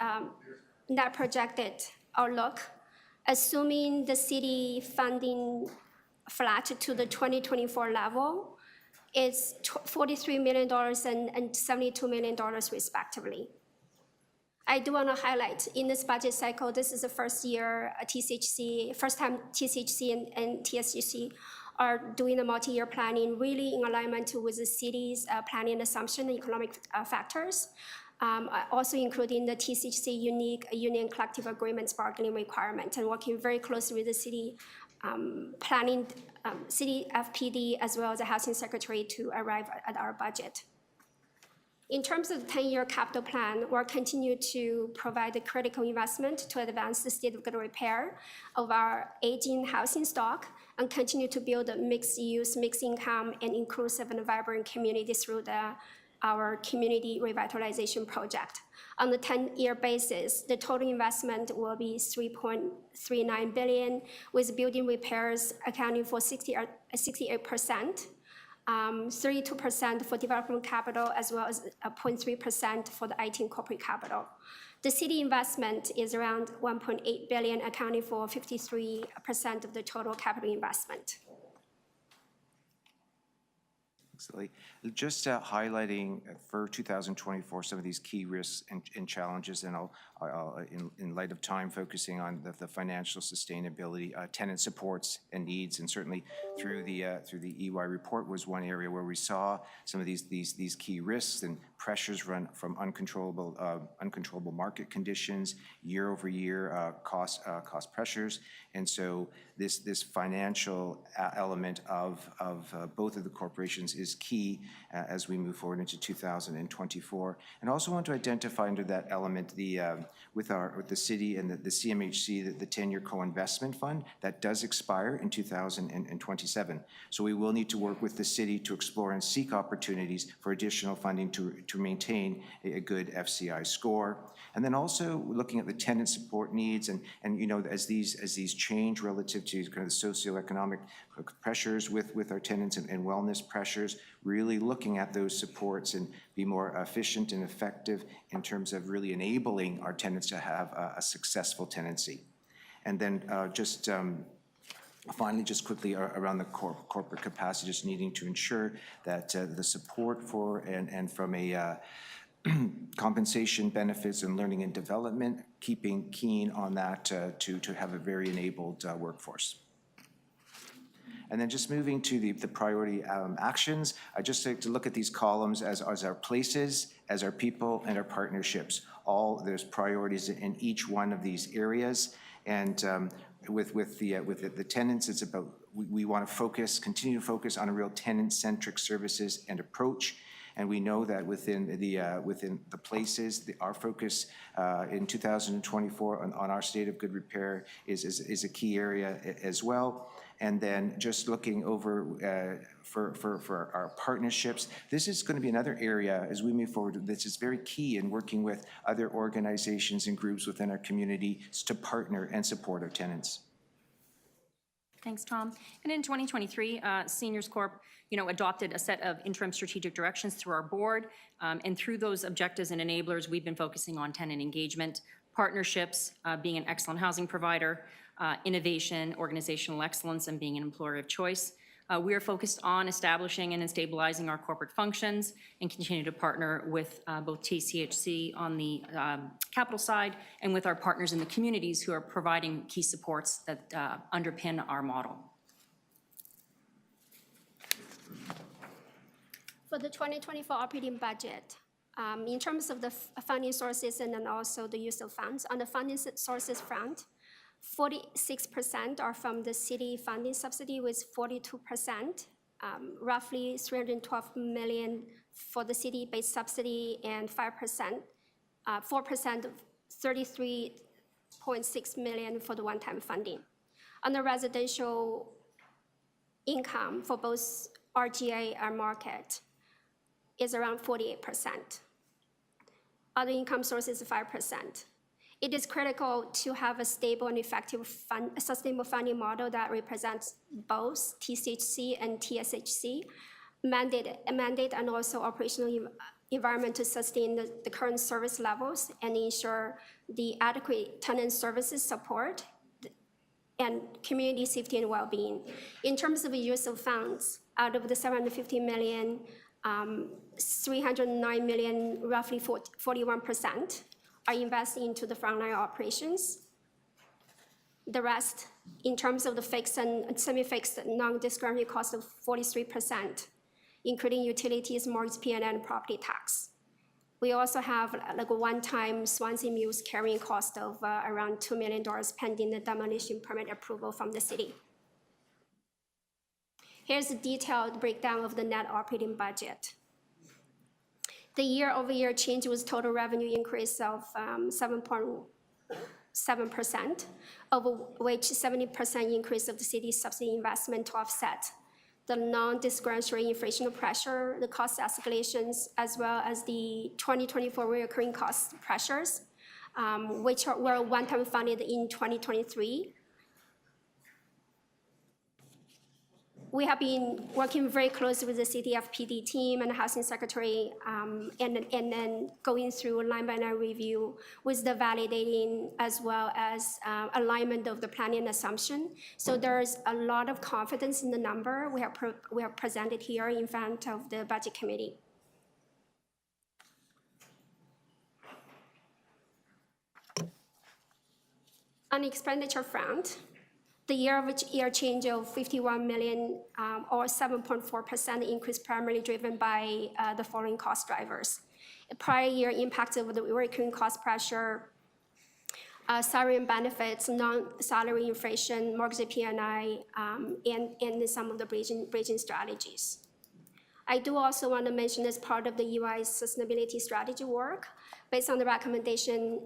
net projected outlook, assuming the city funding flat to the 2024 level, it's $43 million and $72 million respectively. I do want to highlight in this budget cycle, this is the first time TCHC and TSHC are doing the multi-year planning, really in alignment with the city's planning assumption and economic factors, also including the TCHC unique union collective agreements bargaining requirement, and working very closely with the city planning, city FPD, as well as the housing secretary to arrive at our budget. In terms of the 10-year capital plan, we'll continue to provide the critical investment to advance the state of good repair of our aging housing stock and continue to build a mixed use, mixed income, and inclusive and vibrant community through our community revitalization project. On the 10-year basis, the total investment will be $3.39 billion, with building repairs accounting for 68%. 32% for development capital, as well as 0.3% for the IT and corporate capital. The city investment is around $1.8 billion, accounting for 53% of the total capital investment. Excellent. Just highlighting for 2024 some of these key risks and challenges, and I'll in light of time, focusing on the financial sustainability, tenant supports and needs, and certainly through the EY report was one area where we saw some of these key risks and pressures run from uncontrollable market conditions, year-over-year cost pressures, and so this financial element of both of the corporations is key as we move forward into 2024. And also want to identify under that element with the city and the CMHC, the 10-year co-investment fund that does expire in 2027. So we will need to work with the city to explore and seek opportunities for additional funding to maintain a good FCI score. And then also looking at the tenant support needs and you know, as these change relative to kind of the socioeconomic pressures with our tenants and wellness pressures, really looking at those supports and be more efficient and effective in terms of really enabling our tenants to have a successful tenancy. And then finally, just quickly around the corporate capacity, just needing to ensure that the support for and from a compensation, benefits, and learning and development, keeping keen on that to have a very enabled workforce. And then just moving to the priority actions, I just like to look at these columns as our places, as our people, and our partnerships. There's priorities in each one of these areas, and with the tenants, it's about we want to continue to focus on a real tenant-centric services and approach. And we know that within the places, our focus in 2024 on our state of good repair is a key area as well. And then just looking over for our partnerships, this is going to be another area as we move forward. This is very key in working with other organizations and groups within our community to partner and support our tenants. Thanks, Tom. And in 2023, Seniors Corp, adopted a set of interim strategic directions through our board. And through those objectives and enablers, we've been focusing on tenant engagement, partnerships, being an excellent housing provider, innovation, organizational excellence, and being an employer of choice. We are focused on establishing and stabilizing our corporate functions and continue to partner with both TCHC on the capital side and with our partners in the communities who are providing key supports that underpin our model. For the 2024 operating budget, in terms of the funding sources and then also the use of funds, on the funding sources front, 46% are from the city funding subsidy with 42%, roughly $312 million for the city-based subsidy and 4% of $33.6 million for the one-time funding. On the residential income for both RGA and market is around 48%. Other income sources 5%. It is critical to have a stable and effective sustainable funding model that represents both TCHC and TSHC mandate and also operational environment to sustain the current service levels and ensure the adequate tenant services support and community safety and well-being. In terms of the use of funds, out of the $750 million, $309 million, roughly 41%, are invested into the frontline operations. The rest, in terms of the fixed and semi-fixed non-discretionary cost of 43%, including utilities, mortgage, P&L, and property tax. We also have like a one-time Swansea Mills carrying cost of around $2 million pending the demolition permit approval from the city. Here's a detailed breakdown of the net operating budget. The year-over-year change was total revenue increase of 7.7%, of which 70% increase of the city's subsidy investment to offset the non-discretionary inflationary pressure, the cost escalations, as well as the 2024 recurring cost pressures, which were one-time funded in 2023. We have been working very closely with the City FPD team and the Housing Secretary, and then going through a line-by-line review with the validating as well as alignment of the planning assumption. So there's a lot of confidence in the number we have presented here in front of the Budget Committee. On the expenditure front, the year-over-year change of $51 million or 7.4% increase primarily driven by the following cost drivers. A prior year impact of the recurring cost pressure, salary and benefits, non-salary inflation, mortgage P&I, and some of the bridging strategies. I do also want to mention as part of the UI's sustainability strategy work, based on the recommendation,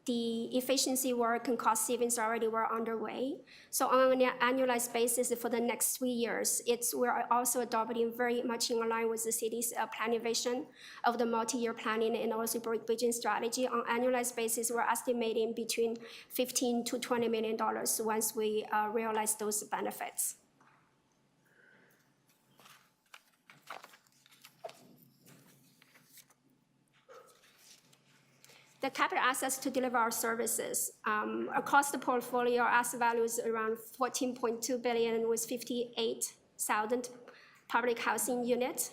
the efficiency work and cost savings already were underway. So on an annualized basis for the next 3 years, we're also adopting very much in line with the city's planning vision of the multi-year planning and also bridging strategy. On annualized basis, we're estimating between $15 to $20 million once we realize those benefits. The capital assets to deliver our services. Across the portfolio, our asset value is around $14.2 billion with 58,000 public housing units,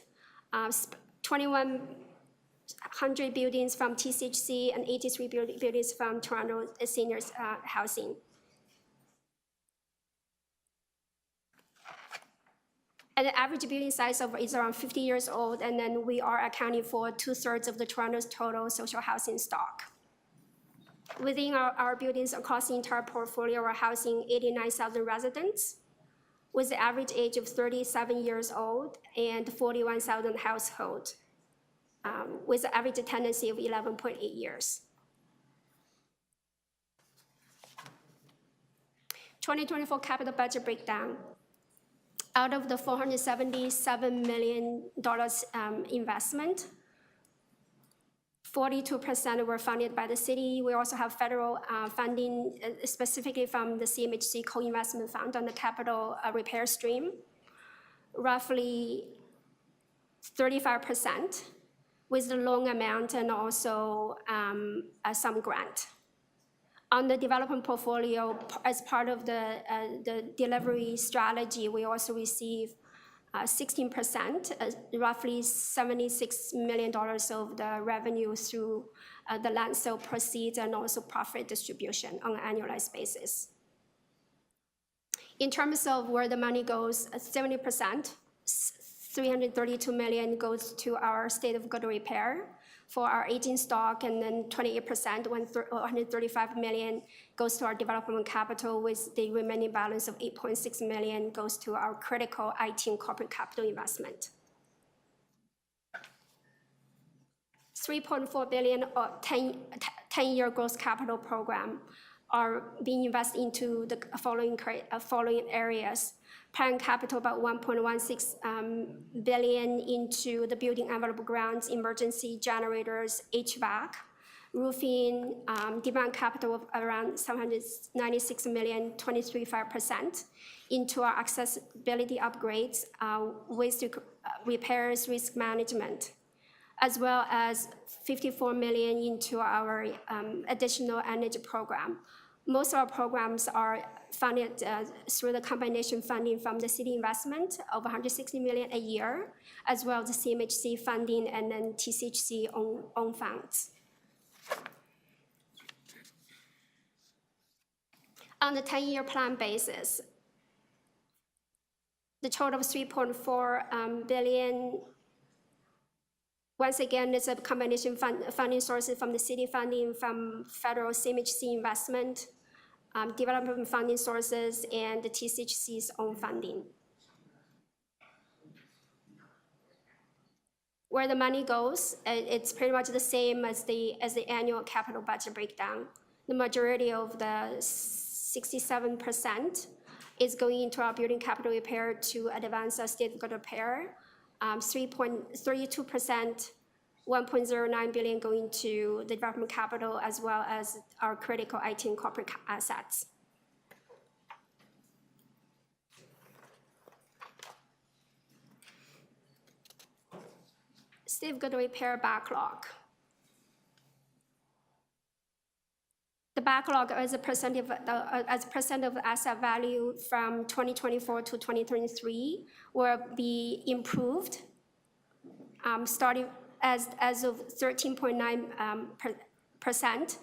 2,100 buildings from TCHC and 83 buildings from Toronto Seniors Housing. And the average building size is around 50 years old, and then we are accounting for 2/3 of the Toronto's total social housing stock. Within our buildings across the entire portfolio, we're housing 89,000 residents with the average age of 37 years old and 41,000 households, with an average tenancy of 11.8 years. 2024 capital budget breakdown. Out of the $477 million investment, 42% were funded by the city. We also have federal funding, specifically from the CMHC co-investment fund on the capital repair stream, roughly 35%, with the loan amount and also some grant. On the development portfolio, as part of the delivery strategy, we also receive 16%, roughly $76 million of the revenue through the land sale proceeds and also profit distribution on an annualized basis. In terms of where the money goes, 70%, $332 million goes to our state of good repair for our aging stock, and then 28%, $135 million goes to our development capital, with the remaining balance of $8.6 million goes to our critical IT and corporate capital investment. $3.4 billion 10-year gross capital program are being invested into the following areas. Planned capital about $1.16 billion into the building envelope grants, emergency generators, HVAC, roofing, demand capital of around $796 million, 23.5%, into our accessibility upgrades, waste repairs, risk management, as well as $54 million into our additional energy program. Most of our programs are funded through the combination funding from the city investment of $160 million a year, as well as the CMHC funding and then TCHC own funds. On the 10-year plan basis, the total of $3.4 billion, once again, it's a combination funding sources from the city funding, from federal CMHC investment, development funding sources, and the TCHC's own funding. Where the money goes, it's pretty much the same as the annual capital budget breakdown. The majority of the 67% is going into our building capital repair to advance our state of good repair. 3.32%, $1.09 billion going to the development capital, as well as our critical IT and corporate assets. State of good repair backlog. The backlog as a percent of asset value from 2024 to 2023 will be improved, starting as of 13.9%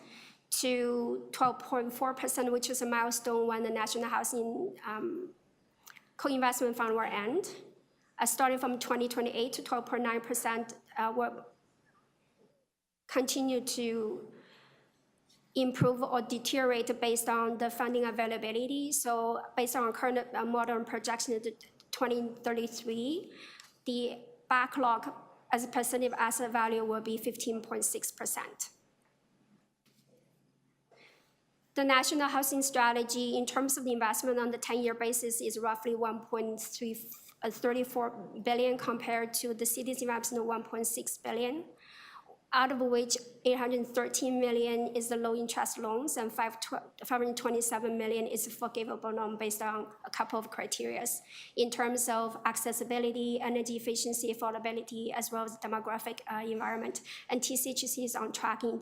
to 12.4%, which is a milestone when the National Housing Co-Investment Fund will end. Starting from 2028 to 12.9% will continue to improve or deteriorate based on the funding availability. So based on our current model projection to 2033, the backlog as a percent of asset value will be 15.6%. The National Housing Strategy, in terms of the investment on the 10-year basis, is roughly $1.34 billion compared to the city's investment of $1.6 billion, out of which $813 million is the low-interest loans and $527 million is forgivable loan based on a couple of criteria in terms of accessibility, energy efficiency, affordability, as well as demographic environment. And TCHC is on track in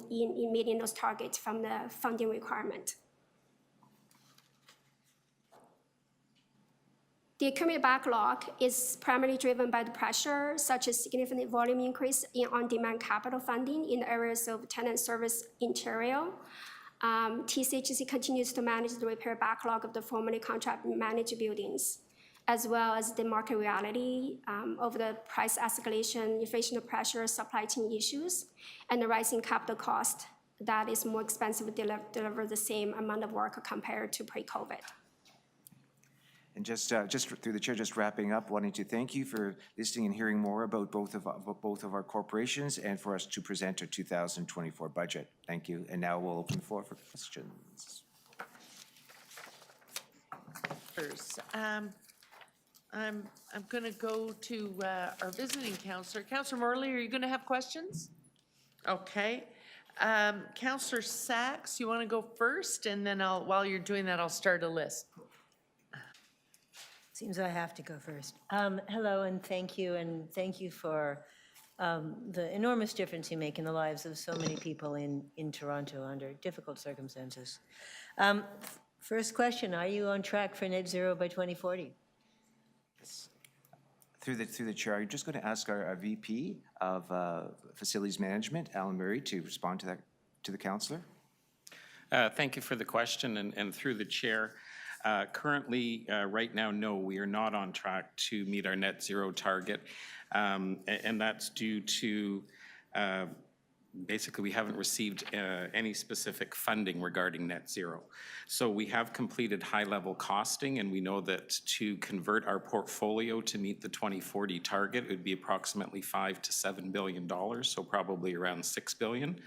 meeting those targets from the funding requirement. The accumulated backlog is primarily driven by the pressure, such as significant volume increase in on-demand capital funding in the areas of tenant service interior. TCHC continues to manage the repair backlog of the formerly contract managed buildings, as well as the market reality of the price escalation, inflationary pressure, supply chain issues, and the rising capital cost that is more expensive to deliver the same amount of work compared to pre-COVID. And just through the chair, just wrapping up, wanting to thank you for listening and hearing more about both of our corporations and for us to present our 2024 budget. Thank you. And now we'll open the floor for questions. I'm going to go to our visiting counselor. Counselor Morley, are you going to have questions? Okay. Counselor Sachs, you want to go first? And then while you're doing that, I'll start a list. Seems I have to go first. Hello, and thank you for the enormous difference you make in the lives of so many people in Toronto under difficult circumstances. First question, are you on track for net zero by 2040? Through the chair, I'm just going to ask our VP of Facilities Management, Alan Murray, to respond to that, to the councillor. Thank you for the question, and through the chair. Currently, right now, no, we are not on track to meet our net zero target, and that's due to basically we haven't received any specific funding regarding net zero. So we have completed high-level costing, and we know that to convert our portfolio to meet the 2040 target, it would be approximately $5 to $7 billion, so probably around $6 billion.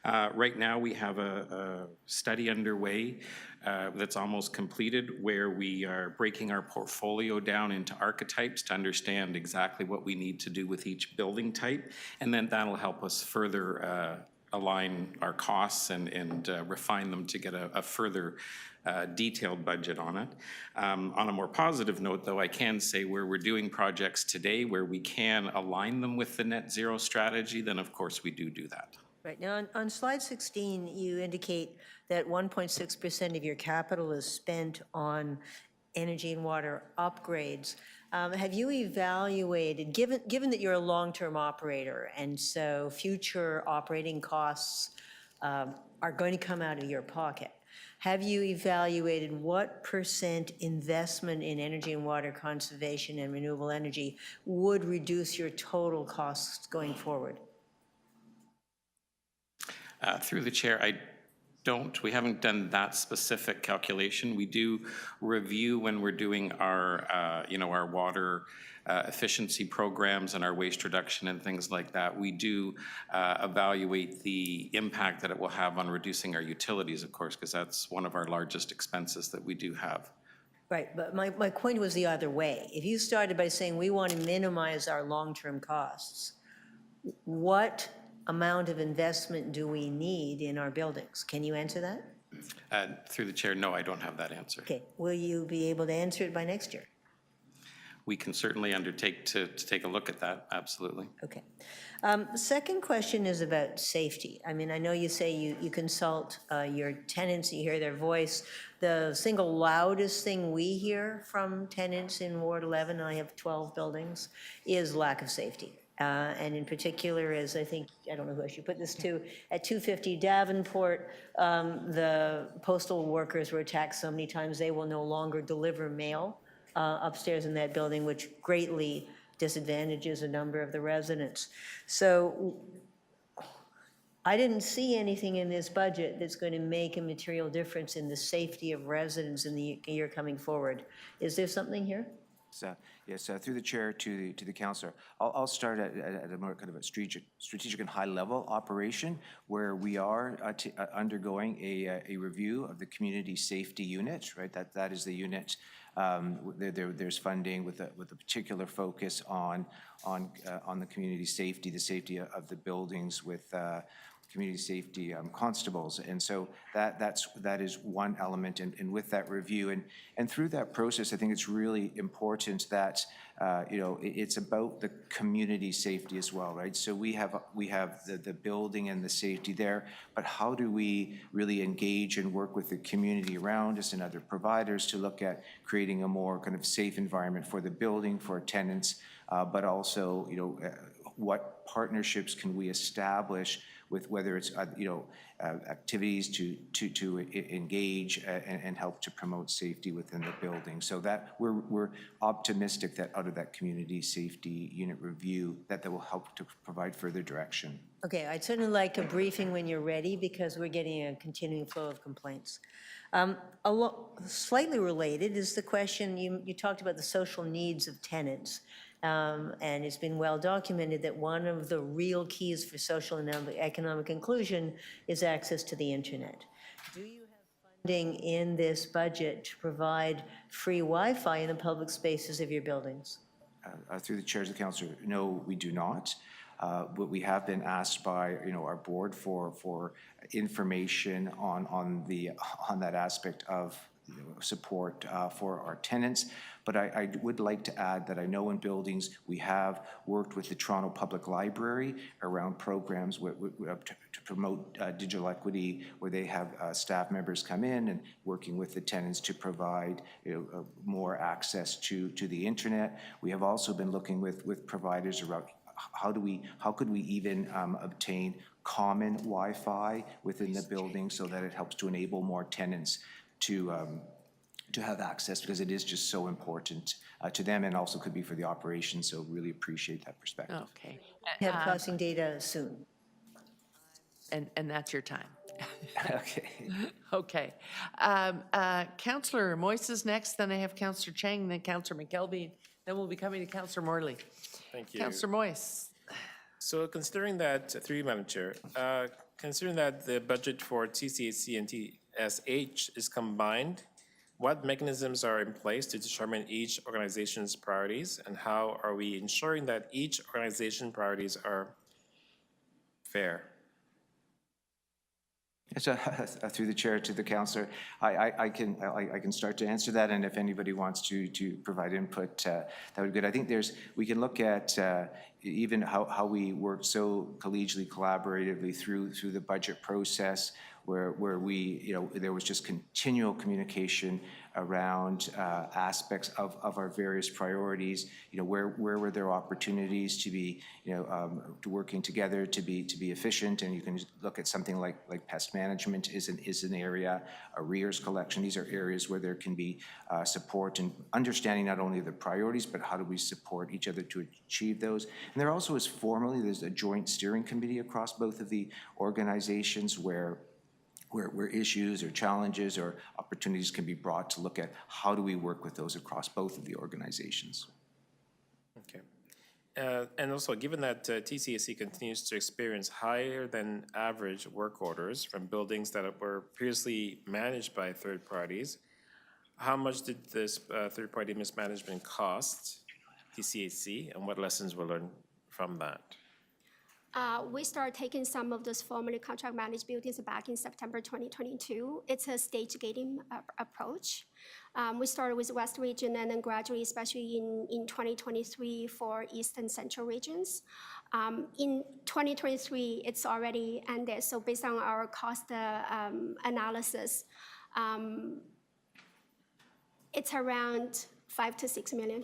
Right now, we have a study underway that's almost completed where we are breaking our portfolio down into archetypes to understand exactly what we need to do with each building type, and then that'll help us further align our costs and refine them to get a further detailed budget on it. On a more positive note, though, I can say where we're doing projects today where we can align them with the net zero strategy, then of course we do that. Right, now on slide 16, you indicate that 1.6% of your capital is spent on energy and water upgrades. Have you evaluated, given that you're a long-term operator and so future operating costs are going to come out of your pocket, have you evaluated what percent investment in energy and water conservation and renewable energy would reduce your total costs going forward? Through the chair, we haven't done that specific calculation. We do review when we're doing our, our water efficiency programs and our waste reduction and things like that. We do evaluate the impact that it will have on reducing our utilities, of course, because that's one of our largest expenses that we do have. Right, but my point was the other way. If you started by saying we want to minimize our long-term costs, what amount of investment do we need in our buildings? Can you answer that? Through the chair, no, I don't have that answer. Okay, will you be able to answer it by next year? We can certainly undertake to take a look at that, absolutely. Okay. Second question is about safety. I mean, I know you say you consult your tenants, you hear their voice. The single loudest thing we hear from tenants in Ward 11, and I have 12 buildings, is lack of safety. And in particular, as I think, I don't know who I should put this to, at 250 Davenport, the postal workers were attacked so many times they will no longer deliver mail upstairs in that building, which greatly disadvantages a number of the residents. So I didn't see anything in this budget that's going to make a material difference in the safety of residents in the year coming forward. Is there something here? Yes, through the chair to the councillor. I'll start at a more kind of a strategic and high-level operation where we are undergoing a review of the community safety unit, right? That is the unit. There's funding with a particular focus on the community safety, the safety of the buildings with community safety constables, and so that is one element. And with that review and through that process, I think it's really important that it's about the community safety as well, right? So we have the building and the safety there, but how do we really engage and work with the community around us and other providers to look at creating a more kind of safe environment for the building, for tenants, but also what partnerships can we establish with whether it's, activities to engage and help to promote safety within the building. So that we're optimistic that out of that community safety unit review, that will help to provide further direction. Okay, I'd certainly like a briefing when you're ready because we're getting a continuing flow of complaints. Slightly related is the question, you talked about the social needs of tenants. And it's been well documented that one of the real keys for social and economic inclusion is access to the internet. Do you have funding in this budget to provide free Wi-Fi in the public spaces of your buildings? Through the chairs of the council, no, we do not. But we have been asked by our board for information on that aspect of support for our tenants. But I would like to add that I know in buildings we have worked with the Toronto Public Library around programs to promote digital equity, where they have staff members come in and working with the tenants to provide more access to the internet. We have also been looking with providers around how could we even obtain common Wi-Fi within the building so that it helps to enable more tenants to have access, because it is just so important to them and also could be for the operation. So really appreciate that perspective. Okay. Have costing data soon. And that's your time. Okay. Okay. Councillor Moise is next, then I have Councillor Chang, then Councillor McKelvey, then we'll be coming to Councillor Morley. Thank you. Councillor Moise. So considering that, through you, Madam Chair, considering that the budget for TCHC and TSH is combined, what mechanisms are in place to determine each organization's priorities, and how are we ensuring that each organization priorities are fair? So, through the chair to the councillor, I can start to answer that, and if anybody wants to provide input, that would be good. I think we can look at even how we work so collegially, collaboratively through the budget process, where we, there was just continual communication around aspects of our various priorities. Where were there opportunities to be, to working together to be efficient, and you can look at something like pest management is an area, arrears collection. These are areas where there can be support and understanding not only the priorities, but how do we support each other to achieve those. And there also is there's a joint steering committee across both of the organizations where issues or challenges or opportunities can be brought to look at how do we work with those across both of the organizations. Okay. And also, given that TCHC continues to experience higher than average work orders from buildings that were previously managed by third parties, how much did this third-party mismanagement cost TCHC, and what lessons were learned from that? We started taking some of those formerly contract managed buildings back in September 2022. It's a stage gating approach. We started with West Region and then gradually, especially in 2023 for East and Central regions. In 2023, it's already ended. So based on our cost analysis, it's around $5 to $6 million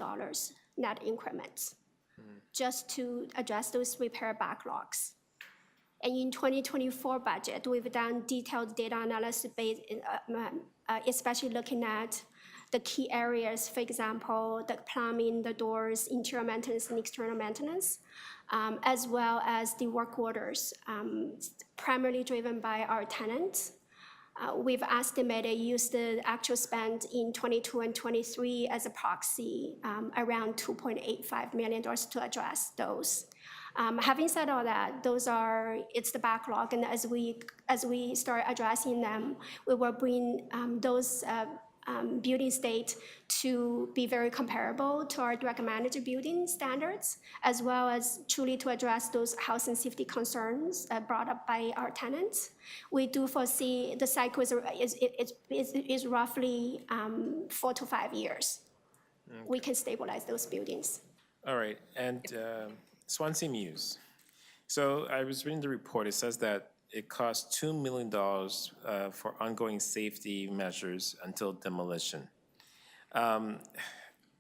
net increments, just to address those repair backlogs. And in 2024 budget, we've done detailed data analysis based, especially looking at the key areas, for example, the plumbing, the doors, interior maintenance and external maintenance, as well as the work orders, primarily driven by our tenants. We've estimated, used the actual spend in 22 and 23 as a proxy, around $2.85 million to address those. Having said all that, it's the backlog, and as we start addressing them, we will bring those building state to be very comparable to our direct managed building standards, as well as truly to address those health and safety concerns brought up by our tenants. We do foresee the cycle is roughly 4 to 5 years. Okay. We can stabilize those buildings. All right, and Swansea Muse. So I was reading the report. It says that it costs $2 million for ongoing safety measures until demolition.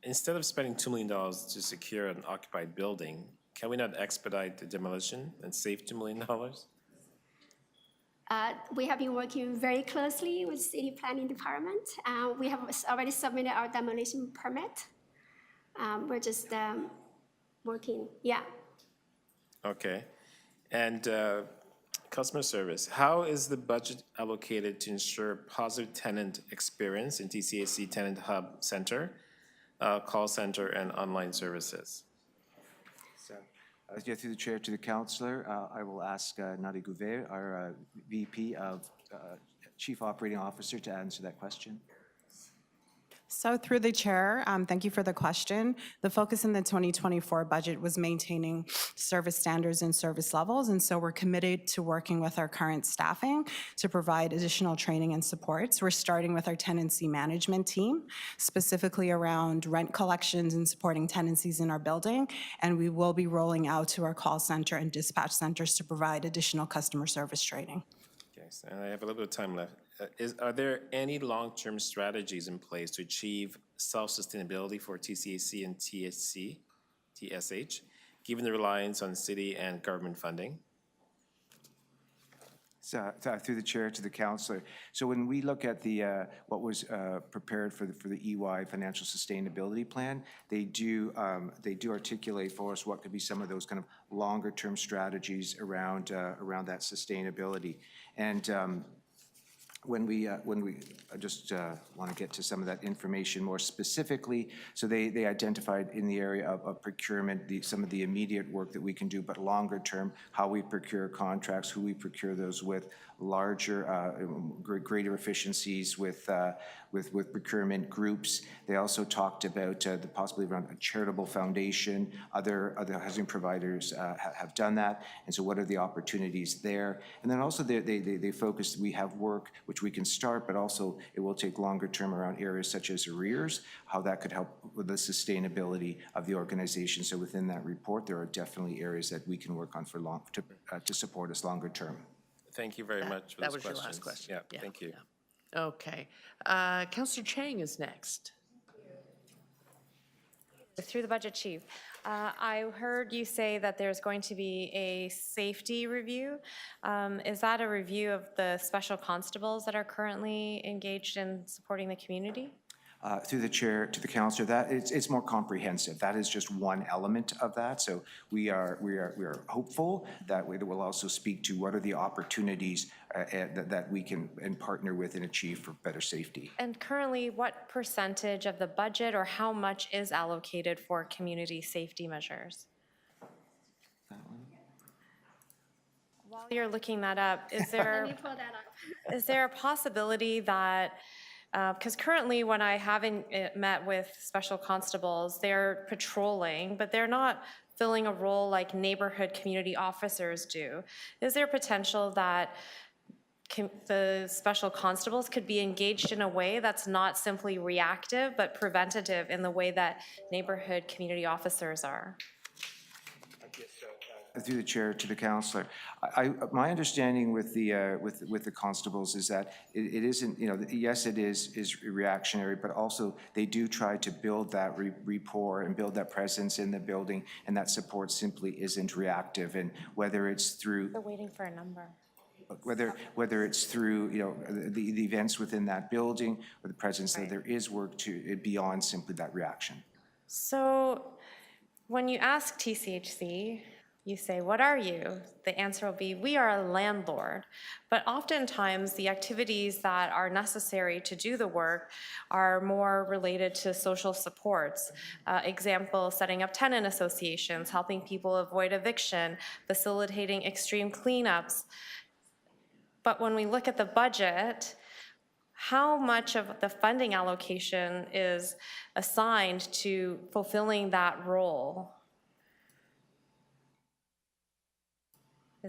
Instead of spending $2 million to secure an occupied building, can we not expedite the demolition and save $2 million? We have been working very closely with City Planning Department. We have already submitted our demolition permit. We're just working, yeah. Okay. And customer service, how is the budget allocated to ensure positive tenant experience in TCHC Tenant Hub Center, call center, and online services? So, through the chair to the councillor, I will ask Nadia Gouvet, our VP of Chief Operating Officer, to answer that question. So through the chair, thank you for the question. The focus in the 2024 budget was maintaining service standards and service levels, and so we're committed to working with our current staffing to provide additional training and supports. We're starting with our tenancy management team, specifically around rent collections and supporting tenancies in our building, and we will be rolling out to our call center and dispatch centers to provide additional customer service training. Okay, so I have a little bit of time left. Are there any long-term strategies in place to achieve self-sustainability for TCHC and TSH, given the reliance on city and government funding? So, through the chair to the councillor. So when we look at the what was prepared for the EY financial sustainability plan, they do articulate for us what could be some of those kind of longer-term strategies around that sustainability. And when we just want to get to some of that information more specifically, so they identified in the area of procurement some of the immediate work that we can do, but longer term, how we procure contracts, who we procure those with, larger, greater efficiencies with procurement groups. They also talked about the possibility around a charitable foundation. Other housing providers have done that, and so what are the opportunities there? And then also they focused, we have work which we can start, but also it will take longer term around areas such as arrears, how that could help with the sustainability of the organization. So within that report, there are definitely areas that we can work on for to support us longer term. Thank you very much for those questions. That was your last question. Yeah, thank you. Yeah. Okay. Councillor Chang is next. Through the budget chief, I heard you say that there's going to be a safety review. Is that a review of the special constables that are currently engaged in supporting the community? Through the chair to the councillor, that it's more comprehensive. That is just one element of that. So we are hopeful that it will also speak to what are the opportunities that we can partner with and achieve for better safety. And currently, what percentage of the budget or how much is allocated for community safety measures? While you're looking that up, is there Let me pull that up. is there a possibility that because currently when I haven't met with special constables, they're patrolling, but they're not filling a role like neighborhood community officers do. Is there potential that the special constables could be engaged in a way that's not simply reactive, but preventative in the way that neighborhood community officers are? Through the chair to the councillor, my understanding with the constables is that it isn't, yes, it is reactionary, but also they do try to build that rapport and build that presence in the building, and that support simply isn't reactive. And whether it's through They're waiting for a number. Whether it's through the events within that building or the presence, right, there is work to beyond simply that reaction. So when you ask TCHC, you say, what are you? The answer will be, we are a landlord. But oftentimes the activities that are necessary to do the work are more related to social supports. Example, setting up tenant associations, helping people avoid eviction, facilitating extreme cleanups. But when we look at the budget, how much of the funding allocation is assigned to fulfilling that role?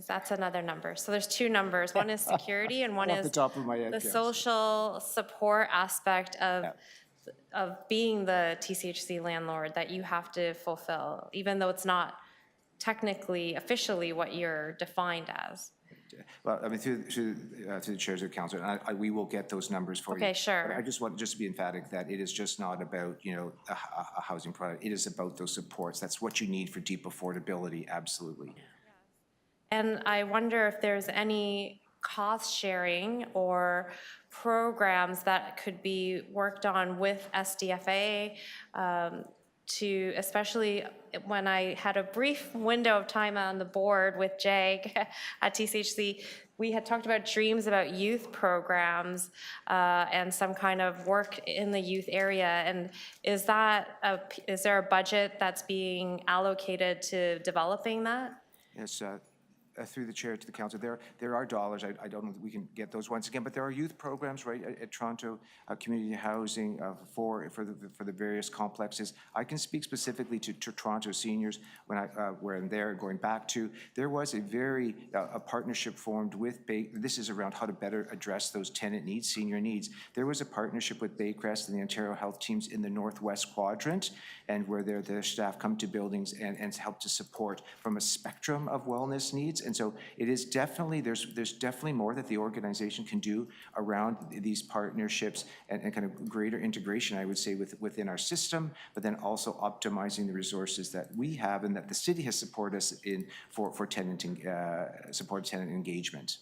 That's another number. So there's two numbers. One is security and one is the top of my head, the yes, social support aspect of being the TCHC landlord that you have to fulfill, even though it's not technically, officially what you're defined as. Well, I mean, through the chairs of the council, and we will get those numbers for you. Okay, sure. But I just want to be emphatic that it is just not about, you know, a housing product. It is about those supports. That's what you need for deep affordability, absolutely. And I wonder if there's any cost sharing or programs that could be worked on with SDFA to, especially when I had a brief window of time on the board with JAG at TCHC, we had talked about dreams about youth programs and some kind of work in the youth area. And is there a budget that's being allocated to developing that? Yes, through the chair to the council, there are dollars. I don't know if we can get those once again, but there are youth programs, right, at Toronto Community Housing for the various complexes. I can speak specifically to Toronto seniors when I'm there, going back to, there was a partnership formed with this is around how to better address those tenant needs, senior needs. There was a partnership with Baycrest and the Ontario Health teams in the Northwest Quadrant, and where their staff come to buildings and help to support from a spectrum of wellness needs. And so it is definitely, there's definitely more that the organization can do around these partnerships and kind of greater integration, I would say, within our system, but then also optimizing the resources that we have and that the city has supported us in for tenant engagement.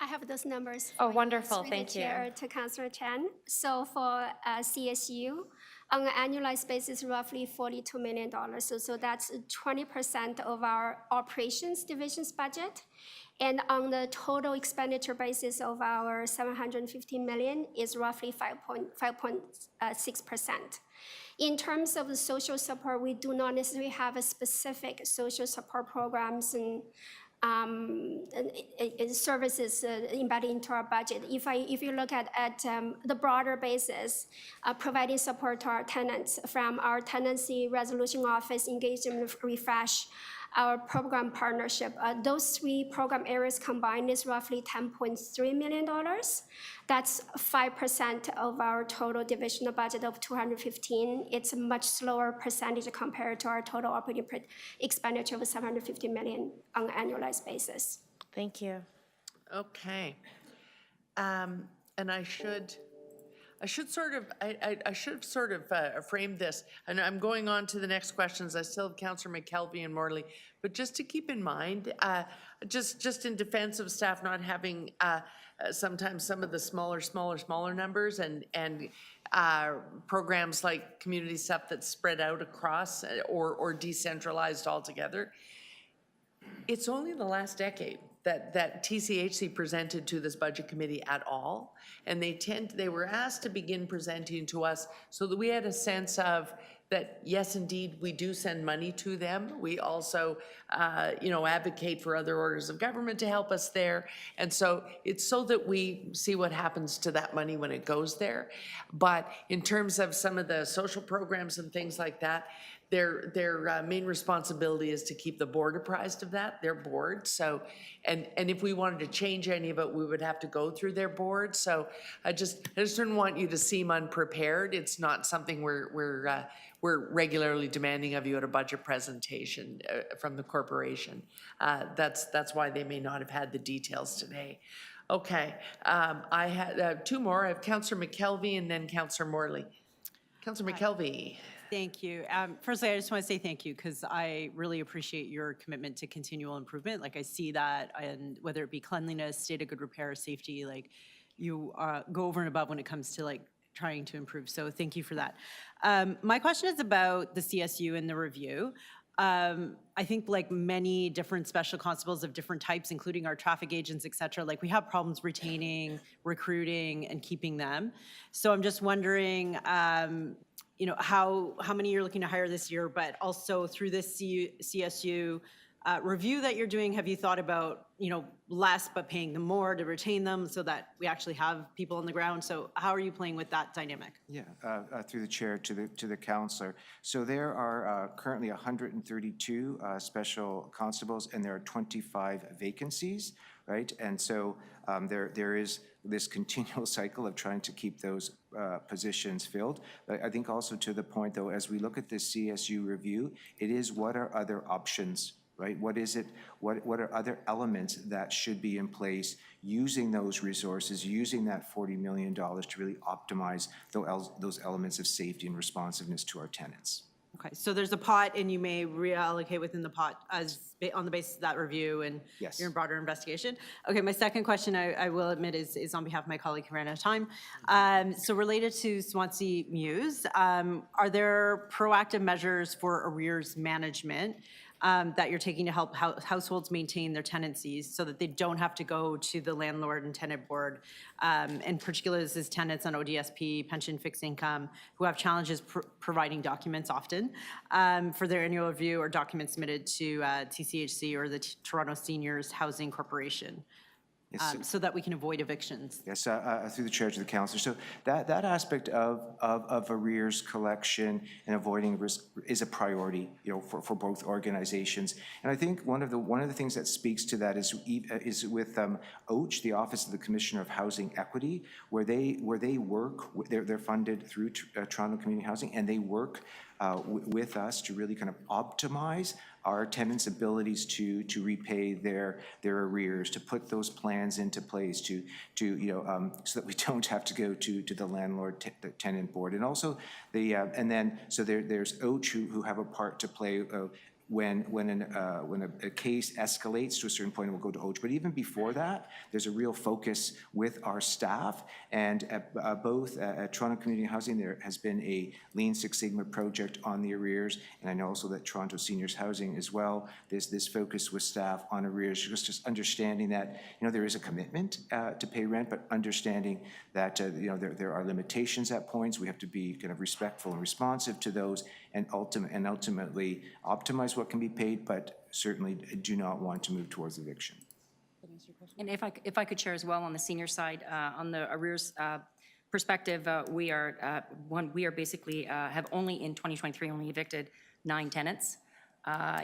I have those numbers. Oh, wonderful, Through the thank you. chair to Councillor Chen. So for CSU, on an annualized basis, roughly $42 million. So that's 20% of our operations division's budget. And on the total expenditure basis of our $750 million is roughly 5.6%. In terms of the social support, we do not necessarily have a specific social support programs and services embedded into our budget. If you look at the broader basis, providing support to our tenants from our tenancy resolution office, engagement refresh, our program partnership, those three program areas combined is roughly $10.3 million. That's 5% of our total divisional budget of 215. It's a much slower percentage compared to our total operating expenditure of $750 million on an annualized basis. Thank you. Okay. And I should sort of frame this, and I'm going on to the next questions. I still have Councillor McKelvey and Morley, but just to keep in mind, just in defense of staff not having sometimes some of the smaller numbers and programs like community stuff that's spread out across or decentralized altogether. It's only the last decade that TCHC presented to this budget committee at all. And they were asked to begin presenting to us so that we had a sense of that, yes, indeed, we do send money to them. We also, advocate for other orders of government to help us there. And so it's so that we see what happens to that money when it goes there. But in terms of some of the social programs and things like that, their main responsibility is to keep the board apprised of that, their board. So, and if we wanted to change any of it, we would have to go through their board. So I just didn't want you to seem unprepared. It's not something we're regularly demanding of you at a budget presentation from the corporation. That's why they may not have had the details today. Okay, I had two more. I have Councillor McKelvey and then Councillor Morley. Councillor McKelvey. Thank you. Firstly, I just want to say thank you because I really appreciate your commitment to continual improvement. Like I see that, and whether it be cleanliness, state of good repair, safety, like you go over and above when it comes to like trying to improve. So thank you for that. My question is about the CSU and the review. I think like many different special constables of different types, including our traffic agents, et cetera, like we have problems retaining, recruiting, and keeping them. So I'm just wondering, how many you're looking to hire this year, but also through this CSU review that you're doing, have you thought about, less but paying them more to retain them so that we actually have people on the ground? So how are you playing with that dynamic? Yeah, through the chair to the councillor. So there are currently 132 special constables, and there are 25 vacancies, right? And so there is this continual cycle of trying to keep those positions filled. But I think also to the point, though, as we look at this CSU review, it is what are other options, right? What is it, what are other elements that should be in place using those resources, using that $40 million to really optimize those elements of safety and responsiveness to our tenants? Okay, so there's a pot and you may reallocate within the pot on the basis of that review and Yes. your broader investigation. Okay, my second question, I will admit, is on behalf of my colleague who ran out of time. So related to Swansea Muse, are there proactive measures for arrears management that you're taking to help households maintain their tenancies so that they don't have to go to the landlord and tenant board, in particular this is tenants on ODSP, pension fixed income, who have challenges providing documents often for their annual review or documents submitted to TCHC or the Toronto Seniors Housing Corporation? Yes, So that we can avoid evictions. Yes, through the chair to the councillor. So that aspect of arrears collection and avoiding risk is a priority, for both organizations. And I think one of the things that speaks to that is with OACH, the Office of the Commissioner of Housing Equity, where they work. They're funded through Toronto Community Housing, and they work with us to really kind of optimize our tenants' abilities to repay their arrears, to put those plans into place, to so that we don't have to go to the landlord tenant board. And also there's OACH who have a part to play when a case escalates to a certain point, it will go to OACH. But even before that, there's a real focus with our staff. And both at Toronto Community Housing, there has been a Lean Six Sigma project on the arrears. And I know also that Toronto Seniors Housing as well, there's this focus with staff on arrears, just understanding that, there is a commitment to pay rent, but understanding that, there are limitations at points. We have to be kind of respectful and responsive to those and ultimately optimize what can be paid, but certainly do not want to move towards eviction. And if I could share as well on the senior side, on the arrears perspective, we are basically have only in 2023 only evicted 9 tenants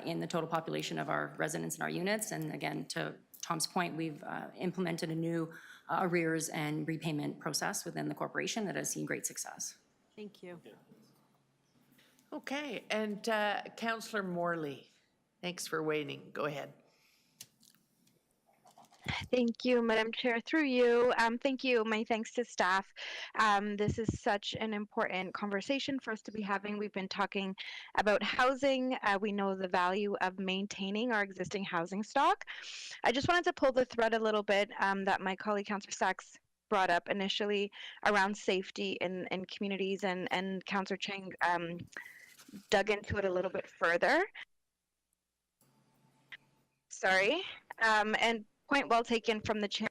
in the total population of our residents and our units. And again, to Tom's point, we've implemented a new arrears and repayment process within the corporation that has seen great success. Thank you. Okay, and Councillor Morley, thanks for waiting. Go ahead. Thank you, Madam Chair. Through you, thank you. My thanks to staff. This is such an important conversation for us to be having. We've been talking about housing. We know the value of maintaining our existing housing stock. I just wanted to pull the thread a little bit that my colleague, Councillor Sachs, brought up initially around safety in communities, and Councillor Chang dug into it a little bit further. Sorry. And point well taken from the chair.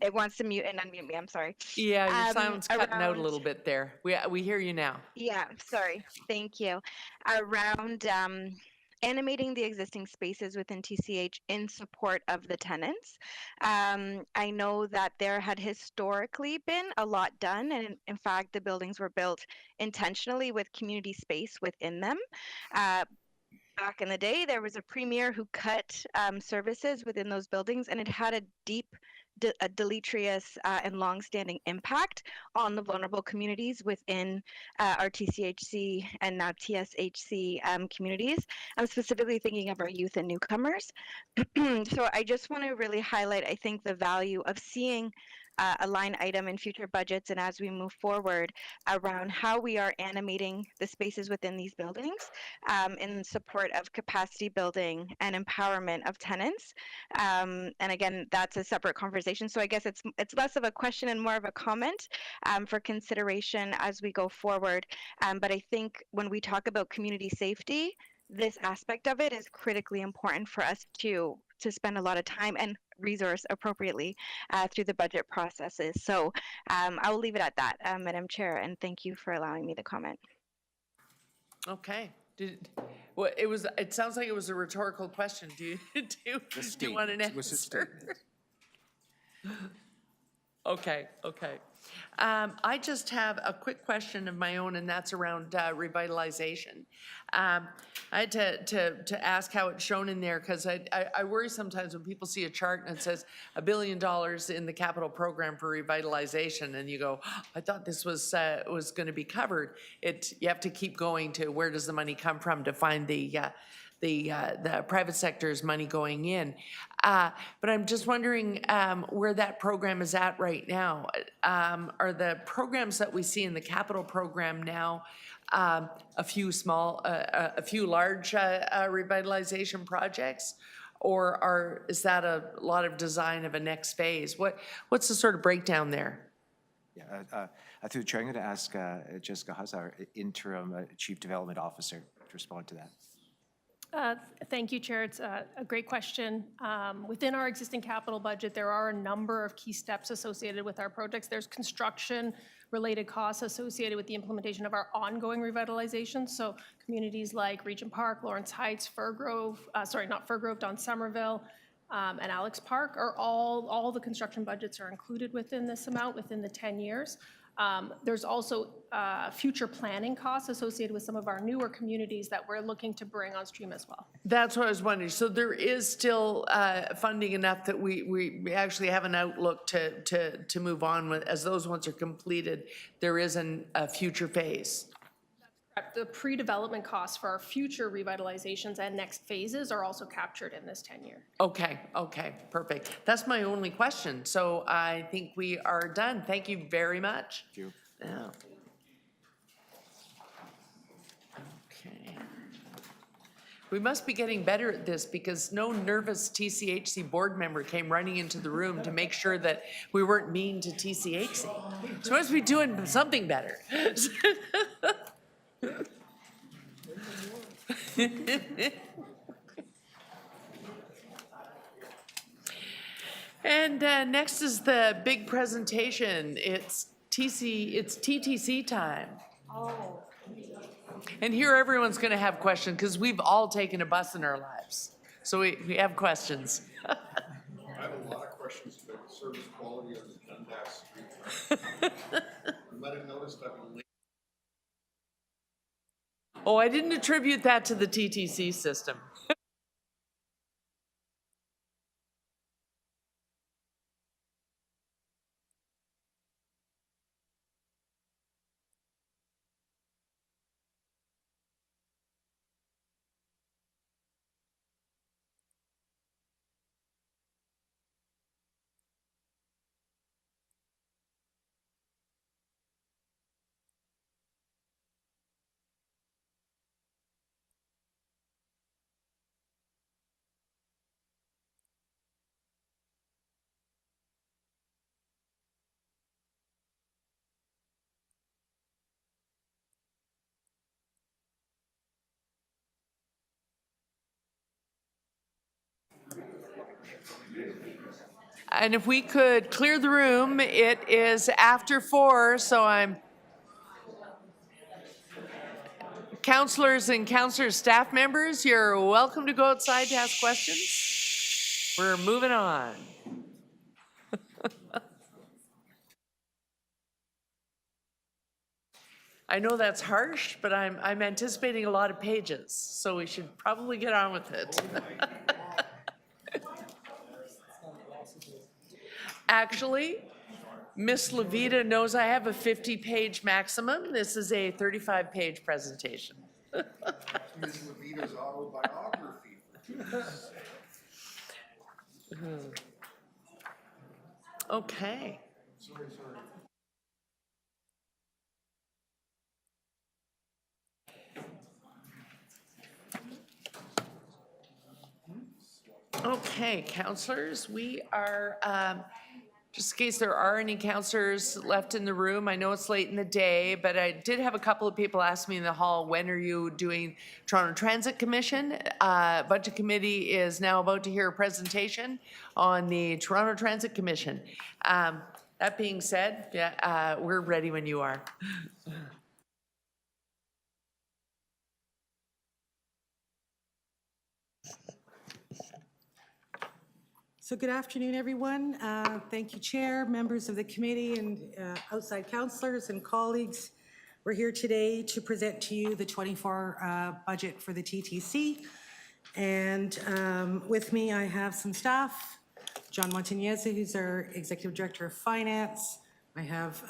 It wants to mute and unmute me, I'm sorry. Yeah, your sound's cutting out a little bit there. We hear you now. Yeah, sorry, thank you. Around animating the existing spaces within TCH in support of the tenants. I know that there had historically been a lot done, and in fact, the buildings were built intentionally with community space within them. Back in the day, there was a premier who cut services within those buildings, and it had a deep, deleterious and long-standing impact on the vulnerable communities within our TCHC and now TSHC communities. I'm specifically thinking of our youth and newcomers. So I just want to really highlight, I think, the value of seeing a line item in future budgets and as we move forward around how we are animating the spaces within these buildings in support of capacity building and empowerment of tenants. And again, that's a separate conversation. So I guess it's less of a question and more of a comment for consideration as we go forward. But I think when we talk about community safety, this aspect of it is critically important for us to spend a lot of time and resource appropriately through the budget processes. So I will leave it at that, Madam Chair, and thank you for allowing me to comment. Okay. It sounds like it was a rhetorical question. Do you want an answer? Okay. I just have a quick question of my own, and that's around revitalization. I had to ask how it's shown in there, because I worry sometimes when people see a chart and it says $1 billion in the capital program for revitalization, and you go, oh, I thought this was going to be covered. You have to keep going to where does the money come from to find the private sector's money going in. But I'm just wondering where that program is at right now. Are the programs that we see in the capital program now a few large revitalization projects? Or is that a lot of design of a next phase? What's the sort of breakdown there? Yeah, through the chair, I'm going to ask Jessica Huss, our interim Chief Development Officer, to respond to that. Thank you, Chair. It's a great question. Within our existing capital budget, there are a number of key steps associated with our projects. There's construction-related costs associated with the implementation of our ongoing revitalization. So communities like Regent Park, Lawrence Heights, Don Somerville, and Alex Park are all the construction budgets are included within this amount within the 10 years. There's also future planning costs associated with some of our newer communities that we're looking to bring on stream as well. That's what I was wondering. So there is still funding enough that we actually have an outlook to move on with, as those ones are completed, there is a future phase. The pre-development costs for our future revitalizations and next phases are also captured in this 10-year. Okay, perfect. That's my only question. So I think we are done. Thank you very much. Thank you. Yeah. Okay. We must be getting better at this, because no nervous TCHC board member came running into the room to make sure that we weren't mean to TCHC. So we must be doing something better. And next is the big presentation. It's TTC time. Oh. And here everyone's going to have questions, because we've all taken a bus in our lives. So we have questions. I have a lot of questions about the service quality of the Dundas Street. You might have noticed I've been late. Oh, I didn't attribute that to the TTC system. And if we could clear the room, it is after 4, so I'm councillors and councillors staff members, you're welcome to go outside to ask questions. We're moving on. I know that's harsh, but I'm anticipating a lot of pages, so we should probably get on with it. Actually, Miss Levita knows I have a 50-page maximum. This is a 35-page presentation. Miss Levita's autobiography. Okay. Sorry. Okay, councillors, we are, just in case there are any councillors left in the room, I know it's late in the day, but I did have a couple of people ask me in the hall, when are you doing Toronto Transit Commission? Budget Committee is now about to hear a presentation on the Toronto Transit Commission. That being said, yeah, we're ready when you are. So good afternoon, everyone. Thank you, Chair, members of the committee, and outside councillors and colleagues. We're here today to present to you the 24 budget for the TTC. And with me, I have some staff. John Montagnese, who's our Executive Director of Finance. I have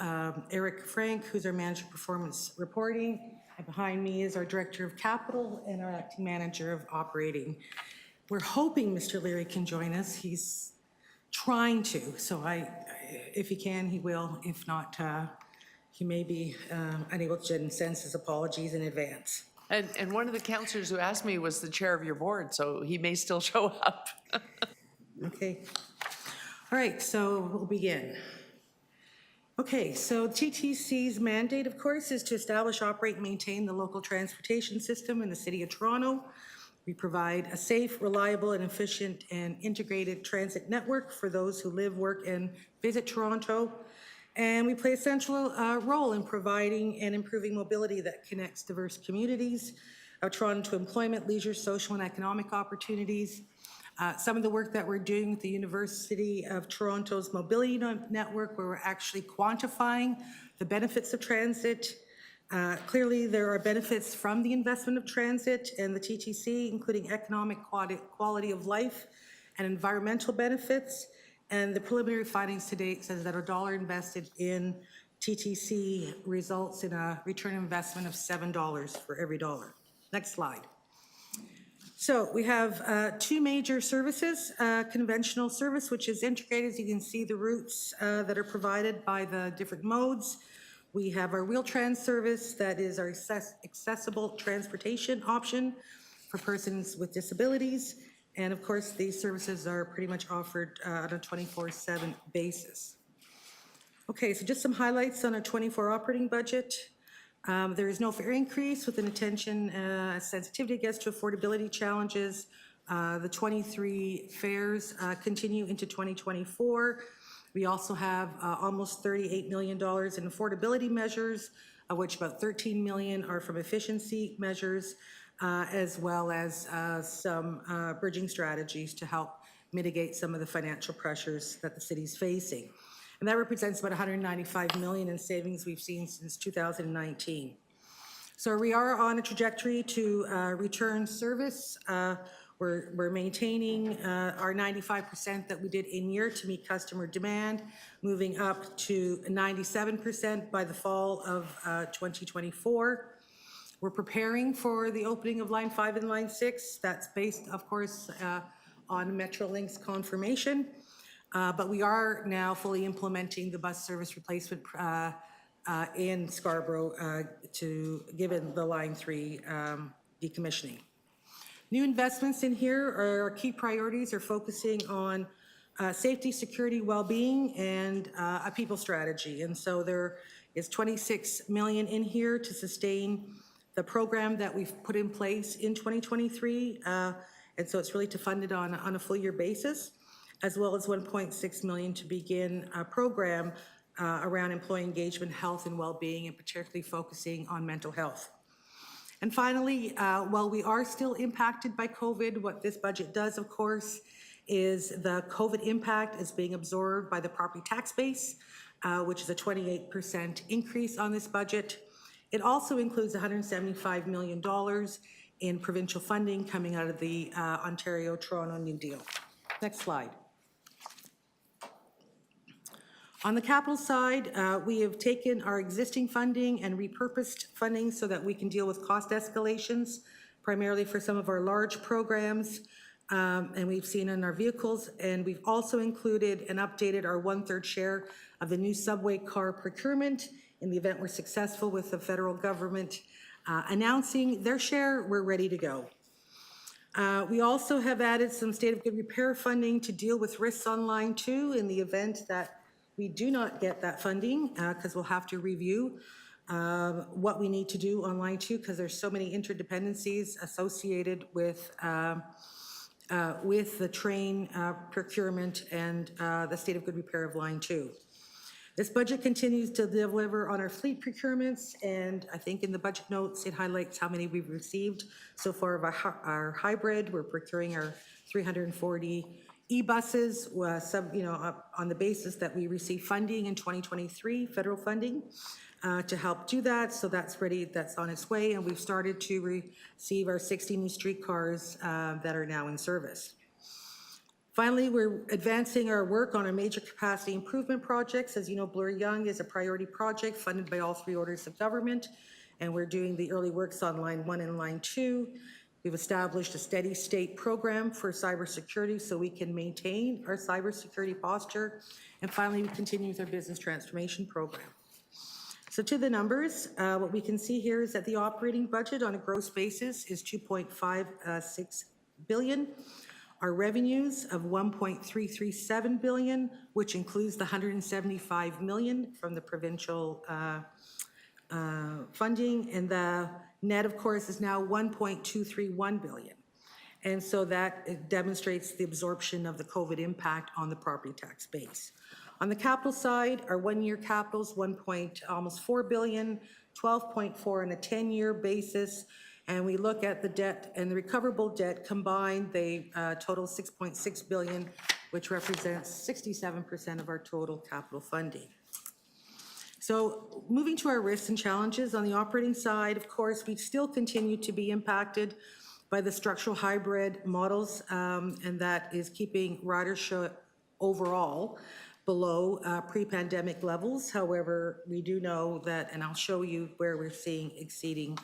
Eric Frank, who's our Manager of Performance Reporting. And behind me is our Director of Capital and our Acting Manager of Operating. We're hoping Mr. Leary can join us. He's trying to, so if he can, he will. If not, he may be unable to send his apologies in advance. And one of the councillors who asked me was the chair of your board, so he may still show up. Okay. All right, so we'll begin. Okay, so TTC's mandate, of course, is to establish, operate, and maintain the local transportation system in the City of Toronto. We provide a safe, reliable, and efficient and integrated transit network for those who live, work, and visit Toronto. And we play a central role in providing and improving mobility that connects diverse communities of Toronto to employment, leisure, social, and economic opportunities. Some of the work that we're doing with the University of Toronto's mobility network, where we're actually quantifying the benefits of transit. Clearly, there are benefits from the investment of transit and the TTC, including economic quality of life and environmental benefits. And the preliminary findings to date says that a dollar invested in TTC results in a return on investment of $7 for every dollar. Next slide. So we have two major services, conventional service, which is integrated. As you can see, the routes that are provided by the different modes. We have our Wheel-Trans service that is our accessible transportation option for persons with disabilities. And of course, these services are pretty much offered on a 24/7 basis. Okay, so just some highlights on our 24 operating budget. There is no fare increase with an attention sensitivity, I guess, to affordability challenges. The 23 fares continue into 2024. We also have almost $38 million in affordability measures, of which about $13 million are from efficiency measures, as well as some bridging strategies to help mitigate some of the financial pressures that the city's facing. And that represents about $195 million in savings we've seen since 2019. So we are on a trajectory to return service. We're maintaining our 95% that we did in year to meet customer demand, moving up to 97% by the fall of 2024. We're preparing for the opening of Line 5 and Line 6. That's based, of course, on Metrolink's confirmation. But we are now fully implementing the bus service replacement in Scarborough given the Line 3 decommissioning. New investments in here are our key priorities are focusing on safety, security, well-being, and a people strategy. And so there is $26 million in here to sustain the program that we've put in place in 2023. And so it's really to fund it on a full year basis, as well as $1.6 million to begin a program around employee engagement, health, and well-being, and particularly focusing on mental health. And finally, while we are still impacted by COVID, what this budget does, of course, is the COVID impact is being absorbed by the property tax base, which is a 28% increase on this budget. It also includes $175 million in provincial funding coming out of the Ontario-Toronto New Deal. Next slide. On the capital side, we have taken our existing funding and repurposed funding so that we can deal with cost escalations, primarily for some of our large programs, and we've seen in our vehicles. And we've also included and updated our 1/3 share of the new subway car procurement in the event we're successful with the federal government announcing their share. We're ready to go. We also have added some state of good repair funding to deal with risks on Line 2 in the event that we do not get that funding, because we'll have to review what we need to do on Line 2, because there's so many interdependencies associated with the train procurement and the state of good repair of Line 2. This budget continues to deliver on our fleet procurements, and I think in the budget notes, it highlights how many we've received so far of our hybrid. We're procuring our 340 E-buses, on the basis that we received funding in 2023, federal funding, to help do that. So that's ready, that's on its way, and we've started to receive our 60 new streetcars that are now in service. Finally, we're advancing our work on our major capacity improvement projects. As you know, Bloor Young is a priority project funded by all 3 orders of government, and we're doing the early works on line 1 and line 2. We've established a steady state program for cybersecurity so we can maintain our cybersecurity posture. And finally, we continue with our business transformation program. So to the numbers, what we can see here is that the operating budget on a gross basis is $2.56 billion. Our revenues of $1.337 billion, which includes the $175 million from the provincial funding, and the net, of course, is now $1.231 billion. And so that demonstrates the absorption of the COVID impact on the property tax base. On the capital side, our one-year capital is almost $4 billion, 12.4 on a 10-year basis. And we look at the debt and the recoverable debt combined, they total $6.6 billion, which represents 67% of our total capital funding. So moving to our risks and challenges, on the operating side, of course, we still continue to be impacted by the structural hybrid models, and that is keeping ridership overall below pre-pandemic levels. However, we do know that, and I'll show you where we're seeing exceeding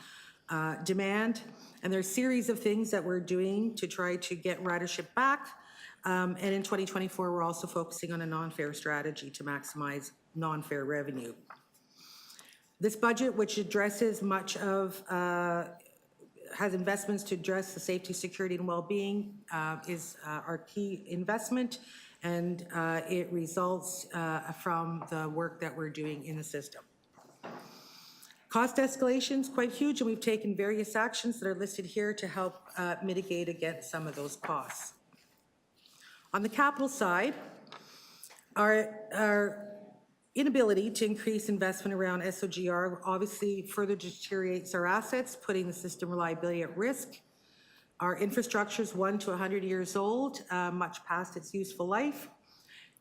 demand. And there are a series of things that we're doing to try to get ridership back. And in 2024, we're also focusing on a non-fare strategy to maximize non-fare revenue. This budget, which addresses much of, has investments to address the safety, security, and well-being, is our key investment, and it results from the work that we're doing in the system. Cost escalation is quite huge, and we've taken various actions that are listed here to help mitigate against some of those costs. On the capital side, our inability to increase investment around SOGR obviously further deteriorates our assets, putting the system reliability at risk. Our infrastructure is 1 to 100 years old, much past its useful life.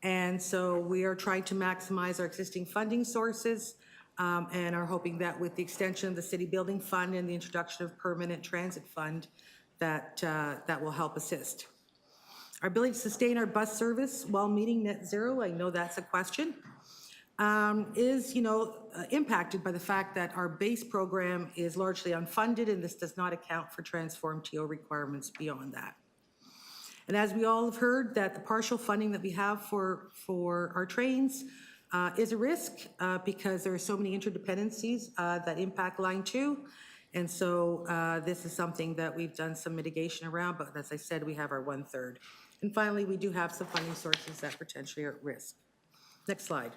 And so we are trying to maximize our existing funding sources, and are hoping that with the extension of the City Building Fund and the introduction of Permanent Transit Fund, that will help assist. Our ability to sustain our bus service while meeting net zero, I know that's a question, is impacted by the fact that our base program is largely unfunded, and this does not account for transform TO requirements beyond that. And as we all have heard, that the partial funding that we have for our trains is a risk because there are so many interdependencies that impact Line 2. And so this is something that we've done some mitigation around, but as I said, we have our 1/3. And finally, we do have some funding sources that potentially are at risk. Next slide.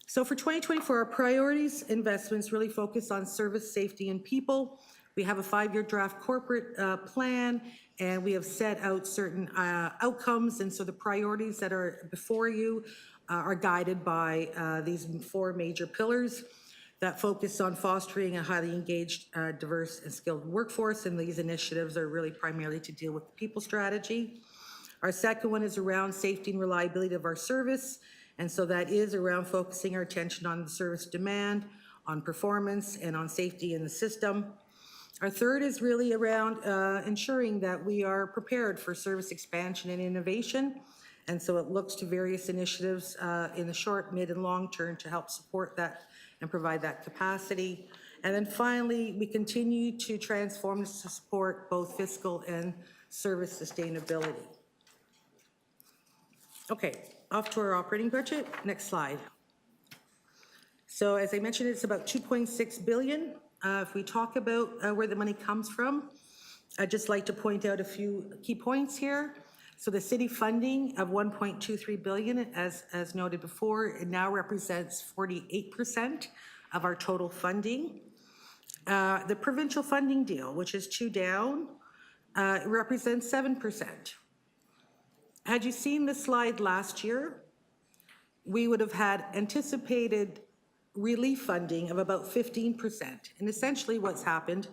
So for 2024, our priorities investments really focus on service, safety, and people. We have a 5-year draft corporate plan, and we have set out certain outcomes. And so the priorities that are before you are guided by these 4 major pillars that focus on fostering a highly engaged, diverse, and skilled workforce. And these initiatives are really primarily to deal with the people strategy. Our second one is around safety and reliability of our service. And so that is around focusing our attention on the service demand, on performance, and on safety in the system. Our third is really around ensuring that we are prepared for service expansion and innovation. And so it looks to various initiatives in the short, mid, and long term to help support that and provide that capacity. And then finally, we continue to transform to support both fiscal and service sustainability. Okay, off to our operating budget. Next slide. So as I mentioned, it's about $2.6 billion. If we talk about where the money comes from, I'd just like to point out a few key points here. So the city funding of $1.23 billion, as noted before, it now represents 48% of our total funding. The provincial funding deal, which is 2 down, represents 7%. Had you seen this slide last year, we would have had anticipated relief funding of about 15%. And essentially what's happened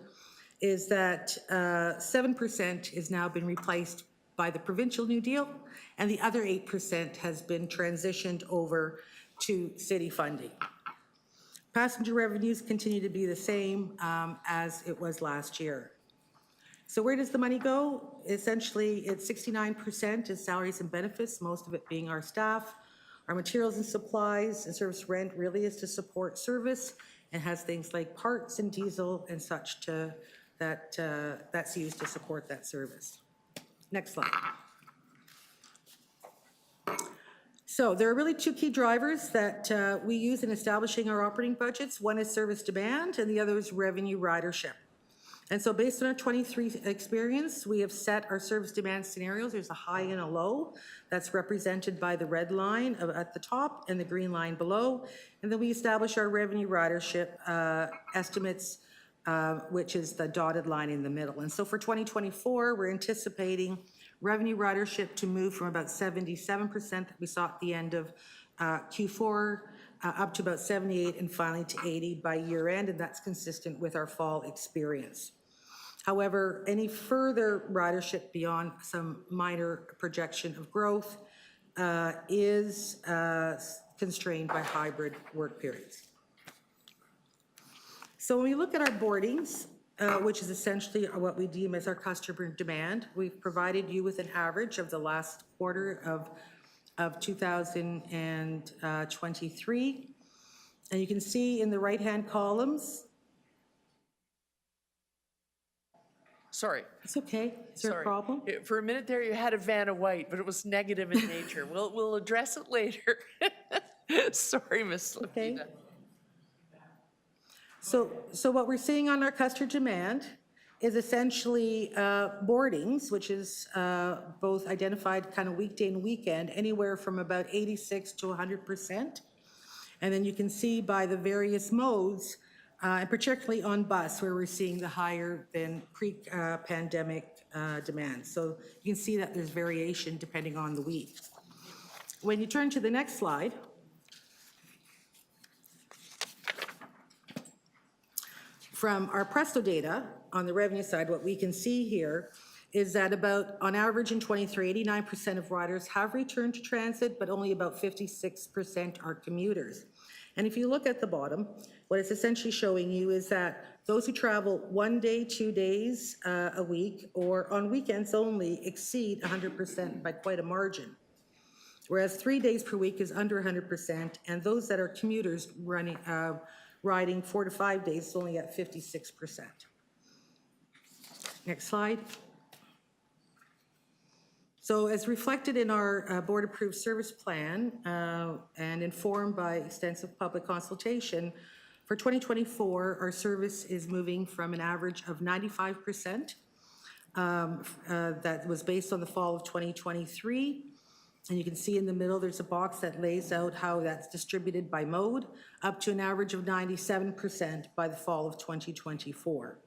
is that 7% has now been replaced by the provincial New Deal, and the other 8% has been transitioned over to city funding. Passenger revenues continue to be the same as it was last year. So where does the money go? Essentially, it's 69% is salaries and benefits, most of it being our staff. Our materials and supplies and service rent really is to support service and has things like parts and diesel and such that's used to support that service. Next slide. So there are really two key drivers that we use in establishing our operating budgets. One is service demand and the other is revenue ridership. And so based on our 23 experience, we have set our service demand scenarios. There's a high and a low. That's represented by the red line at the top and the green line below. And then we establish our revenue ridership estimates, which is the dotted line in the middle. And so for 2024, we're anticipating revenue ridership to move from about 77% that we saw at the end of Q4 up to about 78 and finally to 80 by year end, and that's consistent with our fall experience. However, any further ridership beyond some minor projection of growth is constrained by hybrid work periods. So when we look at our boardings, which is essentially what we deem as our customer demand, we've provided you with an average of the last quarter of 2023. And you can see in the right-hand columns. Sorry. It's okay. Is there a problem? For a minute there, you had a Vanna White, but it was negative in nature. We'll address it later. Sorry, Ms. Lapita. Okay. So what we're seeing on our customer demand is essentially boardings, which is both identified kind of weekday and weekend, anywhere from about 86 to 100%. And then you can see by the various modes, and particularly on bus, where we're seeing the higher than pre-pandemic demand. So you can see that there's variation depending on the week. When you turn to the next slide, from our Presto data on the revenue side, what we can see here is that about, on average in 23, 89% of riders have returned to transit, but only about 56% are commuters. And if you look at the bottom, what it's essentially showing you is that those who travel 1 day, 2 days a week, or on weekends only, exceed 100% by quite a margin. Whereas 3 days per week is under 100%, and those that are commuters riding 4 to 5 days is only at 56%. Next slide. So as reflected in our board-approved service plan and informed by extensive public consultation, for 2024, our service is moving from an average of 95% that was based on the fall of 2023. And you can see in the middle, there's a box that lays out how that's distributed by mode, up to an average of 97% by the fall of 2024.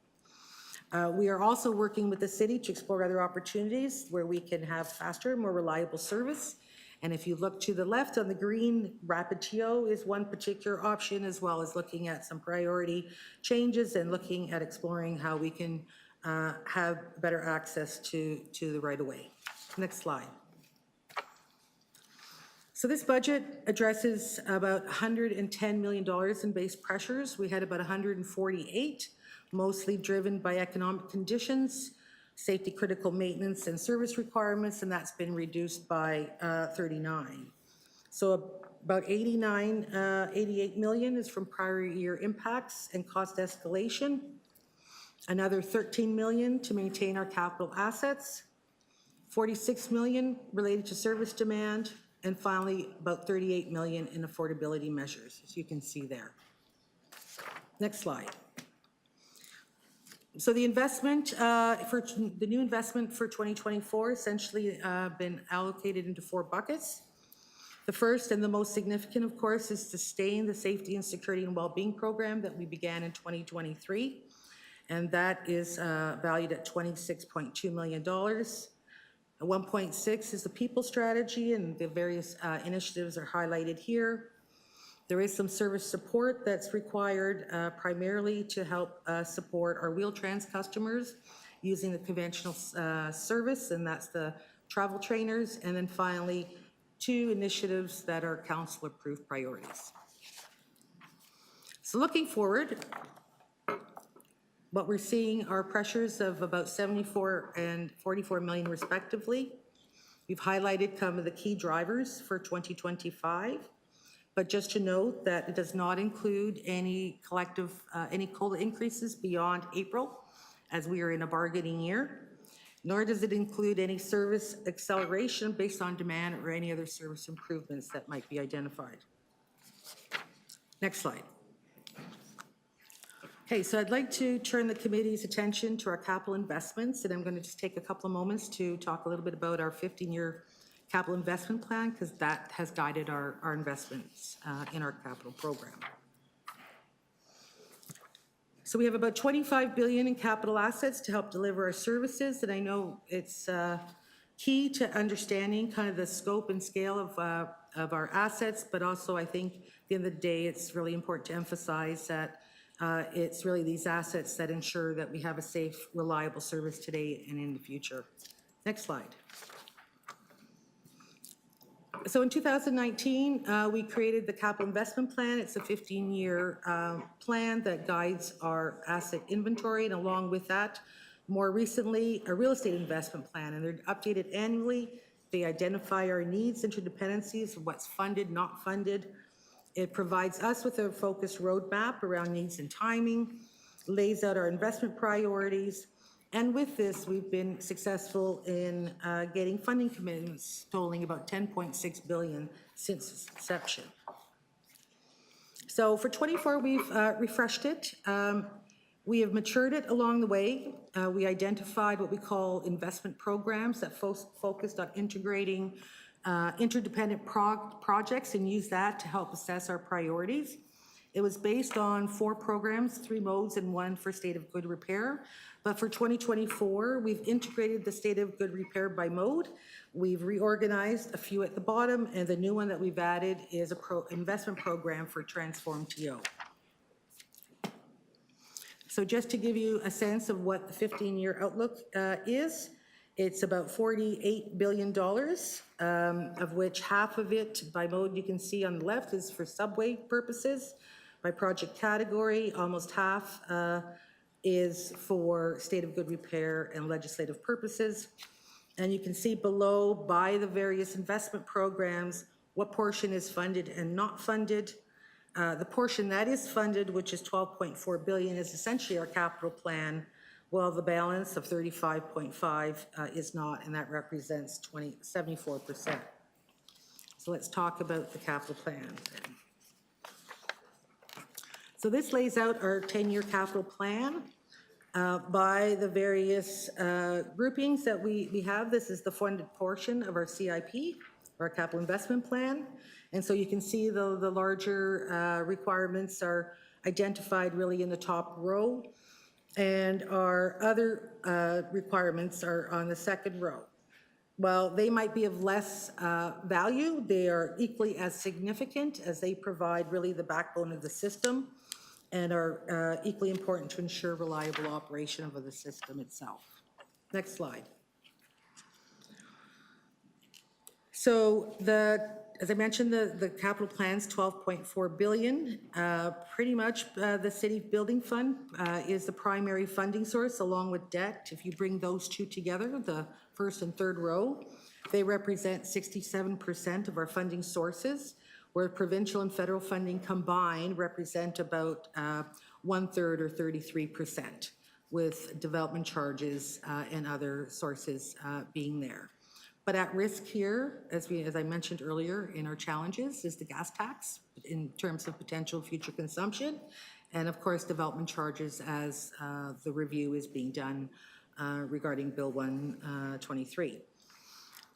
We are also working with the city to explore other opportunities where we can have faster, more reliable service. And if you look to the left on the green, Rapid TO is one particular option, as well as looking at some priority changes and looking at exploring how we can have better access to the right-of-way. Next slide. So this budget addresses about $110 million in base pressures. We had about 148, mostly driven by economic conditions, safety critical maintenance and service requirements, and that's been reduced by 39. So about 88 million is from prior year impacts and cost escalation. Another 13 million to maintain our capital assets, 46 million related to service demand, and finally about 38 million in affordability measures, as you can see there. Next slide. So the investment for the new investment for 2024 essentially been allocated into 4 buckets. The first and the most significant, of course, is sustain the safety and security and well-being program that we began in 2023, and that is valued at $26.2 million. 1.6 is the people strategy, and the various initiatives are highlighted here. There is some service support that's required primarily to help support our Wheel-Trans customers using the conventional service, and that's the travel trainers, and then finally, 2 initiatives that are council-approved priorities. So looking forward, what we're seeing are pressures of about 74 and 44 million respectively. We've highlighted some of the key drivers for 2025, but just to note that it does not include any collective, any COLA increases beyond April, as we are in a bargaining year, nor does it include any service acceleration based on demand or any other service improvements that might be identified. Next slide. Okay, so I'd like to turn the committee's attention to our capital investments, and I'm going to just take a couple of moments to talk a little bit about our 15-year capital investment plan, because that has guided our investments in our capital program. So we have about 25 billion in capital assets to help deliver our services, and I know it's key to understanding kind of the scope and scale of our assets, but also I think at the end of the day, it's really important to emphasize that it's really these assets that ensure that we have a safe, reliable service today and in the future. Next slide. So in 2019, we created the capital investment plan. It's a 15-year plan that guides our asset inventory, and along with that, more recently, a real estate investment plan, and they're updated annually. They identify our needs, interdependencies, what's funded, not funded. It provides us with a focused roadmap around needs and timing, lays out our investment priorities, and with this, we've been successful in getting funding commitments totaling about 10.6 billion since inception. So for 24, we've refreshed it. We have matured it along the way. We identified what we call investment programs that focused on integrating interdependent projects and use that to help assess our priorities. It was based on 4 programs, 3 modes and 1 for state of good repair. But for 2024, we've integrated the state of good repair by mode. We've reorganized a few at the bottom, and the new one that we've added is a investment program for Transform TO. So just to give you a sense of what the 15-year outlook is, it's about $48 billion, of which half of it by mode you can see on the left is for subway purposes. By project category, almost half is for state of good repair and legislative purposes. And you can see below by the various investment programs what portion is funded and not funded. The portion that is funded, which is 12.4 billion, is essentially our capital plan, while the balance of 35.5 is not, and that represents 74%. So let's talk about the capital plan. So this lays out our 10-year capital plan by the various groupings that we have. This is the funded portion of our CIP, our capital investment plan. And so you can see the larger requirements are identified really in the top row, and our other requirements are on the second row. While they might be of less value, they are equally as significant as they provide really the backbone of the system and are equally important to ensure reliable operation of the system itself. Next slide. So as I mentioned, the capital plan's 12.4 billion. Pretty much the city building fund is the primary funding source along with debt. If you bring those two together, the first and third row, they represent 67% of our funding sources, where provincial and federal funding combined represent about 1/3 or 33%, with development charges and other sources being there. But at risk here, as I mentioned earlier in our challenges, is the gas tax in terms of potential future consumption, and of course development charges as the review is being done regarding Bill 123.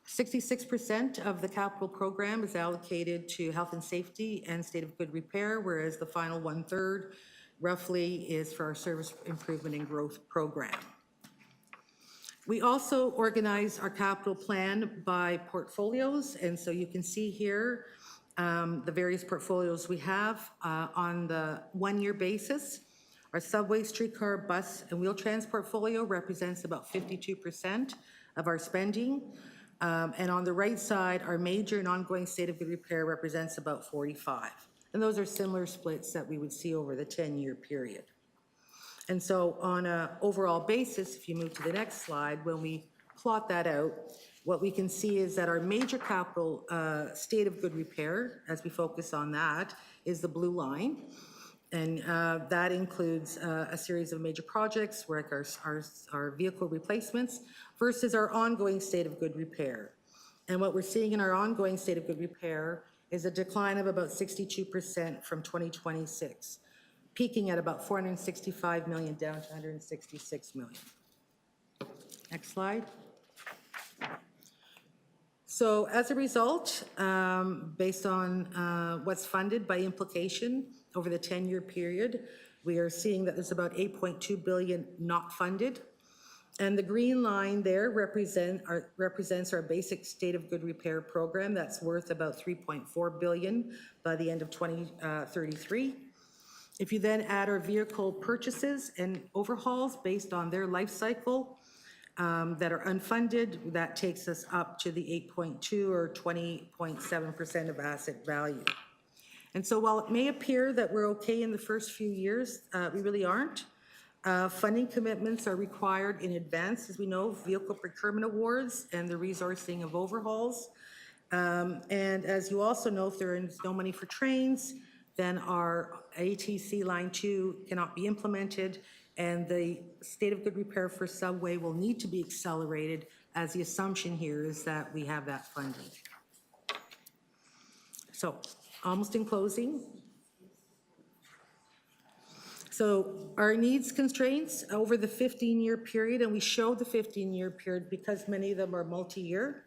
66% of the capital program is allocated to health and safety and state of good repair, whereas the final 1/3 roughly is for our service improvement and growth program. We also organize our capital plan by portfolios, and so you can see here the various portfolios we have on the 1-year basis. Our subway, streetcar, bus, and wheel trans portfolio represents about 52% of our spending. And on the right side, our major and ongoing state of good repair represents about 45. And those are similar splits that we would see over the 10-year period. And so on an overall basis, if you move to the next slide, when we plot that out, what we can see is that our major capital state of good repair, as we focus on that, is the blue line. And that includes a series of major projects, like our vehicle replacements, versus our ongoing state of good repair. And what we're seeing in our ongoing state of good repair is a decline of about 62% from 2026, peaking at about 465 million down to 166 million. Next slide. So as a result, based on what's funded by implication over the 10-year period, we are seeing that there's about 8.2 billion not funded. And the green line there represents our basic state of good repair program that's worth about 3.4 billion by the end of 2033. If you then add our vehicle purchases and overhauls based on their life cycle that are unfunded, that takes us up to the 8.2 or 20.7% of asset value. And so while it may appear that we're okay in the first few years, we really aren't. Funding commitments are required in advance, as we know, vehicle procurement awards and the resourcing of overhauls. And as you also know, if there is no money for trains, then our ATC Line 2 cannot be implemented, and the state of good repair for subway will need to be accelerated, as the assumption here is that we have that funding. So, almost in closing. So our needs constraints over the 15-year period, and we show the 15-year period because many of them are multi-year,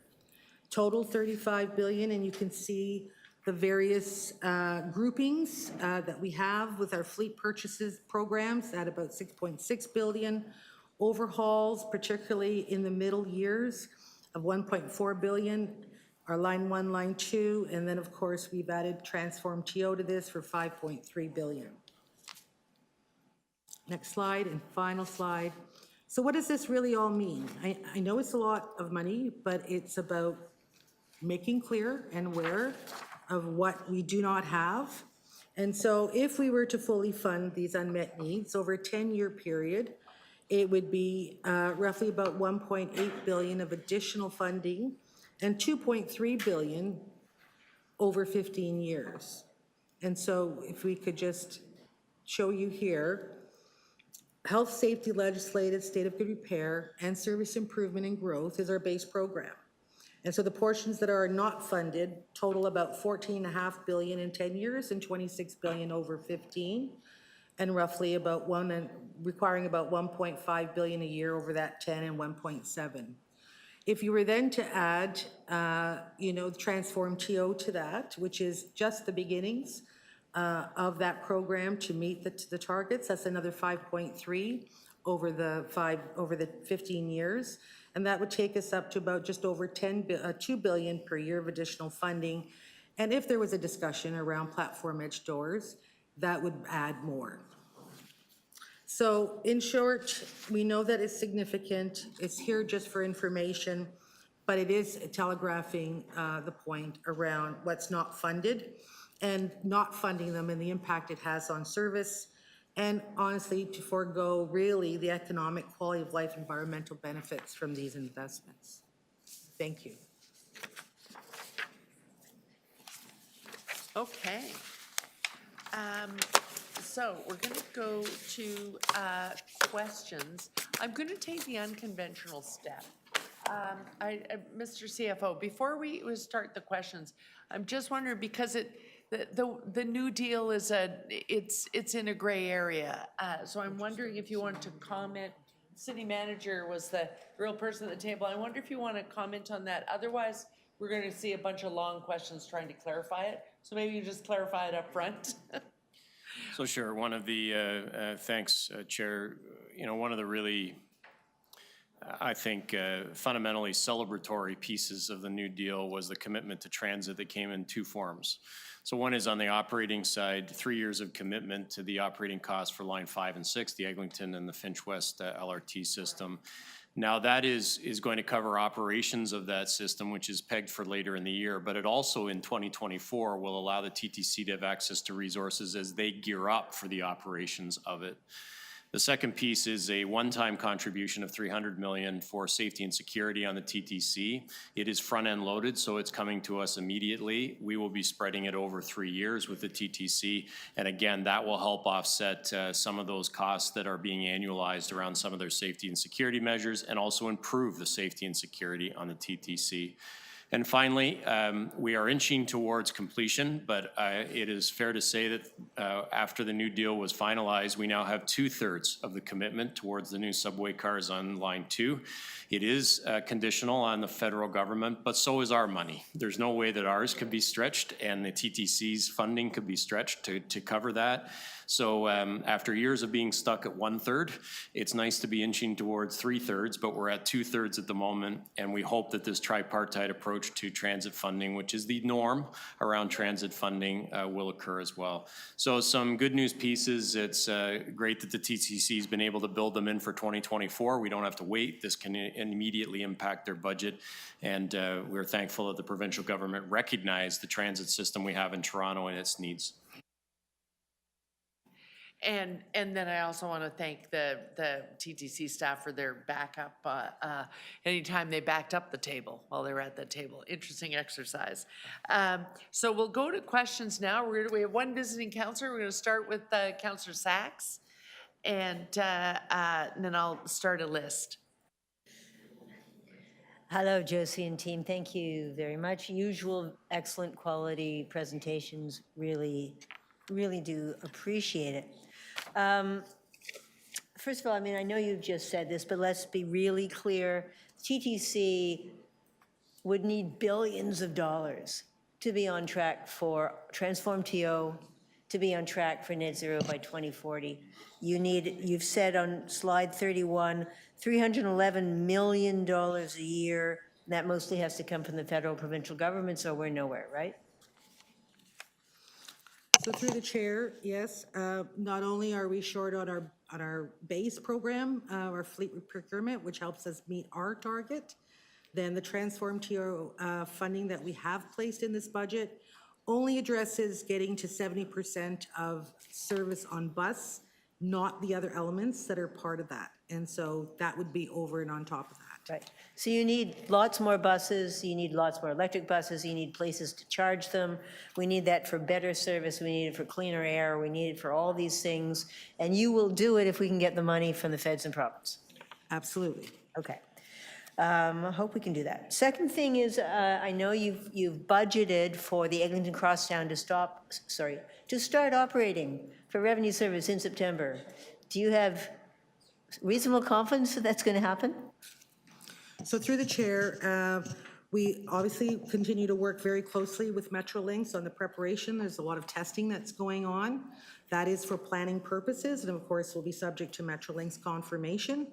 total 35 billion, and you can see the various groupings that we have with our fleet purchases programs at about 6.6 billion, overhauls, particularly in the middle years, of 1.4 billion, our line 1, line 2, and then of course we've added Transform TO to this for 5.3 billion. Next slide and final slide. So what does this really all mean? I know it's a lot of money, but it's about making clear and aware of what we do not have. And so if we were to fully fund these unmet needs over a 10-year period, it would be roughly about 1.8 billion of additional funding and 2.3 billion over 15 years. And so if we could just show you here, health, safety, legislated, state of good repair, and service improvement and growth is our base program. And so the portions that are not funded total about 14.5 billion in 10 years and 26 billion over 15, and roughly about requiring about 1.5 billion a year over that 10 and 1.7. If you were then to add, Transform TO to that, which is just the beginnings of that program to meet the targets, that's another 5.3 over the 15 years. And that would take us up to about just over 2 billion per year of additional funding. And if there was a discussion around platform edge doors, that would add more. So in short, we know that it's significant. It's here just for information, but it is telegraphing the point around what's not funded and not funding them and the impact it has on service, and honestly to forego really the economic quality of life environmental benefits from these investments. Thank you. Okay. So we're going to go to questions. I'm going to take the unconventional step. Mr. CFO, before we start the questions, I'm just wondering, because the New Deal is it's in a gray area. So I'm wondering if you want to comment. City manager was the real person at the table. I wonder if you want to comment on that. Otherwise, we're going to see a bunch of long questions trying to clarify it. So maybe you just clarify it up front. So sure, one of the, thanks, Chair, one of the really, I think, fundamentally celebratory pieces of the New Deal was the commitment to transit that came in two forms. So one is on the operating side, 3 years of commitment to the operating costs for Line 5 and 6, the Eglinton and the Finch West LRT system. Now, that is going to cover operations of that system, which is pegged for later in the year, but it also in 2024 will allow the TTC to have access to resources as they gear up for the operations of it. The second piece is a one-time contribution of $300 million for safety and security on the TTC. It is front-end loaded, so it's coming to us immediately. We will be spreading it over 3 years with the TTC, and again, that will help offset some of those costs that are being annualized around some of their safety and security measures, and also improve the safety and security on the TTC. And finally, we are inching towards completion, but it is fair to say that after the new deal was finalized, we now have 2/3 of the commitment towards the new subway cars on Line 2. It is conditional on the federal government, but so is our money. There's no way that ours could be stretched, and the TTC's funding could be stretched to cover that. So after years of being stuck at 1/3, it's nice to be inching towards 3/3, but we're at 2/3 at the moment, and we hope that this tripartite approach to transit funding, which is the norm around transit funding, will occur as well. So some good news pieces. It's great that the TCC has been able to build them in for 2024. We don't have to wait. This can immediately impact their budget, and we're thankful that the provincial government recognized the transit system we have in Toronto and its needs. And then I also want to thank the TTC staff for their backup. Anytime they backed up the table while they were at the table. Interesting exercise. So we'll go to questions now. We have one visiting counselor. We're going to start with Councillor Sachs, and then I'll start a list. Hello, Josie and team. Thank you very much. Usual excellent quality presentations. Really do appreciate it. First of all, I mean, I know you've just said this, but let's be really clear. TTC would need billions of dollars to be on track for Transform TO, to be on track for net zero by 2040. You've said on slide 31, $311 million a year. That mostly has to come from the federal provincial government, so we're nowhere, right? So through the chair, yes, not only are we short on our base program, our fleet procurement, which helps us meet our target, then the Transform TO funding that we have placed in this budget only addresses getting to 70% of service on bus, not the other elements that are part of that. And so that would be over and on top of that. Right. So you need lots more buses, you need lots more electric buses, you need places to charge them. We need that for better service, we need it for cleaner air, we need it for all these things. And you will do it if we can get the money from the feds and province. Absolutely. Okay. I hope we can do that. Second thing is, I know you've budgeted for the Eglinton Crosstown to start operating for revenue service in September. Do you have reasonable confidence that that's going to happen? So through the chair, we obviously continue to work very closely with Metrolinx on the preparation. There's a lot of testing that's going on. That is for planning purposes, and of course will be subject to Metrolinx confirmation.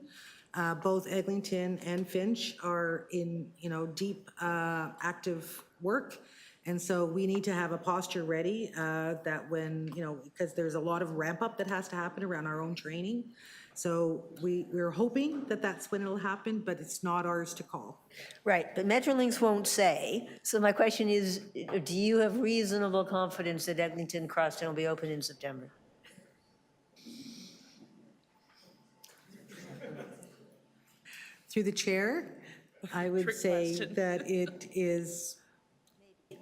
Both Eglinton and Finch are in, deep active work. And so we need to have a posture ready that when, because there's a lot of ramp up that has to happen around our own training. So we're hoping that that's when it'll happen, but it's not ours to call. Right, but Metrolinx won't say. So my question is, do you have reasonable confidence that Eglinton Crosstown will be open in September? Through the chair, I would say that it is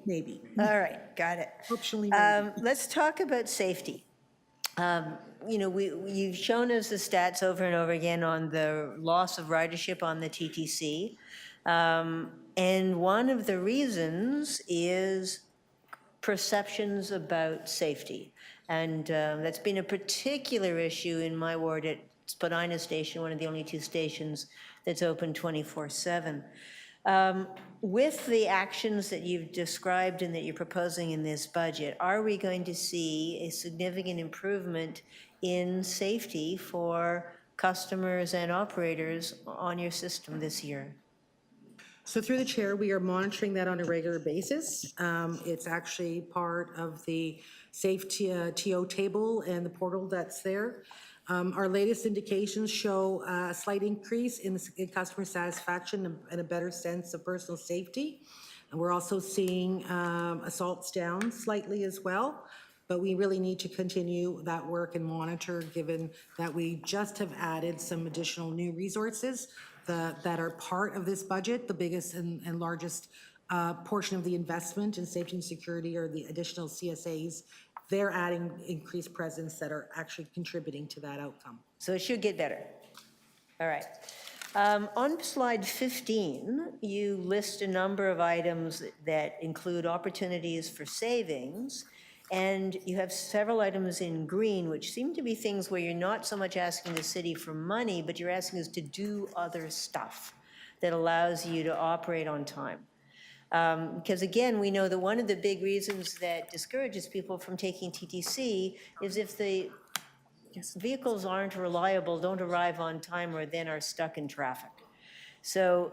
maybe. All right, got it. Optionally maybe. Let's talk about safety. You've shown us the stats over and over again on the loss of ridership on the TTC. And one of the reasons is perceptions about safety. And that's been a particular issue in my ward at Spadina Station, one of the only two stations that's open 24/7. With the actions that you've described and that you're proposing in this budget, are we going to see a significant improvement in safety for customers and operators on your system this year? So through the chair, we are monitoring that on a regular basis. It's actually part of the safety TO table and the portal that's there. Our latest indications show a slight increase in customer satisfaction and a better sense of personal safety. And we're also seeing assaults down slightly as well. But we really need to continue that work and monitor, given that we just have added some additional new resources that are part of this budget. The biggest and largest portion of the investment in safety and security are the additional CSAs. They're adding increased presence that are actually contributing to that outcome. So it should get better. All right. On slide 15, you list a number of items that include opportunities for savings, and you have several items in green, which seem to be things where you're not so much asking the city for money, but you're asking us to do other stuff that allows you to operate on time. Because again, we know that one of the big reasons that discourages people from taking TTC is if the vehicles aren't reliable, don't arrive on time, or then are stuck in traffic. So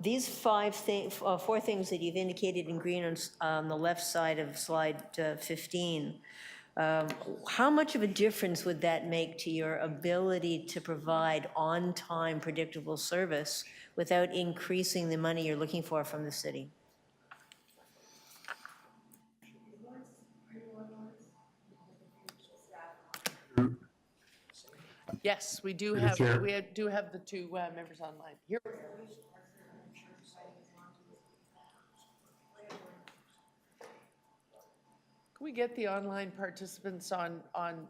these four things that you've indicated in green on the left side of slide 15, how much of a difference would that make to your ability to provide on-time, predictable service without increasing the money you're looking for from the city? Yes, we do have, do have the two members online. Here. Can we get the online participants on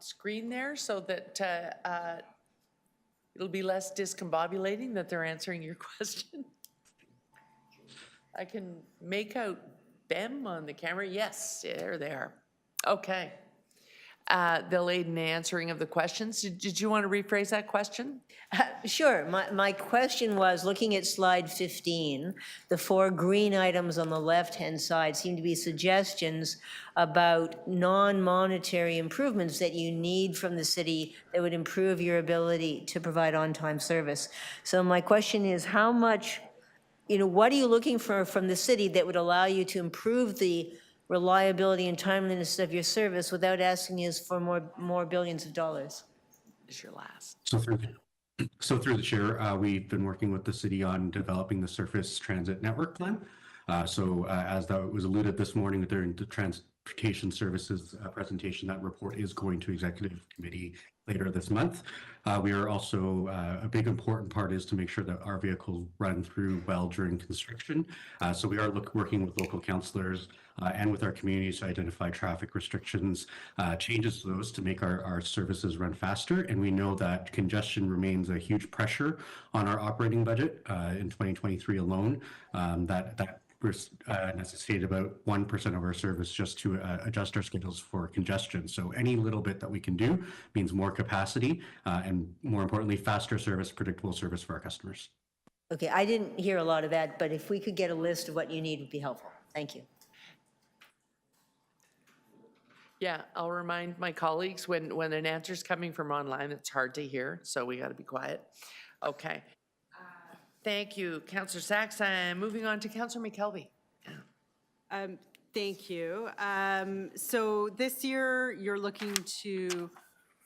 screen there so that it'll be less discombobulating that they're answering your question? I can make out them on the camera. Yes, there they are. Okay. They'll aid in answering of the questions. Did you want to rephrase that question? Sure. My question was, looking at slide 15, the four green items on the left-hand side seem to be suggestions about non-monetary improvements that you need from the city that would improve your ability to provide on-time service. So my question is, how much, what are you looking for from the city that would allow you to improve the reliability and timeliness of your service without asking us for more billions of dollars? Is your last. So through the chair, we've been working with the city on developing the surface transit network plan. As that was alluded this morning during the transportation services presentation, that report is going to executive committee later this month. We are also, a big important part is to make sure that our vehicles run through well during construction. So we are working with local councillors and with our communities to identify traffic restrictions, changes to those to make our services run faster. And we know that congestion remains a huge pressure on our operating budget in 2023 alone. That necessitated about 1% of our service just to adjust our schedules for congestion. So any little bit that we can do means more capacity and, more importantly, faster service, predictable service for our customers. Okay, I didn't hear a lot of that, but if we could get a list of what you need would be helpful. Thank you. Yeah, I'll remind my colleagues when an answer's coming from online, it's hard to hear, so we got to be quiet. Okay. Thank you, Councillor Sachs. Moving on to Councillor McKelvey. Thank you. So this year, you're looking to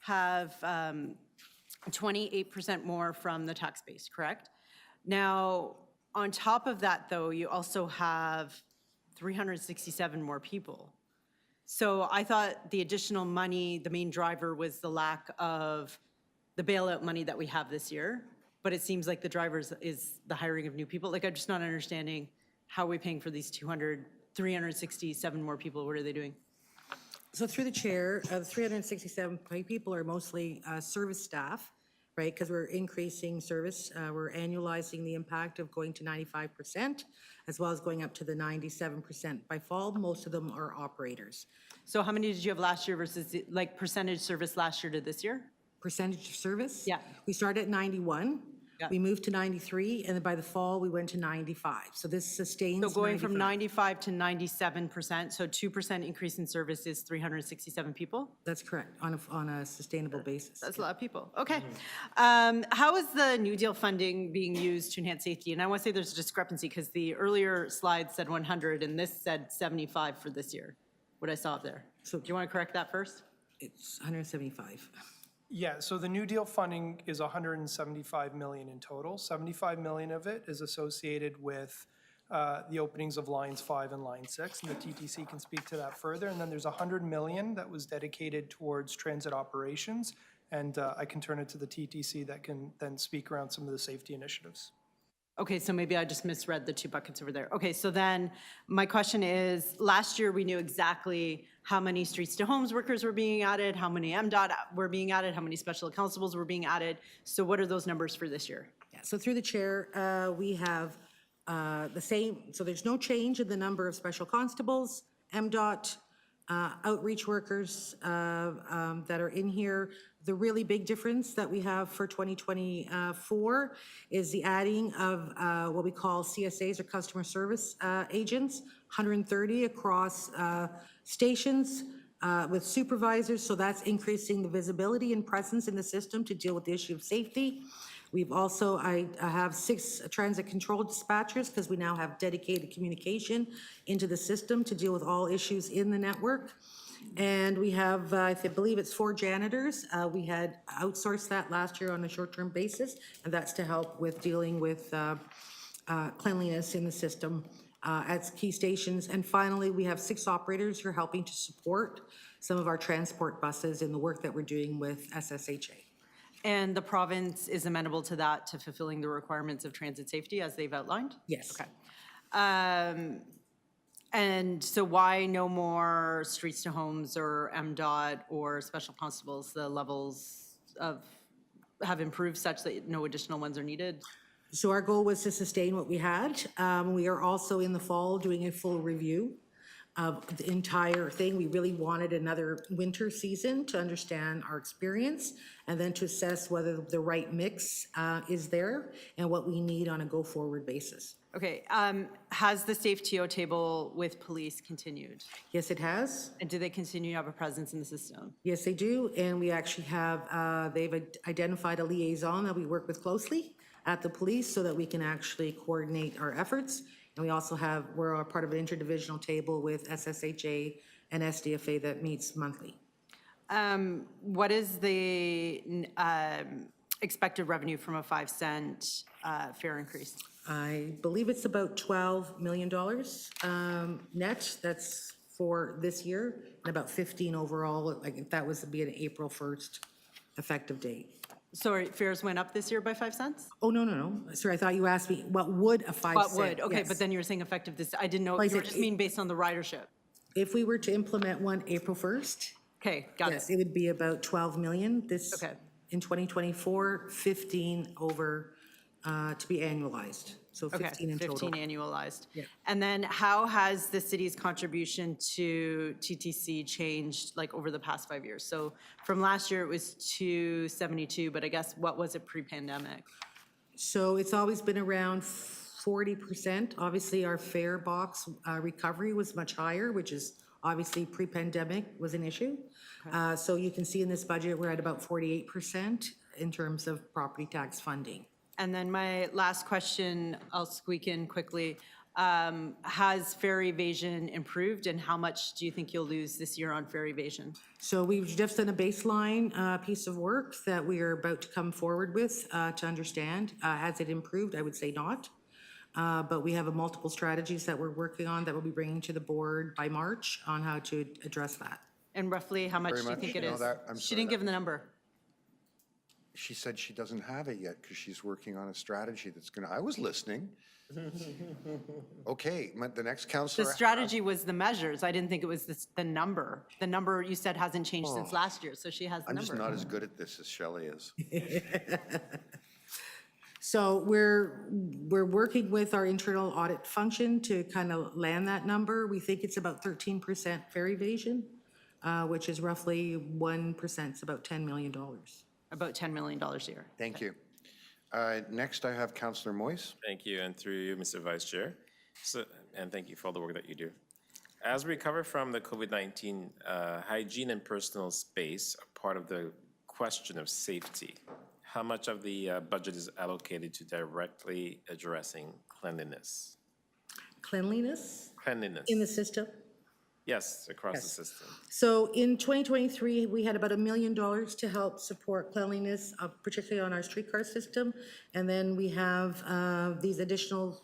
have 28% more from the tax base, correct? Now, on top of that, though, you also have 367 more people. So I thought the additional money, the main driver was the lack of the bailout money that we have this year. But it seems like the drivers is the hiring of new people. Like, I'm just not understanding how are we paying for these 367 more people? What are they doing? So through the chair, the 367 people are mostly service staff, right? Because we're increasing service. We're annualizing the impact of going to 95%, as well as going up to the 97% by fall. Most of them are operators. So how many did you have last year versus like percentage service last year to this year? Percentage of service? Yeah. We started at 91. Yeah. We moved to 93, and then by the fall, we went to 95. So this sustains. So going from 95 to 97%, so 2% increase in service is 367 people? That's correct, on a sustainable basis. That's a lot of people. Okay. How is the New Deal funding being used to enhance safety? And I want to say there's a discrepancy because the earlier slide said 100 and this said 75 for this year. what I saw up there. So do you want to correct that first? It's 175. Yeah, so the New Deal funding is 175 million in total. 75 million of it is associated with the openings of lines 5 and line 6, and the TTC can speak to that further. And then there's 100 million that was dedicated towards transit operations, and I can turn it to the TTC that can then speak around some of the safety initiatives. Okay, so maybe I just misread the two buckets over there. Okay, so then my question is, last year we knew exactly how many streets to homes workers were being added, how many MDOT were being added, how many special constables were being added. So what are those numbers for this year? Yeah, so through the chair, we have the same, so there's no change in the number of special constables, MDOT, outreach workers that are in here. The really big difference that we have for 2024 is the adding of what we call CSAs, or customer service agents, 130 across stations with supervisors. So that's increasing the visibility and presence in the system to deal with the issue of safety. We've also, I have 6 transit control dispatchers, because we now have dedicated communication into the system to deal with all issues in the network. And we have, I believe it's 4 janitors. We had outsourced that last year on a short-term basis, and that's to help with dealing with cleanliness in the system at key stations. And finally, we have 6 operators who are helping to support some of our transport buses in the work that we're doing with SSHA. And the province is amenable to that, to fulfilling the requirements of transit safety as they've outlined? Yes. Okay. And so why no more streets to homes or MDOT or special constables? The levels have improved such that no additional ones are needed? So our goal was to sustain what we had. We are also in the fall doing a full review of the entire thing. We really wanted another winter season to understand our experience and then to assess whether the right mix is there and what we need on a go-forward basis. Okay, has the safe TO table with police continued? Yes, it has. And do they continue to have a presence in the system? Yes, they do, and we actually have, they've identified a liaison that we work with closely at the police so that we can actually coordinate our efforts. And we also have, we're a part of an interdivisional table with SSHA and SDFA that meets monthly. What is the expected revenue from a 5-cent fare increase? I believe it's about $12 million net. That's for this year, and about 15 overall. Like if that was to be an April 1st effective date. Sorry, fares went up this year by 5 cents? Oh, no. Sorry, I thought you asked me what would a 5 What cent. would? Okay, Yes. but then you were saying effective this, I didn't know, Like you were it- just mean based on the ridership. If we were to implement one April 1st, Okay, got it. yes, it would be about 12 million. This, Okay. in 2024, 15 over to be annualized. So 15 in total. 15 annualized. Yeah. And then how has the city's contribution to TTC changed like over the past 5 years? So from last year it was 272, but I guess what was it pre-pandemic? So it's always been around 40%. Obviously, our fare box recovery was much higher, which is obviously pre-pandemic was an issue. So you can see in this budget, we're at about 48% in terms of property tax funding. And then my last question, I'll squeak in quickly. Has fare evasion improved, and how much do you think you'll lose this year on fare evasion? So we've just done a baseline piece of work that we are about to come forward with to understand. Has it improved? I would say not. But we have multiple strategies that we're working on that we'll be bringing to the board by March on how to address that. And roughly how much Very do you much. think it No, is? that- I'm She sorry, didn't that- give the number. She said she doesn't have it yet because she's working on a strategy that's gonna, I was listening. Okay, the next The counselor. strategy was the measures. I didn't think it was the number. The number you said hasn't changed since Oh. last year, so she has the I'm number. just not as good at this as Shelley is. So we're working with our internal audit function to kind of land that number. We think it's about 13% fare evasion, which is roughly 1%, it's about $10 million. About $10 million a year. Thank you. Next, I have Counselor Moyes. Thank you, and through you, Mr. Vice Chair. So, and thank you for all the work that you do. As we recover from the COVID-19, hygiene and personal space are part of the question of safety. How much of the budget is allocated to directly addressing cleanliness? Cleanliness Cleanliness. in the system? Yes, across the system. So in 2023, we had about $1 million to help support cleanliness, particularly on our streetcar system. And then we have these additional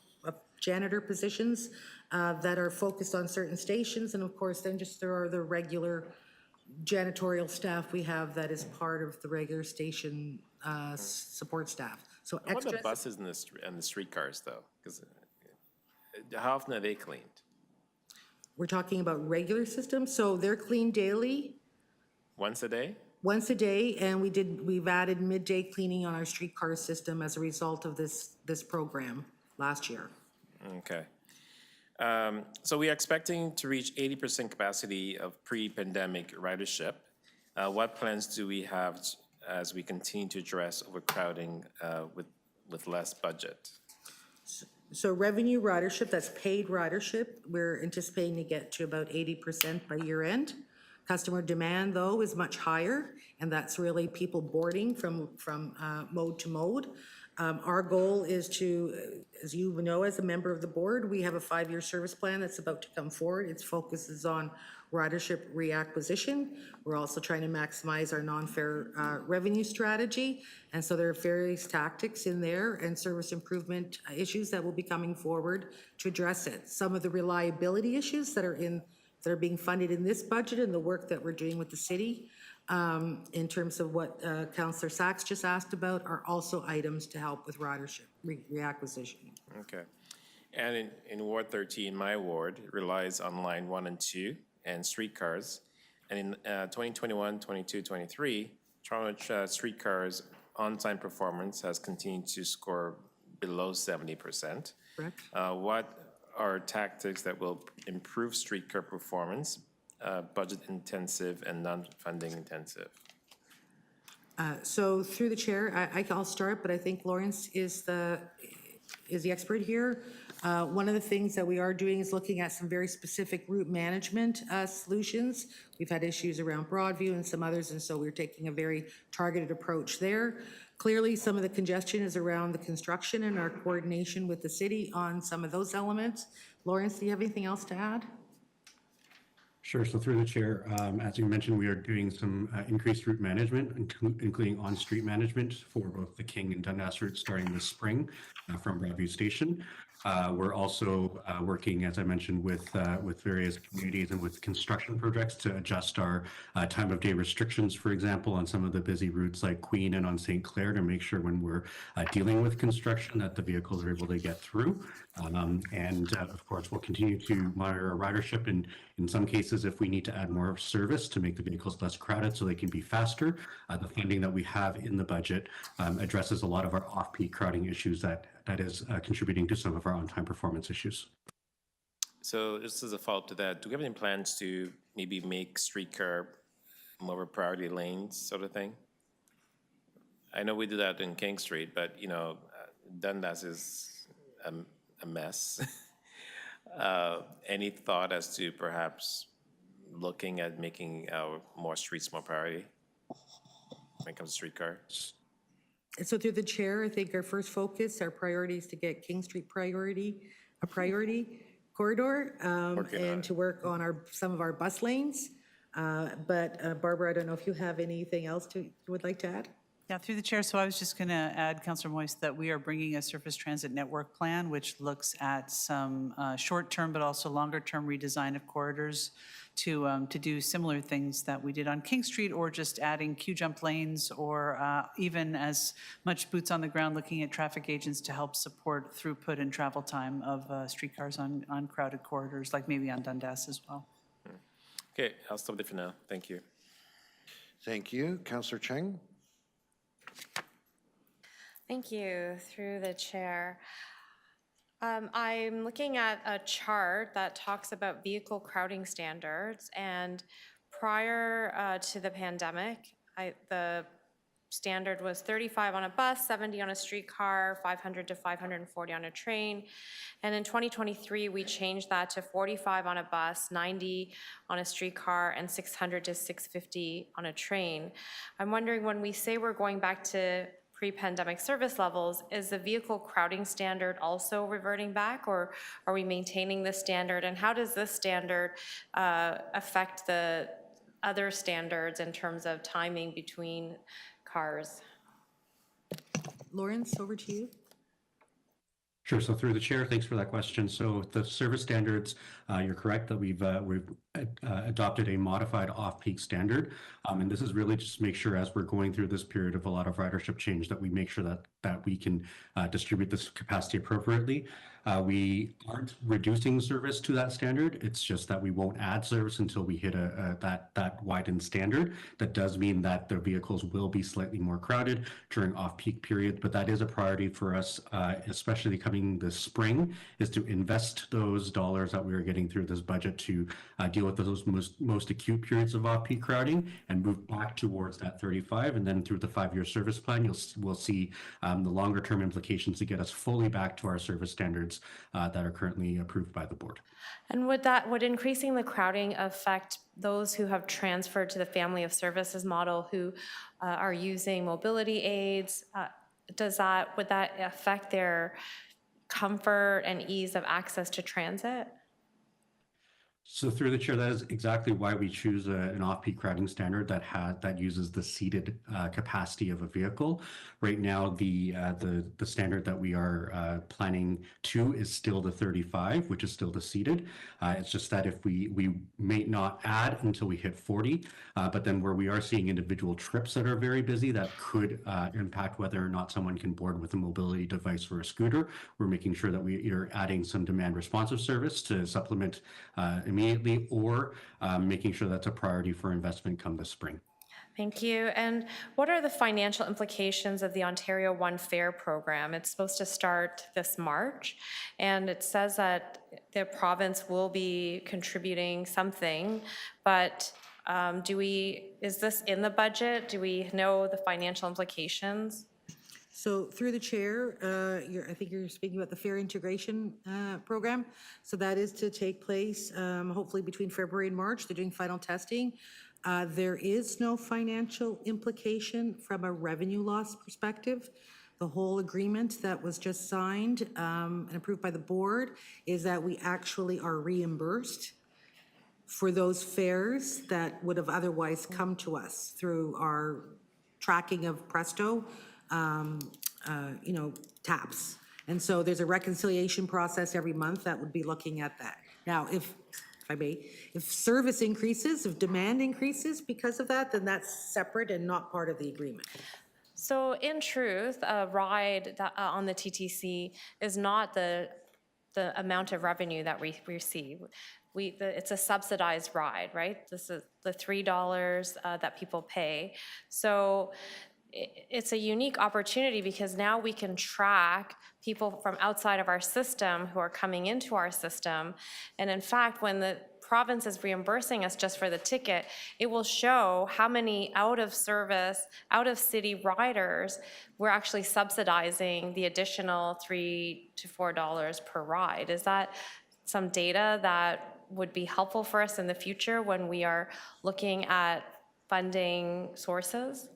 janitor positions that are focused on certain stations. And of course, then just there are the regular janitorial staff we have that is part of the regular station support staff. So What about extra. the buses and the streetcars, though? Because how often are they cleaned? We're talking about regular systems, so they're cleaned daily, Once a day? once a day, and we've added midday cleaning on our streetcar system as a result of this program last year. Okay. So we're expecting to reach 80% capacity of pre-pandemic ridership. What plans do we have as we continue to address overcrowding with less budget? So revenue ridership, that's paid ridership, we're anticipating to get to about 80% by year end. Customer demand, though, is much higher, and that's really people boarding from mode to mode. Our goal is to, as you know, as a member of the board, we have a 5-year service plan that's about to come forward. Its focus is on ridership reacquisition. We're also trying to maximize our non-fare revenue strategy. And so there are various tactics in there and service improvement issues that will be coming forward to address it. Some of the reliability issues that are being funded in this budget and the work that we're doing with the city in terms of what Councillor Sachs just asked about are also items to help with ridership reacquisition. Okay. And in Ward 13, my ward, relies on line 1 and 2 and streetcars. And in 2021, 22, 23, Toronto streetcars on-time performance has continued to score below 70%. Correct. What are tactics that will improve streetcar performance, budget intensive and non-funding intensive? So through the chair, I'll start, but I think Lawrence is the expert here. One of the things that we are doing is looking at some very specific route management solutions. We've had issues around Broadview and some others, and so we're taking a very targeted approach there. Clearly, some of the congestion is around the construction and our coordination with the city on some of those elements. Lawrence, do you have anything else to add? Sure. So through the chair, as you mentioned, we are doing some increased route management, including on-street management for both the King and Dundas routes starting this spring from Broadview Station. We're also working, as I mentioned, with various communities and with construction projects to adjust our time of day restrictions, for example, on some of the busy routes like Queen and on St. Clair to make sure when we're dealing with construction that the vehicles are able to get through. And of course, we'll continue to monitor our ridership, and in some cases, if we need to add more service to make the vehicles less crowded so they can be faster, the funding that we have in the budget addresses a lot of our off-peak crowding issues that is contributing to some of our on-time performance issues. So just as a follow-up to that, do we have any plans to maybe make streetcar more of a priority lanes sort of thing? I know we do that in King Street, but you know, Dundas is a mess. Any thought as to perhaps looking at making our more streets more priority when it comes to streetcars? So through the chair, I think our first focus, our priority is to get King Street a priority corridor, and to work on some of our bus lanes. But Barbara, I don't know if you have anything else you would like to add? Yeah, through the chair, so I was just going to add, Councillor Moist, that we are bringing a surface transit network plan, which looks at some short-term but also longer-term redesign of corridors to do similar things that we did on King Street, or just adding queue-jump lanes, or even as much boots on the ground looking at traffic agents to help support throughput and travel time of streetcars on crowded corridors, like maybe on Dundas as well. Okay, I'll stop there for now. Thank you. Thank you. Councillor Cheng? Thank you, through the chair. I'm looking at a chart that talks about vehicle crowding standards, and prior to the pandemic, the standard was 35 on a bus, 70 on a streetcar, 500 to 540 on a train. And in 2023, we changed that to 45 on a bus, 90 on a streetcar, and 600 to 650 on a train. I'm wondering, when we say we're going back to pre-pandemic service levels, is the vehicle crowding standard also reverting back, or are we maintaining the standard? And how does this standard affect the other standards in terms of timing between cars? Lawrence, over to you. Sure. So through the chair, thanks for that question. So the service standards, you're correct that we've adopted a modified off-peak standard. And this is really just to make sure as we're going through this period of a lot of ridership change that we make sure that we can distribute this capacity appropriately. We aren't reducing service to that standard. It's just that we won't add service until we hit that widened standard. That does mean that the vehicles will be slightly more crowded during off-peak periods, but that is a priority for us, especially coming this spring, is to invest those dollars that we are getting through this budget to deal with those most acute periods of off-peak crowding and move back towards that 35. And then through the 5-year service plan, we'll see the longer term implications to get us fully back to our service standards that are currently approved by the board. And would increasing the crowding affect those who have transferred to the family of services model who are using mobility aids? Would that affect their comfort and ease of access to transit? So through the chair, that is exactly why we choose an off-peak crowding standard that uses the seated capacity of a vehicle. Right now, the standard that we are planning to is still the 35, which is still the seated. It's just that if we may not add until we hit 40, but then where we are seeing individual trips that are very busy, that could impact whether or not someone can board with a mobility device or a scooter. We're making sure that we are adding some demand responsive service to supplement immediately, or making sure that's a priority for investment come this spring. Thank you. And what are the financial implications of the Ontario One Fare program? It's supposed to start this March, and it says that the province will be contributing something, but is this in the budget? Do we know the financial implications? So through the chair, I think you're speaking about the fare integration program. So that is to take place hopefully between February and March. They're doing final testing. There is no financial implication from a revenue loss perspective. The whole agreement that was just signed and approved by the board is that we actually are reimbursed for those fares that would have otherwise come to us through our tracking of Presto taps. And so there's a reconciliation process every month that would be looking at that. Now, if service increases, if demand increases because of that, then that's separate and not part of the agreement. So in truth, a ride on the TTC is not the amount of revenue that we receive. It's a subsidized ride, right? This is the $3 that people pay. So it's a unique opportunity because now we can track people from outside of our system who are coming into our system. And in fact, when the province is reimbursing us just for the ticket, it will show how many out of service, out of city riders we're actually subsidizing the additional $3 to $4 per ride. Is that some data that would be helpful for us in the future when we are looking at funding sources?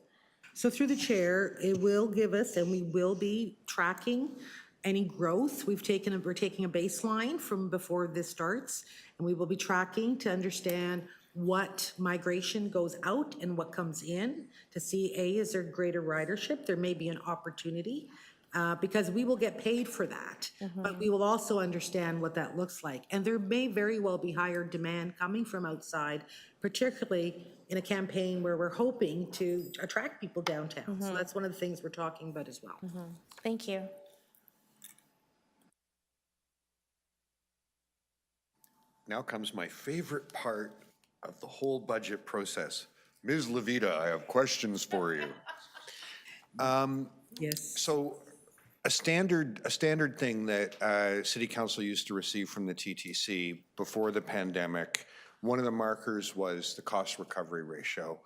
So through the chair, it will give us, and we will be tracking any growth. We're taking a baseline from before this starts, and we will be tracking to understand what migration goes out and what comes in to see, is there greater ridership? There may be an opportunity because we will get paid for that, but we will also understand what that looks like. And there may very well be higher demand coming from outside, particularly in a campaign where we're hoping to attract people downtown. So that's one of the things we're talking about as well. Thank you. Now comes my favorite part of the whole budget process. Ms. Levita, I have questions for you. Yes. So a standard thing that City Council used to receive from the TTC before the pandemic, one of the markers was the cost recovery ratio.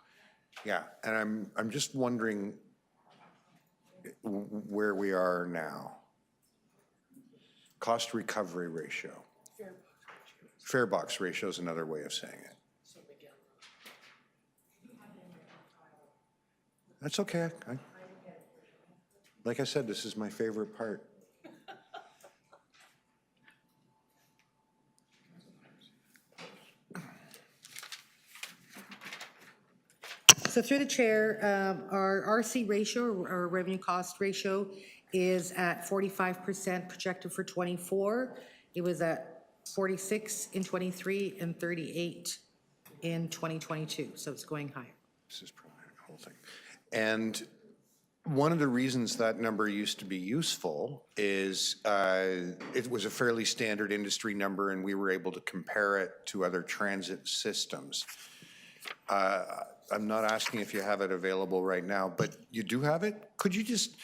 Yeah, and I'm just wondering where we are now. Cost recovery ratio. Fare box ratio is another way of saying it. That's okay. Like I said, this is my favorite part. So through the chair, our RC ratio, our revenue cost ratio, is at 45% projected for '24. It was at 46 in '23 and 38 in 2022, so it's going higher. This is probably the whole thing. And one of the reasons that number used to be useful is it was a fairly standard industry number, and we were able to compare it to other transit systems. I'm not asking if you have it available right now, but you do have it? Could you just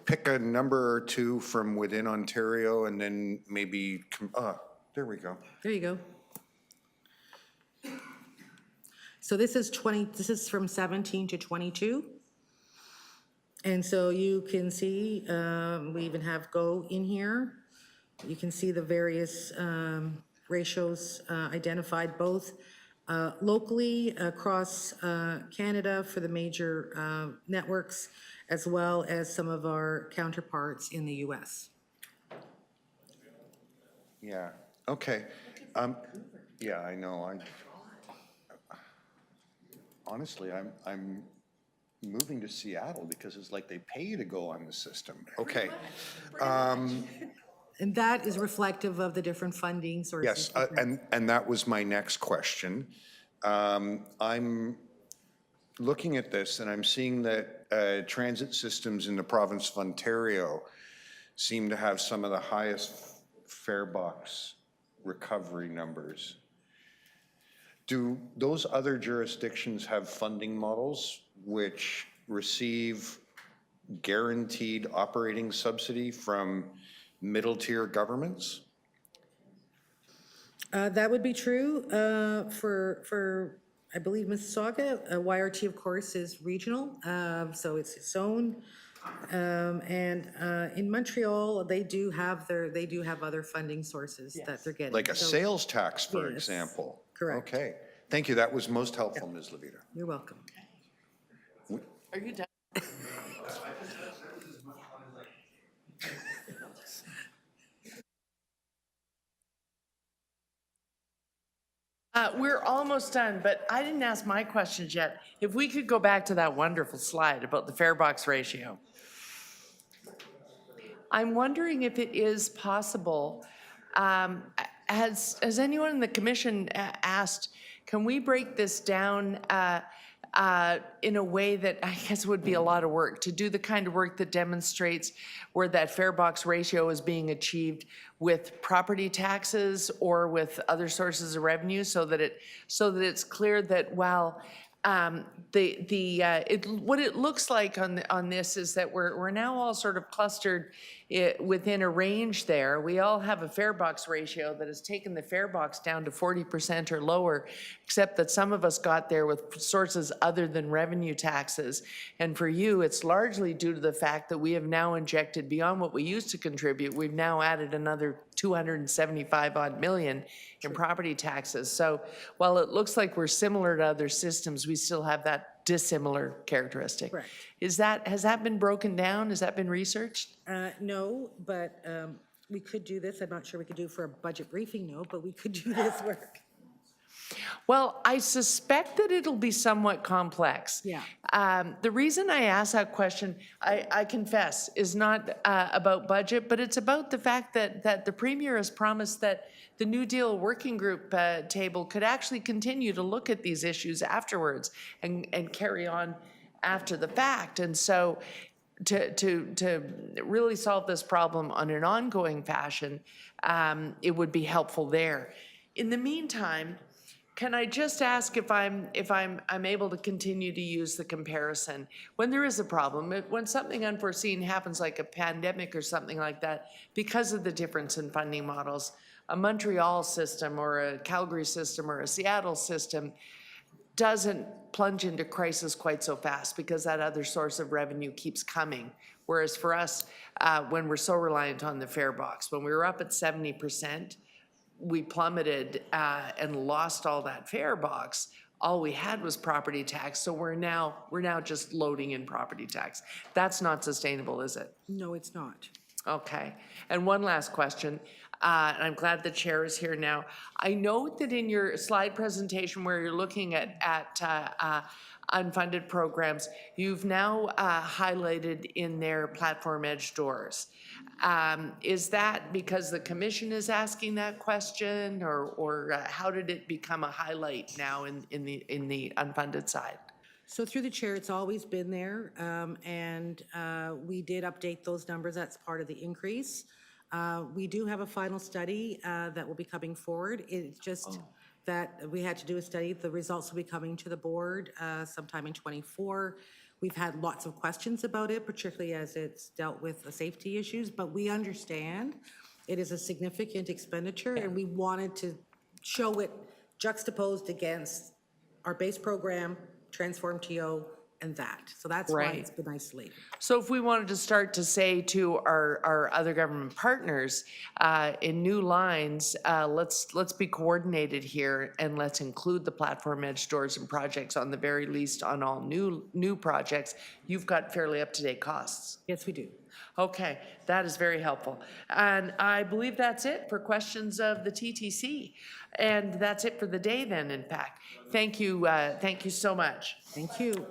pick a number or two from within Ontario and then maybe, there we go. There you go. So this is from 17 to 22. And so you can see, we even have GO in here. You can see the various ratios identified both locally across Canada for the major networks, as well as some of our counterparts in the US. Yeah, okay. Yeah, I know. Honestly, I'm moving to Seattle because it's like they pay you to go on the system. Okay. And that is reflective of the different funding sources. Yes, and that was my next question. I'm looking at this and I'm seeing that transit systems in the province of Ontario seem to have some of the highest fare box recovery numbers. Do those other jurisdictions have funding models which receive guaranteed operating subsidy from middle-tier governments? That would be true for I believe, Mississauga. YRT, of course, is regional, so it's its own. And in Montreal, they do have other funding sources that they're getting. Like a So- sales tax, for Yes, example? correct. Okay, thank you. That was most helpful, Ms. Levita. You're welcome. Are you done? We're almost done, but I didn't ask my questions yet. If we could go back to that wonderful slide about the fare box ratio. I'm wondering if it is possible, has anyone in the commission asked, can we break this down in a way that I guess would be a lot of work, to do the kind of work that demonstrates where that fare box ratio is being achieved with property taxes or with other sources of revenue, so that it's clear that while what it looks like on this is that we're now all sort of clustered within a range there. We all have a fare box ratio that has taken the fare box down to 40% or lower, except that some of us got there with sources other than revenue taxes. And for you, it's largely due to the fact that we have now injected beyond what we used to contribute. We've now added another 275 odd million in property taxes. So while it looks like we're similar to other systems, we still have that dissimilar characteristic. Correct. Has that been broken down? Has that been researched? No, but we could do this. I'm not sure we could do it for a budget briefing, no, but we could do this work. Well, I suspect that it'll be somewhat complex. Yeah. The reason I ask that question, I confess, is not about budget, but it's about the fact that the Premier has promised that the New Deal working group table could actually continue to look at these issues afterwards and carry on after the fact. And so to really solve this problem on an ongoing fashion, it would be helpful there. In the meantime, can I just ask if I'm able to continue to use the comparison when there is a problem, when something unforeseen happens like a pandemic or something like that, because of the difference in funding models, a Montreal system or a Calgary system or a Seattle system doesn't plunge into crisis quite so fast because that other source of revenue keeps coming. Whereas for us, when we're so reliant on the fare box, when we were up at 70%, we plummeted and lost all that fare box. all we had was property tax, so we're now just loading in property tax. That's not sustainable, is it? No, it's not. Okay. And one last question, and I'm glad the chair is here now. I note that in your slide presentation where you're looking at unfunded programs, you've now highlighted in their platform edge doors. Is that because the commission is asking that question, or how did it become a highlight now in the unfunded side? So through the chair, it's always been there, and we did update those numbers. That's part of the increase. We do have a final study that will be coming forward. It's just that we had to do a study. The results will be coming to the board sometime in '24. We've had lots of questions about it, particularly as it's dealt with the safety issues, but we understand it is a significant expenditure, and we wanted to show it juxtaposed against our base program, Transform TO, and that. So that's why Right. it's been isolated. So if we wanted to start to say to our other government partners in new lines, let's be coordinated here and let's include the platform edge doors and projects on the very least on all new projects, you've got fairly up-to-date costs. Yes, we do. Okay, that is very helpful. And I believe that's it for questions of the TTC. And that's it for the day then, in fact. Thank you so much. Thank you.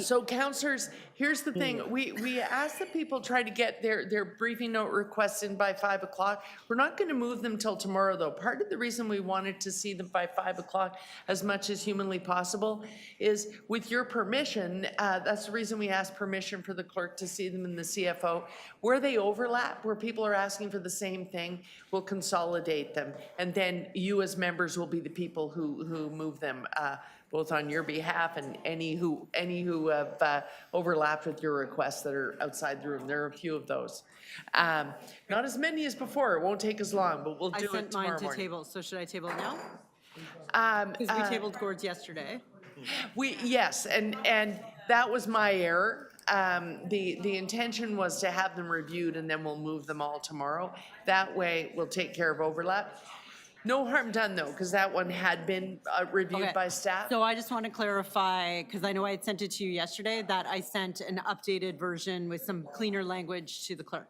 So councillors, here's the thing. We ask that people try to get their briefing note requests in by 5 o'clock. We're not going to move them till tomorrow, though. Part of the reason we wanted to see them by 5 o'clock as much as humanly possible is, with your permission, that's the reason we asked permission for the clerk to see them in the CFO. Where they overlap, where people are asking for the same thing, we'll consolidate them. And then you as members will be the people who move them, both on your behalf and any who have overlapped with your requests that are outside the room. There are a few of those. Not as many as before. It won't take as long, but we'll do it tomorrow morning. I sent mine to table, so should I table it now? Because we tabled Gord's yesterday. Yes, and that was my error. The intention was to have them reviewed and then we'll move them all tomorrow. That way we'll take care of overlap. No harm done, though, because that one had been reviewed by staff. So I just want to clarify, because I know I had sent it to you yesterday, that I sent an updated version with some cleaner language to the clerk.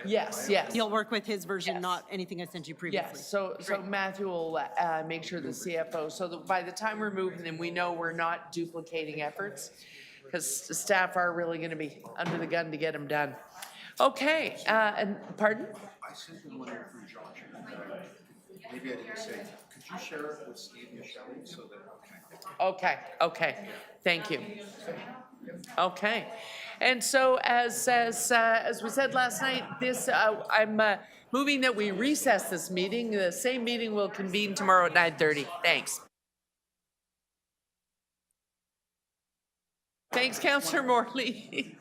Yes. You'll work with his version, not anything I sent you previously. Yes, so Matthew will make sure the CFO, so that by the time we're moving them, we know we're not duplicating efforts, because the staff are really going to be under the gun to get them done. Okay, and pardon? I sent them one for Josh. Maybe I didn't say, could you share it with Steve and Shelley so that, Okay, thank you. Okay, and so as we said last night, I'm moving that we recess this meeting. The same meeting will convene tomorrow at 9:30. Thanks. Thanks, Councillor Morley.